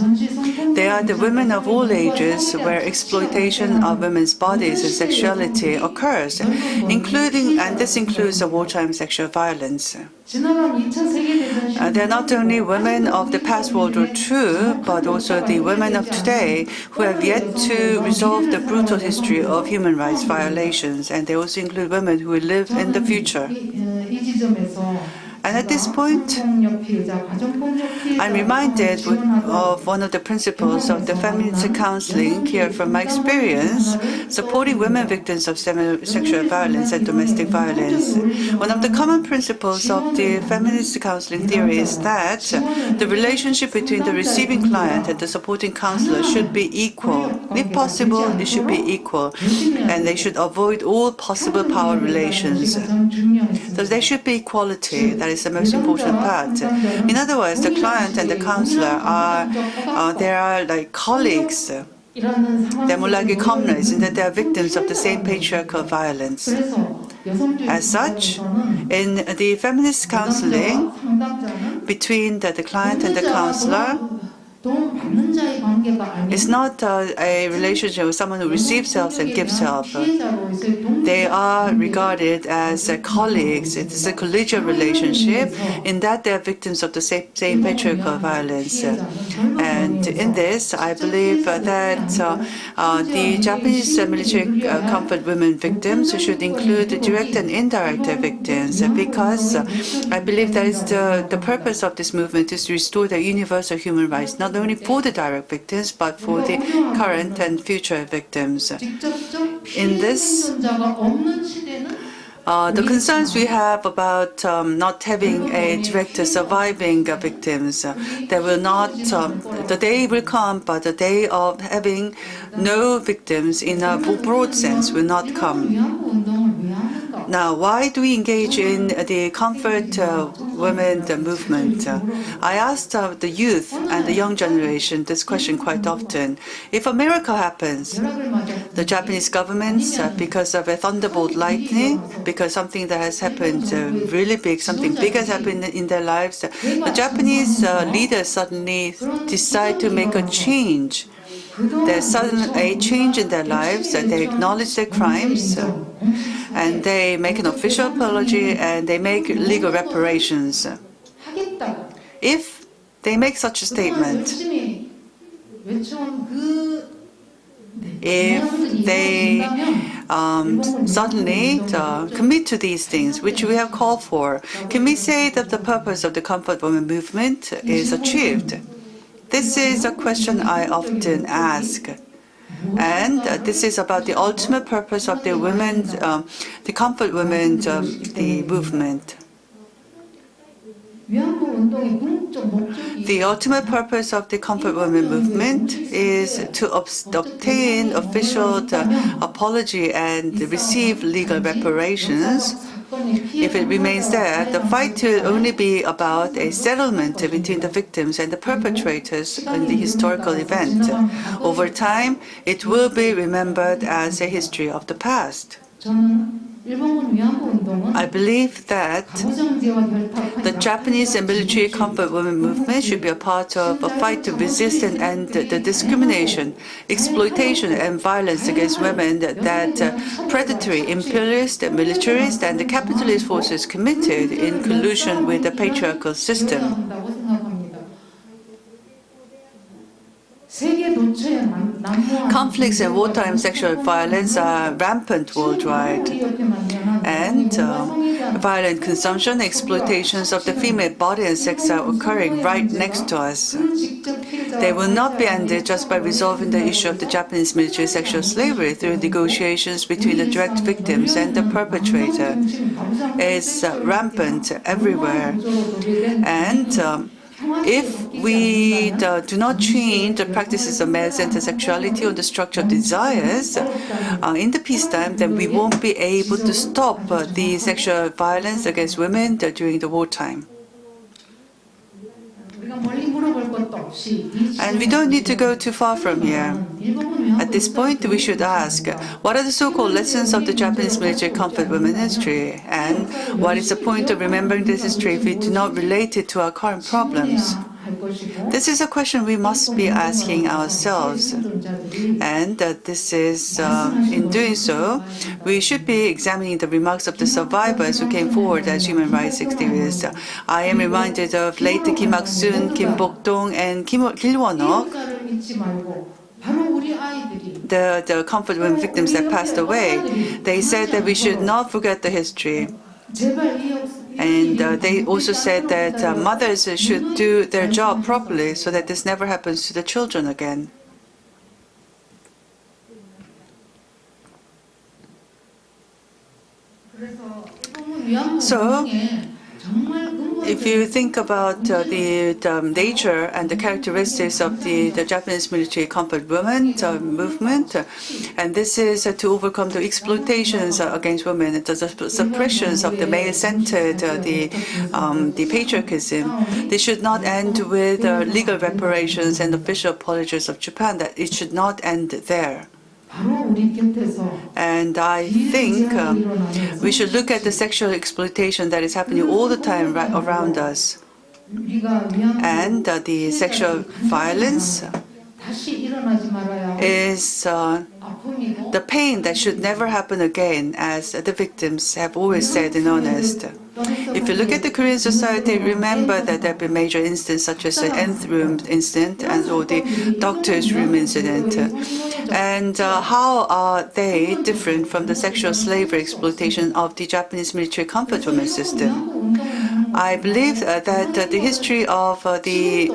They are the women of all ages where exploitation of women's bodies and sexuality occurs, and this includes the wartime sexual violence. They are not only women of the past World War II, but also the women of today who have yet to resolve the brutal history of human rights violations, and they also include women who will live in the future. And at this point, I'm reminded of one of the principles of the feminist counseling here from my experience, supporting women victims of sexual violence and domestic violence. One of the common principles of the feminist counseling theory is that the relationship between the receiving client and the supporting counselor should be equal. If possible, it should be equal, and they should avoid all possible power relations. So there should be equality. That is the most important part. In other words, the client and the counselor are like colleagues. They're more like comrades in that they are victims of the same patriarchal violence. As such, in the feminist counseling between the client and the counselor, it's not a relationship with someone who receives help and gives help. They are regarded as colleagues. It is a collegial relationship in that they are victims of the same patriarchal violence. And in this, I believe that the Japanese military comfort women victims should include direct and indirect victims, because I believe that is the purpose of this movement is to restore the universal human rights, not only for the direct victims, but for the current and future victims. In this, the concerns we have about not having a direct surviving victims, they will not, the day will come, but the day of having no victims in a broad sense will not come. Now, why do we engage in the comfort women movement? I asked the youth and the young generation this question quite often. If a miracle happens, the Japanese government, because of a thunderbolt lightning, because something that has happened really big, something big has happened in their lives, the Japanese leaders suddenly decide to make a change. There's suddenly a change in their lives, they acknowledge their crimes, and they make an official apology, and they make legal reparations. If they make such a statement, if they suddenly commit to these things, which we have called for, can we say that the purpose of the Comfort Women movement is achieved? This is a question I often ask. And this is about the ultimate purpose of the women's, the Comfort Women, the movement. The ultimate purpose of the Comfort Women movement is to obtain official apology and receive legal reparations. If it remains there, the fight will only be about a settlement between the victims and the perpetrators in the historical event. Over time, it will be remembered as a history of the past. I believe that the Japanese and military comfort women movement should be a part of a fight to resist and end the discrimination, exploitation, and violence against women that predatory, imperialist, militarist, and the capitalist forces committed in collusion with the patriarchal system. Conflicts and wartime sexual violence are rampant worldwide, and violent consumption, exploitations of the female body and sex are occurring right next to us. They will not be ended just by resolving the issue of the Japanese military sexual slavery through negotiations between the direct victims and the perpetrator. It's rampant everywhere, and if we do not change the practices of male-centered sexuality or the structure of desires in the peacetime, then we won't be able to stop the sexual violence against women during the wartime. And we don't need to go too far from here. At this point, we should ask, what are the so-called lessons of the Japanese military combat women history? And what is the point of remembering this history if we do not relate it to our current problems? This is a question we must be asking ourselves. And this is, in doing so, we should be examining the remarks of the survivors who came forward as human rights activists. I am reminded of late Kim Hak-sun, Kim Bok-dong, and Kim Gil-won-ok, the comfort women victims that passed away. They said that we should not forget the history. And they also said that mothers should do their job properly so that this never happens to the children again. So, if you think about the nature and the characteristics of the Japanese military combat women movement, and this is to overcome the exploitations against women, the suppressions of the male-centered, the patriarchism, this should not end with legal reparations and official apologies of Japan, that it should not end there. And I think we should look at the sexual exploitation that is happening all the time right around us. And the sexual violence is the pain that should never happen again, as the victims have always said in earnest. If you look at the Korean society, remember that there have been major incidents such as the nth room incident and or the doctor's room incident. And how are they different from the sexual slavery exploitation of the Japanese military comfort women system? I believe that the history of the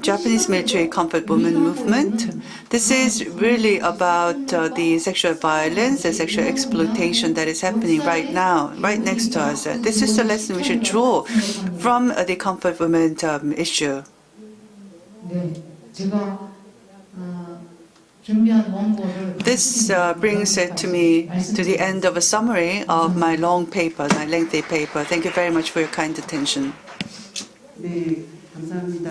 Japanese military comfort women movement, this is really about the sexual violence, the sexual exploitation that is happening right now, right next to us. This is the lesson we should draw from the comfort women issue. This brings it to me to the end of a summary of my long paper, my lengthy paper. Thank you very much for your kind attention.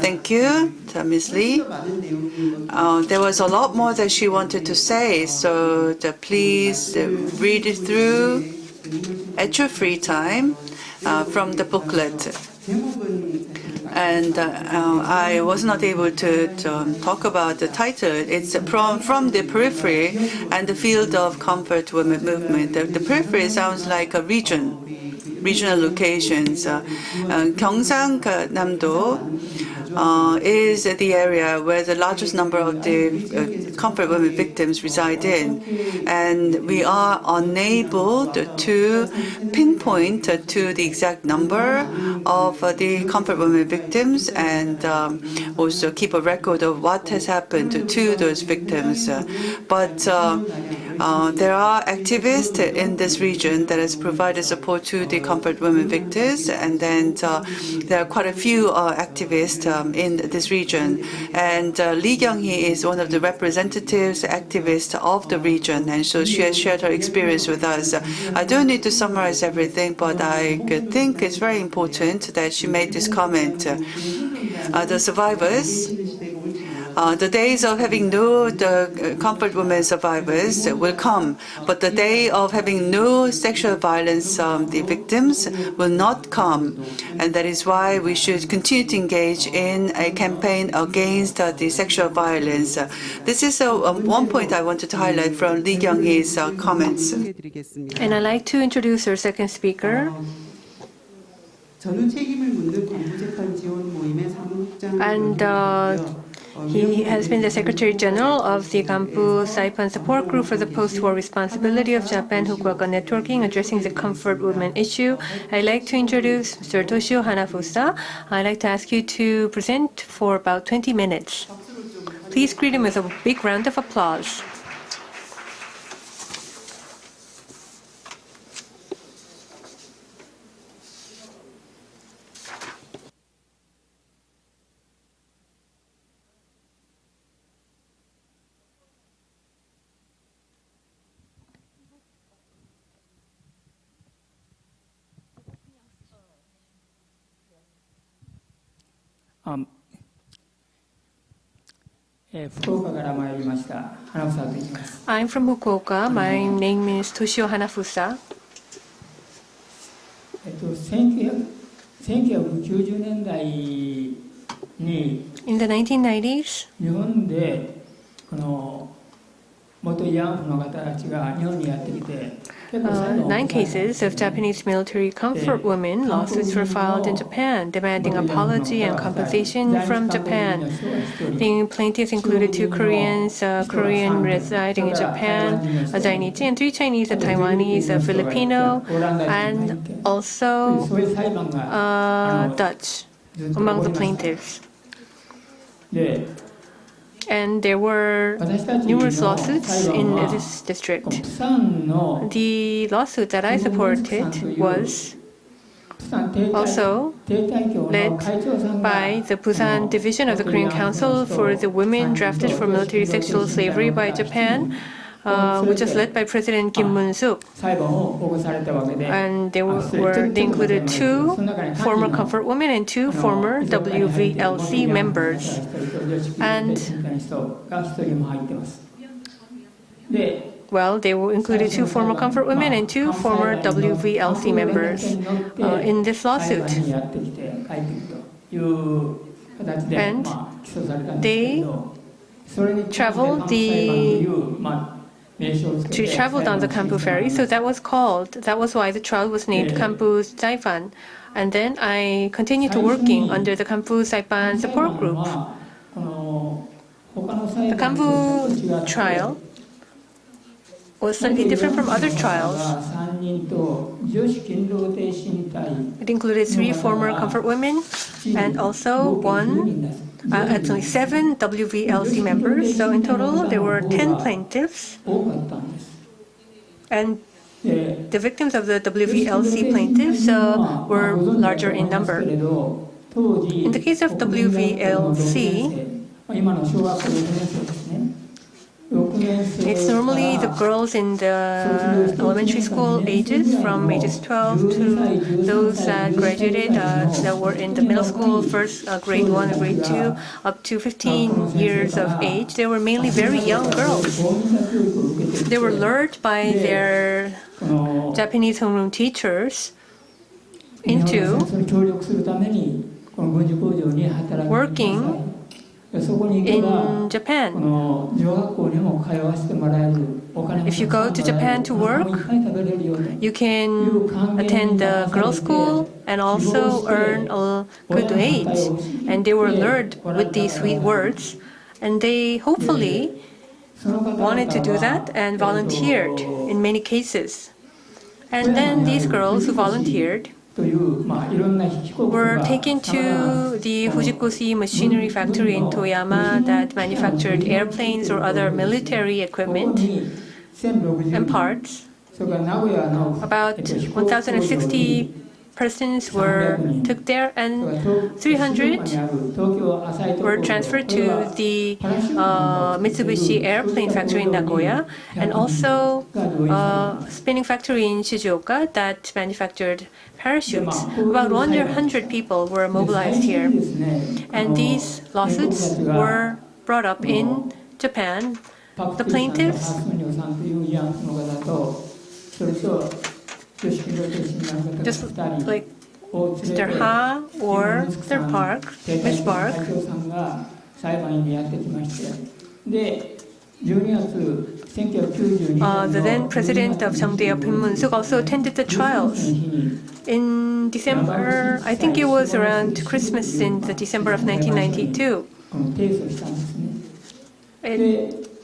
Thank you, Ms. Lee. There was a lot more that she wanted to say, so please read it through at your free time from the booklet. And I was not able to talk about the title. It's from the periphery and the field of comfort women movement. The periphery sounds like a regional locations. Gyeongsang-namdo is the area where the largest number of the comfort women victims reside in. And we are unable to pinpoint to the exact number of the comfort women victims and also keep a record of what has happened to those victims. But there are activists in this region that has provided support to the comfort women victims, and then there are quite a few activists in this region. And Lee Kyung-hee is one of the representatives, activists of the region, and so she has shared her experience with us. I don't need to summarize everything, but I think it's very important that she made this comment. The survivors, the days of having no comfort women survivors will come, but the day of having no sexual violence the victims will not come. And that is why we should continue to engage in a campaign against the sexual violence. This is one point I wanted to highlight from Lee Kyung-hee's comments. And I'd like to introduce our second speaker. And he has been the Secretary General of the Ganpu Saipan Support Group for the Post-War Responsibility of Japan Hokuoka Networking, addressing the comfort women issue. I'd like to introduce Mr. Toshio Hanafusa. I'd like to ask you to present for about 20 minutes. Please greet him with a big round of applause. I'm from Fukuoka. My name is Toshio Hanafusa. 1990年代に In the 1990s, 日本でこの元慰安婦の方たちが日本にやってきて 9 cases of Japanese military comfort women lawsuits were filed in Japan, demanding apology and compensation from Japan. The plaintiffs included 2 Koreans, a Korean residing in Japan, a Zainichi, and 3 Chinese, a Taiwanese, a Filipino, and also Dutch among the plaintiffs. And there were numerous lawsuits in this district. The lawsuit that I supported was also led by the Busan Division of the Korean Council for the women drafted for military sexual slavery by Japan, which was led by President Kim Moon-suk. And they included 2 former comfort women and 2 former WVLC members. And well, they included 2 former comfort women and 2 former WVLC members in this lawsuit. And they traveled on the Kampu ferry, so that was why the trial was named Kampu Saipan. And then I continued to working under the Kampu Saipan support group. The Kampu trial was slightly different from other trials. It included 3 former comfort women and also 7 WVLC members. So in total, there were 10 plaintiffs. And the victims of the WVLC plaintiffs were larger in number. In the case of WVLC, it's normally the girls in the elementary school ages, from ages 12 to those that graduated, that were in the middle school, first grade 1 and grade 2, up to 15 years of age. They were mainly very young girls. They were lured by their Japanese homeroom teachers into working in Japan. If you go to Japan to work, you can attend the girls' school and also earn a good wage. And they were lured with these sweet words, and they hopefully wanted to do that and volunteered in many cases. And then these girls who volunteered were taken to the Fujikoshi machinery factory in Toyama that manufactured airplanes or other military equipment and parts. About 1,060 persons were took there, and 300 were transferred to the Mitsubishi airplane factory in Nagoya, and also a spinning factory in Shizuoka that manufactured parachutes. About 100 people were mobilized here, and these lawsuits were brought up in Japan. The plaintiffs, just like Mr. Ha or Mr. Park, Ms. Park, the then president of Sungkyunkwan, Kim Moon-suk, also attended the trials. In December, I think it was around Christmas in the December of 1992.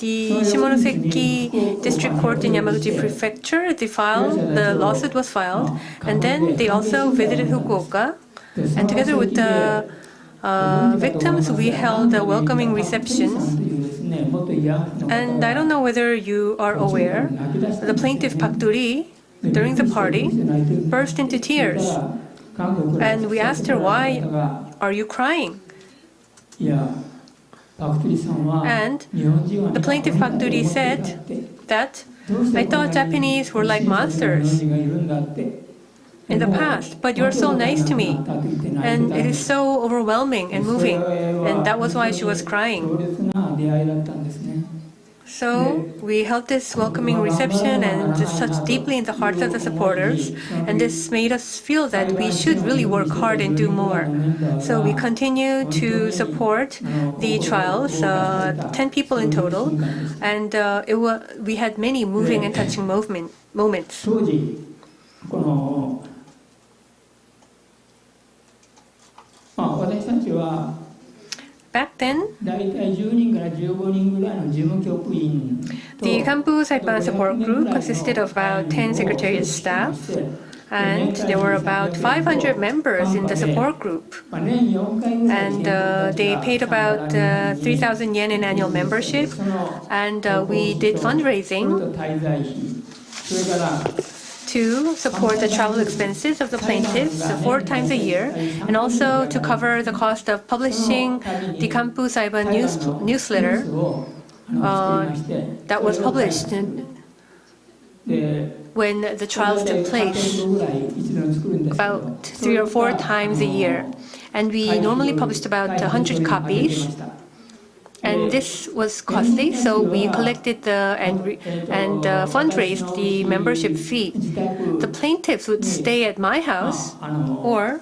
The Shimonoseki District Court in Yamaguchi Prefecture, the lawsuit was filed, and then they also visited Fukuoka, and together with the victims, we held a welcoming reception. And I don't know whether you are aware, the plaintiff Park Duri, during the party, burst into tears, and we asked her, "Why are you crying?" And the plaintiff Park Duri said that, "I thought Japanese were like monsters. in the past, but you're so nice to me. And it is so overwhelming and moving. And that was why she was crying. So we held this welcoming reception and just touched deeply in the hearts of the supporters. And this made us feel that we should really work hard and do more. So we continue to support the trials, 10 people in total. And we had many moving and touching moments. Back then, the Kanpu Saipan support group consisted of about 10 secretariat staff, and there were about 500 members in the support group. And they paid about 3,000 yen in annual membership, and we did fundraising to support the travel expenses of the plaintiffs 4 times a year, and also to cover the cost of publishing the Kanpu Saiban newsletter that was published when the trials took place about 3 or 4 times a year. And we normally published about 100 copies. And this was costly, so we collected and fundraised the membership fee. The plaintiffs would stay at my house or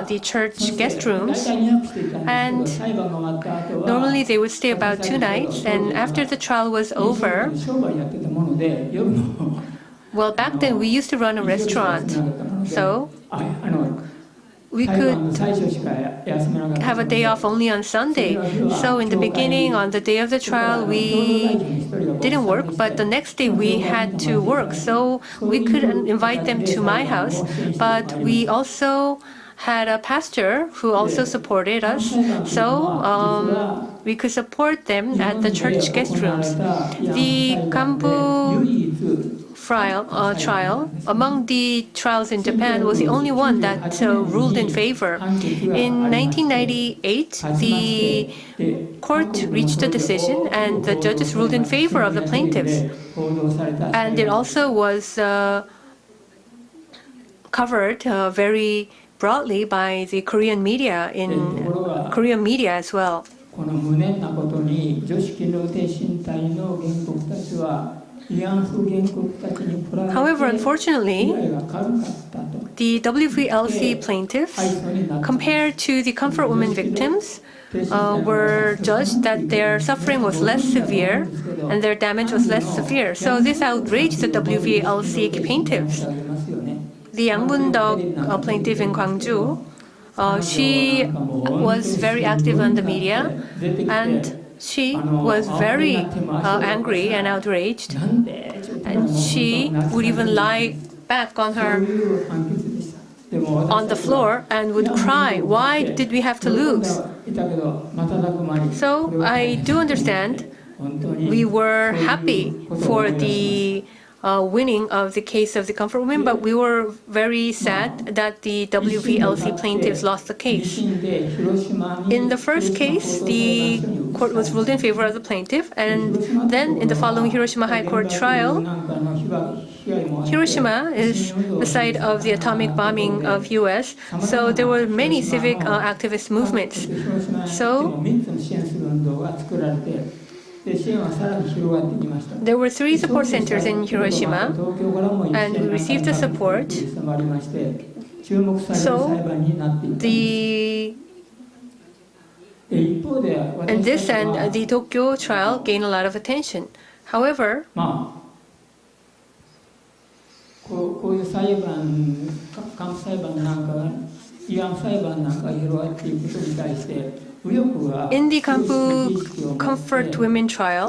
the church guest rooms, and normally they would stay about 2 nights. And after the trial was over, well, back then we used to run a restaurant, so we could have a day off only on Sunday. So in the beginning, on the day of the trial, we didn't work, but the next day we had to work. So we couldn't invite them to my house, but we also had a pastor who also supported us. So we could support them at the church guest rooms. The Kanpu trial among the trials in Japan was the only one that ruled in favor. In 1998, the court reached a decision and the judges ruled in favor of the plaintiffs. And it also was covered very broadly by the Korean media as well. However, unfortunately, the WVLC plaintiffs, compared to the comfort women victims, were judged that their suffering was less severe and their damage was less severe. So this outraged the WVLC plaintiffs. The Yangbun-dok plaintiff in Gwangju, she was very active on the media, and she was very angry and outraged, and she would even lie back on the floor and would cry, "Why did we have to lose?" So I do understand. We were happy for the winning of the case of the comfort women, but we were very sad that the WVLC plaintiffs lost the case. In the first case, the court was ruled in favor of the plaintiff, and then in the following Hiroshima High Court trial, Hiroshima is the site of the atomic bombing of US, so there were many civic activist movements. So there were 3 support centers in Hiroshima, and we received the support. So this and the Tokyo trial gained a lot of attention. However, in the Kanpu Comfort Women trial,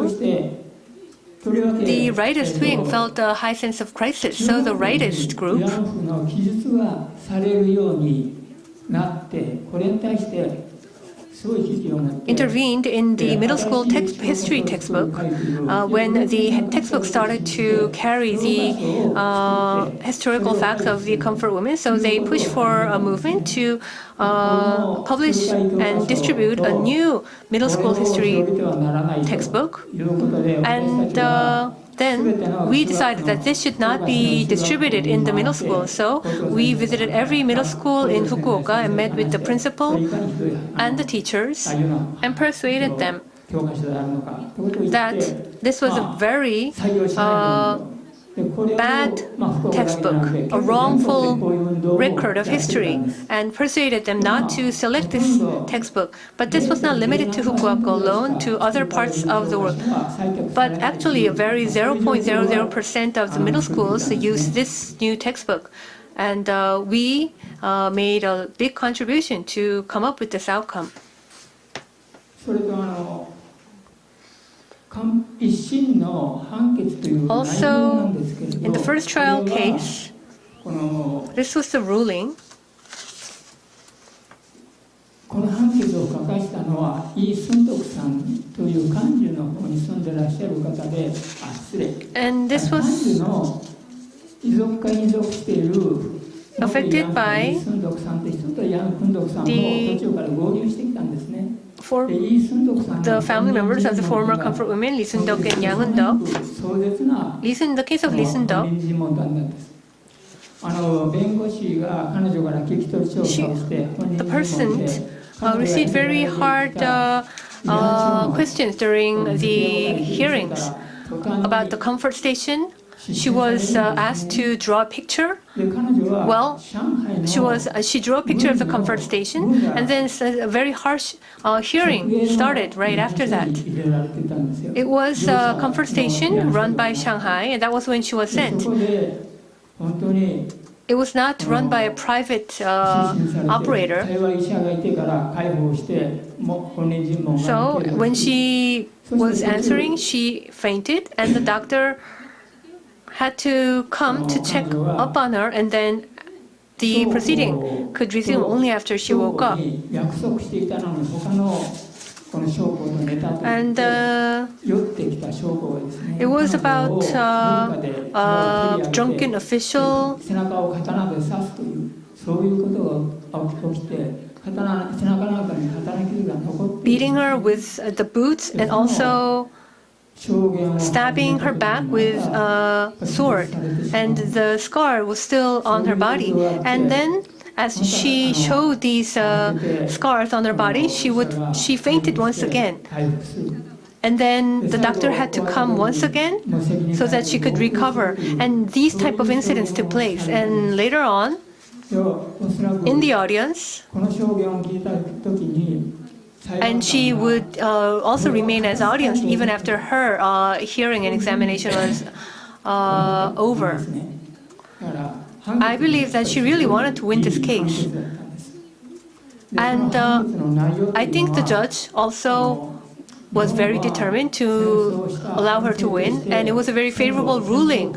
the rightist wing felt a high sense of crisis. So the rightist group intervened in the middle school history textbook when the textbook started to carry the historical facts of the comfort women. So they pushed for a movement to publish and distribute a new middle school history textbook. And then we decided that this should not be distributed in the middle school. So we visited every middle school in Fukuoka and met with the principal and the teachers and persuaded them that this was a very bad textbook, a wrongful record of history, and persuaded them not to select this textbook. But this was not limited to Fukuoka alone, to other parts of the world. But actually, a very 0.00% of the middle schools use this new textbook. And we made a big contribution to come up with this outcome. Also, in the first trial case, this was the ruling. And this was affected by the family members of the former comfort women, Lee Sun-deok and Yang Eun-deok. In the case of Lee Sun-deok, the person received very hard questions during the hearings about the comfort station. She was asked to draw a picture. Well, she drew a picture of the comfort station, and then a very harsh hearing started right after that. It was a comfort station run by Shanghai, and that was when she was sent. It was not run by a private operator. So when she was answering, she fainted, and the doctor had to come to check up on her, and then the proceeding could resume only after she woke up. And it was about a drunken official beating her with the boots and also stabbing her back with a sword, and the scar was still on her body. And then, as she showed these scars on her body, she fainted once again. And then the doctor had to come once again so that she could recover. And these type of incidents took place. And later on, in the audience, and she would also remain as audience even after her hearing and examination was over. I believe that she really wanted to win this case. And I think the judge also was very determined to allow her to win, and it was a very favorable ruling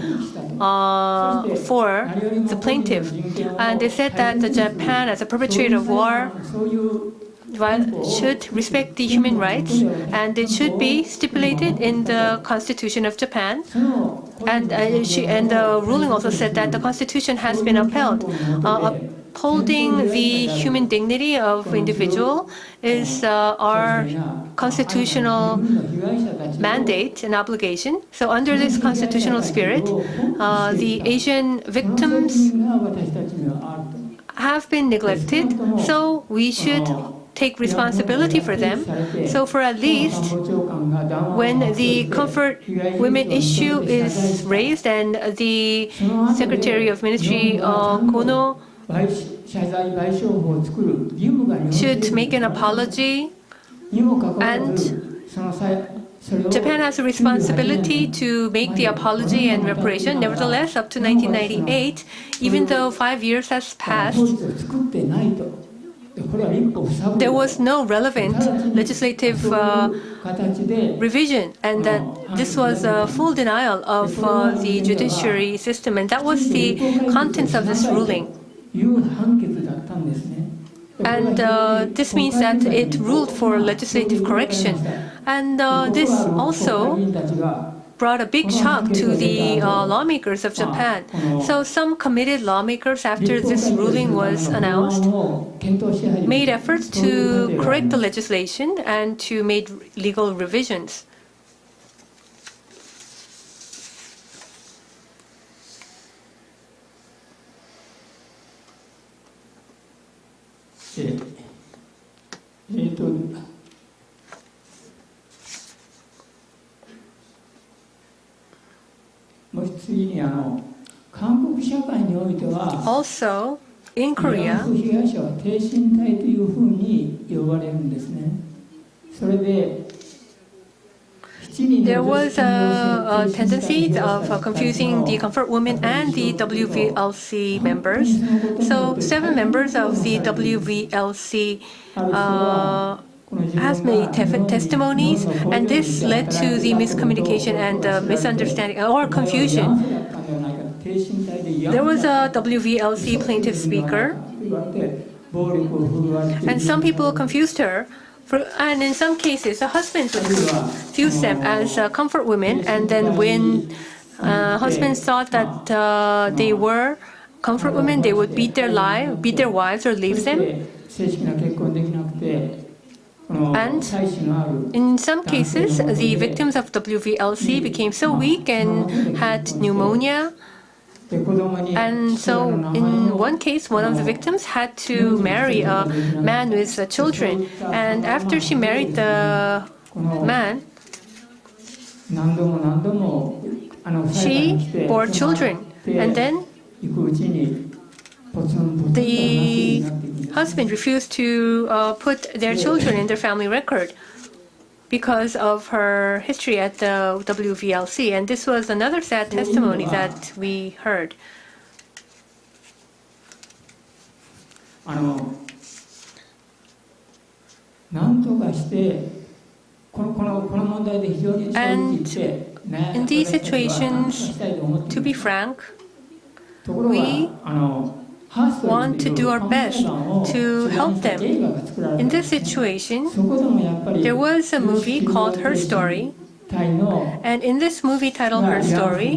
for the plaintiff. And they said that Japan, as a perpetrator of war, should respect the human rights, and it should be stipulated in the Constitution of Japan. And the ruling also said that the Constitution has been upheld. Upholding the human dignity of individual is our constitutional mandate and obligation. So under this constitutional spirit, the Asian victims have been neglected, so we should take responsibility for them. So for at least when the comfort women issue is raised and the Secretary of Ministry Kono should make an apology, and Japan has a responsibility to make the apology and reparation. Nevertheless, up to 1998, even though 5 years has passed, there was no relevant legislative revision, and that this was a full denial of the judiciary system, and that was the contents of this ruling. And this means that it ruled for legislative correction. And this also brought a big shock to the lawmakers of Japan. So some committed lawmakers, after this ruling was announced, made efforts to correct the legislation and to make legal revisions. Also, in Korea, there was a tendency of confusing the comfort women and the WVLC members. So 7 members of the WVLC has made testimonies, and this led to the miscommunication and misunderstanding or confusion. There was a WVLC plaintiff speaker, and some people confused her. And in some cases, the husbands would confuse them as comfort women, and then when husbands thought that they were comfort women, they would beat their wives or leave them. And in some cases, the victims of WVLC became so weak and had pneumonia. And so in one case, one of the victims had to marry a man with children. And after she married the man, she bore children. And then the husband refused to put their children in their family record because of her history at the WVLC. And this was another sad testimony that we heard. And in these situations, to be frank, we want to do our best to help them. In this situation, there was a movie called Her Story, and in this movie titled Her Story,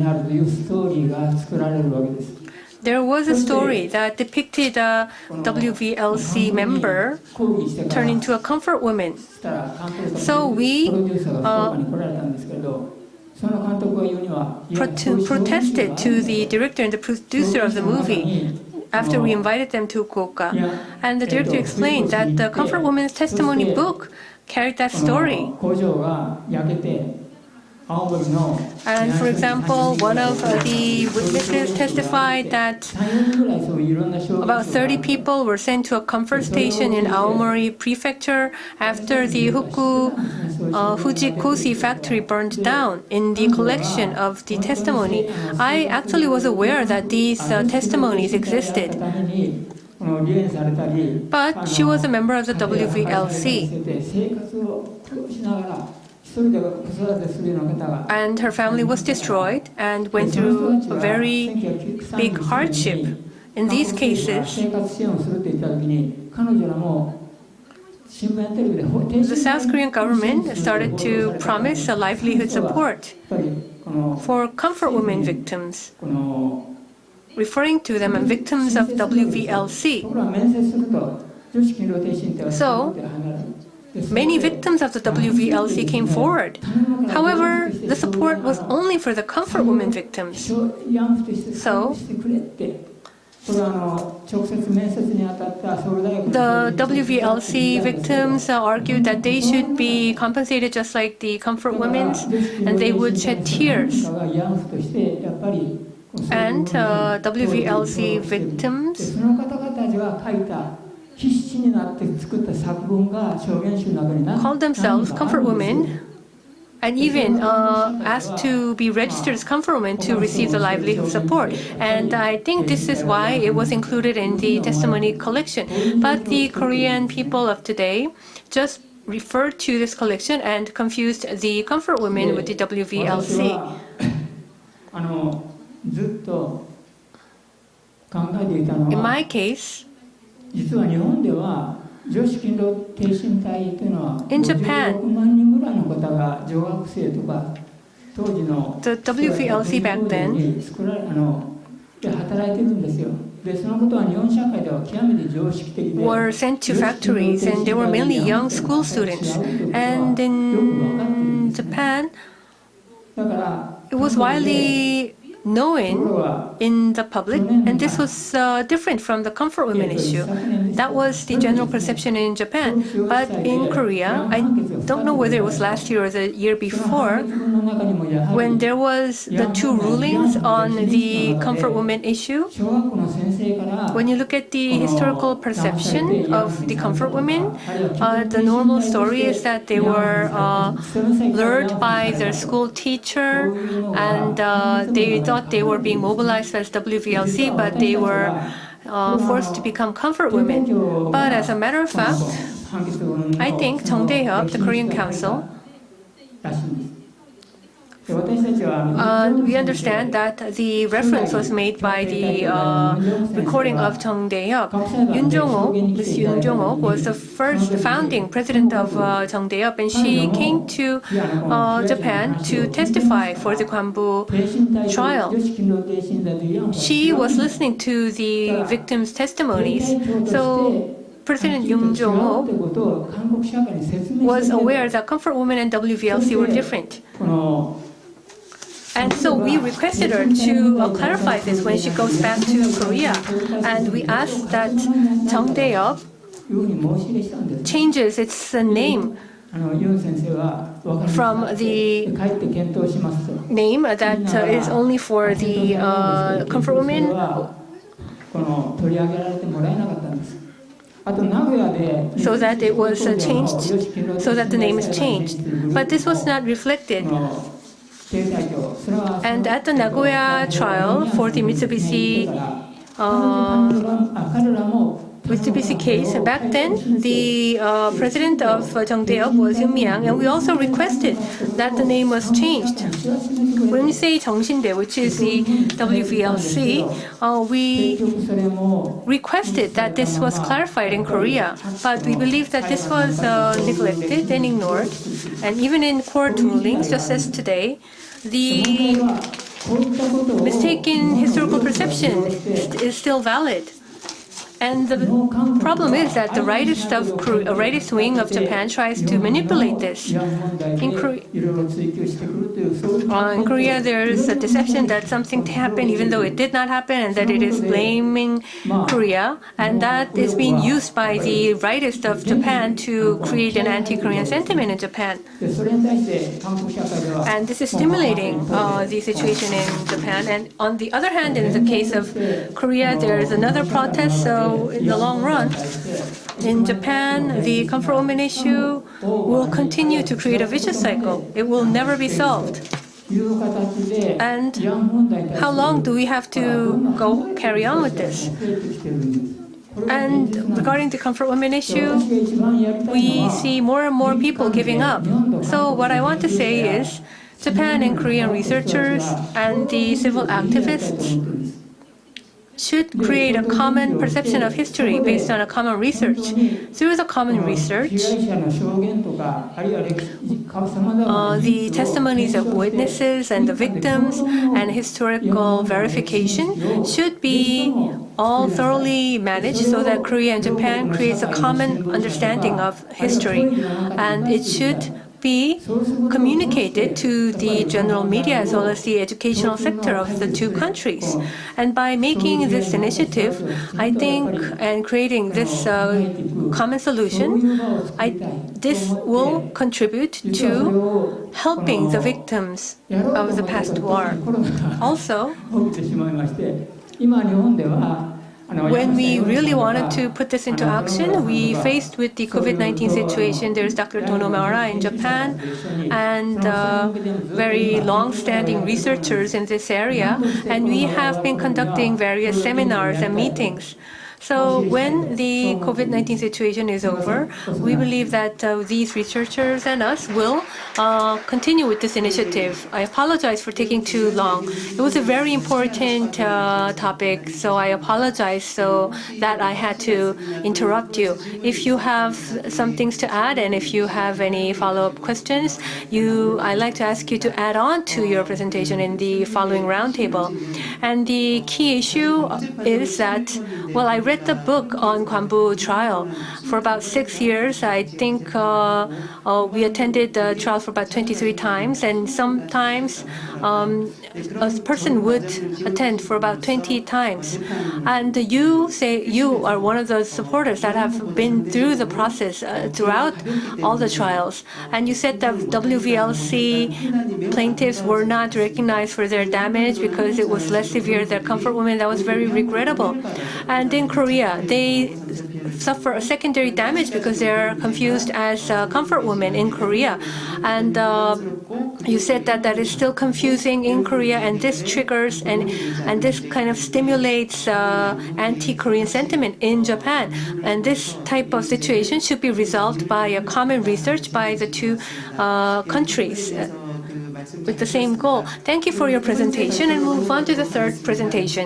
there was a story that depicted a WVLC member turned into a comfort woman. So we protested to the director and the producer of the movie after we invited them to Fukuoka. And the director explained that the Comfort Woman's testimony book carried that story. And for example, one of the witnesses testified that about 30 people were sent to a comfort station in Aomori Prefecture after the Fujikoshi factory burned down. In the collection of the testimony, I actually was aware that these testimonies existed. But she was a member of the WVLC. And her family was destroyed and went through a very big hardship. In these cases, the South Korean government started to promise a livelihood support for comfort women victims, referring to them as victims of WVLC. So, many victims of the WVLC came forward. However, the support was only for the comfort women victims. So, the WVLC victims argued that they should be compensated just like the comfort women, and they would shed tears. And WVLC victims called themselves comfort women and even asked to be registered as comfort women to receive the livelihood support. And I think this is why it was included in the testimony collection. But the Korean people of today just referred to this collection and confused the comfort women with the WVLC. In my case, in Japan, the WVLC back then were sent to factories, and they were mainly young school students. And in Japan, it was widely known in the public, and this was different from the comfort women issue. That was the general perception in Japan. But in Korea, I don't know whether it was last year or the year before, when there was the two rulings on the comfort women issue, when you look at the historical perception of the comfort women, the normal story is that they were lured by their school teacher, and they thought they were being mobilized as WVLC, but they were forced to become comfort women. But as a matter of fact, I think Chung Dae-hyuk, the Korean Council, we understand that the reference was made by the recording of Chung Dae-hyuk. Ms. Yoon Jong-ok was the first founding president of Chung Dae-hyuk, and she came to Japan to testify for the Kwanbu trial. She was listening to the victims' testimonies. So President Yoon Jong-ok was aware that comfort women and WVLC were different. And so we requested her to clarify this when she goes back to Korea. And we asked that Chung Dae-hyuk changes its name from the name that is only for the comfort women. So that it was changed, so that the name is changed. But this was not reflected. And at the Nagoya trial for the Mitsubishi case, back then the president of Chung Dae-hyuk was Hyung, and we also requested that the name was changed. When we say 정신대, which is the WVLC, we requested that this was clarified in Korea, but we believe that this was neglected and ignored. And even in court rulings, just as today, the mistaken historical perception is still valid. And the problem is that the rightist wing of Japan tries to manipulate this. In Korea, there is a deception that something happened even though it did not happen, and that it is blaming Korea, and that is being used by the rightist of Japan to create an anti-Korean sentiment in Japan. And this is stimulating the situation in Japan. And on the other hand, in the case of Korea, there is another protest. So in the long run, in Japan, the comfort woman issue will continue to create a vicious cycle. It will never be solved. And how long do we have to carry on with this? And regarding the comfort women issue, we see more and more people giving up. So what I want to say is, Japan and Korean researchers and the civil activists should create a common perception of history based on a common research. Through the common research, the testimonies of witnesses and the victims and historical verification should be all thoroughly managed so that Korea and Japan creates a common understanding of history. And it should be communicated to the general media as well as the educational sector of the two countries. And by making this initiative, I think, and creating this common solution, this will contribute to helping the victims of the past war. Also, when we really wanted to put this into action, we faced with the COVID-19 situation. There's Dr. Tonomura in Japan and very long-standing researchers in this area, and we have been conducting various seminars and meetings. So when the COVID-19 situation is over, we believe that these researchers and us will continue with this initiative. I apologize for taking too long. It was a very important topic, so I apologize so that I had to interrupt you. If you have some things to add, and if you have any follow-up questions, I'd like to ask you to add on to your presentation in the following roundtable. And the key issue is that, well, I read the book on Kwanbu trial for about 6 years. I think we attended the trial for about 23 times, and sometimes a person would attend for about 20 times. And you say you are one of those supporters that have been through the process throughout all the trials. And you said that WVLC plaintiffs were not recognized for their damage because it was less severe than comfort women. That was very regrettable. And in Korea, they suffer a secondary damage because they're confused as comfort women in Korea. And you said that that is still confusing in Korea, and this triggers and this kind of stimulates anti-Korean sentiment in Japan. And this type of situation should be resolved by a common research by the two countries with the same goal. Thank you for your presentation, and we'll move on to the third presentation.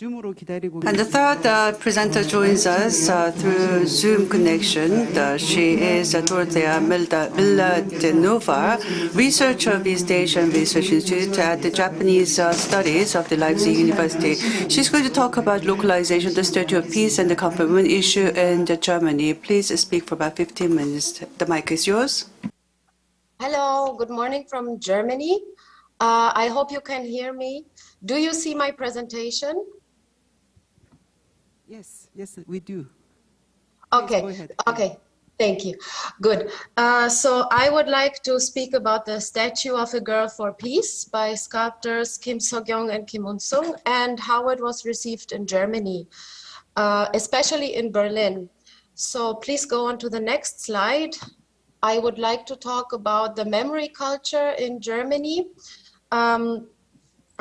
And the third presenter joins us through Zoom connection. She is Dorothea Miladinova, researcher of East Asian Research Institute at the Japanese Studies of the Leipzig University. She's going to talk about localization, the statue of peace, and the comfort women issue in Germany. Please speak for about 15 minutes. The mic is yours. Hello, good morning from Germany. I hope you can hear me. Do you see my presentation? Yes, we do. Okay, okay, thank you. Good. So I would like to speak about the Statue of a Girl for Peace by sculptors Kim Seogyong and Kim Un-sung, and how it was received in Germany, especially in Berlin. So please go on to the next slide. I would like to talk about the memory culture in Germany.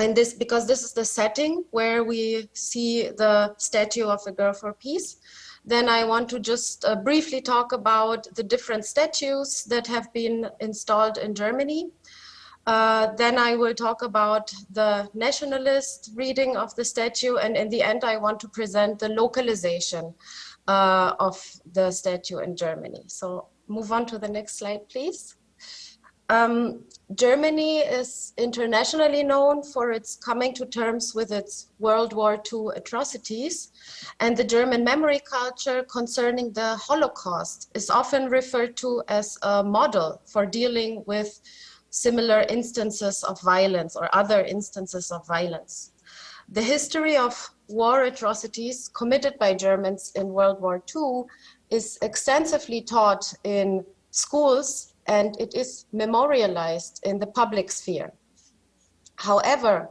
And this, because this is the setting where we see the Statue of a Girl for Peace. Then I want to just briefly talk about the different statues that have been installed in Germany. Then I will talk about the nationalist reading of the statue. And in the end, I want to present the localization of the statue in Germany. So move on to the next slide, please. Germany is internationally known for its coming to terms with its World War II atrocities, and the German memory culture concerning the Holocaust is often referred to as a model for dealing with similar instances of violence or other instances of violence. The history of war atrocities committed by Germans in World War II is extensively taught in schools, and it is memorialized in the public sphere. However,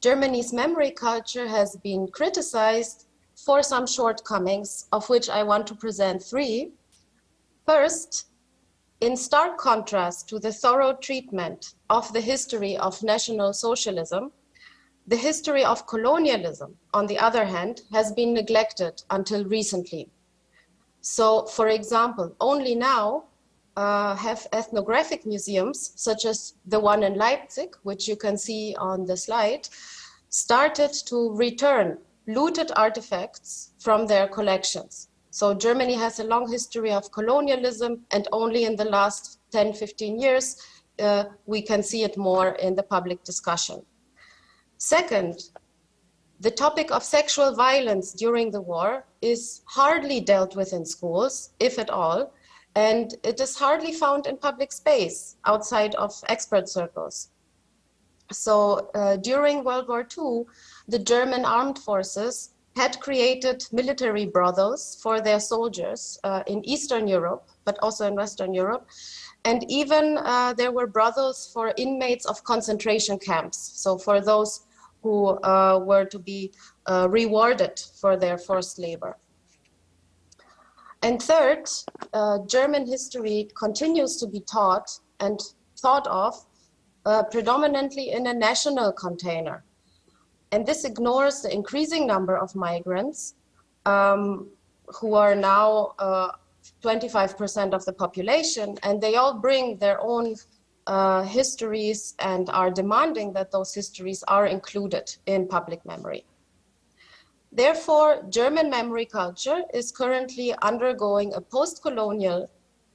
Germany's memory culture has been criticized for some shortcomings, of which I want to present 3. First, in stark contrast to the thorough treatment of the history of National Socialism, the history of colonialism, on the other hand, has been neglected until recently. So, for example, only now have ethnographic museums, such as the one in Leipzig, which you can see on the slide, started to return looted artifacts from their collections. So Germany has a long history of colonialism, and only in the last 10, 15 years, we can see it more in the public discussion. Second, the topic of sexual violence during the war is hardly dealt with in schools, if at all, and it is hardly found in public space outside of expert circles. So during World War II, the German armed forces had created military brothels for their soldiers in Eastern Europe, but also in Western Europe. And even there were brothels for inmates of concentration camps, so for those who were to be rewarded for their forced labor. And third, German history continues to be taught and thought of predominantly in a national container. And this ignores the increasing number of migrants who are now 25% of the population, and they all bring their own histories and are demanding that those histories are included in public memory. Therefore, German memory culture is currently undergoing a post-colonial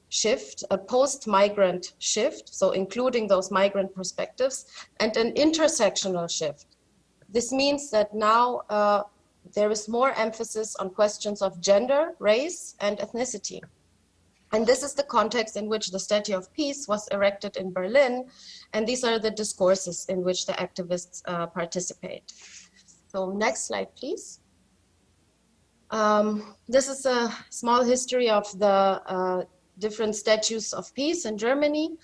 shift, a post-migrant shift, so including those migrant perspectives, and an intersectional shift. This means that now there is more emphasis on questions of gender, race, and ethnicity. And this is the context in which the Statue of Peace was erected in Berlin, and these are the discourses in which the activists participate. So next slide, please. This is a small history of the different statues of peace in Germany.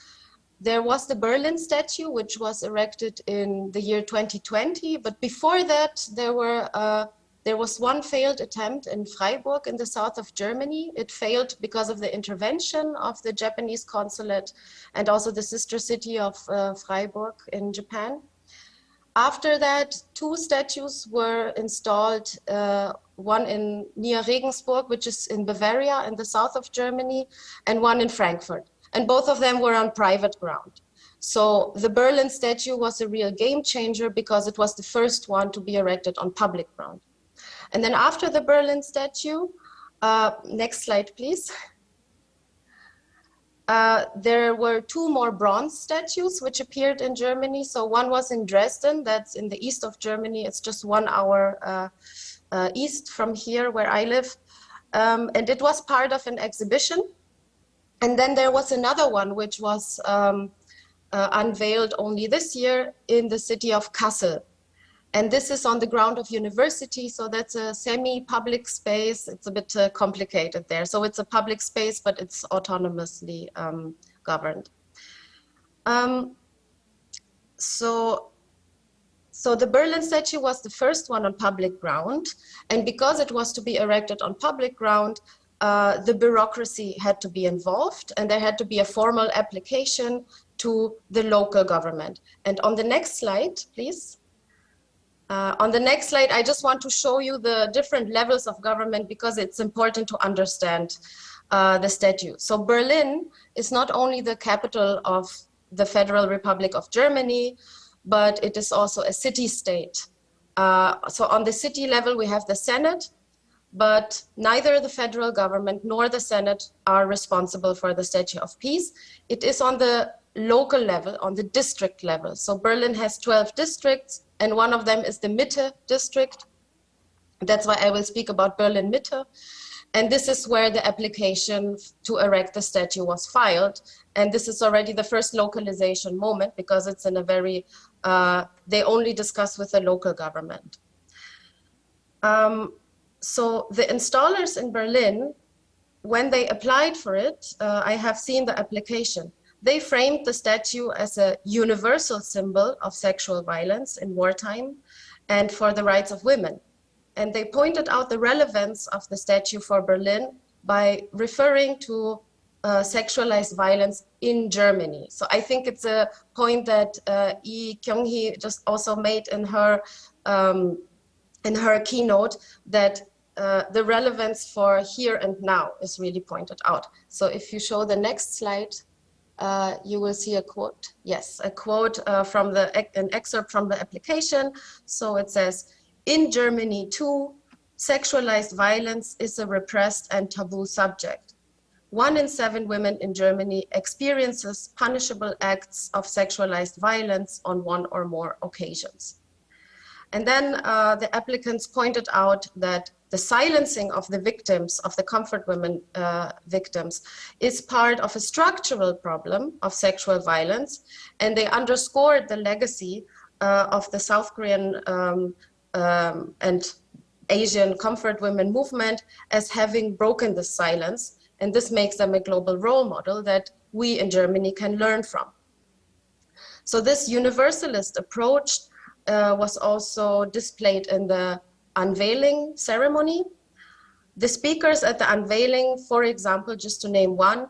There was the Berlin statue, which was erected in the year 2020, but before that, there was one failed attempt in Freiburg in the south of Germany. It failed because of the intervention of the Japanese consulate and also the sister city of Freiburg in Japan. After that, two statues were installed, one near Regensburg, which is in Bavaria in the south of Germany, and one in Frankfurt. And both of them were on private ground. So the Berlin statue was a real game changer because it was the first one to be erected on public ground. And then after the Berlin statue, next slide, please. There were two more bronze statues which appeared in Germany. So one was in Dresden, that's in the east of Germany. It's just 1 hour east from here where I live. And it was part of an exhibition. And then there was another one which was unveiled only this year in the city of Kassel. And this is on the ground of university, so that's a semi-public space. It's a bit complicated there. So it's a public space, but it's autonomously governed. So the Berlin statue was the first one on public ground. And because it was to be erected on public ground, the bureaucracy had to be involved, and there had to be a formal application to the local government. And on the next slide, please. On the next slide, I just want to show you the different levels of government because it's important to understand the statue. So Berlin is not only the capital of the Federal Republic of Germany, but it is also a city-state. So on the city level, we have the Senate, but neither the federal government nor the Senate are responsible for the Statue of Peace. It is on the local level, on the district level. So Berlin has 12 districts, and one of them is the Mitte district. That's why I will speak about Berlin Mitte. And this is where the application to erect the statue was filed. And this is already the first localization moment because it's in a very, they only discuss with the local government. So the installers in Berlin, when they applied for it, I have seen the application. They framed the statue as a universal symbol of sexual violence in wartime and for the rights of women. And they pointed out the relevance of the statue for Berlin by referring to sexualized violence in Germany. So I think it's a point that Lee Kyung-hee just also made in her keynote, that the relevance for here and now is really pointed out. So if you show the next slide, you will see a quote. Yes, a quote from an excerpt from the application. So it says, in Germany too, sexualized violence is a repressed and taboo subject. 1 in 7 women in Germany experiences punishable acts of sexualized violence on 1 or more occasions. And then the applicants pointed out that the silencing of the victims, of the comfort women victims, is part of a structural problem of sexual violence. And they underscored the legacy of the South Korean and Asian comfort women movement as having broken the silence. And this makes them a global role model that we in Germany can learn from. So this universalist approach was also displayed in the unveiling ceremony. The speakers at the unveiling, for example, just to name one,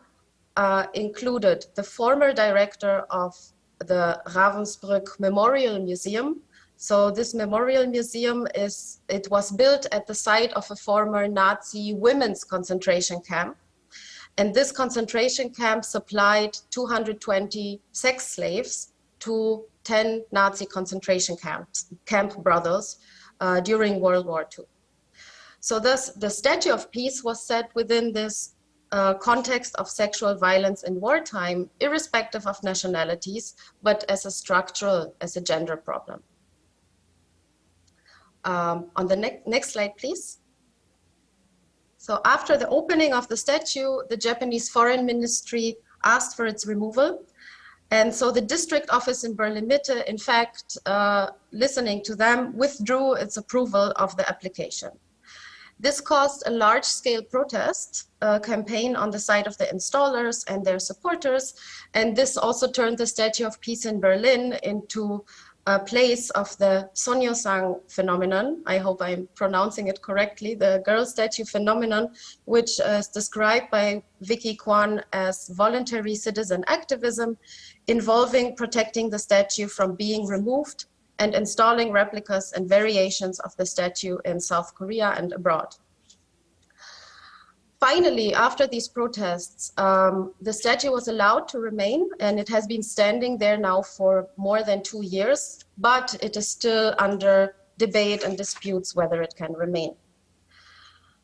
included the former director of the Ravensbrück Memorial Museum. So this memorial museum was built at the site of a former Nazi women's concentration camp. And this concentration camp supplied 220 sex slaves to 10 Nazi concentration camp brothels during World War II. So thus, the Statue of Peace was set within this context of sexual violence in wartime, irrespective of nationalities, but as a structural, as a gender problem. On the next slide, please. So after the opening of the statue, the Japanese Foreign Ministry asked for its removal. And so the district office in Berlin-Mitte, in fact, listening to them, withdrew its approval of the application. This caused a large-scale protest campaign on the side of the installers and their supporters. And this also turned the Statue of Peace in Berlin into a place of the Sonyo-san phenomenon. I hope I'm pronouncing it correctly, the girl statue phenomenon, which is described by Vicky Kwon as voluntary citizen activism involving protecting the statue from being removed and installing replicas and variations of the statue in South Korea and abroad. Finally, after these protests, the statue was allowed to remain, and it has been standing there now for more than 2 years, but it is still under debate and disputes whether it can remain.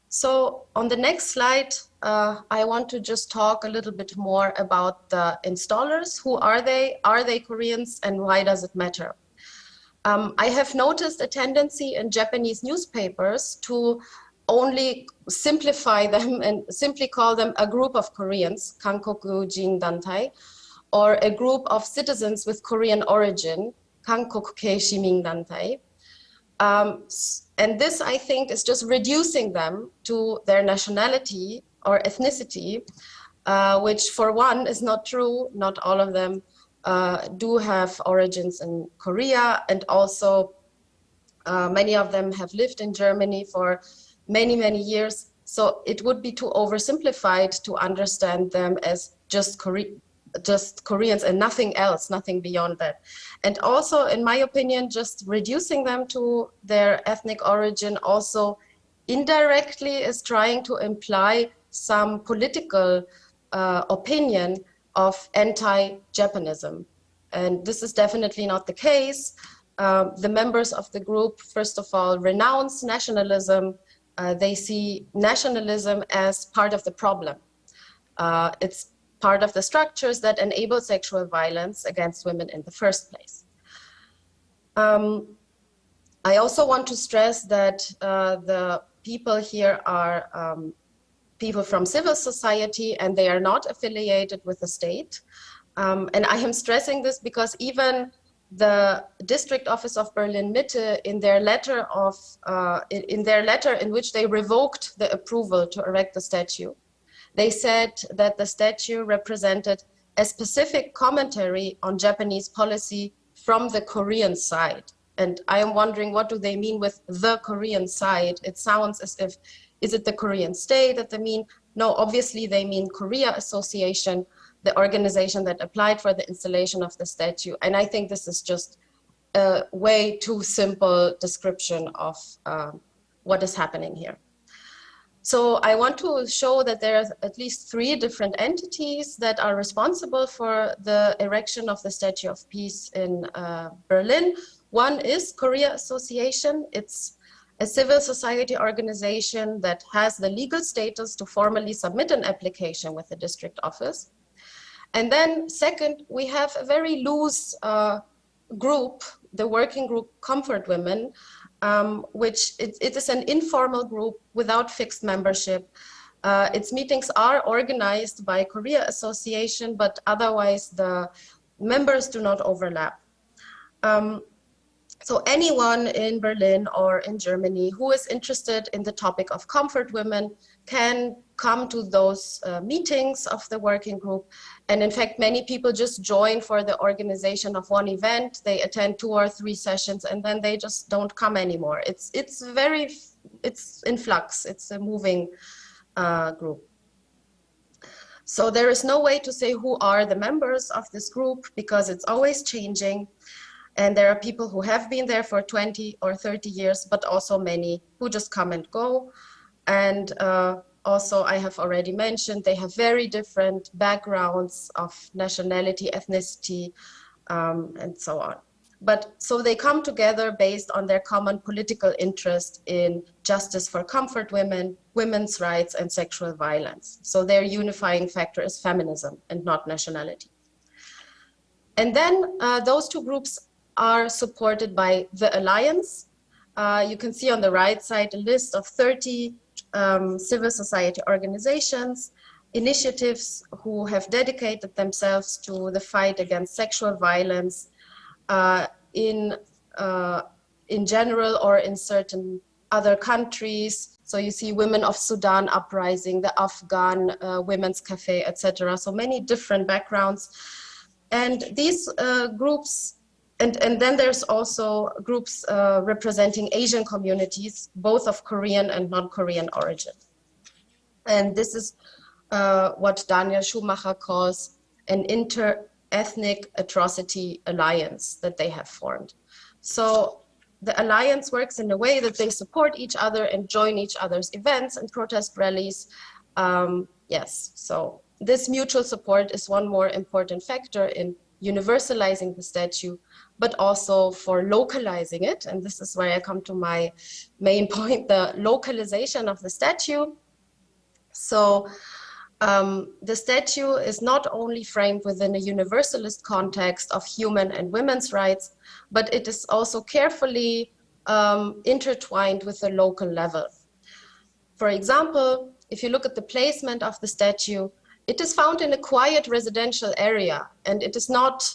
So on the next slide, I want to just talk a little bit more about the installers. Who are they? Are they Koreans, and why does it matter? I have noticed a tendency in Japanese newspapers to only simplify them and simply call them a group of Koreans, Kankoku Jin Dantai, or a group of citizens with Korean origin, Kankoku-kei Shimin Dantai. And this, I think, is just reducing them to their nationality or ethnicity, which for one is not true. Not all of them do have origins in Korea, and also many of them have lived in Germany for many, many years. So it would be too oversimplified to understand them as just Koreans and nothing else, nothing beyond that. And also, in my opinion, just reducing them to their ethnic origin also indirectly is trying to imply some political opinion of anti-Japanism. And this is definitely not the case. The members of the group, first of all, renounce nationalism. They see nationalism as part of the problem. It's part of the structures that enable sexual violence against women in the first place. I also want to stress that the people here are people from civil society, and they are not affiliated with the state. And I am stressing this because even the district office of Berlin-Mitte, in their letter in which they revoked the approval to erect the statue, they said that the statue represented a specific commentary on Japanese policy from the Korean side. And I am wondering, what do they mean with the Korean side? It sounds as if, is it the Korean state that they mean? No, obviously they mean Korea Association, the organization that applied for the installation of the statue. And I think this is just a way too simple description of what is happening here. So I want to show that there are at least 3 different entities that are responsible for the erection of the Statue of Peace in Berlin. One is Korea Association. It's a civil society organization that has the legal status to formally submit an application with the district office. And then second, we have a very loose group, the working group Comfort Women, which it is an informal group without fixed membership. Its meetings are organized by Korea Association, but otherwise the members do not overlap. So anyone in Berlin or in Germany who is interested in the topic of comfort women can come to those meetings of the working group. And in fact, many people just join for the organization of one event. They attend 2 or 3 sessions, and then they just don't come anymore. It's in flux. It's a moving group. So there is no way to say who are the members of this group because it's always changing. And there are people who have been there for 20 or 30 years, but also many who just come and go. And also, I have already mentioned, they have very different backgrounds of nationality, ethnicity, and so on. But so they come together based on their common political interest in justice for comfort women, women's rights, and sexual violence. So their unifying factor is feminism and not nationality. And then those 2 groups are supported by the Alliance, You can see on the right side a list of 30 civil society organizations, initiatives who have dedicated themselves to the fight against sexual violence in general or in certain other countries. So you see Women of Sudan Uprising, the Afghan Women's Cafe, etc. So many different backgrounds. And these groups, and then there's also groups representing Asian communities, both of Korean and non-Korean origin. And this is what Daniel Schumacher calls an inter-ethnic atrocity alliance that they have formed. So the alliance works in a way that they support each other and join each other's events and protest rallies. Yes, so this mutual support is one more important factor in universalizing the statue, but also for localizing it. And this is where I come to my main point, the localization of the statue. So the statue is not only framed within a universalist context of human and women's rights, but it is also carefully intertwined with the local level. For example, if you look at the placement of the statue, it is found in a quiet residential area, and it is not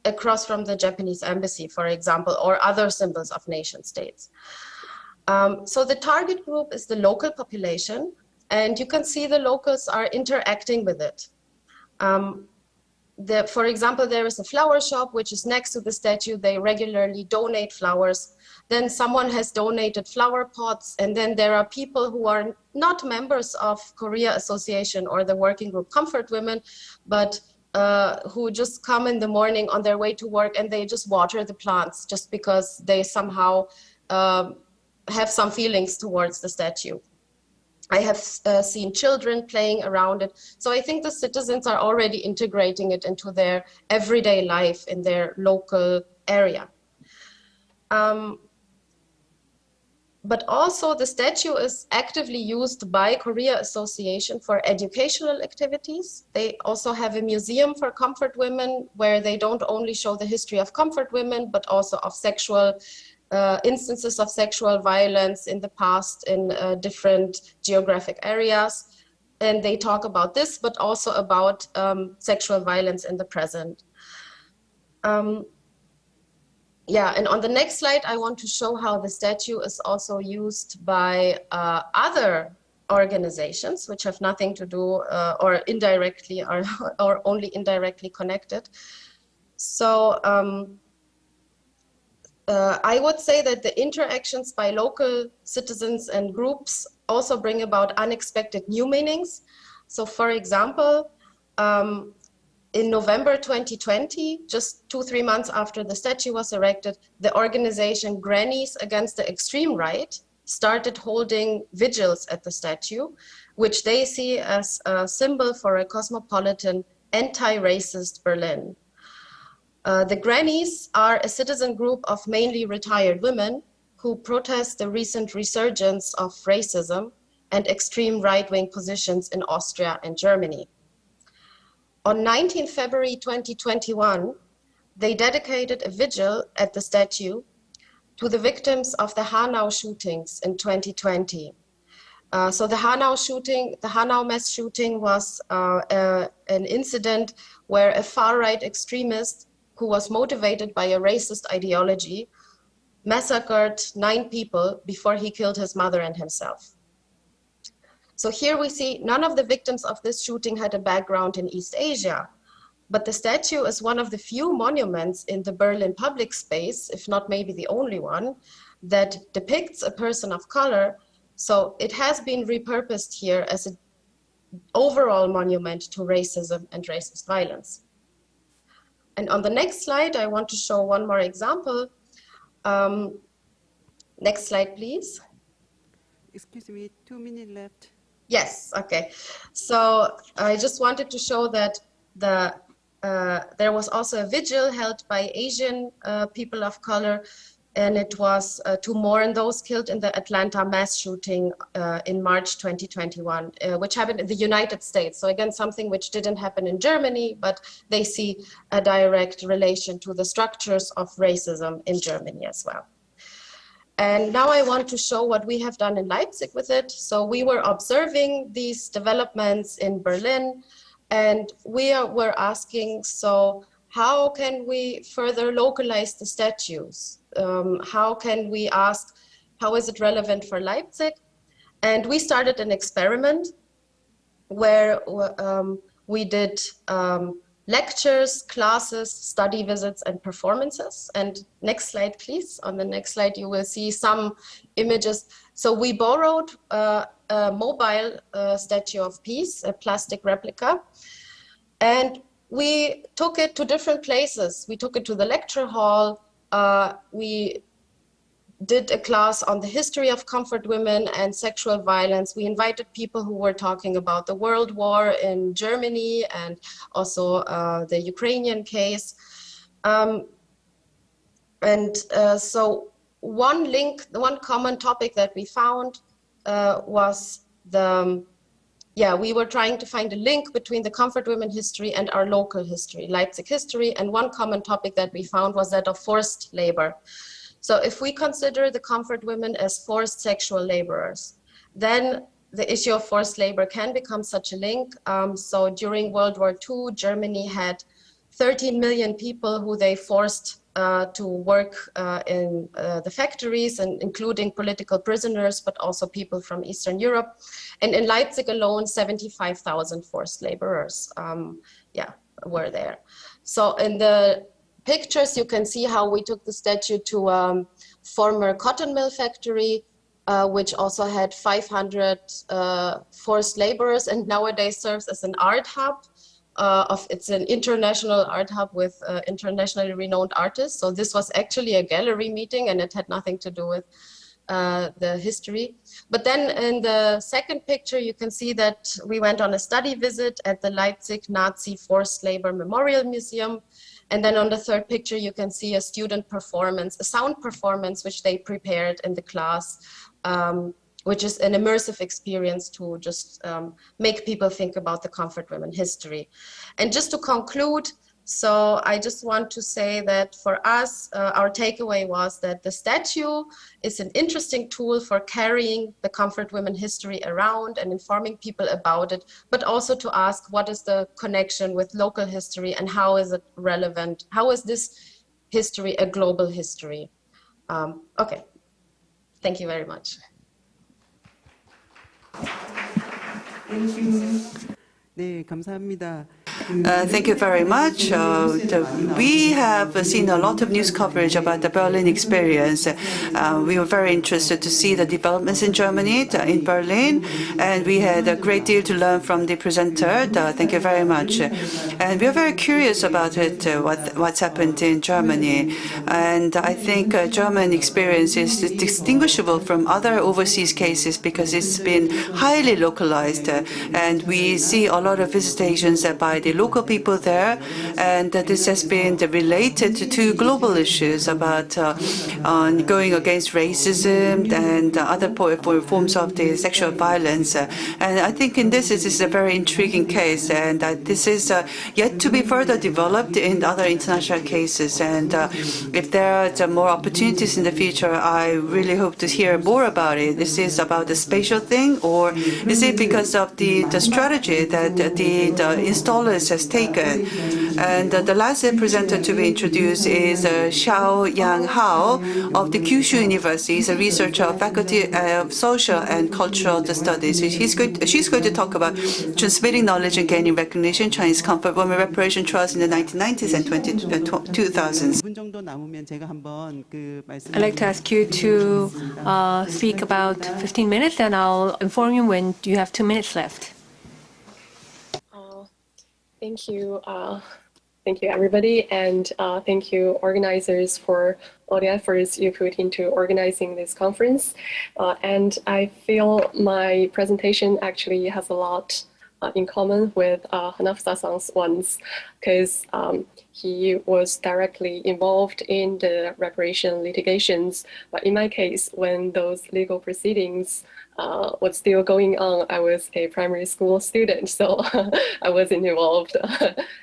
across from the Japanese embassy, for example, or other symbols of nation states. So the target group is the local population, and you can see the locals are interacting with it. For example, there is a flower shop which is next to the statue. They regularly donate flowers. Then someone has donated flower pots, and then there are people who are not members of Korea Association or the working group Comfort Women, but who just come in the morning on their way to work and they just water the plants just because they somehow have some feelings towards the statue. I have seen children playing around it. So I think the citizens are already integrating it into their everyday life in their local area. But also the statue is actively used by Korea Association for educational activities. They also have a museum for comfort women where they don't only show the history of comfort women, but also of sexual instances of sexual violence in the past in different geographic areas. And they talk about this, but also about sexual violence in the present. Yeah, and on the next slide, I want to show how the statue is also used by other organizations, which have nothing to do or indirectly or only indirectly connected. So I would say that the interactions by local citizens and groups also bring about unexpected new meanings. So for example, in November 2020, just 2-3 months after the statue was erected, the organization Grannies Against the Extreme Right started holding vigils at the statue, which they see as a symbol for a cosmopolitan, anti-racist Berlin. The Grannies are a citizen group of mainly retired women who protest the recent resurgence of racism and extreme right-wing positions in Austria and Germany. On 19 February 2021, they dedicated a vigil at the statue to the victims of the Hanau shootings in 2020. So the Hanau mass shooting was an incident where a far-right extremist who was motivated by a racist ideology massacred 9 people before he killed his mother and himself. So here we see none of the victims of this shooting had a background in East Asia, but the statue is one of the few monuments in the Berlin public space, if not maybe the only one, that depicts a person of color. So it has been repurposed here as an overall monument to racism and racist violence. And on the next slide, I want to show one more example. Next slide, please. Excuse me, 2 minutes left. Yes, okay. So I just wanted to show that there was also a vigil held by Asian people of color, and it was to mourn those killed in the Atlanta mass shooting in March 2021, which happened in the United States. So again, something which didn't happen in Germany, but they see a direct relation to the structures of racism in Germany as well. And now I want to show what we have done in Leipzig with it. So we were observing these developments in Berlin, and we were asking, so how can we further localize the statues? How can we ask, how is it relevant for Leipzig? And we started an experiment where we did lectures, classes, study visits, and performances. And next slide, please. On the next slide, you will see some images. So we borrowed a mobile Statue of Peace, a plastic replica, and we took it to different places. We took it to the lecture hall. We did a class on the history of comfort women and sexual violence. We invited people who were talking about the World War in Germany and also the Ukrainian case. So one common topic that we found was we were trying to find a link between the comfort women history and our local history, Leipzig history. And one common topic that we found was that of forced labor. So if we consider the comfort women as forced sexual laborers, then the issue of forced labor can become such a link. So during World War II, Germany had 13 million people who they forced to work in the factories, and including political prisoners, but also people from Eastern Europe. And in Leipzig alone, 75,000 forced laborers were there. So in the pictures, you can see how we took the statue to a former cotton mill factory, which also had 500 forced laborers, and nowadays serves as an art hub. It's an international art hub with internationally renowned artists. So this was actually a gallery meeting, and it had nothing to do with the history. But then in the second picture, you can see that we went on a study visit at the Leipzig Nazi Forced Labor Memorial Museum. And then on the third picture, you can see a student performance, a sound performance, which they prepared in the class, which is an immersive experience to just make people think about the comfort women history. And just to conclude, so I just want to say that for us, our takeaway was that the statue is an interesting tool for carrying the comfort women history around and informing people about it, but also to ask what is the connection with local history and how is it relevant? How is this history a global history? Okay, thank you very much. Thank you. 네, 감사합니다. Thank you very much. We have seen a lot of news coverage about the Berlin experience. We were very interested to see the developments in Germany, in Berlin, and we had a great deal to learn from the presenter. Thank you very much. And we are very curious about it, what's happened in Germany. And I think German experience is distinguishable from other overseas cases because it's been highly localized. And we see a lot of visitations by the local people there, and this has been related to global issues about going against racism and other forms of the sexual violence. And I think in this is a very intriguing case, and this is yet to be further developed in other international cases. And if there are more opportunities in the future, I really hope to hear more about it. This is about the spatial thing, or is it because of the strategy that the installers has taken? And the last presenter to be introduced is Hyeryoung of the Kyushu University. He's a researcher of Faculty of Social and Cultural Studies. She's going to talk about transmitting knowledge and gaining recognition, Chinese comfort women reparation trials in the 1990s and 2000s. I'd like to ask you to speak about 15 minutes, and I'll inform you when you have 2 minutes left. Thank you. Thank you, everybody. And thank you, organizers, for all the efforts you put into organizing this conference. And I feel my presentation actually has a lot in common with Hanafsa-san's ones, because he was directly involved in the reparation litigations. But in my case, when those legal proceedings was still going on. I was a primary school student, so I wasn't involved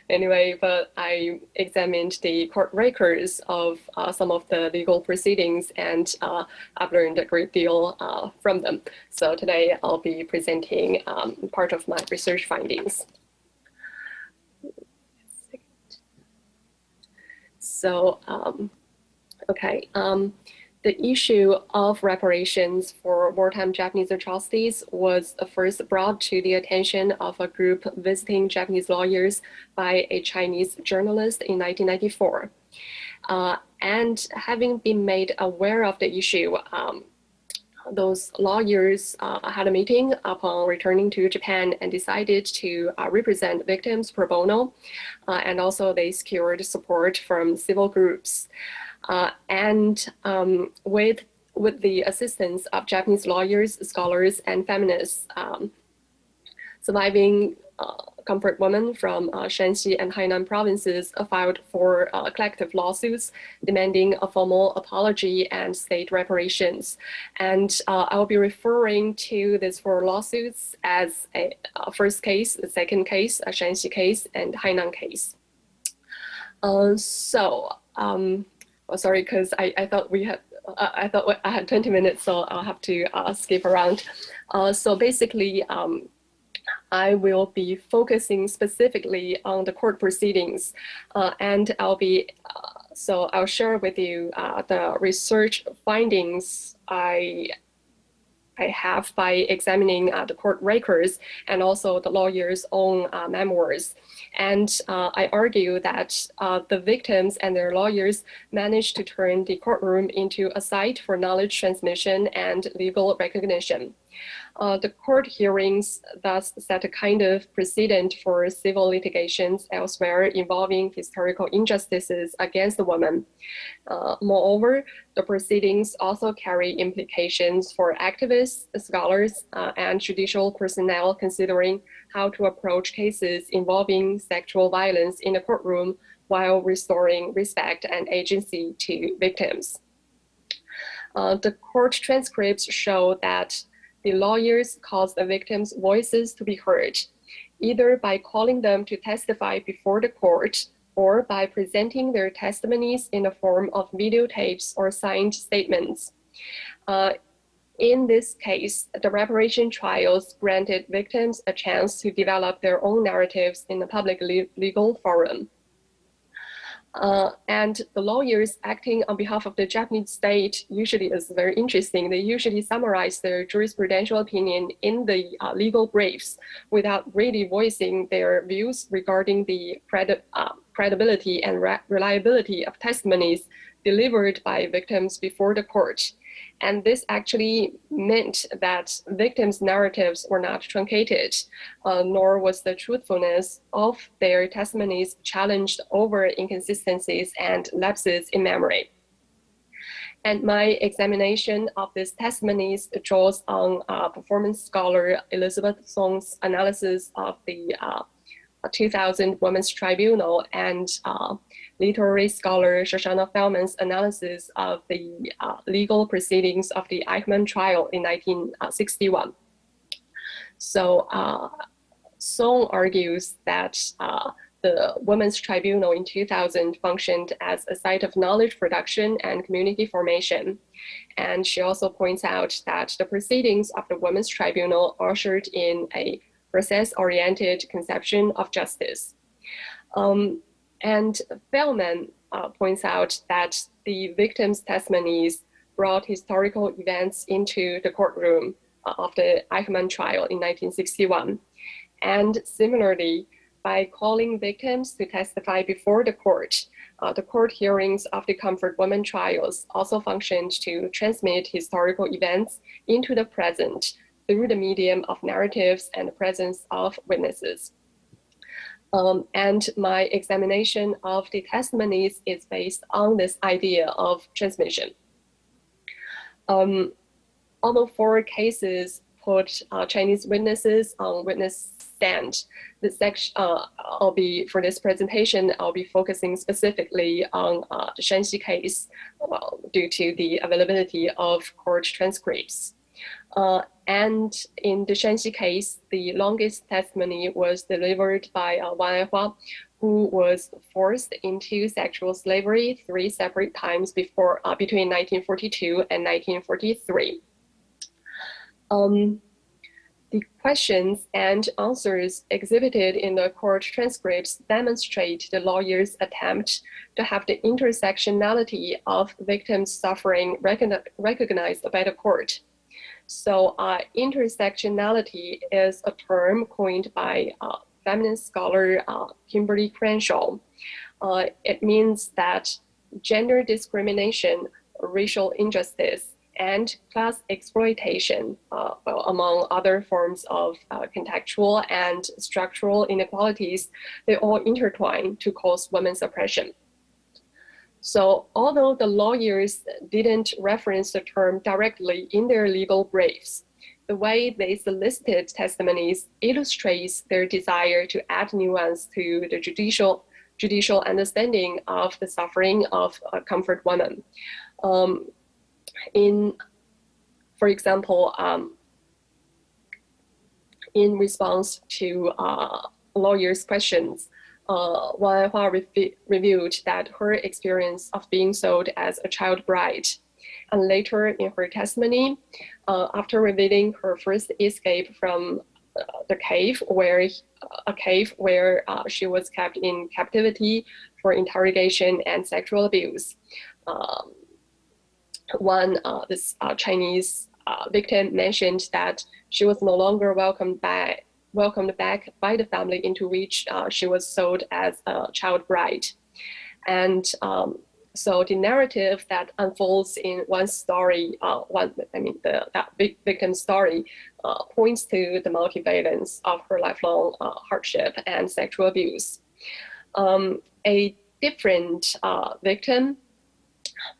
anyway, but I examined the court records of some of the legal proceedings, and I've learned a great deal from them. So today I'll be presenting part of my research findings. So, okay. The issue of reparations for wartime Japanese atrocities was first brought to the attention of a group visiting Japanese lawyers by a Chinese journalist in 1994. And having been made aware of the issue, those lawyers had a meeting upon returning to Japan and decided to represent victims pro bono. And also they secured support from civil groups. With the assistance of Japanese lawyers, scholars, and feminists, surviving comfort women from Shanxi and Hainan provinces filed for collective lawsuits demanding a formal apology and state reparations. And I'll be referring to these four lawsuits as a first case, a second case, a Shanxi case, and Hainan case. Oh, sorry, because I thought we had, I thought I had 20 minutes, so I'll have to skip around. So basically, I will be focusing specifically on the court proceedings, and I'll be, so I'll share with you the research findings I have by examining the court records and also the lawyers' own memoirs. And I argue that the victims and their lawyers managed to turn the courtroom into a site for knowledge transmission and legal recognition. The court hearings thus set a kind of precedent for civil litigations elsewhere involving historical injustices against the woman. Moreover, the proceedings also carry implications for activists, scholars, and judicial personnel considering how to approach cases involving sexual violence in the courtroom while restoring respect and agency to victims. The court transcripts show that the lawyers caused the victims' voices to be heard, either by calling them to testify before the court or by presenting their testimonies in the form of videotapes or signed statements. In this case, the reparation trials granted victims a chance to develop their own narratives in the public legal forum. And the lawyers acting on behalf of the Japanese state usually is very interesting. They usually summarize their jurisprudential opinion in the legal briefs without really voicing their views regarding the credibility and reliability of testimonies delivered by victims before the court. And this actually meant that victims' narratives were not truncated, nor was the truthfulness of their testimonies challenged over inconsistencies and lapses in memory. And my examination of these testimonies draws on performance scholar Elizabeth Song's analysis of the 2000 Women's Tribunal and literary scholar Shoshana Feldman's analysis of the legal proceedings of the Eichmann trial in 1961. So Song argues that the Women's Tribunal in 2000 functioned as a site of knowledge production and community formation. And she also points out that the proceedings of the Women's Tribunal ushered in a process-oriented conception of justice. And Feldman points out that the victims' testimonies brought historical events into the courtroom of the Eichmann trial in 1961. And similarly, by calling victims to testify before the court hearings of the Comfort Women trials also functioned to transmit historical events into the present through the medium of narratives and the presence of witnesses. And my examination of the testimonies is based on this idea of transmission. Although 4 cases put Chinese witnesses on witness stand, this section, for this presentation, I'll be focusing specifically on the Shanxi case due to the availability of court transcripts. And in the Shanxi case, the longest testimony was delivered by Wang, who was forced into sexual slavery 3 separate times between 1942 and 1943. The questions and answers exhibited in the court transcripts demonstrate the lawyer's attempt to have the intersectionality of victims' suffering recognized by the court. So intersectionality is a term coined by feminist scholar Kimberly Crenshaw. It means that gender discrimination, racial injustice, and class exploitation, among other forms of contextual and structural inequalities, they all intertwine to cause women's oppression. So although the lawyers didn't reference the term directly in their legal briefs, the way they solicited testimonies illustrates their desire to add nuance to the judicial understanding of the suffering of comfort women. For example, in response to lawyers' questions, Wang revealed that her experience of being sold as a child bride. And later in her testimony, after revealing her first escape from the cave, where she was kept in captivity for interrogation and sexual abuse, this Chinese victim mentioned that she was no longer welcomed back by the family into which she was sold as a child bride. And so the narrative that unfolds in one story, that victim's story, points to the multivalence of her lifelong hardship and sexual abuse. A different victim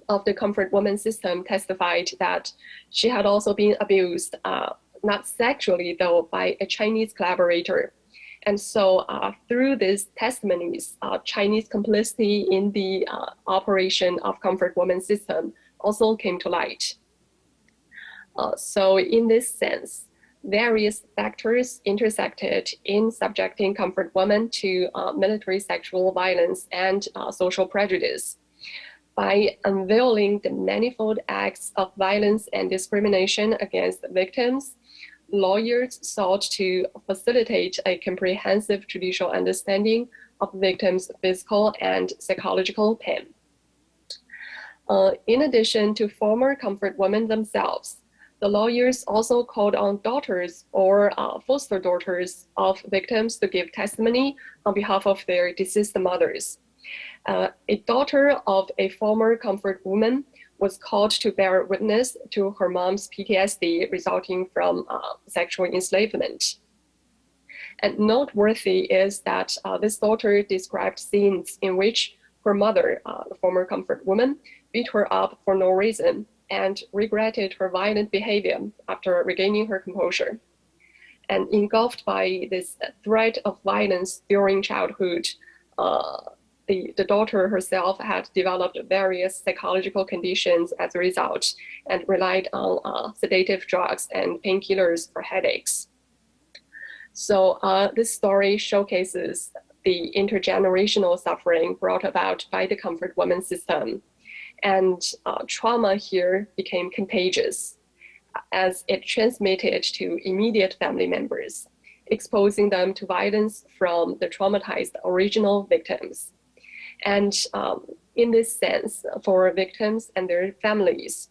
of the comfort woman system testified that she had also been abused, not sexually though, by a Chinese collaborator. And so through these testimonies, Chinese complicity in the operation of comfort woman system also came to light. So in this sense, various factors intersected in subjecting comfort women to military sexual violence and social prejudice. By unveiling the manifold acts of violence and discrimination against victims, lawyers sought to facilitate a comprehensive judicial understanding of victims' physical and psychological pain. In addition to former comfort women themselves, the lawyers also called on daughters or foster daughters of victims to give testimony on behalf of their deceased mothers. A daughter of a former comfort woman was called to bear witness to her mom's PTSD resulting from sexual enslavement. And noteworthy is that this daughter described scenes in which her mother, the former comfort woman, beat her up for no reason and regretted her violent behavior after regaining her composure. And engulfed by this threat of violence during childhood, the daughter herself had developed various psychological conditions as a result and relied on sedative drugs and painkillers for headaches. So this story showcases the intergenerational suffering brought about by the comfort woman system. And trauma here became contagious as it transmitted to immediate family members, exposing them to violence from the traumatized original victims. And in this sense, for victims and their families,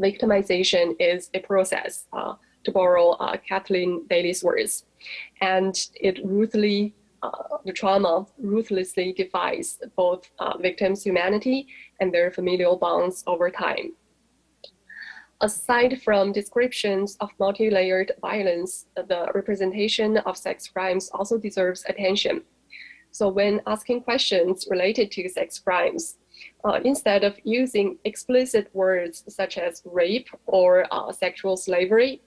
victimization is a process, to borrow Kathleen Daly's words, and the trauma ruthlessly defies both victims' humanity and their familial bonds over time. Aside from descriptions of multi-layered violence, the representation of sex crimes also deserves attention. So when asking questions related to sex crimes, instead of using explicit words such as rape or sexual slavery,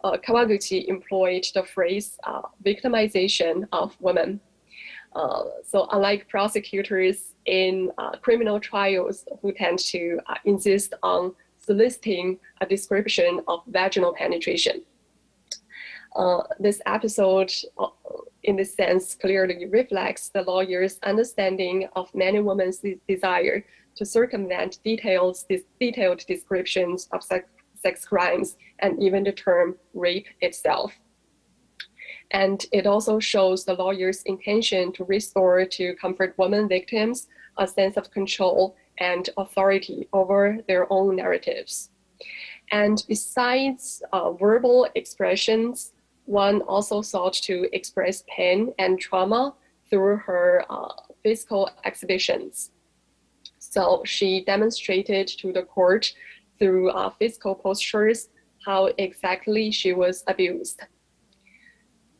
Kawaguchi employed the phrase victimization of women. So unlike prosecutors in criminal trials who tend to insist on soliciting a description of vaginal penetration. This episode, in this sense, clearly reflects the lawyer's understanding of many women's desire to circumvent detailed descriptions of sex crimes and even the term rape itself. And it also shows the lawyer's intention to restore to comfort women victims a sense of control and authority over their own narratives. And besides verbal expressions, one also sought to express pain and trauma through her physical exhibitions. So she demonstrated to the court through physical postures how exactly she was abused.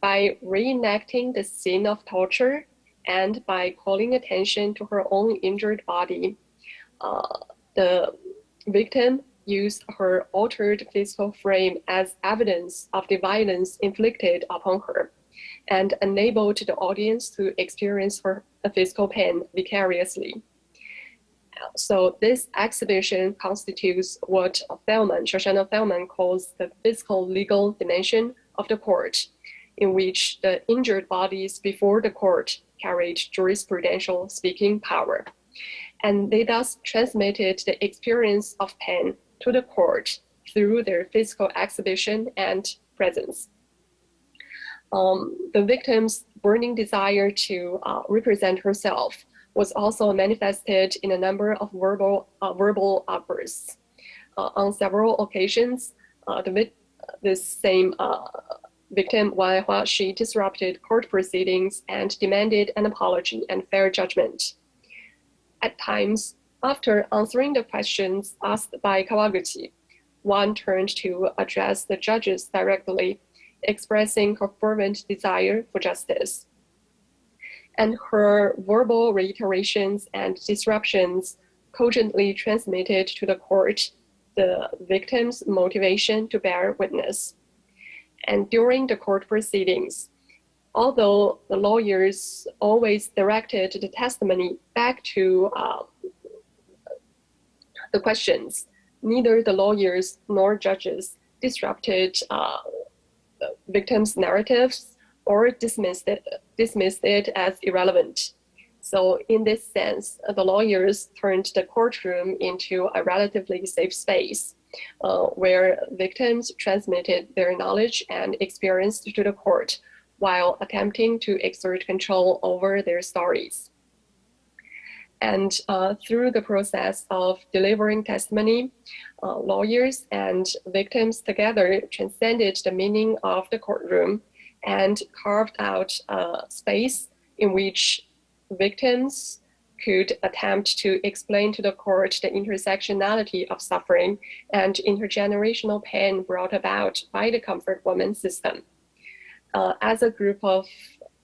By reenacting the scene of torture and by calling attention to her own injured body, the victim used her altered physical frame as evidence of the violence inflicted upon her and enabled the audience to experience her physical pain vicariously. So this exhibition constitutes what Shoshana Feldman calls the physical legal dimension of the court, in which the injured bodies before the court carried jurisprudential speaking power. And they thus transmitted the experience of pain to the court through their physical exhibition and presence. The victim's burning desire to represent herself was also manifested in a number of verbal outbursts. On several occasions, this same victim, Wang Hua, she disrupted court proceedings and demanded an apology and fair judgment. At times, after answering the questions asked by Kawaguchi, Wang turned to address the judges directly, expressing her fervent desire for justice. And her verbal reiterations and disruptions cogently transmitted to the court the victim's motivation to bear witness. And during the court proceedings, although the lawyers always directed the testimony back to the questions, neither the lawyers nor judges disrupted the victims' narratives or dismissed it as irrelevant. So in this sense, the lawyers turned the courtroom into a relatively safe space where victims transmitted their knowledge and experience to the court while attempting to exert control over their stories. And through the process of delivering testimony, lawyers and victims together transcended the meaning of the courtroom and carved out a space in which victims could attempt to explain to the court the intersectionality of suffering and intergenerational pain brought about by the comfort woman system. As a group of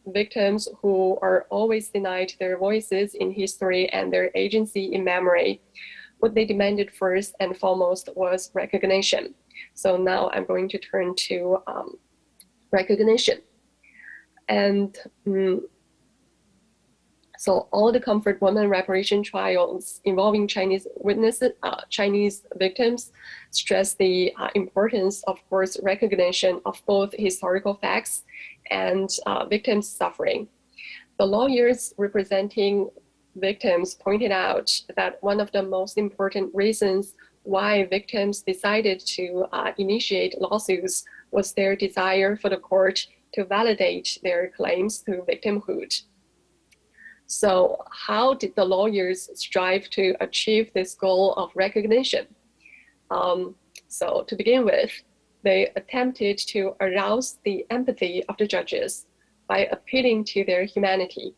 victims who are always denied their voices in history and their agency in memory, what they demanded first and foremost was recognition. So now I'm going to turn to recognition. And so all the comfort woman reparation trials involving Chinese witnesses, Chinese victims, stress the importance of course recognition of both historical facts and victims' suffering. The lawyers representing victims pointed out that one of the most important reasons why victims decided to initiate lawsuits was their desire for the court to validate their claims to victimhood. So how did the lawyers strive to achieve this goal of recognition? So to begin with, they attempted to arouse the empathy of the judges by appealing to their humanity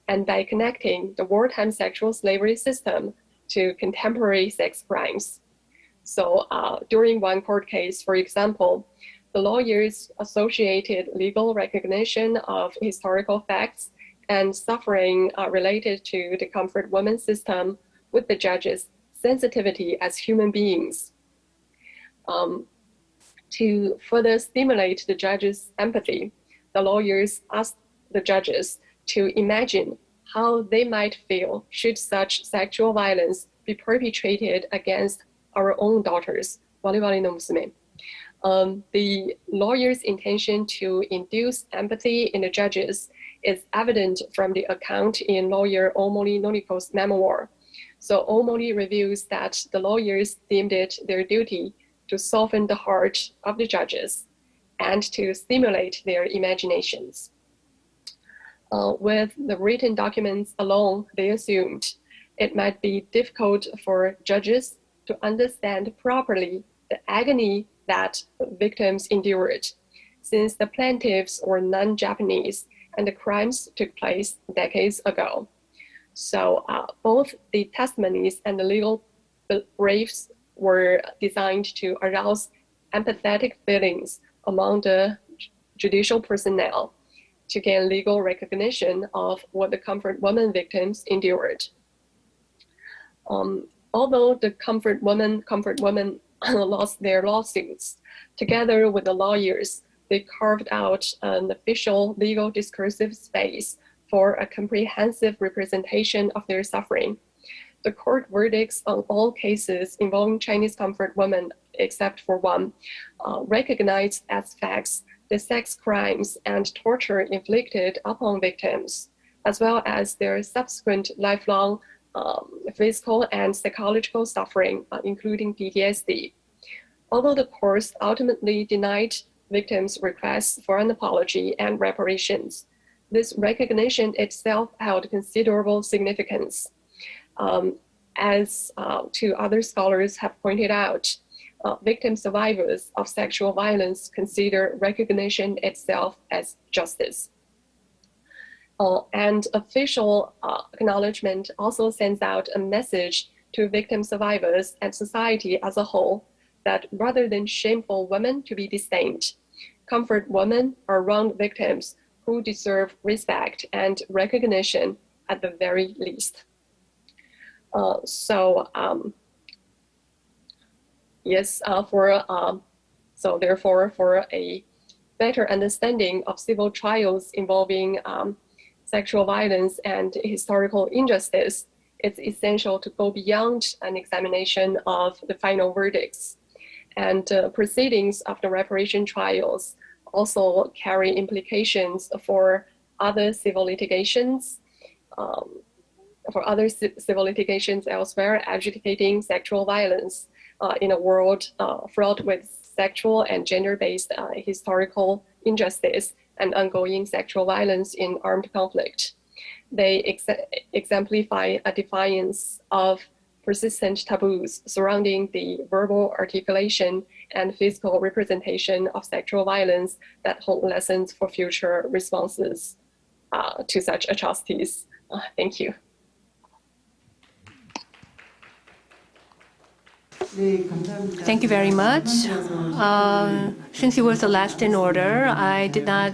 and by connecting the wartime sexual slavery system to contemporary sex crimes. So during one court case, for example, the lawyers associated legal recognition of historical facts and suffering related to the comfort woman system with the judges' sensitivity as human beings. To further stimulate the judges' empathy, the lawyers asked the judges to imagine how they might feel should such sexual violence be perpetrated against our own daughters, Wali no Musume. The lawyer's intention to induce empathy in the judges is evident from the account in lawyer Omori Noriko's memoir. So Omori reveals that the lawyers deemed it their duty to soften the heart of the judges and to stimulate their imaginations. With the written documents alone, they assumed it might be difficult for judges to understand properly the agony that victims endured, since the plaintiffs were non-Japanese and the crimes took place decades ago. So both the testimonies and the legal briefs were designed to arouse empathetic feelings among the judicial personnel to gain legal recognition of what the comfort woman victims endured. Although the comfort women lost their lawsuits, together with the lawyers, they carved out an official legal discursive space for a comprehensive representation of their suffering. The court verdicts on all cases involving Chinese comfort women, except for one, recognized as facts the sex crimes and torture inflicted upon victims, as well as their subsequent lifelong physical and psychological suffering, including PTSD. Although the courts ultimately denied victims' requests for an apology and reparations, this recognition itself held considerable significance. As two other scholars have pointed out, victim survivors of sexual violence consider recognition itself as justice. And official acknowledgement also sends out a message to victim survivors and society as a whole that rather than shameful women to be disdained, comfort women are wronged victims who deserve respect and recognition at the very least. Therefore, for a better understanding of civil trials involving sexual violence and historical injustice, it's essential to go beyond an examination of the final verdicts. And proceedings of the reparation trials also carry implications for other civil litigations, elsewhere adjudicating sexual violence in a world fraught with sexual and gender-based historical injustice and ongoing sexual violence in armed conflict. They exemplify a defiance of persistent taboos surrounding the verbal articulation and physical representation of sexual violence that hold lessons for future responses to such atrocities. Thank you. Thank you very much. Since you were the last in order, I did not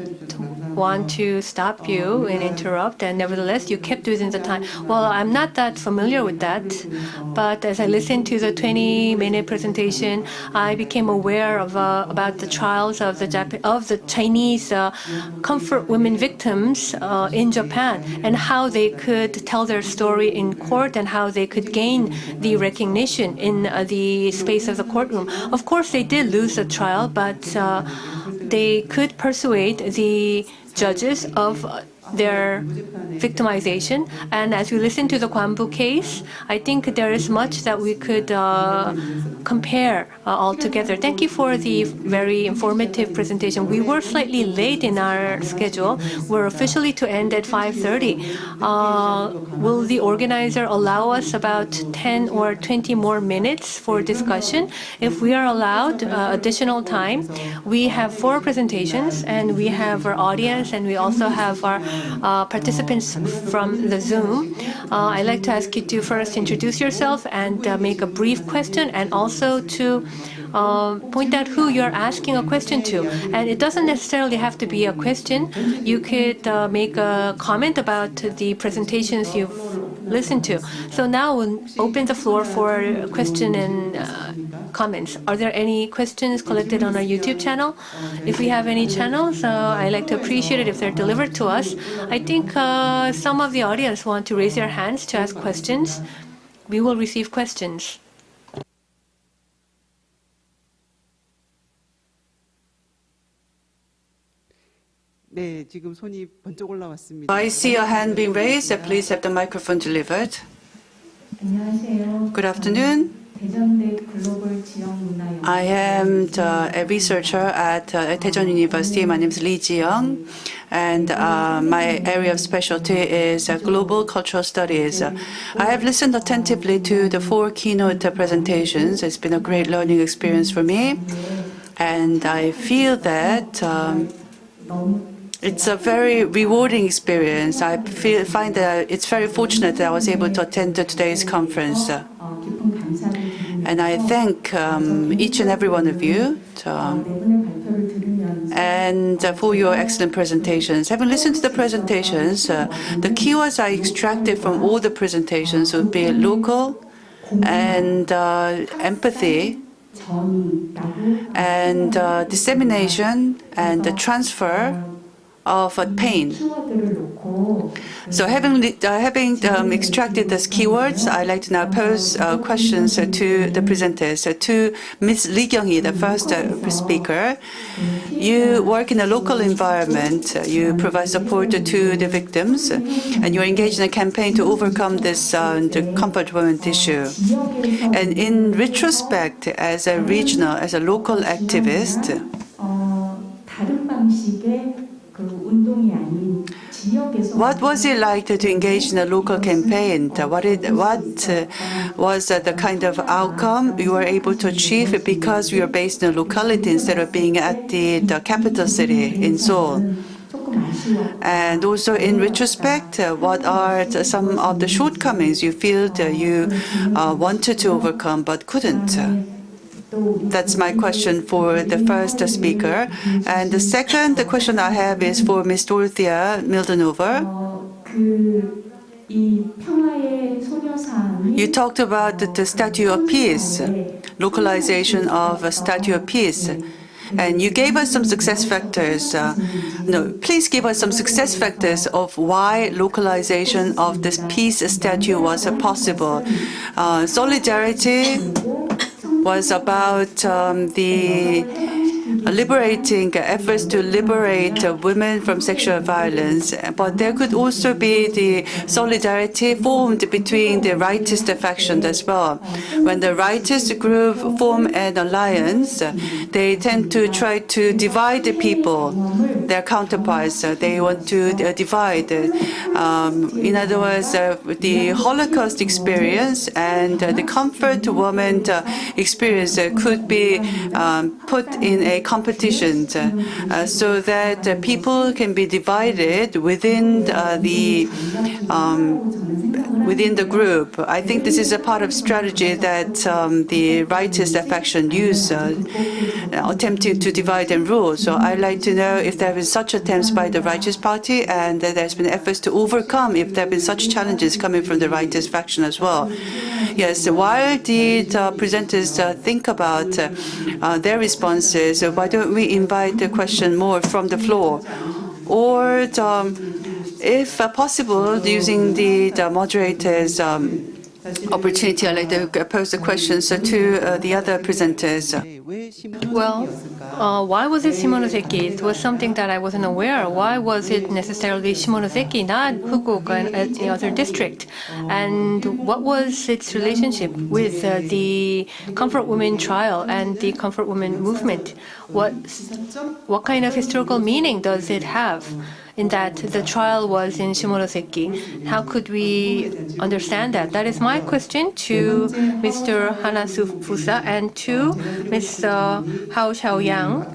want to stop you and interrupt, and nevertheless you kept within the time. Well, I'm not that familiar with that, but as I listened to the 20-minute presentation, I became aware of about the trials of the Chinese comfort women victims in Japan, and how they could tell their story in court and how they could gain the recognition in the space of the courtroom. Of course, they did lose the trial, but they could persuade the judges of their victimization. And as we listen to the Kwanbu case, I think there is much that we could compare all together. Thank you for the very informative presentation. We were slightly late in our schedule. We're officially to end at 5:30. Will the organizer allow us about 10 or 20 more minutes for discussion? If we are allowed additional time, we have 4 presentations, and we have our audience, and we also have our participants from the Zoom. I'd like to ask you to first introduce yourself and make a brief question, and also to point out who you're asking a question to. And it doesn't necessarily have to be a question. You could make a comment about the presentations you've listened to. So now we'll open the floor for question and comments. Are there any questions collected on our YouTube channel? If we have any channels, I'd like to appreciate it if they're delivered to us. I think some of the audience want to raise their hands to ask questions. We will receive questions. 네, 지금 손이 번쩍 올라왔습니다. I see your hand being raised. Please have the microphone delivered. 안녕하세요. Good afternoon. 대전대 글로벌 지역 문화 I am a researcher at Daejeon University. My name is Lee Ji-young, and my area of specialty is global cultural studies. I have listened attentively to the 4 keynote presentations. It's been a great learning experience for me, and I feel that it's a very rewarding experience. I find that it's very fortunate that I was able to attend today's conference. And I thank each and every one of you and for your excellent presentations. Having listened to the presentations, the keywords I extracted from all the presentations would be local and empathy and dissemination and the transfer of pain. So having extracted these keywords, I'd like to now pose questions to the presenters. To Ms. Lee Kyung-hee, the first speaker, you work in a local environment, you provide support to the victims, and you're engaged in a campaign to overcome this the comfort women issue. And in retrospect, as a regional, as a local activist, what was it like to engage in a local campaign? What was the kind of outcome you were able to achieve because you are based in a locality instead of being at the capital city in Seoul? And also, in retrospect, what are some of the shortcomings you feel that you wanted to overcome but couldn't? That's my question for the first speaker. And the second question I have is for Ms. Dorothea Mildanova. You talked about the Statue of Peace, localization of a Statue of Peace. And you gave us some success factors. Please give us some success factors of why localization of this peace statue was possible. Solidarity was about the liberating efforts to liberate women from sexual violence. But there could also be the solidarity formed between the rightist faction as well. When the rightist group form an alliance, they tend to try to divide the people, their counterparts. They want to divide. In other words, the Holocaust experience and the comfort woman experience could be put in a competition so that people can be divided within the group. I think this is a part of strategy that the rightist faction use, attempting to divide and rule. So I'd like to know if there have been such attempts by the rightist party and that there's been efforts to overcome if there have been such challenges coming from the rightist faction as well. Yes, while the presenters think about their responses, why don't we invite the question more from the floor? Or if possible, using the moderator's opportunity, I'd like to pose the questions to the other presenters. Well, why was it Shimonoseki? It was something that I wasn't aware. Why was it necessarily Shimonoseki, not Fukuoka and any other district? And what was its relationship with the Comfort Women trial and the Comfort Women movement? What kind of historical meaning does it have in that the trial was in Shimonoseki? How could we understand that? That is my question to Mr. Hanasu Fusa and to Ms. Hyoungjoong.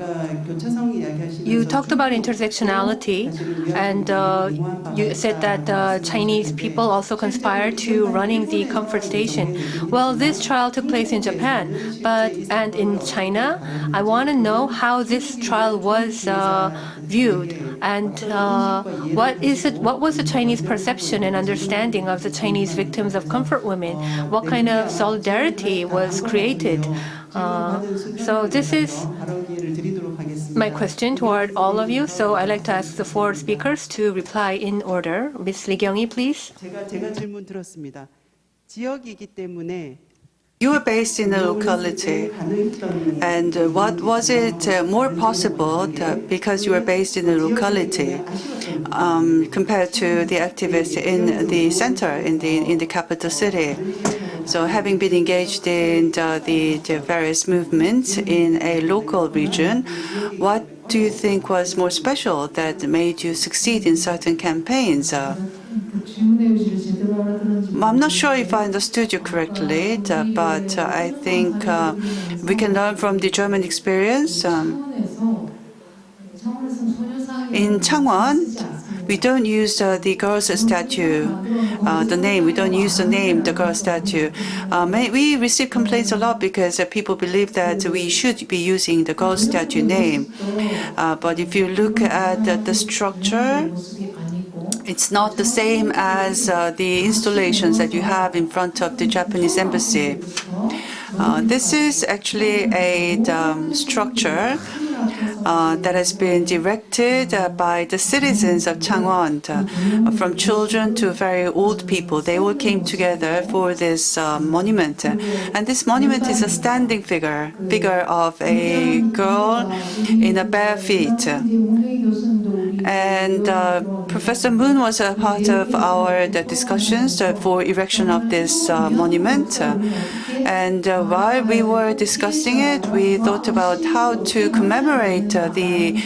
You talked about intersectionality, and you said that Chinese people also conspired to running the comfort station. Well, this trial took place in Japan, and in China. I want to know how this trial was viewed, and what was the Chinese perception and understanding of the Chinese victims of comfort women? What kind of solidarity was created? So this is my question toward all of you. So I'd like to ask the 4 speakers to reply in order. Ms. Lee Kyung-hee, please. 제가 질문 들었습니다. 지역이기 때문에 You were based in a locality, and what was it more possible because you were based in a locality compared to the activists in the center, in the capital city? So having been engaged in the various movements in a local region, what do you think was more special that made you succeed in certain campaigns? I'm not sure if I understood you correctly, but I think we can learn from the German experience. In Changwon, we don't use the girl's statue, the name. We don't use the name, the girl statue. We receive complaints a lot because people believe that we should be using the girl statue name. But if you look at the structure, it's not the same as the installations that you have in front of the Japanese embassy. This is actually a structure that has been directed by the citizens of Changwon, from children to very old people. They all came together for this monument. And this monument is a standing figure of a girl in a bare feet. And Professor Moon was a part of our discussions for erection of this monument. And while we were discussing it, we thought about how to commemorate the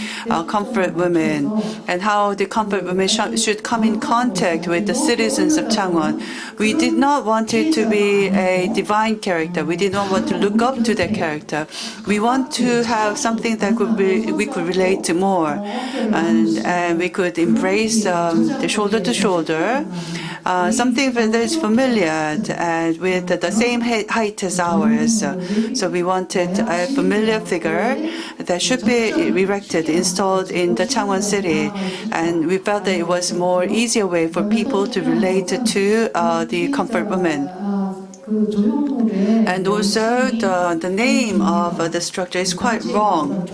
comfort women and how the comfort women should come in contact with the citizens of Changwon. We did not want it to be a divine character. We did not want to look up to their character. We want to have something that we could relate to more, and we could embrace the shoulder to shoulder. Something that is familiar and with the same height as ours. So we wanted a familiar figure that should be erected, installed in the Changwon city. And we felt that it was a more easier way for people to relate to the comfort women. And also the name of the structure is quite wrong.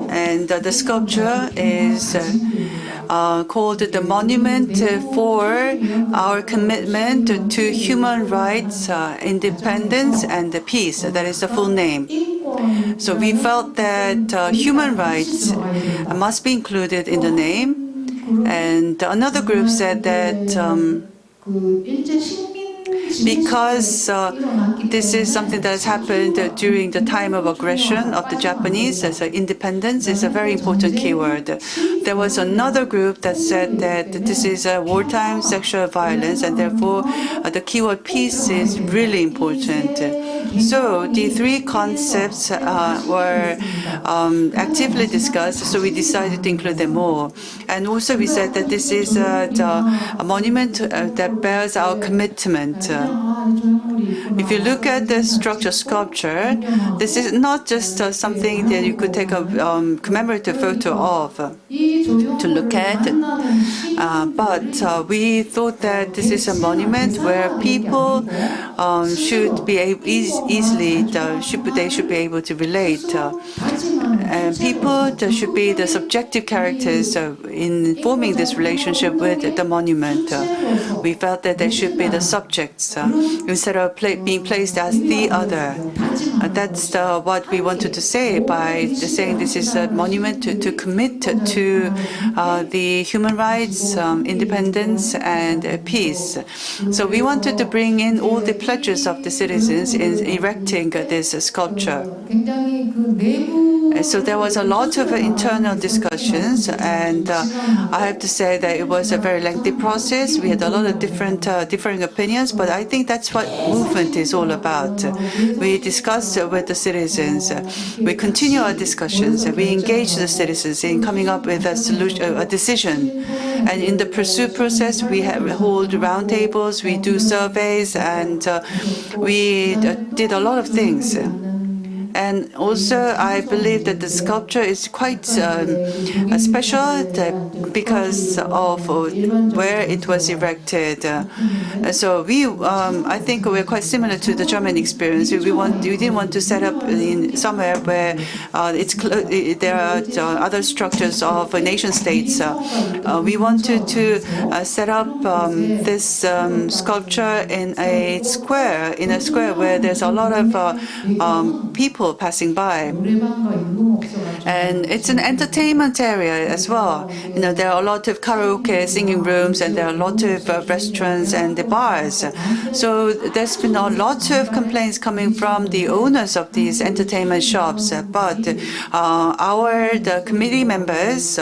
And the sculpture is called the Monument for Our Commitment to Human Rights, Independence and Peace. That is the full name. So we felt that human rights must be included in the name. And another group said that because this is something that has happened during the time of aggression of the Japanese, so independence is a very important keyword. There was another group that said that this is a wartime sexual violence, and therefore the keyword peace is really important. So the three concepts were actively discussed, so we decided to include them all. And also we said that this is a monument that bears our commitment. If you look at the sculpture, this is not just something that you could take a commemorative photo of to look at, but we thought that this is a monument where people should be they should be able to relate. And people should be the subjective characters in forming this relationship with the monument. We felt that they should be the subjects instead of being placed as the other. That's what we wanted to say by saying this is a monument to commit to the human rights, independence, and peace. So we wanted to bring in all the pledges of the citizens in erecting this sculpture. So there was a lot of internal discussions, and I have to say that it was a very lengthy process. We had a lot of differing opinions, but I think that's what movement is all about. We discuss with the citizens. We continue our discussions. We engage the citizens in coming up with a solution, a decision. And in the pursuit process, we hold roundtables, we do surveys, and we did a lot of things. And also, I believe that the sculpture is quite special because of where it was erected. So I think we're quite similar to the German experience. We didn't want to set up in somewhere where there are other structures of nation states. We wanted to set up this sculpture in a square where there's a lot of people passing by. And it's an entertainment area as well. There are a lot of karaoke, singing rooms, and there are a lot of restaurants and the bars. So there's been a lot of complaints coming from the owners of these entertainment shops. But the committee members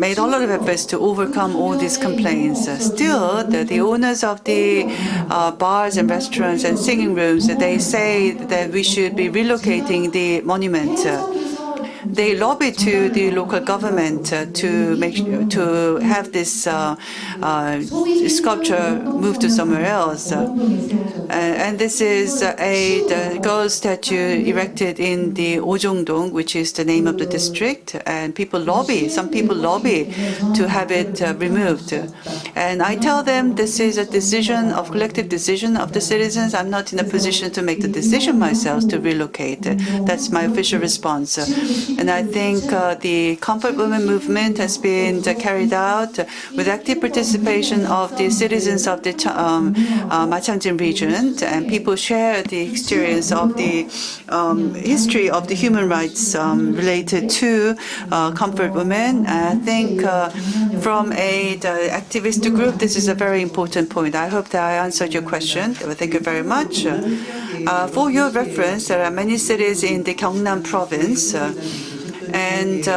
made a lot of efforts to overcome all these complaints. Still, the owners of the bars and restaurants and singing rooms, they say that we should be relocating the monument. They lobbied to the local government to have this sculpture moved to somewhere else. And this is the girl statue erected in the Hyoungjoong, which is the name of the district. And some people lobby to have it removed. And I tell them this is a collective decision of the citizens. I'm not in a position to make the decision myself to relocate. That's my official response. And I think the Comfort Women movement has been carried out with active participation of the citizens of the Macheongjin region, and people share the experience of the history of the human rights related to Comfort Women. I think from the activist group, this is a very important point. I hope that I answered your question. Thank you very much. For your reference, there are many cities in the Gyeongnam province, and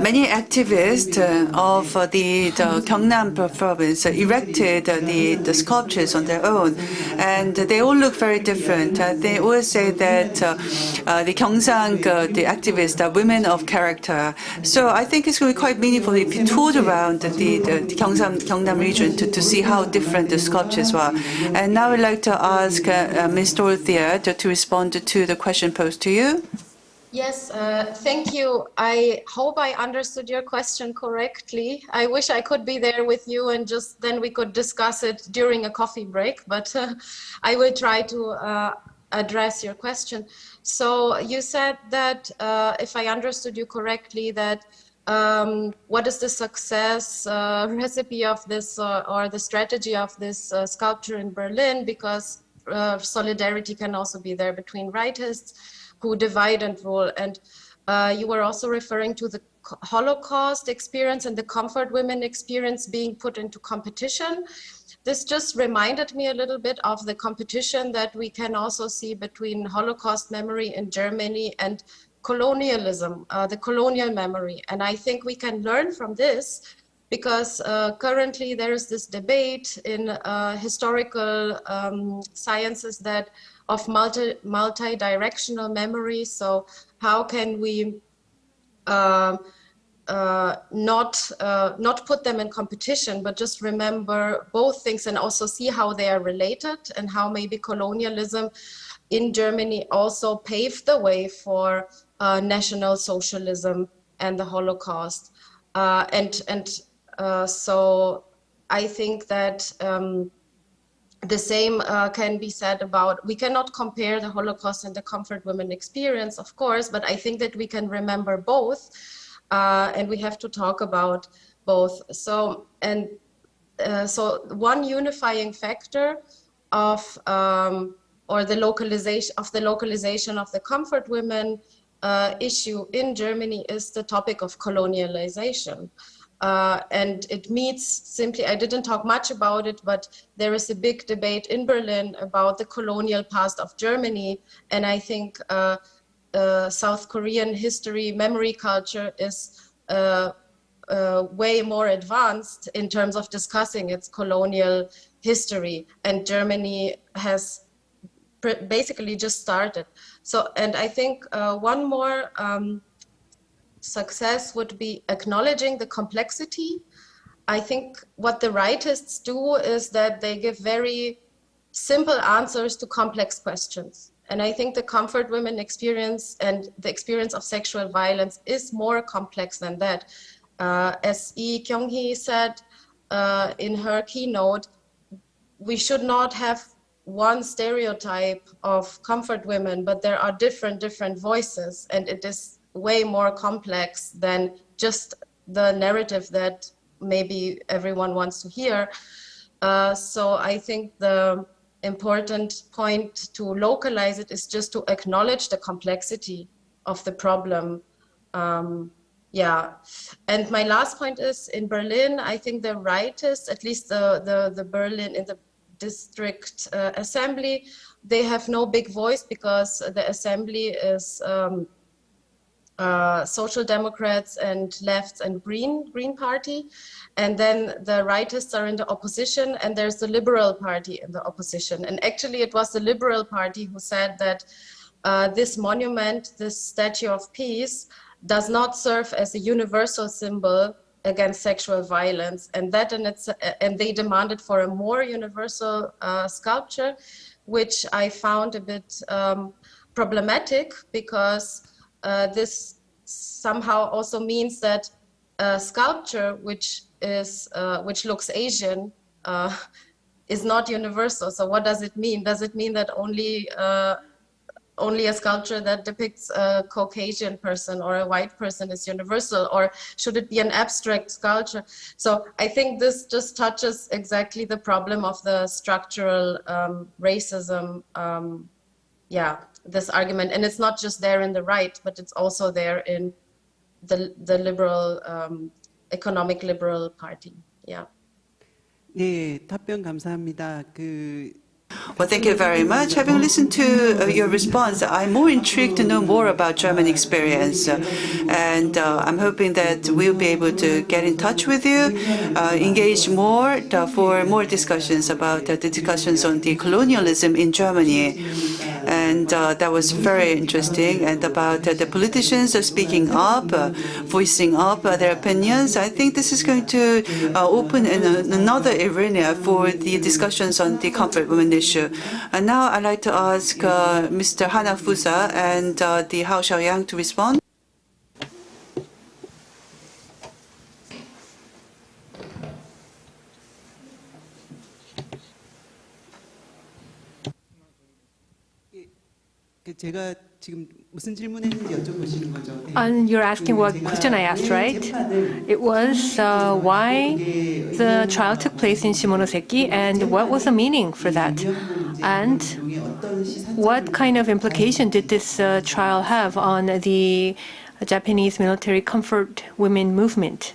many activists of the Gyeongnam province erected the sculptures on their own, and they all look very different. They always say that the Gyeongsang, the activists, are women of character. So I think it's going to be quite meaningful if you toured around the Gyeongnam region to see how different the sculptures were. And now I'd like to ask Ms. Dorothea to respond to the question posed to you. Yes, thank you. I hope I understood your question correctly. I wish I could be there with you and then we could discuss it during a coffee break, but I will try to address your question. So you said that, if I understood you correctly, that what is the success recipe of this or the strategy of this sculpture in Berlin, because solidarity can also be there between rightists who divide and rule. And you were also referring to the Holocaust experience and the Comfort Women experience being put into competition. This just reminded me a little bit of the competition that we can also see between Holocaust memory in Germany and colonialism, the colonial memory. And I think we can learn from this because currently there is this debate in historical sciences that of multi-directional memory. So how can we not put them in competition, but just remember both things and also see how they are related and how maybe colonialism in Germany also paved the way for National Socialism and the Holocaust. So I think that the same can be said about, we cannot compare the Holocaust and the Comfort Women experience, of course, but I think that we can remember both, and we have to talk about both. So one unifying factor of or the localization of the Comfort Women issue in Germany is the topic of colonialization. And it meets simply, I didn't talk much about it, but there is a big debate in Berlin about the colonial past of Germany. And I think South Korean history, memory culture is way more advanced in terms of discussing its colonial history. And Germany has basically just started. So, and I think one more success would be acknowledging the complexity. I think what the rightists do is that they give very simple answers to complex questions. And I think the comfort women experience and the experience of sexual violence is more complex than that. As Lee Kyung-hee said in her keynote, we should not have one stereotype of comfort women, but there are different voices, and it is way more complex than just the narrative that maybe everyone wants to hear. So I think the important point to localize it is just to acknowledge the complexity of the problem. Yeah, and my last point is in Berlin, I think the rightists, at least the Berlin in the district assembly, they have no big voice because the assembly is Social Democrats and Left and Green Party, and then the rightists are in the opposition, and there's the Liberal Party in the opposition. And actually it was the Liberal Party who said that this monument, this Statue of Peace, does not serve as a universal symbol against sexual violence, and that and they demanded for a more universal sculpture, which I found a bit problematic, because this somehow also means that a sculpture which looks Asian is not universal. So what does it mean? Does it mean that only a sculpture that depicts a Caucasian person or a white person is universal, or should it be an abstract sculpture? So I think this just touches exactly the problem of the structural racism, yeah, this argument. And it's not just there in the right, but it's also there in the liberal, economic liberal party. Yeah. 네, 답변 감사합니다. Well, thank you very much. Having listened to your response, I'm more intrigued to know more about German experience. And I'm hoping that we'll be able to get in touch with you, engage more for more discussions about the discussions on the colonialism in Germany. And that was very interesting. And about the politicians speaking up, voicing up their opinions. I think this is going to open another arena for the discussions on the comfort women issue. And now I'd like to ask Mr. Hanafusa and the Hyoungjoong to respond. 제가 지금 무슨 질문했는지 여쭤보시는 거죠? And you're asking what question I asked, right? It was why the trial took place in Shimonoseki and what was the meaning for that? And what kind of implication did this trial have on the Japanese military comfort women movement?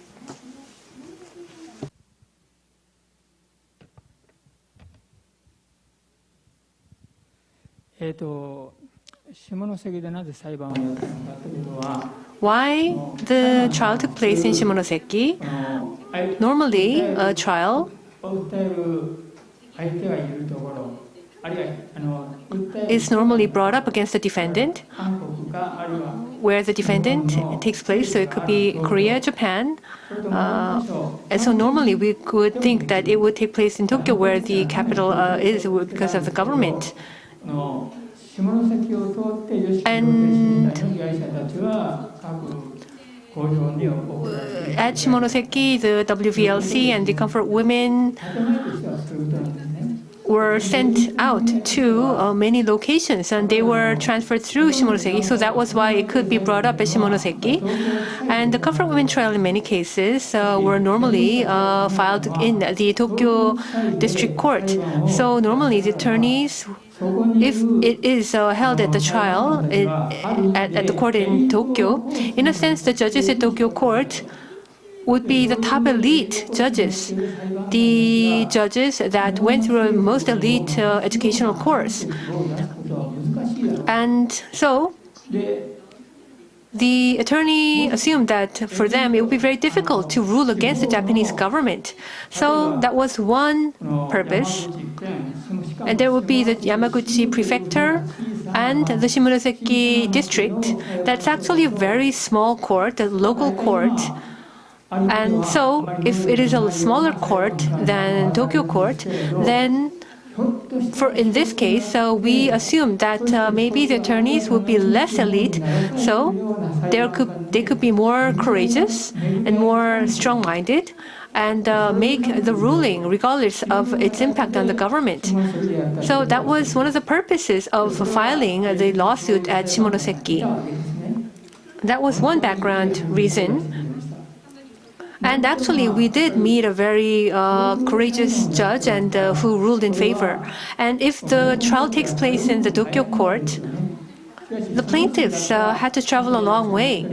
Why the trial took place in Shimonoseki? Normally, a trial is normally brought up against the defendant, where the defendant takes place. So it could be Korea, Japan. And so normally we could think that it would take place in Tokyo, where the capital is, because of the government. And at Shimonoseki, the WVLC and the comfort women were sent out to many locations, and they were transferred through Shimonoseki. So that was why it could be brought up at Shimonoseki. And the comfort women trial in many cases were normally filed in the Tokyo District Court. So normally the attorneys, if it is held at the trial at the court in Tokyo, in a sense the judges at Tokyo court would be the top elite judges, the judges that went through a most elite educational course. And so the attorney assumed that for them it would be very difficult to rule against the Japanese government. So that was one purpose. And there would be the Yamaguchi prefecture and the Shimonoseki district. That's actually a very small court, a local court. And so if it is a smaller court than Tokyo court, then in this case, we assumed that maybe the attorneys would be less elite, so they could be more courageous and more strong-minded and make the ruling regardless of its impact on the government. So that was one of the purposes of filing the lawsuit at Shimonoseki. That was one background reason. And actually, we did meet a very courageous judge and who ruled in favor. And if the trial takes place in the Tokyo court, the plaintiffs had to travel a long way.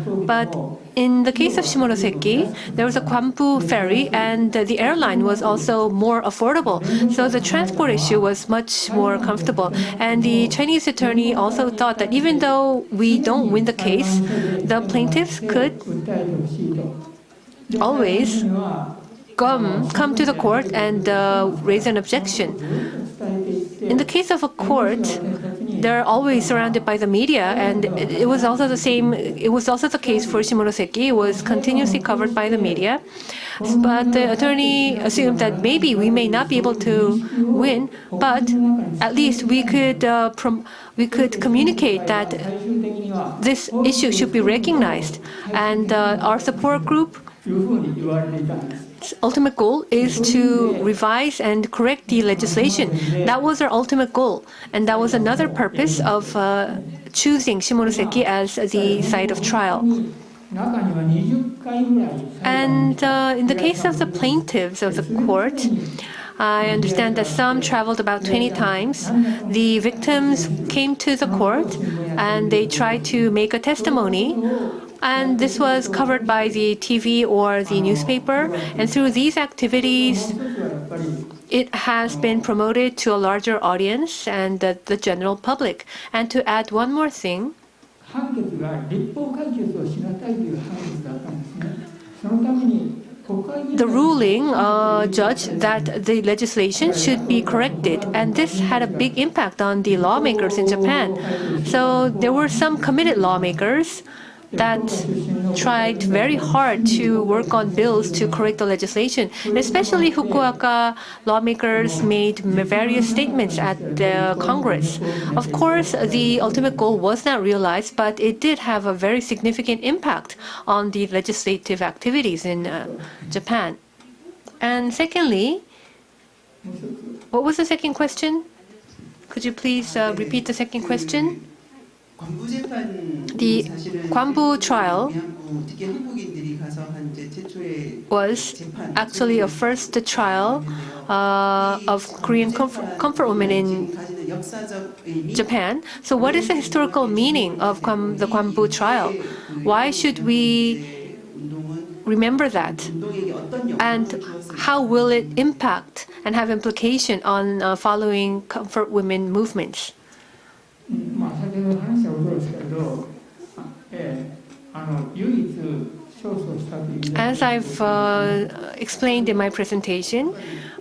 But in the case of Shimonoseki, there was a Gwangbu ferry, and the airline was also more affordable. So the transport issue was much more comfortable. And the Chinese attorney also thought that even though we don't win the case, the plaintiffs could always come to the court and raise an objection. In the case of a court, they're always surrounded by the media, and it was also the same. It was also the case for Shimonoseki. It was continuously covered by the media, but the attorney assumed that maybe we may not be able to win, but at least we could communicate that this issue should be recognized, and our support group. Ultimate goal is to revise and correct the legislation. That was our ultimate goal, and that was another purpose of choosing Shimonoseki as the site of trial. And in the case of the plaintiffs of the court, I understand that some traveled about 20 times. The victims came to the court and they tried to make a testimony. And this was covered by the TV or the newspaper. And through these activities, it has been promoted to a larger audience and the general public. And to add one more thing, the ruling judged that the legislation should be corrected, and this had a big impact on the lawmakers in Japan. So there were some committed lawmakers that tried very hard to work on bills to correct the legislation. And especially Fukuoka lawmakers made various statements at the Congress. Of course, the ultimate goal was not realized, but it did have a very significant impact on the legislative activities in Japan. And secondly, what was the second question? Could you please repeat the second question? The Gwangbu trial was actually a first trial of Korean comfort women in Japan. So what is the historical meaning of the Gwangbu trial? Why should we remember that? And how will it impact and have implication on following comfort women movements? As I've explained in my presentation,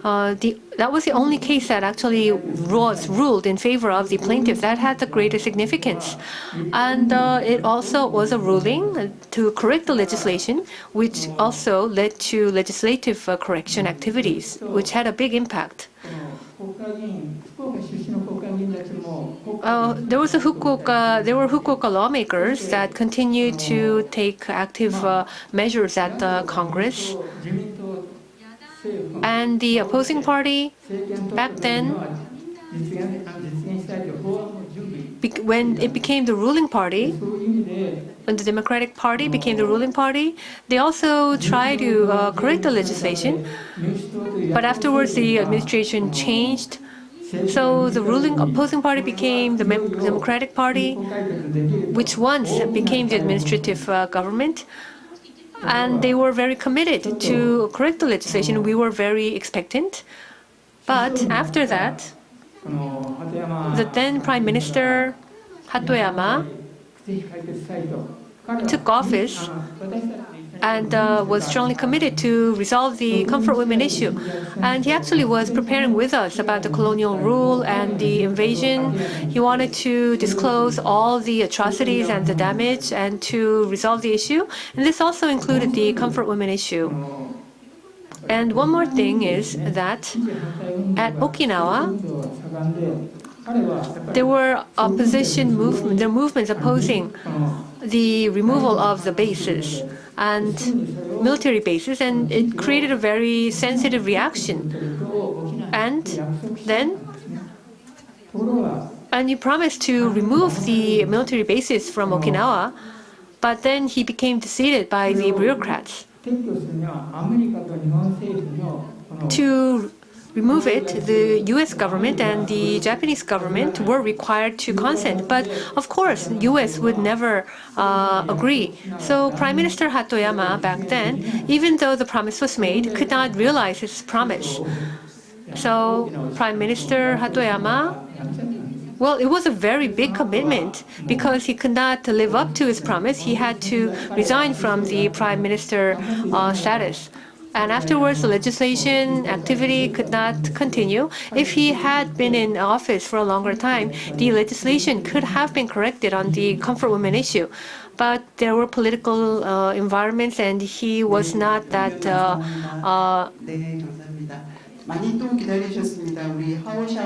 that was the only case that actually was ruled in favor of the plaintiffs. That had the greatest significance. And it also was a ruling to correct the legislation, which also led to legislative correction activities, which had a big impact. There were Fukuoka lawmakers that continued to take active measures at the Congress. And the opposing party, back then, when it became the ruling party, when the Democratic Party became the ruling party, they also tried to correct the legislation. But afterwards, the administration changed. So the ruling opposing party became the Democratic Party, which once became the administrative government. And they were very committed to correct the legislation. We were very expectant. But after that, the then Prime Minister Hatoyama took office and was strongly committed to resolve the comfort women issue. And he actually was preparing with us about the colonial rule and the invasion. He wanted to disclose all the atrocities and the damage and to resolve the issue. And this also included the comfort women issue. And one more thing is that at Okinawa, there were movements opposing the removal of the bases and military bases, and it created a very sensitive reaction. And then, he promised to remove the military bases from Okinawa, but then he became defeated by the bureaucrats. To remove it, the US government and the Japanese government were required to consent. But of course, the US would never agree. So Prime Minister Hatoyama back then, even though the promise was made, could not realize his promise. So Prime Minister Hatoyama, well, it was a very big commitment because he could not live up to his promise. He had to resign from the Prime Minister status. And afterwards, the legislation activity could not continue. If he had been in office for a longer time, the legislation could have been corrected on the comfort women issue. But there were political environments, and he was not that.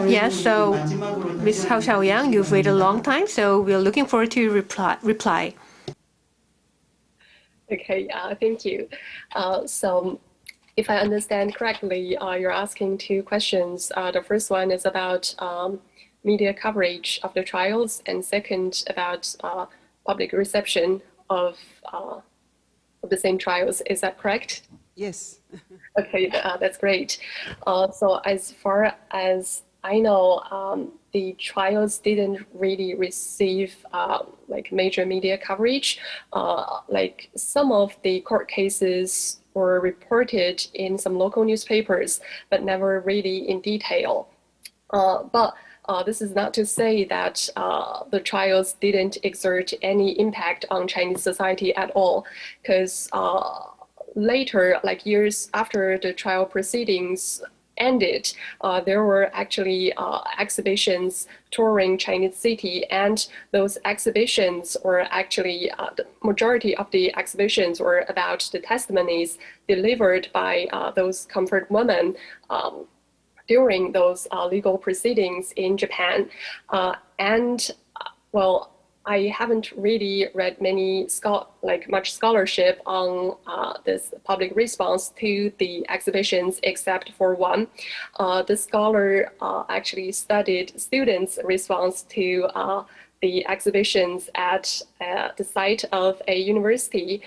Yes, so Ms. Hyoungjoong, you've waited a long time, so we're looking forward to your reply. Okay, thank you. So, if I understand correctly, you're asking two questions. The first one is about media coverage of the trials, and second about public reception of the same trials. Is that correct? Yes. Okay, that's great. So as far as I know, the trials didn't really receive like major media coverage. Like some of the court cases were reported in some local newspapers, but never really in detail. But this is not to say that the trials didn't exert any impact on Chinese society at all, because later, like years after the trial proceedings ended, there were actually exhibitions touring Chinese city, and those exhibitions were actually, the majority of the exhibitions were about the testimonies delivered by those comfort women during those legal proceedings in Japan. Well, I haven't really read much scholarship on this public response to the exhibitions, except for one. The scholar actually studied students' response to the exhibitions at the site of a university.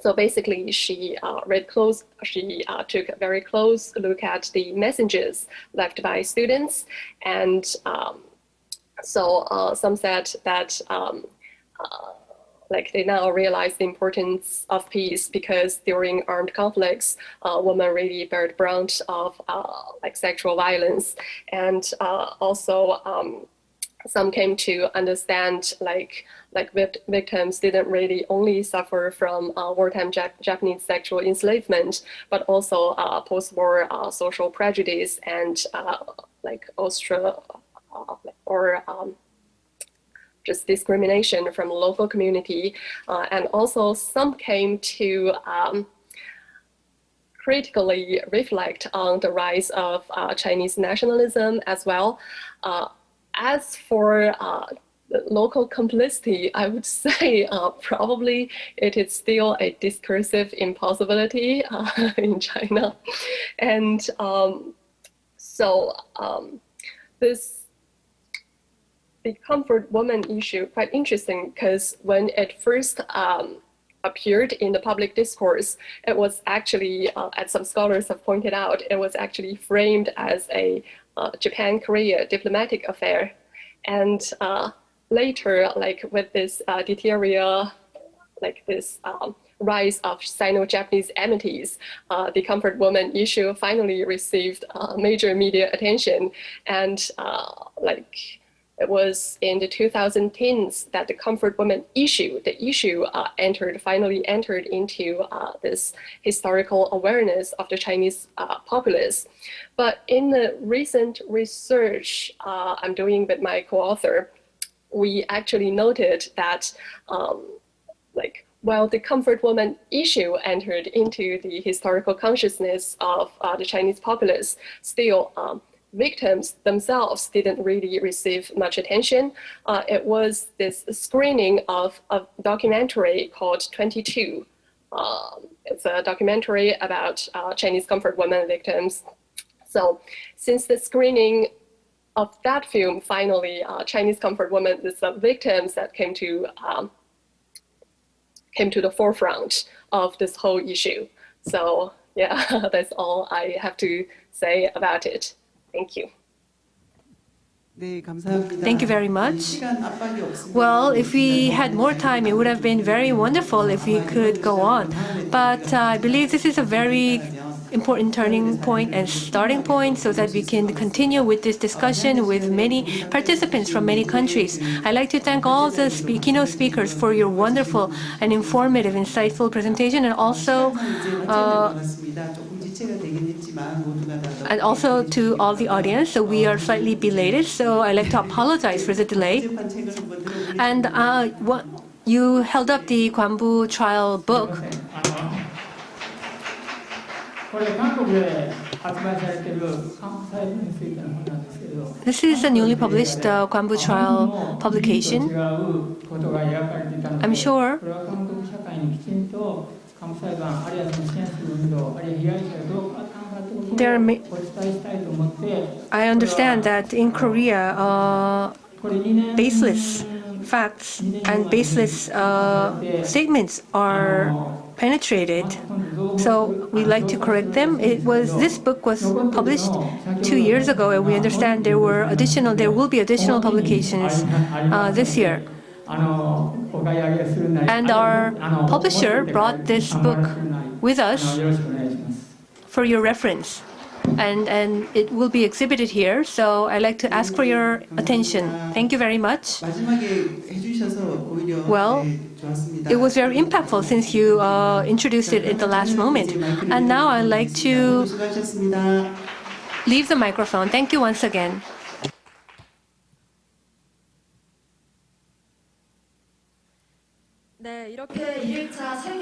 So basically, she took a very close look at the messages left by students, and so some said that like they now realize the importance of peace, because during armed conflicts, women really bear the brunt of like sexual violence, and also some came to understand like victims didn't really only suffer from wartime Japanese sexual enslavement, but also post-war social prejudice and like just discrimination from the local community. And also some came to critically reflect on the rise of Chinese nationalism as well. As for local complicity, I would say probably it is still a discursive impossibility in China. And the comfort woman issue, quite interesting, because when it first appeared in the public discourse, it was actually, as some scholars have pointed out, it was actually framed as a Japan-Korea diplomatic affair. And later, like with this rise of Sino-Japanese enmities, the comfort woman issue finally received major media attention. And it was in the 2010s that the comfort woman issue, finally entered into this historical awareness of the Chinese populace. But in the recent research I'm doing with my co-author, we actually noted that while the comfort woman issue entered into the historical consciousness of the Chinese populace, still victims themselves didn't really receive much attention. It was this screening of a documentary called 22. It's a documentary about Chinese comfort women victims. So since the screening of that film, finally, Chinese comfort women, the victims that came to the forefront of this whole issue. So yeah, that's all I have to say about it. Thank you. Thank you very much. Well, if we had more time, it would have been very wonderful if we could go on. But I believe this is a very important turning point and starting point so that we can continue with this discussion with many participants from many countries. I'd like to thank all the keynote speakers for your wonderful and informative, insightful presentation, and also to all the audience. So we are slightly belated, so I'd like to apologize for the delay. And you held up the Kwanbu trial book. This is a newly published Kwanbu trial publication. I'm sure I understand that in Korea, baseless facts and baseless statements are penetrated. So we like to correct them. This book was published 2 years ago, and we understand there will be additional publications this year. And our publisher brought this book with us for your reference. And it will be exhibited here, so I'd like to ask for your attention. Thank you very much. Well, it was very impactful since you introduced it at the last moment. And now I'd like to leave the microphone. Thank you once again.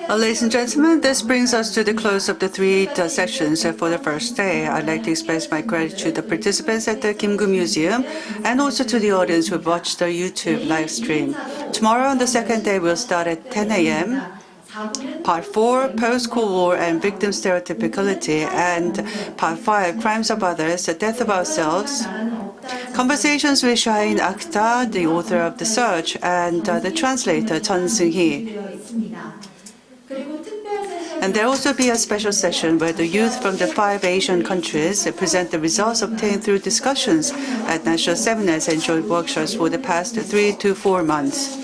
Ladies and gentlemen, this brings us to the close of the 3 sessions for the first day. I'd like to express my gratitude to the participants at the Kim-gu Museum and also to the audience who watched the YouTube live stream. Tomorrow on the second day, we'll start at 10 a.m. Part 4, Post-Cold War and Victim Stereotypicality, and Part 5, Crimes of Others, The Death of Ourselves. Conversations with Shahin Akhtar, the author of The Search, and the translator, Chun Seung-hee. And there will also be a special session where the youth from the 5 Asian countries present the results obtained through discussions at national seminars and joint workshops for the past 3 to 4 months.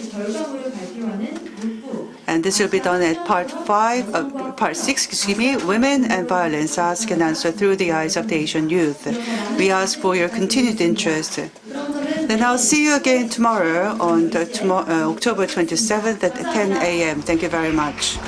And this will be done at Part 6, Women and Violence, Ask and Answer Through the Eyes of the Asian Youth. We ask for your continued interest. Then I'll see you again tomorrow on October 27th at 10 a.m. Thank you very much.